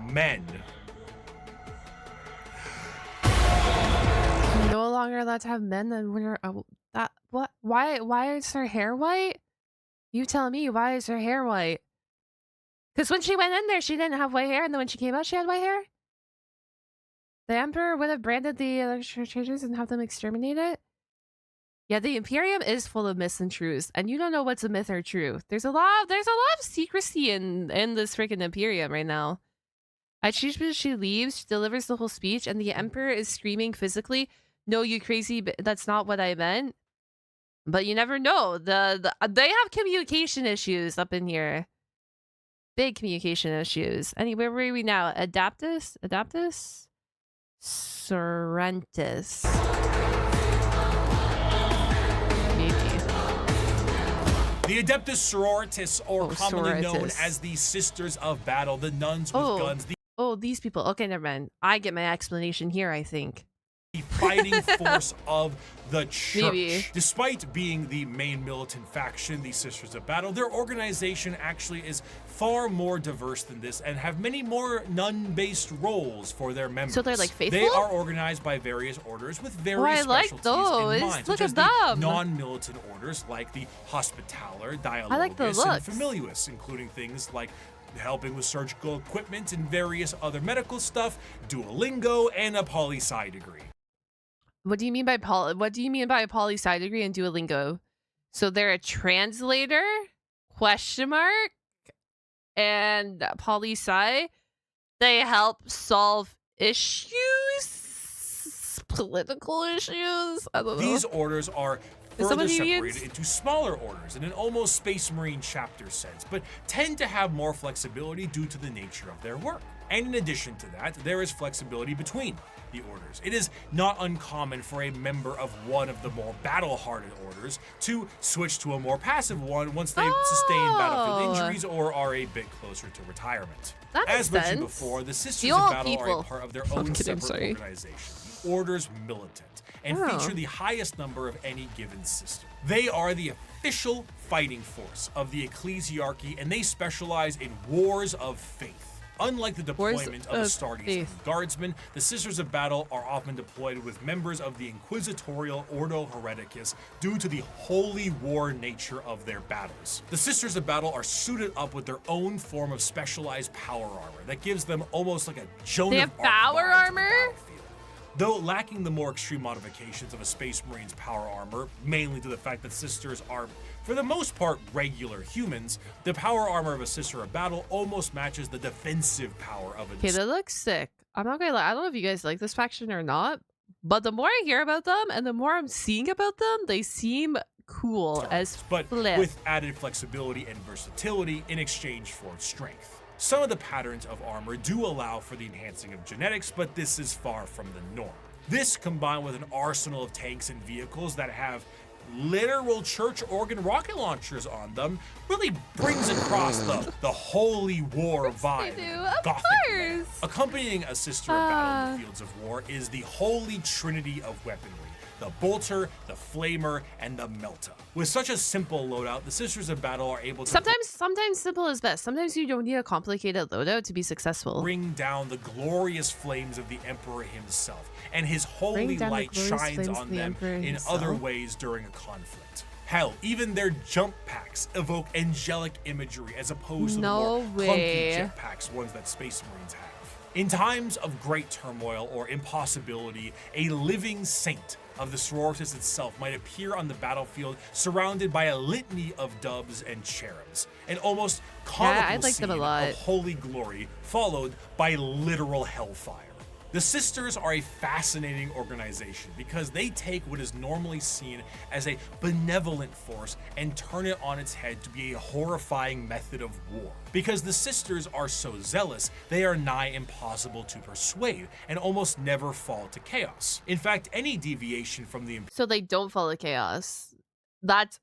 Men. longer allowed to have men than women. That what? Why is her hair white? You tell me. Why is her hair white? Because when she went in there, she didn't have white hair, and then when she came out, she had white hair. The Emperor would have branded the electrocutors and have them exterminate it. Yeah, the Imperium is full of myths and truths, and you don't know what's a myth or truth. There's a lot of secrecy in this freaking Imperium right now. As she leaves, she delivers the whole speech, and the Emperor is screaming physically, "No, you crazy! That's not what I meant." But you never know. They have communication issues up in here. Big communication issues. Anyway, where are we now? Adaptus? Sorrentus. The Adeptus Sororitas, or commonly known as the Sisters of Battle, the nuns with guns. Oh, these people. Okay, never mind. I get my explanation here, I think. The fighting force of the church. Maybe. Despite being the main militant faction, the Sisters of Battle, their organization actually is far more diverse than this and have many more nun-based roles for their members. So they're like faithful? They are organized by various orders with various specialties in mind. Look at the them. non-militant orders like the Hospitaller, Dialogus, I like the and looks. Familius, including things like helping with surgical equipment and various other medical stuff, Duolingo, and a poli-sci degree. What do you mean by a poli-sci degree and Duolingo? So they're a translator? ? And poli-sci? They help solve issues? Political issues? I don't know. These orders are further separated into smaller orders in an almost Space Marine chapter sense, but tend to have more flexibility due to the nature of their work. And in addition to that, there is flexibility between the orders. It is not uncommon for a member of one of the more battle-hardened orders to switch to a more passive one once they've sustained battlefield injuries or are a bit closer to retirement. As mentioned before, the Sisters of Battle are a part of their own separate organization, the Order's Militant, and feature the highest number of any given system. They are the official fighting force of the ecclesiarchy, and they specialize in wars of faith. Unlike the deployment of the Astartes and Guardsmen, the Sisters of Battle are often deployed with members of the Inquisitorial Ordo Hereticus due to the holy war nature of their battles. The Sisters of Battle are suited up with their own form of specialized power armor that gives them almost like a Joan of Arc power armor? Though lacking the more extreme modifications of a Space Marine's power armor, mainly to the fact that Sisters are, for the most part, regular humans, the power armor of a Sister of Battle almost matches the defensive power of a Okay, that looks sick. I'm not gonna lie, I don't know if you guys like this faction or not, but the more I hear about them and the more I'm seeing about them, they seem cool as flip. With added flexibility and versatility in exchange for strength. Some of the patterns of armor do allow for the enhancing of genetics, but this is far from the norm. This, combined with an arsenal of tanks and vehicles that have literal church organ rocket launchers on them, really brings across the holy war vibe. Gothic man. Accompanying a Sister of Battle in the fields of war is the holy trinity of weaponry. The Bolter, the Flamer, and the Melta. With such a simple loadout, the Sisters of Battle are able to sometimes simple is best. Sometimes you don't need a complicated loadout to be successful. Bring down the glorious flames of the Emperor himself, and his holy light shines on them in other ways during a conflict. Hell, even their jump packs evoke angelic imagery as opposed to the more clunky jet packs, ones that Space Marines have. In times of great turmoil or impossibility, a living saint of the sororitas itself might appear on the battlefield surrounded by a litany of doves and cherubs, an almost comical scene of holy glory followed by literal hellfire. The Sisters are a fascinating organization because they take what is normally seen as a benevolent force and turn it on its head to be a horrifying method of war. Because the Sisters are so zealous, they are nigh impossible to persuade and almost never fall to chaos. In fact, any deviation from the... So they don't fall to chaos. That's...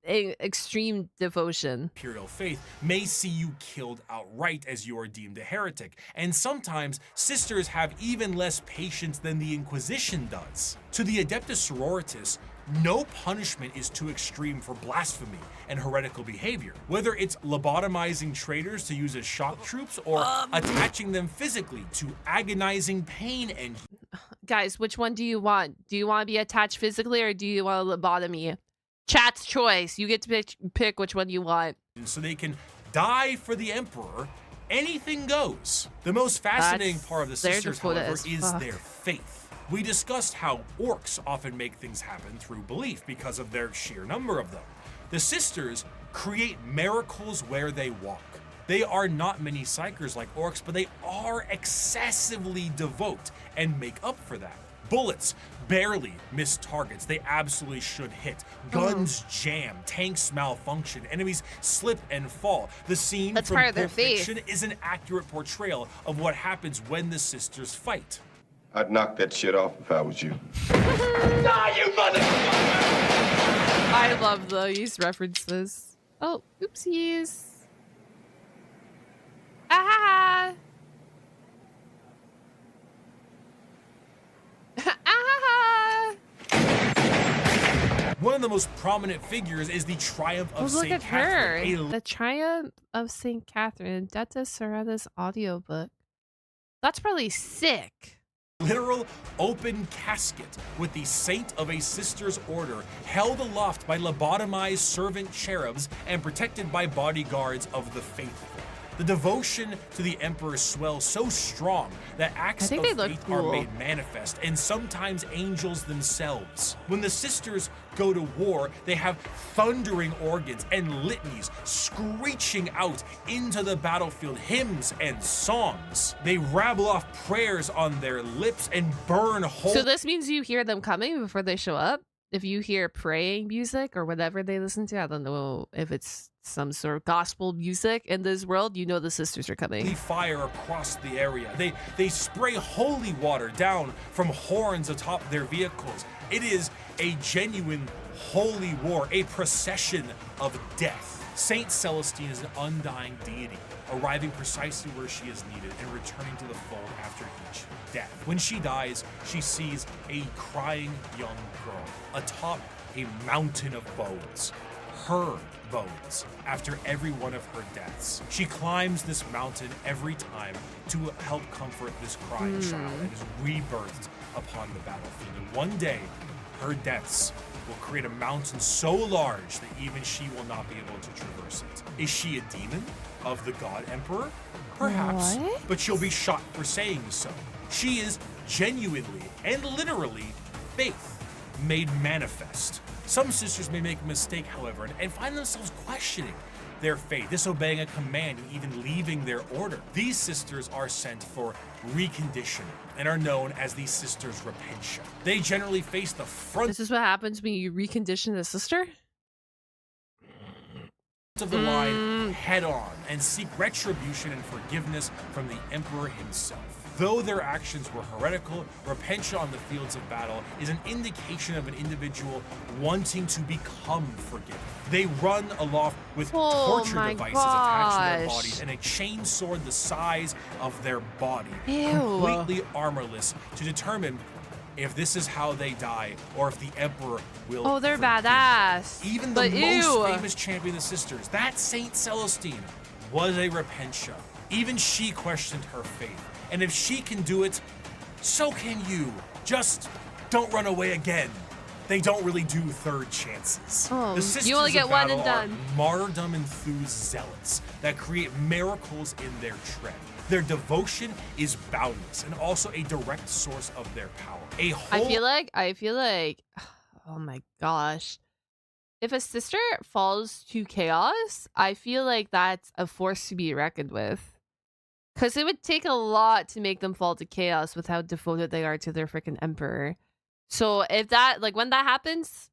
extreme devotion. Imperial faith may see you killed outright as you are deemed a heretic, and sometimes Sisters have even less patience than the Inquisition does. To the Adeptus Sororitas, no punishment is too extreme for blasphemy and heretical behavior, whether it's lobotomizing traitors to use as shock troops or attaching them physically to agonizing pain and guys, which one do you want? Do you want to be attached physically or do you want a lobotomy? Chat's choice. You get to pick which one you want. So they can die for the Emperor. Anything goes. The most fascinating part of the sisters, however, is their faith. We discussed how orcs often make things happen through belief because of their sheer number of them. The sisters create miracles where they walk. They are not many psychers like orcs, but they are excessively devout and make up for that. Bullets barely miss targets they absolutely should hit. Guns jam, tanks malfunction, enemies slip and fall. The scene from Pulp Fiction is an accurate portrayal of what happens when the sisters fight. I'd knock that shit off if I was you. Nah, you motherfucker! I love these references. Oh, oopsies. Ah! Ah! One of the most prominent figures is the Triumph of St. Look at Catherine. her. The Triumph of St. Catherine. Detta Serrata's audiobook. That's probably sick. Literal open casket with the saint of a sister's order held aloft by lobotomized servant cherubs and protected by bodyguards of the faithful. The devotion to the Emperor swells so strong that acts of faith are made manifest, and sometimes angels themselves. When the sisters go to war, they have thundering organs and litanies screeching out into the battlefield, hymns and songs. They rabble off prayers on their lips and burn holes. So this means you hear them coming before they show up? If you hear praying music or whatever they listen to, I don't know if it's some sort of gospel music in this world, you know the sisters are coming. Fire across the area. They spray holy water down from horns atop their vehicles. It is a genuine holy war, a procession of death. Saint Celestine is an undying deity, arriving precisely where she is needed and returning to the fold after each death. When she dies, she sees a crying young girl atop a mountain of bones. Her bones after every one of her deaths. She climbs this mountain every time to help comfort this crying child and is rebirthed upon the battlefield. And one day, her deaths will create a mountain so large that even she will not be able to traverse it. Is she a demon of the god emperor? Perhaps, but she'll be shot for saying so. She is genuinely and literally faith made manifest. Some sisters may make a mistake, however, and find themselves questioning their faith, disobeying a command, and even leaving their order. These sisters are sent for reconditioning and are known as the Sisters Repentia. They generally face the front. This is what happens when you recondition a sister? Of the line head on and seek retribution and forgiveness from the emperor himself. Though their actions were heretical, repentia on the fields of battle is an indication of an individual wanting to become forgiven. They run aloft with torture devices attached to their bodies and a chain sword the size of their body, completely armorless, to determine if this is how they die or if the emperor will. Oh, they're badass. Even the most famous champion of the sisters, that Saint Celestine, was a repentia. Even she questioned her faith. And if she can do it, so can you. Just don't run away again. They don't really do third chances. Oh, the sisters you only get one and done. Martyrdom enthused zealots that create miracles in their tread. Their devotion is boundless and also a direct source of their power. I feel like, oh my gosh. If a sister falls to chaos, I feel like that's a force to be reckoned with. Because it would take a lot to make them fall to chaos with how devoted they are to their freaking emperor. So if that, like when that happens,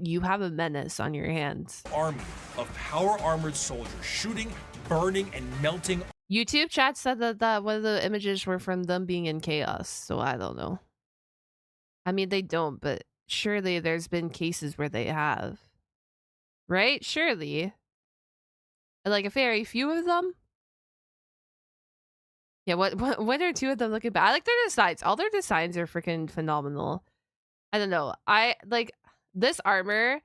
you have a menace on your hands. Army of power armored soldiers shooting, burning, and melting. YouTube chat said that one of the images were from them being in chaos. So I don't know. I mean, they don't, but surely there's been cases where they have. Right? Surely. Like a very few of them. Yeah, what are two of them looking bad? I like their designs. All their designs are freaking phenomenal. I don't know. I like this armor.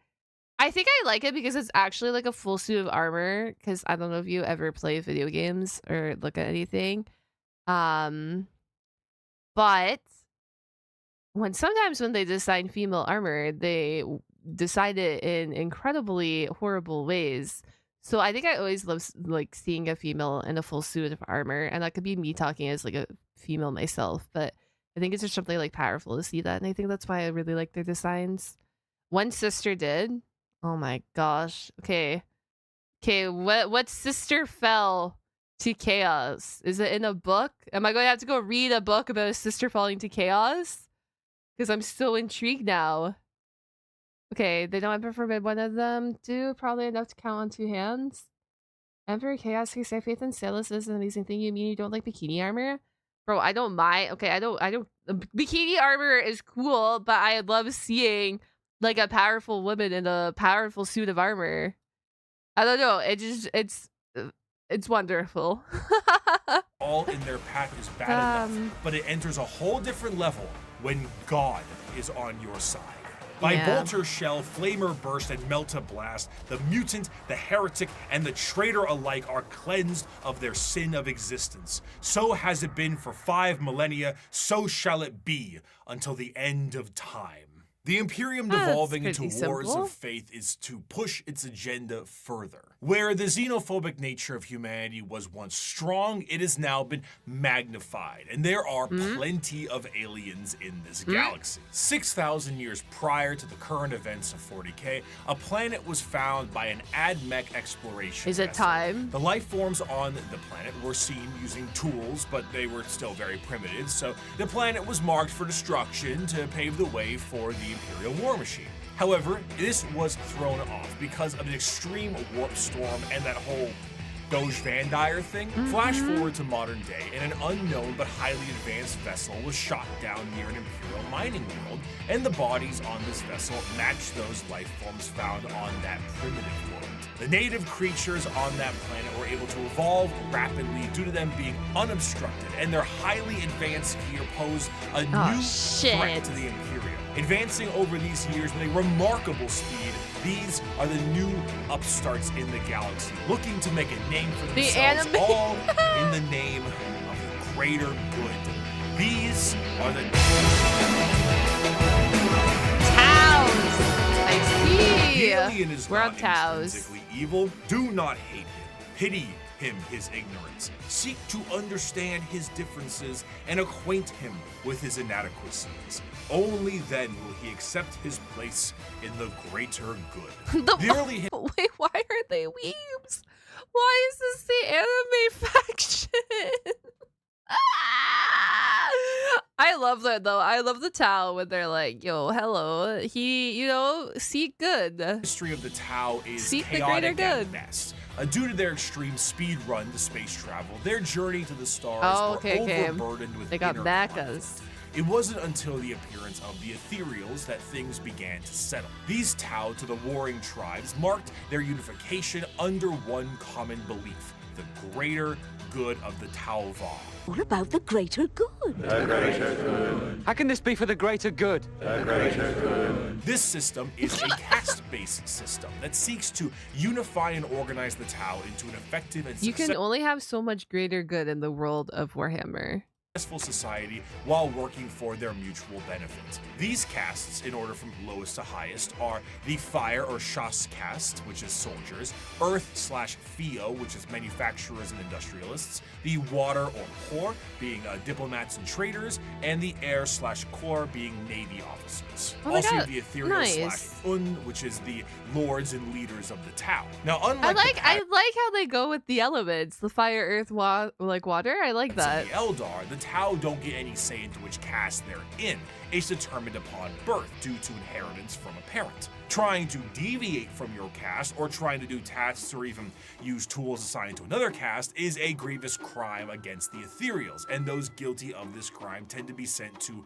I think I like it because it's actually like a full suit of armor. Because I don't know if you ever play video games or look at anything. But sometimes when they design female armor, they decide it in incredibly horrible ways. So I think I always love like seeing a female in a full suit of armor, and that could be me talking as like a female myself, but I think it's just something like powerful to see that, and I think that's why I really like their designs. One sister did. Oh my gosh. Okay. What sister fell to chaos? Is it in a book? Am I going to have to go read a book about a sister falling to chaos? Because I'm so intrigued now. Okay, they don't ever forbid one of them. Do probably enough to count on 2 hands. Emperor Chaos, who say faith in sailors is an amazing thing. You mean you don't like bikini armor? Bro, I don't mind. Okay, I don't bikini armor is cool, but I love seeing like a powerful woman in a powerful suit of armor. I don't know. It's wonderful. All in their path is bad enough, but it enters a whole different level when God is on your side. By bolter shell, flamer burst, and melta blast, the mutant, the heretic, and the traitor alike are cleansed of their sin of existence. So has it been for 5 millennia, so shall it be until the end of time. The Imperium devolving into wars of faith is to push its agenda further. Where the xenophobic nature of humanity was once strong, it has now been magnified, and there are plenty of aliens in this galaxy. 6,000 years prior to the current events of 40K, a planet was found by an ADVANCEDgg exploration Is it vessel. time? The life forms on the planet were seen using tools, but they were still very primitive, so the planet was marked for destruction to pave the way for the Imperial War Machine. However, this was thrown off because of an extreme warp storm and that whole Doge Van Dyer thing. Flash forward to modern day, and an unknown but highly advanced vessel was shot down near an Imperial mining world, and the bodies on this vessel matched those life forms found on that primitive world. The native creatures on that planet were able to evolve rapidly due to them being unobstructed, and their highly advanced gear posed a new threat to the Imperium. Advancing over these years with a remarkable speed, these are the new upstarts in the galaxy, looking to make a name for themselves, all in the name of the greater good. These are the Towns. I see. The alien is We're on not Towns. intrinsically evil. Do not hate him. Pity him his ignorance. Seek to understand his differences and acquaint him with his inadequacies. Only then will he accept his place in the greater good. Wait, why are they weebs? Why is this the anime faction? I love that though. I love the Tau when they're like, yo, hello. Seek good. The history of the Tau is Seek the chaotic greater at good. best. Due to their extreme speed run to space travel, their journey to the stars were overburdened with They got inner mechas. conflict. It wasn't until the appearance of the Ethereals that things began to settle. These Tau to the warring tribes marked their unification under one common belief, the greater good of the Tau Va. What about the greater good? The greater good. How can this be for the greater good? The greater good. This system is a caste-based system that seeks to unify and organize the Tau into an effective and You can only have so much greater good in the world of Warhammer. successful society while working for their mutual benefit. These castes, in order from lowest to highest, are the Fire or Shas caste, which is soldiers, Earth/Theo, which is manufacturers and industrialists, the Water or Core, being diplomats and traders, and the Air/Core, being Navy officers. Oh my also, God, the Ethereal nice. /Un, which is the lords and leaders of the Tau. Now, unlike I like how they go with the elements, the fire, earth, water. I like that. the Eldar, the Tau don't get any say into which caste they're in. It's determined upon birth due to inheritance from a parent. Trying to deviate from your caste or trying to do tasks or even use tools assigned to another caste is a grievous crime against the Ethereals, and those guilty of this crime tend to be sent to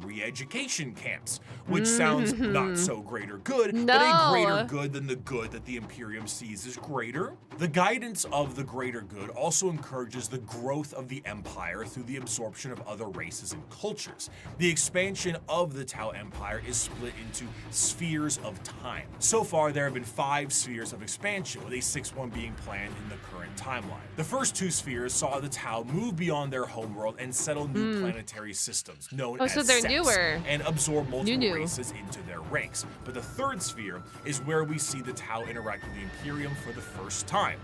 re-education camps, which sounds not so greater good, but a No. greater good than the good that the Imperium sees as greater. The guidance of the greater good also encourages the growth of the Empire through the absorption of other races and cultures. The expansion of the Tau Empire is split into spheres of time. So far, there have been 5 spheres of expansion, with a 6th one being planned in the current timeline. The first 2 spheres saw the Tau move beyond their homeworld and settle new planetary systems, known as so they're sets, newer. and absorb multiple New. races into their ranks. But the 3rd sphere is where we see the Tau interact with the Imperium for the first time,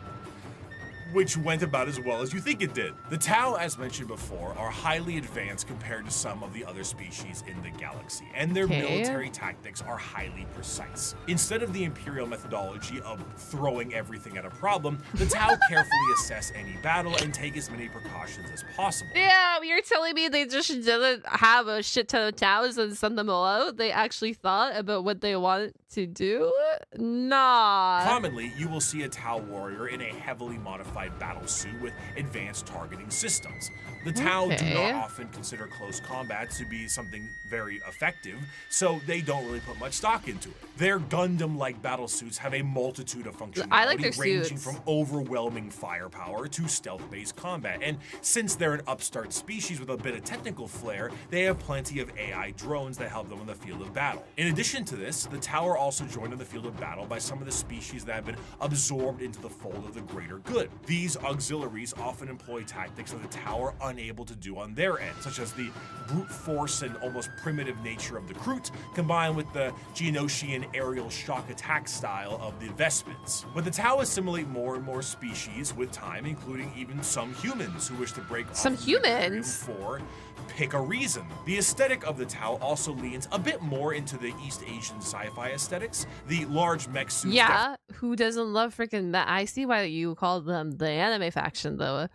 which went about as well as you think it did. The Tau, as mentioned before, are highly advanced compared to some of the other species in the galaxy, and their military tactics are highly precise. Instead of the Imperial methodology of throwing everything at a problem, the Tau carefully assess any battle and take as many precautions as possible. Yeah, you're telling me they just didn't have a shit ton of Taus and send them all out? They actually thought about what they want to do? Nah. Commonly, you will see a Tau warrior in a heavily modified battle suit with advanced targeting systems. The Tau do not often consider close combat to be something very effective, so they don't really put much stock into it. Their Gundam-like battle suits have a multitude of functionality, ranging from overwhelming firepower to stealth-based combat, and since they're an upstart species with a bit of technical flair, they have plenty of AI drones that help them in the field of battle. In addition to this, the Tau are also joined in the field of battle by some of the species that have been absorbed into the fold of the greater good. These auxiliaries often employ tactics that the Tau are unable to do on their end, such as the brute force and almost primitive nature of the Kroot, combined with the Geonosian aerial shock attack style of the Vespens. But the Tau assimilate more and more species with time, including even some humans who wish to break off Some the Imperium humans? for pick a reason. The aesthetic of the Tau also leans a bit more into the East Asian sci-fi aesthetics. The large mech suits Yeah, who doesn't love freaking that? I see why you call them the anime faction, though.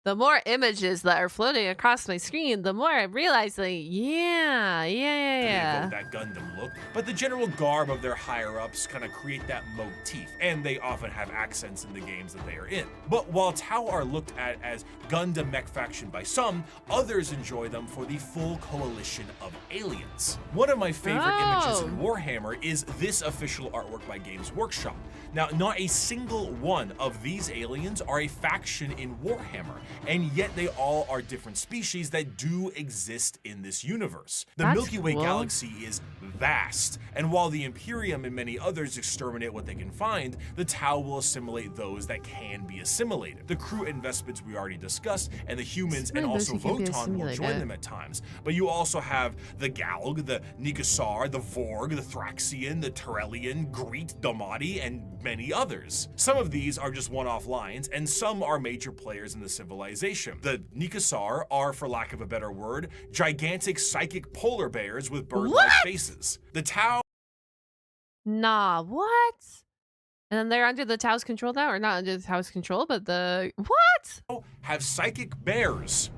The more images that are floating across my screen, the more I realize, like, yeah. evoke that Gundam look, but the general garb of their higher-ups kind of create that motif, and they often have accents in the games that they are in. But while Tau are looked at as Gundam mech faction by some, others enjoy them for the full coalition of aliens. One of my favorite images in Warhammer is this official artwork by Games Workshop. Now, not a single one of these aliens are a faction in Warhammer, and yet they all are different species that do exist in this universe. The Milky Way galaxy is vast, and while the Imperium and many others exterminate what they can find, the Tau will assimilate those that can be assimilated. The Kroot and Vespens we already discussed, and the humans and also Votan will join them at times. But you also have the Galg, the Nigasar, the Vorg, the Thraxian, the Terrellian, Greet, Domati, and many others. Some of these are just one-off lines, and some are major players in the civilization. The Nigasar are, for lack of a better word, gigantic psychic polar bears with bird-like faces. The Tau... Nah, what? And then they're under the Tau's control now? Or not under the Tau's control, but the... What? ...have psychic bears.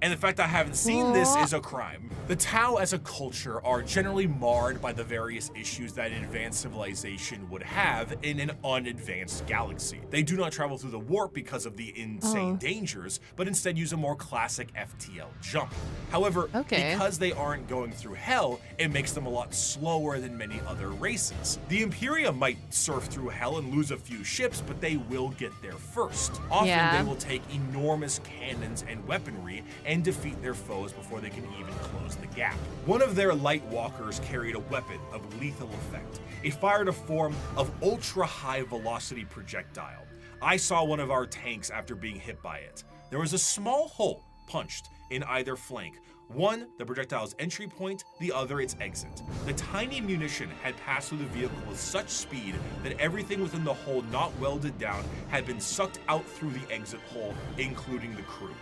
And the fact I haven't seen this is a crime. The Tau as a culture are generally marred by the various issues that an advanced civilization would have in an unadvanced galaxy. They do not travel through the warp because of the insane dangers, but instead use a more classic FTL jump. However, because they aren't going through hell, it makes them a lot slower than many other races. The Imperium might surf through hell and lose a few ships, but they will get there first. Often they will take enormous cannons and weaponry and defeat their foes before they can even close the gap. One of their light walkers carried a weapon of lethal effect. It fired a form of ultra-high velocity projectile. I saw one of our tanks after being hit by it. There was a small hole punched in either flank. One, the projectile's entry point, the other its exit. The tiny munition had passed through the vehicle with such speed that everything within the hole not welded down had been sucked out through the exit hole, including the crew.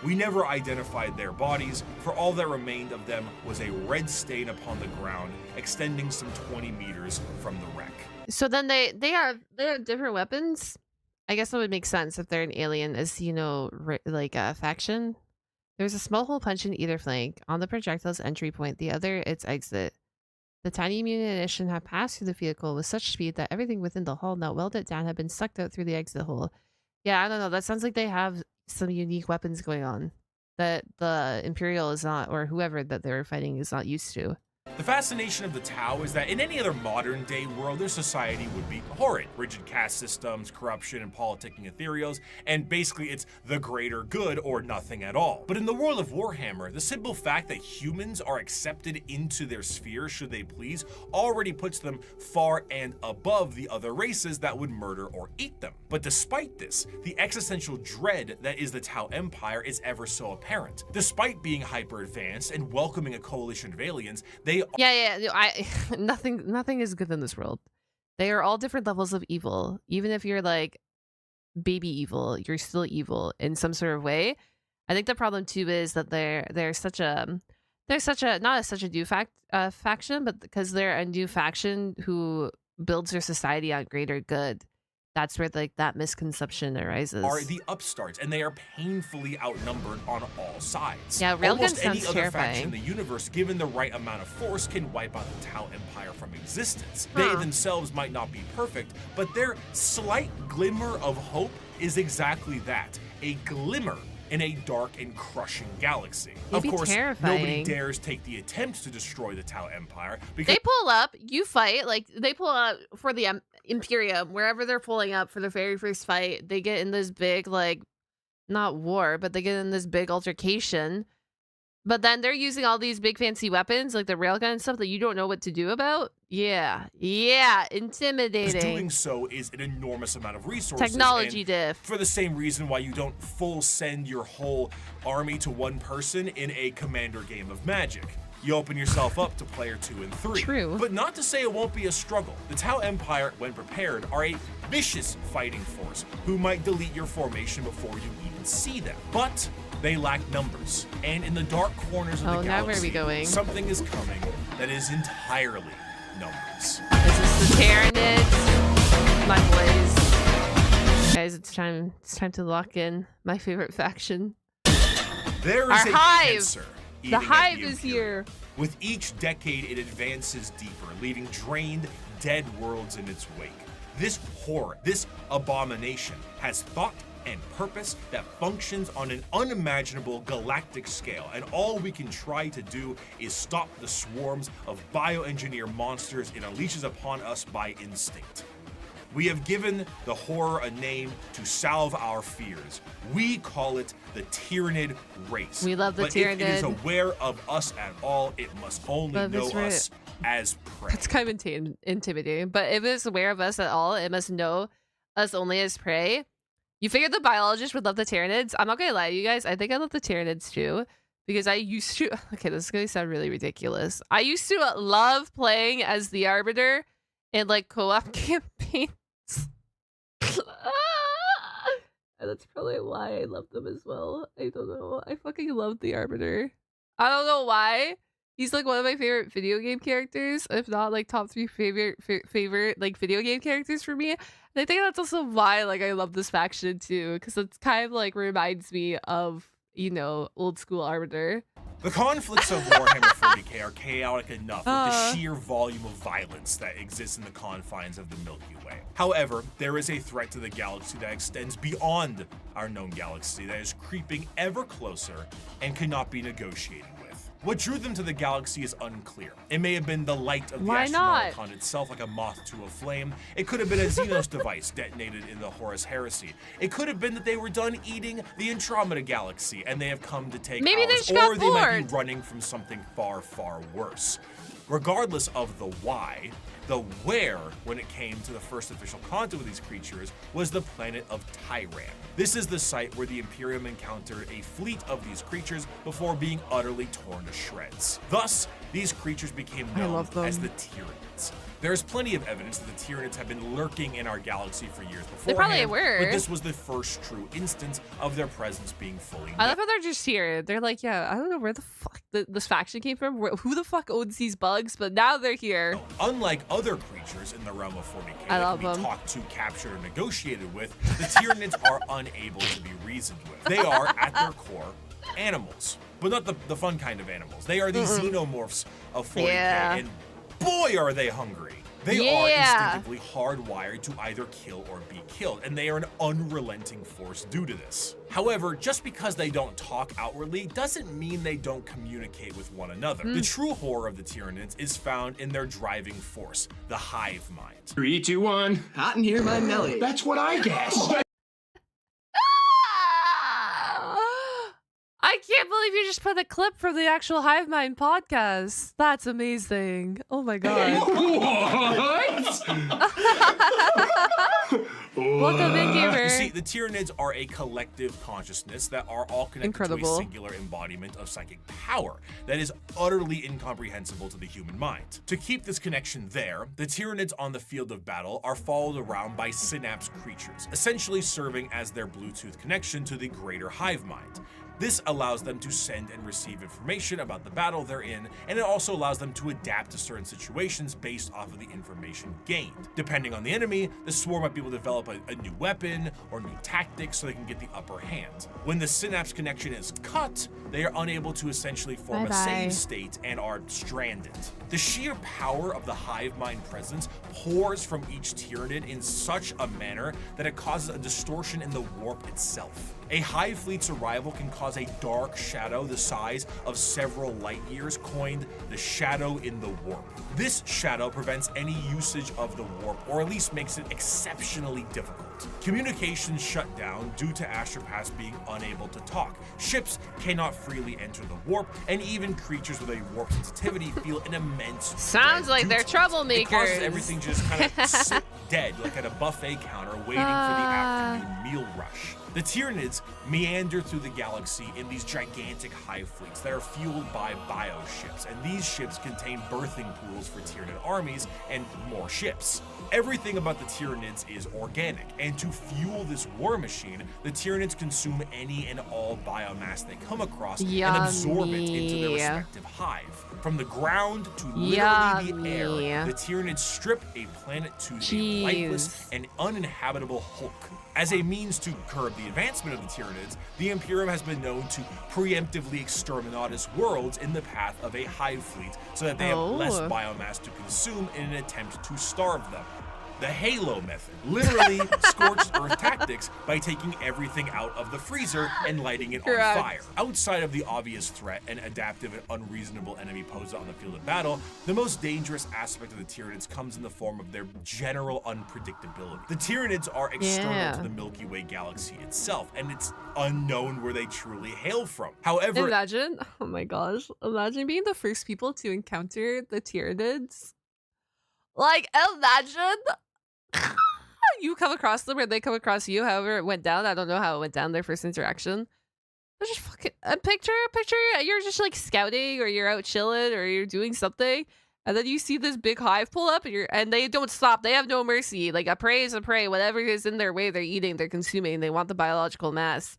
We never identified their bodies, for all that remained of them was a red stain upon the ground, extending some 20 meters from the wreck. So then they have different weapons? I guess that would make sense if they're an alien as, you know, like a faction. There's a small hole punch in either flank. On the projectile's entry point, the other its exit. The tiny munition had passed through the vehicle with such speed that everything within the hull, not welded down, had been sucked out through the exit hole. Yeah, I don't know. That sounds like they have some unique weapons going on. that the Imperial is not, or whoever that they were fighting is not used to. The fascination of the Tau is that in any other modern day world, their society would be horrid. Rigid caste systems, corruption, and politicking ethereals, and basically it's the greater good or nothing at all. But in the world of Warhammer, the simple fact that humans are accepted into their sphere should they please already puts them far and above the other races that would murder or eat them. But despite this, the existential dread that is the Tau Empire is ever so apparent. Despite being hyper advanced and welcoming a coalition of aliens, they nothing is good in this world. They are all different levels of evil. Even if you're like baby evil, you're still evil in some sort of way. I think the problem too is that they're such a not such a new faction, but because they're a new faction who builds their society on greater good. That's where like that misconception arises. Are the upstarts, and they are painfully outnumbered on all sides. Yeah, Railgun almost any sounds other terrifying. faction in the universe, given the right amount of force, can wipe out the Tau Empire from existence. Huh. They themselves might not be perfect, but their slight glimmer of hope is exactly that, a glimmer in a dark and crushing galaxy. It'd be of course, terrifying. nobody dares take the attempt to destroy the Tau Empire because They pull up, you fight, like they pull up for the Imperium, wherever they're pulling up for the very first fight. They get in this big, like, not war, but they get in this big altercation. But then they're using all these big fancy weapons, like the railgun and stuff that you don't know what to do about. Yeah, intimidating. doing so is an enormous amount of resources. Technology and diff. For the same reason why you don't full send your whole army to one person in a commander game of Magic. You open yourself up to player 2 and 3. True. But not to say it won't be a struggle. The Tau Empire, when prepared, are a vicious fighting force who might delete your formation before you even see them. But they lack numbers. And in the dark corners of the now where are galaxy, we going? something is coming that is entirely numbers. Is this the Tyranids? My boys. Guys, it's time to lock in my favorite faction. There Our is a hive. cancer The eating at hive the is Imperium. here. With each decade, it advances deeper, leaving drained, dead worlds in its wake. This horror, this abomination, has thought and purpose that functions on an unimaginable galactic scale, and all we can try to do is stop the swarms of bioengineer monsters it unleashes upon us by instinct. We have given the horror a name to salve our fears. We call it the Tyranid race. We love the but if it is Tyranid. aware of us at all, it must only Love know is right. us as prey. It's kind of intimidating, but if it's aware of us at all, it must know us only as prey. You figured the biologist would love the Tyranids? I'm not gonna lie to you guys. I think I love the Tyranids too, because I used to. Okay, this is gonna sound really ridiculous. I used to love playing as the Arbiter in like co-op campaigns. And that's probably why I love them as well. I don't know. I fucking love the Arbiter. I don't know why. He's like one of my favorite video game characters, if not like top 3 favorite like video game characters for me. And I think that's also why like I love this faction too, because it's kind of like reminds me of, you know, old school Arbiter. The conflicts of Warhammer 40k are chaotic enough with the sheer volume of violence that exists in the confines of the Milky Way. However, there is a threat to the galaxy that extends beyond our known galaxy that is creeping ever closer and cannot be negotiated with. What drew them to the galaxy is unclear. It may have been the light of the Why not? Astronomicon itself, like a moth to a flame. It could have been a Xenos device detonated in the Horus Heresy. It could have been that they were done eating the Andromeda Galaxy and they have come to take Maybe they ours, just got or they might bored. be running from something far, far worse. Regardless of the why, the where, when it came to the first official contact with these creatures, was the planet of Tyran. This is the site where the Imperium encountered a fleet of these creatures before being utterly torn to shreds. Thus, these creatures became known as the Tyranids. There's plenty of evidence that the Tyranids have been lurking in our galaxy for years before. They probably were. But this was the first true instance of their presence being fully known. I love how they're just here. They're like, yeah, I don't know where the fuck this faction came from. Who the fuck owns these bugs? But now they're here. Unlike other creatures in the realm of 40k I that love can be them. talked to, captured, or negotiated with, the Tyranids are unable to be reasoned with. They are, at their core, animals. But not the fun kind of animals. They are the xenomorphs of 40k, Yeah. and boy are they hungry. They are instinctively hardwired to either kill or be killed, and they are an unrelenting force due to this. However, just because they don't talk outwardly doesn't mean they don't communicate with one another. The true horror of the Tyranids is found in their driving force, the hive mind. 3, 2, 1. Hot in here, my Nelly. That's what I guessed. I can't believe you just put a clip from the actual Hive Mind podcast. That's amazing. Oh my god. Welcome in, gamer. You see, the Tyranids are a collective consciousness that are all connected to a singular embodiment of psychic power that is utterly incomprehensible to the human mind. To keep this connection there, the Tyranids on the field of battle are followed around by synapse creatures, essentially serving as their Bluetooth connection to the greater hive mind. This allows them to send and receive information about the battle they're in, and it also allows them to adapt to certain situations based off of the information gained. Depending on the enemy, the swarm might be able to develop a new weapon or new tactics so they can get the upper hand. When the synapse connection is cut, they are unable to essentially form a save state and are stranded. The sheer power of the hive mind presence pours from each Tyranid in such a manner that it causes a distortion in the warp itself. A hive fleet's arrival can cause a dark shadow the size of several light years, coined the shadow in the warp. This shadow prevents any usage of the warp, or at least makes it exceptionally difficult. Communications shut down due to astropaths being unable to talk. Ships cannot freely enter the warp, and even creatures with a warp sensitivity feel an immense Sounds like they're troublemakers. It causes everything to just kind of sit dead, like at a buffet counter waiting for the afternoon meal rush. The Tyranids meander through the galaxy in these gigantic hive fleets that are fueled by bioships, and these ships contain birthing pools for Tyranid armies and more ships. Everything about the Tyranids is organic, and to fuel this war machine, the Tyranids consume any and all biomass they come across and absorb it into their respective hive. From the ground to literally the air, the Tyranids strip a planet to a lifeless and uninhabitable hulk. As a means to curb the advancement of the Tyranids, the Imperium has been known to preemptively exterminatus worlds in the path of a hive fleet so that they have less biomass to consume in an attempt to starve them. The Halo method, literally scorched earth tactics by taking everything out of the freezer and lighting it on fire. Outside of the obvious threat and adaptive and unreasonable enemy posed on the field of battle, the most dangerous aspect of the Tyranids comes in the form of their general unpredictability. The Tyranids are external to the Milky Way galaxy itself, and it's unknown where they truly hail from. However, imagine, oh my gosh, imagine being the first people to encounter the Tyranids. Like, imagine you come across them or they come across you, however it went down. I don't know how it went down, their first interaction. But just fucking picture you're just like scouting, or you're out chilling, or you're doing something, and then you see this big hive pull up, and they don't stop. They have no mercy. Like, a prey is a prey. Whatever is in their way, they're eating, they're consuming. They want the biological mass.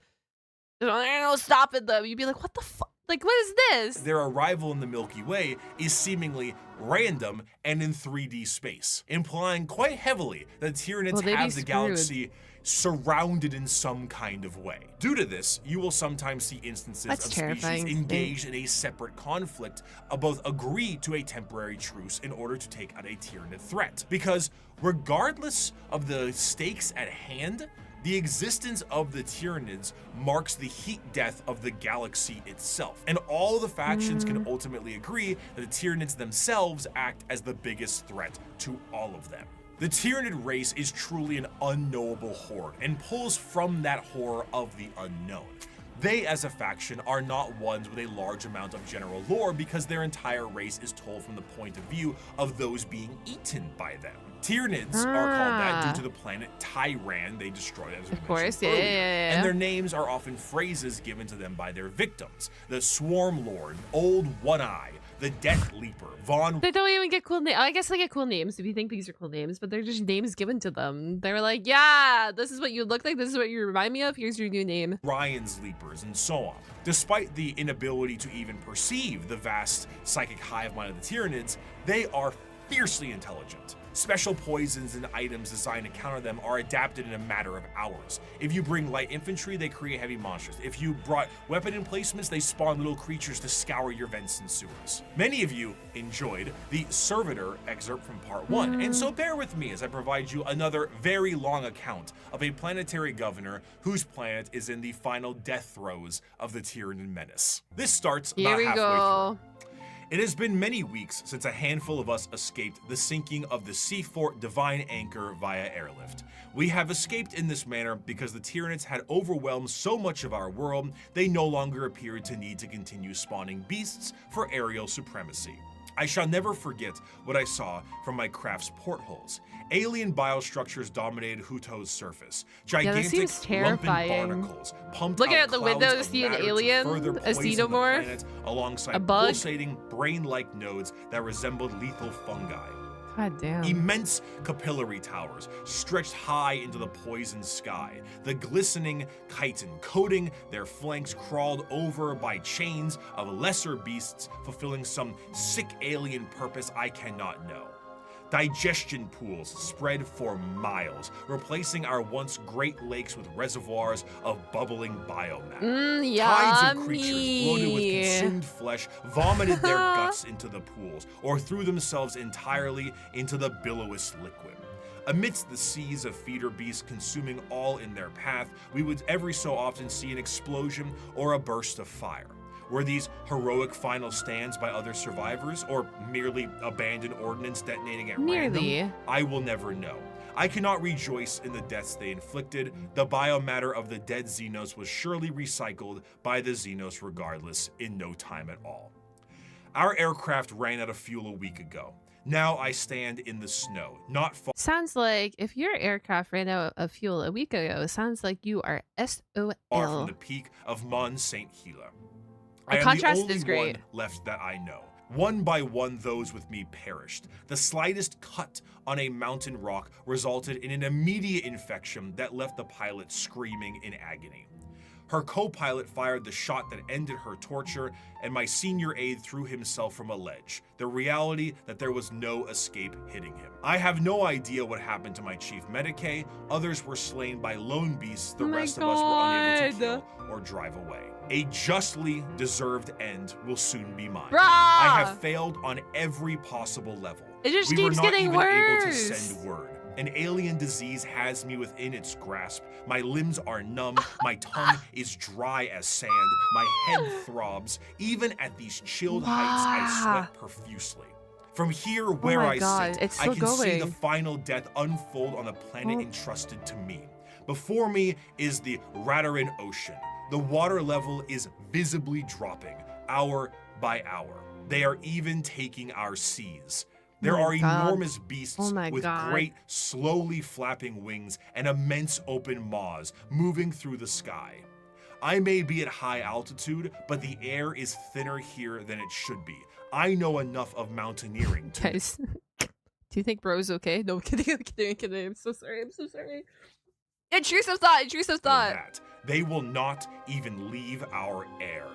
There's no stopping them. You'd be like, what the fuck? Like, what is this? Their arrival in the Milky Way is seemingly random and in 3D space, implying quite heavily that Tyranids have the galaxy surrounded in some kind of way. Due to this, you will sometimes see instances of species engaged in a separate conflict, both agree to a temporary truce in order to take out a Tyranid threat. Because regardless of the stakes at hand, the existence of the Tyranids marks the heat death of the galaxy itself, and all the factions can ultimately agree that the Tyranids themselves act as the biggest threat to all of them. The Tyranid race is truly an unknowable horde, and pulls from that horror of the unknown. They, as a faction, are not ones with a large amount of general lore because their entire race is told from the point of view of those being eaten by them. Tyranids are called that due to the planet Tyran they destroyed, as we mentioned earlier. And their names are often phrases given to them by their victims. The Swarm Lord, Old One-Eye, the Death Leaper, Vaughn. They don't even get cool names. I guess they get cool names if you think these are cool names, but they're just names given to them. They're like, yeah, this is what you look like. This is what you remind me of. Here's your new name. Ryan's Leapers, and so on. Despite the inability to even perceive the vast psychic hive mind of the Tyranids, they are fiercely intelligent. Special poisons and items designed to counter them are adapted in a matter of hours. If you bring light infantry, they create heavy monsters. If you brought weapon emplacements, they spawn little creatures to scour your vents and sewers. Many of you enjoyed the Servitor excerpt from part 1, and so bear with me as I provide you another very long account of a planetary governor whose planet is in the final death throes of the Tyranid menace. This starts about halfway through. It has been many weeks since a handful of us escaped the sinking of the Seafort Divine Anchor via airlift. We have escaped in this manner because the Tyranids had overwhelmed so much of our world, they no longer appeared to need to continue spawning beasts for aerial supremacy. I shall never forget what I saw from my craft's portholes. Alien biostructures dominated Huto's surface. Gigantic lumping barnacles pumped Looking out at the clouds window, of see an matter to alien, further a poison the xenomorph, planet alongside a bug. pulsating brain-like nodes that resembled lethal fungi. God damn. Immense capillary towers stretched high into the poisoned sky. The glistening chitin coating their flanks crawled over by chains of lesser beasts fulfilling some sick alien purpose I cannot know. Digestion pools spread for miles, replacing our once great lakes with reservoirs of bubbling biomatter. Tides of creatures bloated with consumed flesh vomited their guts into the pools or threw themselves entirely into the billowous liquid. Amidst the seas of feeder beasts consuming all in their path, we would every so often see an explosion or a burst of fire. Were these heroic final stands by other survivors, or merely abandoned ordnance detonating at random? I will never know. I cannot rejoice in the deaths they inflicted. The biomatter of the dead Xenos was surely recycled by the Xenos regardless in no time at all. Our aircraft ran out of fuel a week ago. Now I stand in the snow, not far. Sounds like if your aircraft ran out of fuel a week ago, sounds like you are SOL. Far from the peak of Mont Saint Hila. The contrast is great. One left that I know. One by one, those with me perished. The slightest cut on a mountain rock resulted in an immediate infection that left the pilot screaming in agony. Her co-pilot fired the shot that ended her torture, and my senior aide threw himself from a ledge, the reality that there was no escape hitting him. I have no idea what happened to my chief medicae. Others were slain by lone beasts the rest of us were unable to kill or drive away. A justly deserved end will soon be mine. I have failed on every possible level. It just we keeps were not getting even worse. able to send word. An alien disease has me within its grasp. My limbs are numb, my tongue is dry as sand, my head throbs. Even at these chilled heights, I sweat profusely. From here where I sit, I can see the final death unfold on the planet entrusted to me. Before me is the Radarin Ocean. The water level is visibly dropping, hour by hour. They are even taking our seas. There are enormous beasts with great, slowly flapping wings and immense open maws moving through the sky. I may be at high altitude, but the air is thinner here than it should be. I know enough of mountaineering to... Guys, do you think bro's okay? No, kidding, kidding. I'm so sorry. Intrusive thought. That they will not even leave our air.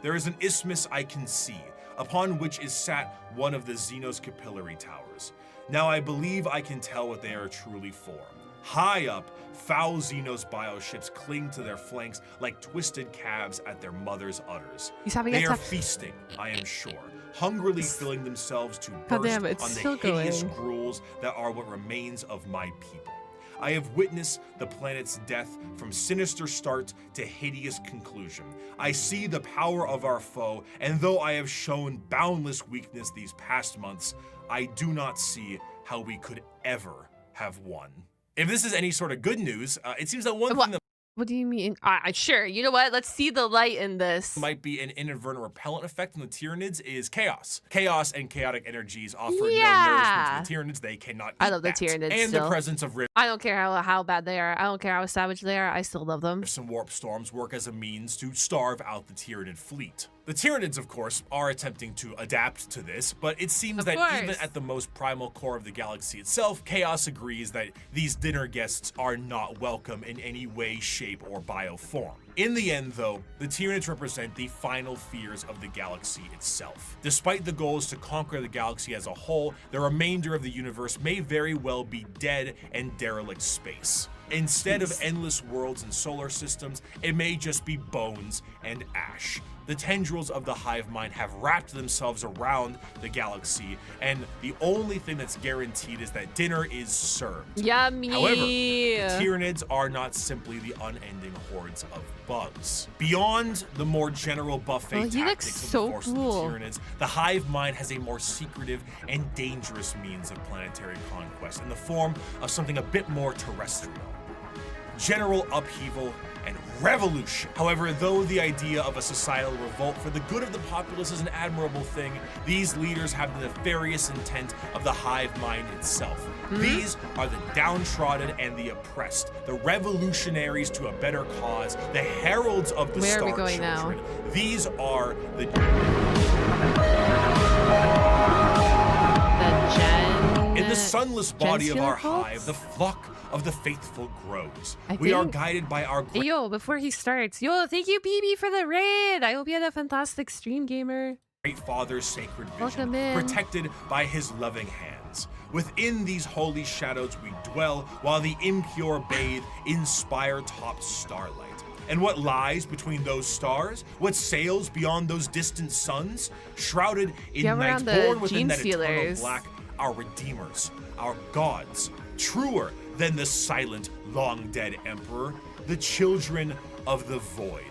There is an isthmus I can see, upon which is sat one of the Xenos capillary towers. Now I believe I can tell what they are truly for. High up, foul Xenos bioships cling to their flanks like twisted calves at their mother's udders. They are feasting, I am sure, hungrily filling themselves to burst on the hideous gruels that are what remains of my people. I have witnessed the planet's death from sinister start to hideous conclusion. I see the power of our foe, and though I have shown boundless weakness these past months, I do not see how we could ever have won. If this is any sort of good news, it seems that one thing that What do you mean? Sure. You know what? Let's see the light in this. Might be an inadvertent repellent effect on the Tyranids is chaos. Chaos and chaotic energies offer no nourishment to the Tyranids. They cannot eat I love the that. Tyranids And still. the presence of I don't care how bad they are. I don't care how savage they are. I still love them. Some warp storms work as a means to starve out the Tyranid fleet. The Tyranids, of course, are attempting to adapt to this, but it seems that even at the most primal core of the galaxy itself, Chaos agrees that these dinner guests are not welcome in any way, shape, or bioform. In the end, though, the Tyranids represent the final fears of the galaxy itself. Despite the goals to conquer the galaxy as a whole, the remainder of the universe may very well be dead and derelict space. Instead of endless worlds and solar systems, it may just be bones and ash. The tendrils of the hive mind have wrapped themselves around the galaxy, and the only thing that's guaranteed is that dinner is served. Yummy. However, the Tyranids are not simply the unending hordes of bugs. Beyond the more general buffet tactics of the force of the Tyranids, the hive mind has a more secretive and dangerous means of planetary conquest in the form of something a bit more terrestrial. General upheaval and revolution. However, though the idea of a societal revolt for the good of the populace is an admirable thing, these leaders have the nefarious intent of the hive mind itself. These are the downtrodden and the oppressed, the revolutionaries to a better cause, the heralds of the Star Children. Now? These are the in the sunless body of our hive, the flock of the faithful grows. We are guided by our Hey, yo, before he starts, yo, thank you, BB, for the raid. I hope you had a fantastic stream, gamer. Great Father's sacred vision, Welcome in. protected by his loving hands. Within these holy shadows we dwell, while the impure bathe in spire-topped starlight. And what lies between those stars? What sails beyond those distant suns? Shrouded in night, born within that eternal black, our redeemers, our gods, truer than the silent, long-dead emperor, the children of the void.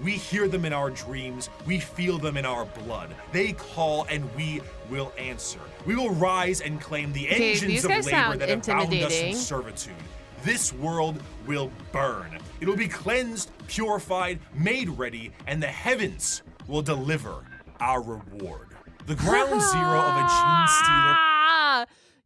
We hear them in our dreams, we feel them in our blood. They call and we will answer. We will rise and claim the engines of labor that have bound us in servitude. This world will burn. It will be cleansed, purified, made ready, and the heavens will deliver our reward. The ground zero of a gene stealer.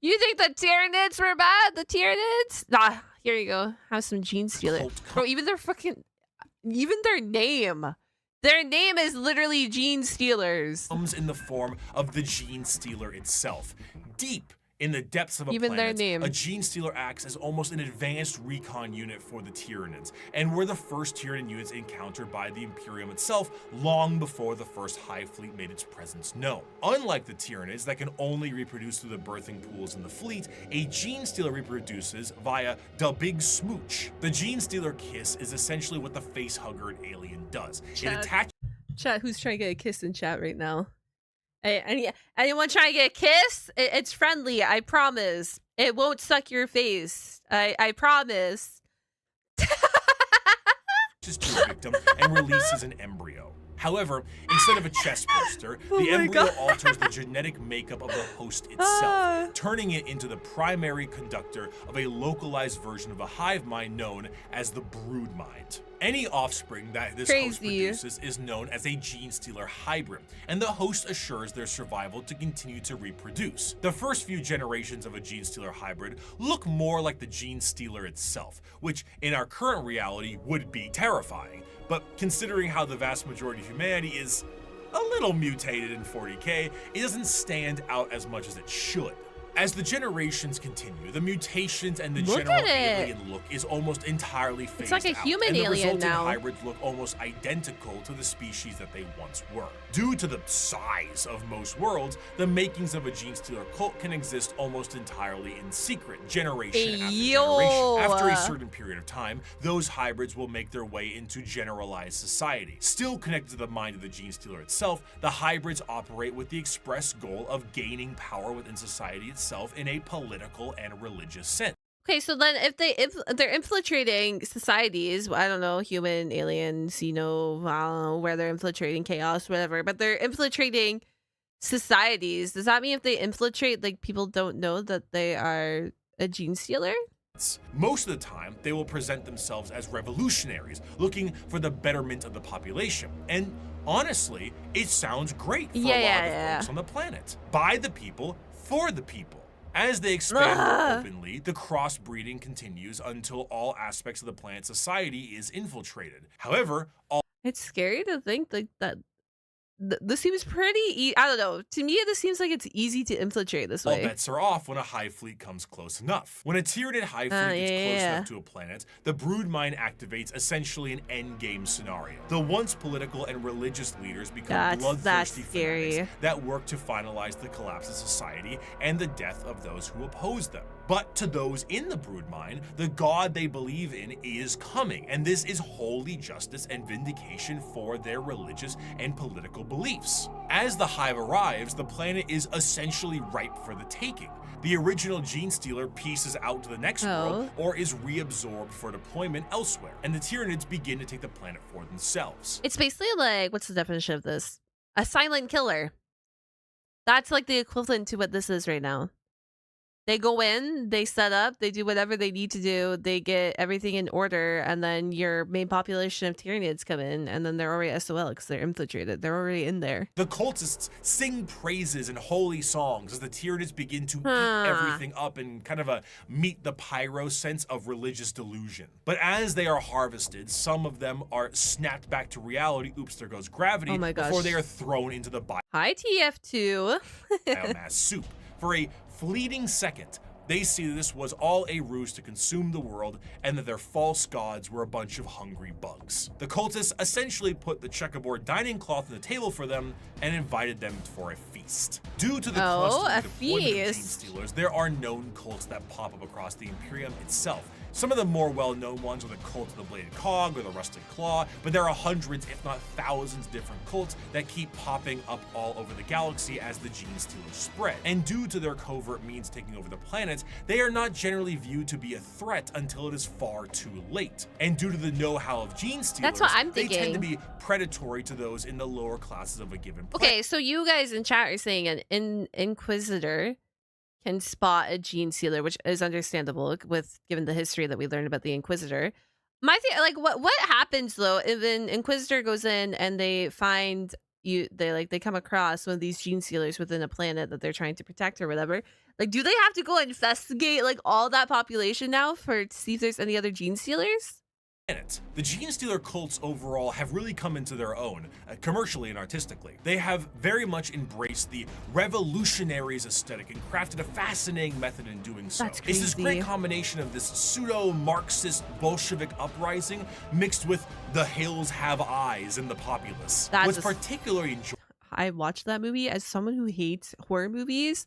You think the Tyranids were bad? The Tyranids? Nah, here you go. Have some gene stealer. Bro, even their name. Their name is literally Gene Stealers. Comes in the form of the Gene Stealer itself. Deep in the depths of a Even planet, their name. a Gene Stealer acts as almost an advanced recon unit for the Tyranids, and were the first Tyranid units encountered by the Imperium itself long before the first Hive Fleet made its presence known. Unlike the Tyranids that can only reproduce through the birthing pools in the fleet, a Gene Stealer reproduces via the Big Smooch. The Gene Stealer kiss is essentially what the facehugger alien does. It attaches. Chat, who's trying to get a kiss in chat right now? Anyone trying to get a kiss? It's friendly, I promise. It won't suck your face. I promise. To a victim and releases an embryo. However, instead of a chest burster, the embryo alters the genetic makeup of the host itself, turning it into the primary conductor of a localized version of a hive mind known as the brood mind. Any offspring that this host produces is known as a Gene Stealer hybrid, and the host assures their survival to continue to reproduce. The first few generations of a Gene Stealer hybrid look more like the Gene Stealer itself, which in our current reality would be terrifying. But considering how the vast majority of humanity is a little mutated in 40K, it doesn't stand out as much as it should. As the generations continue, the mutations and the general alien look is almost entirely phased out. It's like a human and the alien resulting now. hybrids look almost identical to the species that they once were. Due to the size of most worlds, the makings of a Gene Stealer cult can exist almost entirely in secret, generation after generation. After a certain period of time, those hybrids will make their way into generalized society. Still connected to the mind of the Gene Stealer itself, the hybrids operate with the express goal of gaining power within society itself in a political and religious sense. Okay, so then if they're infiltrating societies, I don't know, human, alien, Xeno, I don't know, where they're infiltrating chaos, whatever, but they're infiltrating societies. Does that mean if they infiltrate, like, people don't know that they are a Gene Stealer? Most of the time, they will present themselves as revolutionaries, looking for the betterment of the population. And honestly, it sounds great for a lot of the folks on the planet. By the people, for the people. As they expand more openly, the crossbreeding continues until all aspects of the planet's society is infiltrated. However, it's scary to think like that this seems pretty. I don't know. To me, this seems like it's easy to infiltrate this way. All bets are off when a hive fleet comes close enough. When a Tyranid hive fleet gets close enough to a planet, the broodmine activates essentially an endgame scenario. The once political and religious leaders become bloodthirsty fanatics that work to finalize the collapse of society and the death of those who oppose them. But to those in the broodmine, the god they believe in is coming, and this is holy justice and vindication for their religious and political beliefs. As the hive arrives, the planet is essentially ripe for the taking. The original gene stealer pieces out to the next world or is reabsorbed for deployment elsewhere, and the Tyranids begin to take the planet for themselves. It's basically like, what's the definition of this? A silent killer. That's like the equivalent to what this is right now. They go in, they set up, they do whatever they need to do, they get everything in order, and then your main population of Tyranids come in, and then they're already SOL because they're infiltrated. They're already in there. The cultists sing praises and holy songs as the Tyranids begin to eat everything up in kind of a meet the pyro sense of religious delusion. But as they are harvested, some of them are snapped back to reality. Oops, there goes gravity. Oh my gosh. Before they are thrown into the Hi, TF2. biomass soup. For a fleeting second, they see that this was all a ruse to consume the world and that their false gods were a bunch of hungry bugs. The cultists essentially put the checkerboard dining cloth on the table for them and invited them for a feast. Due to the constant deployment of gene stealers, there are known cults that pop up across the Imperium itself. Some of the more well-known ones are the cult of the Bladed Cog or the Rusted Claw, but there are hundreds, if not thousands, different cults that keep popping up all over the galaxy as the gene stealers spread. And due to their covert means taking over the planet, they are not generally viewed to be a threat until it is far too late. And due to the know-how of gene stealers, they tend to be predatory to those in the lower classes of a given planet. Okay, so you guys in chat are saying an Inquisitor can spot a gene stealer, which is understandable with given the history that we learned about the Inquisitor. My thing, like, what happens though if an Inquisitor goes in and they find they come across one of these gene stealers within a planet that they're trying to protect or whatever? Like, do they have to go investigate like all that population now to see if there's any other gene stealers? The gene stealer cults overall have really come into their own, commercially and artistically. They have very much embraced the revolutionaries aesthetic and crafted a fascinating method in doing so. It's this great combination of this pseudo-Marxist Bolshevik uprising mixed with the hills have eyes in the populace. What's particularly I watched that movie as someone who hates horror movies.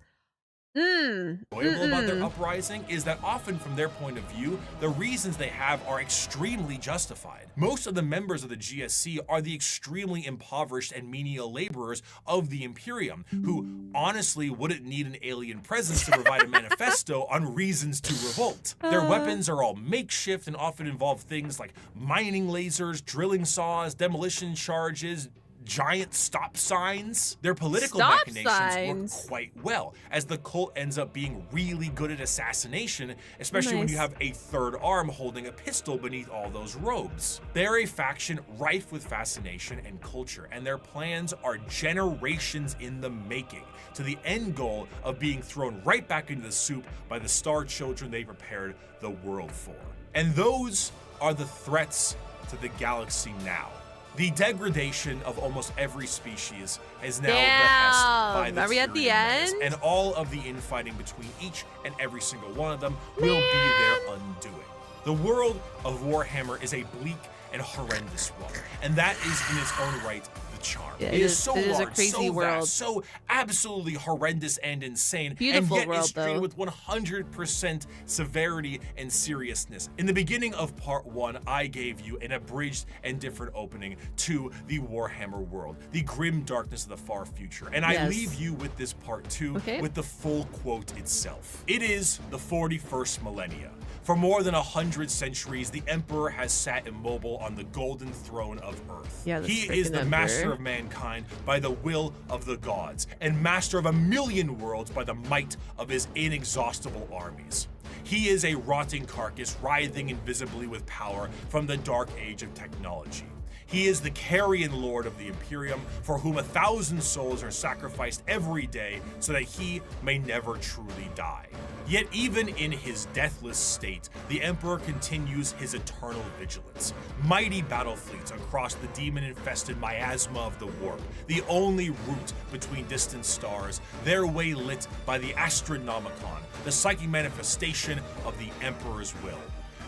Enjoyable about their uprising is that often from their point of view, the reasons they have are extremely justified. Most of the members of the GSC are the extremely impoverished and menial laborers of the Imperium, who honestly wouldn't need an alien presence to provide a manifesto on reasons to revolt. Their weapons are all makeshift and often involve things like mining lasers, drilling saws, demolition charges, giant stop signs. Their political machinations work quite well, as the cult ends up being really good at assassination, especially when you have a third arm holding a pistol beneath all those robes. They're a faction rife with fascination and culture, and their plans are generations in the making, to the end goal of being thrown right back into the soup by the star children they prepared the world for. And those are the threats to the galaxy now. The degradation of almost every species is now behest by the Tyranid, and all of the infighting between each and every single one of them will be their undoing. The world of Warhammer is a bleak and horrendous one, and that is in its own right the charm. Yeah, it is so large, a crazy so world. vast, so absolutely horrendous and insane, Beautiful and yet world, is treated with 100% severity and seriousness. In the beginning of part 1, I gave you an abridged and different opening to the Warhammer world, the grim darkness of the far future, and I leave you with this part 2 with the full quote itself. It is the 41st millennia. For more than 100 centuries, the Emperor has sat immobile on the golden throne of Earth. He is the master of mankind by the will of the gods, and master of 1,000,000 worlds by the might of his inexhaustible armies. He is a rotting carcass writhing invisibly with power from the dark age of technology. He is the carrion lord of the Imperium, for whom 1,000 souls are sacrificed every day so that he may never truly die. Yet even in his deathless state, the Emperor continues his eternal vigilance. Mighty battle fleets across the demon-infested miasma of the warp, the only route between distant stars, their way lit by the Astronomicon, the psychic manifestation of the Emperor's will.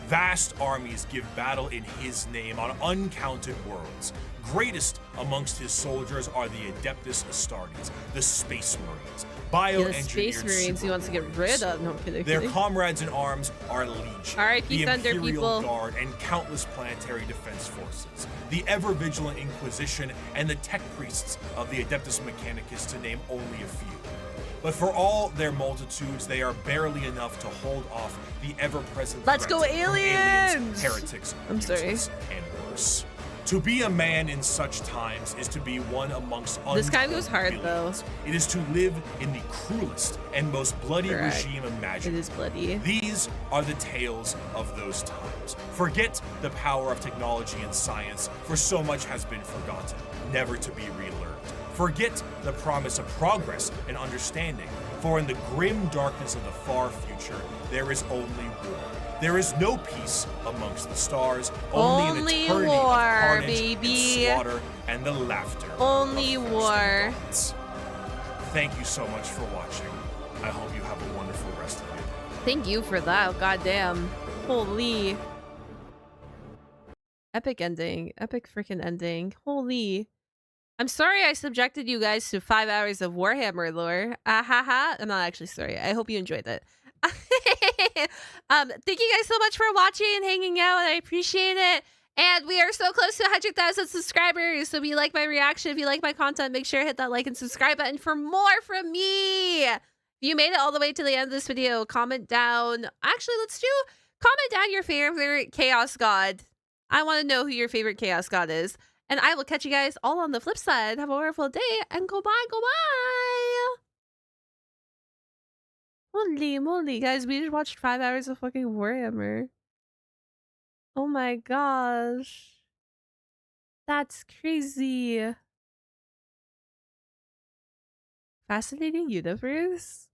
Vast armies give battle in his name on uncounted worlds. Greatest amongst his soldiers are the Adeptus Astartes, the Space Marines, bioengineered Space Marines he wants to get rid of. No, I'm kidding. Their comrades in arms are Legion, R.I.P. the Thunder, Imperial people. Guard, and countless planetary defense forces, the ever-vigilant Inquisition, and the tech priests of the Adeptus Mechanicus, to name only a few. But for all their multitudes, they are barely enough to hold off the ever-present Let's threats go, from aliens! heretics, I'm sorry. mutants, and worse. To be a man in such times is to be one amongst This guy untold goes hard, billions. It is to live in the cruelest and most bloody Correct. regime imaginable. It is bloody. These are the tales of those times. Forget the power of technology and science, for so much has been forgotten, never to be relearned. Forget the promise of progress and understanding, for in the grim darkness of the far future, there is only war. There is no peace amongst the stars, only an eternity war, of carnage baby. and slaughter and the laughter Only of war. gods. Thank you so much for watching. I hope you have a wonderful rest of your day. Thank you for that. Goddamn. Holy. Epic ending. Epic freaking ending. Holy. I'm sorry I subjected you guys to 5 hours of Warhammer lore. Ahaha. I'm not actually sorry. I hope you enjoyed it. Thank you guys so much for watching and hanging out. I appreciate it. And we are so close to 100,000 subscribers. So if you like my reaction, if you like my content, make sure to hit that like and subscribe button for more from me. If you made it all the way to the end of this video, comment down. Actually, comment down your favorite Chaos God. I want to know who your favorite Chaos God is. And I will catch you guys all on the flip side. Have a wonderful day and goodbye, goodbye. Holy moly, guys, we just watched 5 hours of fucking Warhammer. Oh my gosh. That's crazy. Fascinating universe?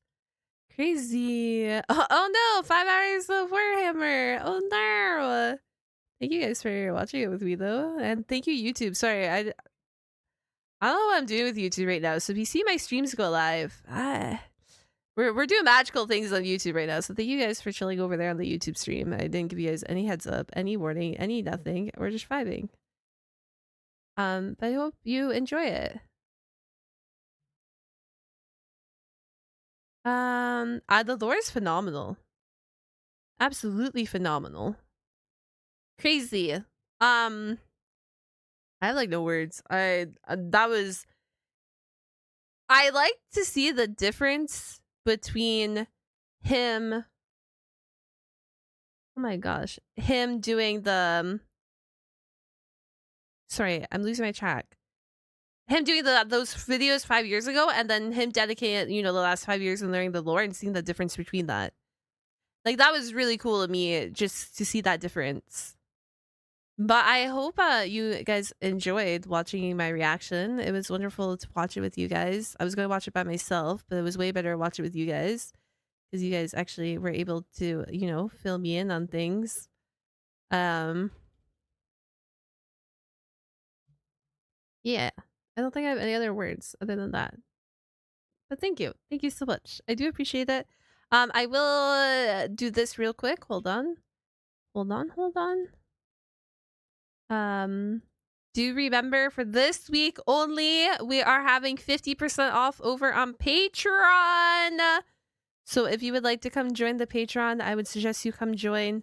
Crazy. Oh no, 5 hours of Warhammer. Oh no. Thank you guys for watching it with me though. And thank you, YouTube. Sorry, I don't know what I'm doing with YouTube right now. So if you see my streams go live, we're doing magical things on YouTube right now. So thank you guys for chilling over there on the YouTube stream. I didn't give you guys any heads up, any warning, any nothing. We're just vibing. But I hope you enjoy it. The lore is phenomenal. Absolutely phenomenal. Crazy. I have like no words. I like to see the difference between him. Oh my gosh. Him doing the sorry, I'm losing my track. Him doing those videos 5 years ago and then him dedicating, the last 5 years and learning the lore and seeing the difference between that. Like that was really cool to me just to see that difference. But I hope you guys enjoyed watching my reaction. It was wonderful to watch it with you guys. I was going to watch it by myself, but it was way better to watch it with you guys because you guys actually were able to, fill me in on things. Yeah. I don't think I have any other words other than that. But thank you. Thank you so much. I do appreciate it. I will do this real quick. Hold on. Do remember for this week only, we are having 50% off over on Patreon. So if you would like to come join the Patreon, I would suggest you come join.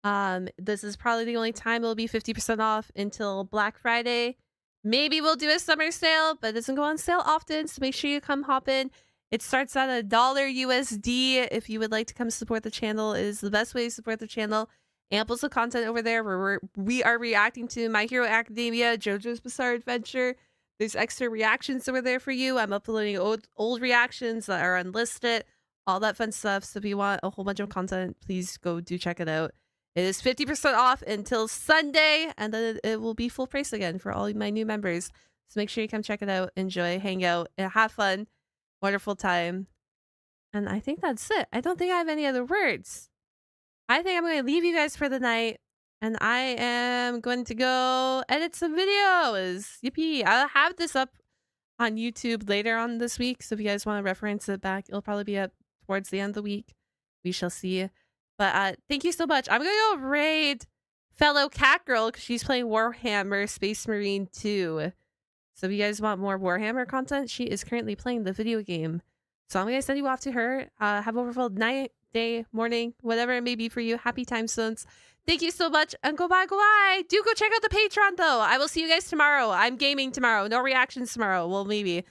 This is probably the only time it'll be 50% off until Black Friday. Maybe we'll do a summer sale, but it doesn't go on sale often. So make sure you come hop in. It starts at $1 USD. If you would like to come support the channel, it is the best way to support the channel. Amples of content over there where we are reacting to My Hero Academia, JoJo's Bizarre Adventure. There's extra reactions over there for you. I'm uploading old reactions that are unlisted, all that fun stuff. So if you want a whole bunch of content, please go do check it out. It is 50% off until Sunday, and then it will be full price again for all my new members. So make sure you come check it out, enjoy, hang out, and have fun. Wonderful time. And I think that's it. I don't think I have any other words. I think I'm going to leave you guys for the night, and I am going to go edit some videos. Yippee. I'll have this up on YouTube later on this week, so if you guys want to reference it back, it'll probably be up towards the end of the week. We shall see. But thank you so much. I'm going to go raid fellow cat girl because she's playing Warhammer Space Marine 2. So if you guys want more Warhammer content, she is currently playing the video game. So I'm going to send you off to her. Have a wonderful night, day, morning, whatever it may be for you. Happy time zones. Thank you so much, and goodbye, goodbye. Do go check out the Patreon, though. I will see you guys tomorrow. I'm gaming tomorrow. No reactions tomorrow. Well, maybe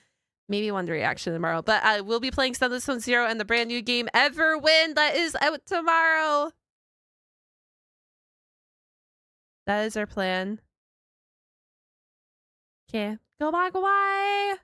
one reaction tomorrow. But I will be playing Sunless Zone Zero and the brand new game Everwind that is out tomorrow. That is our plan. Okay. Goodbye, goodbye.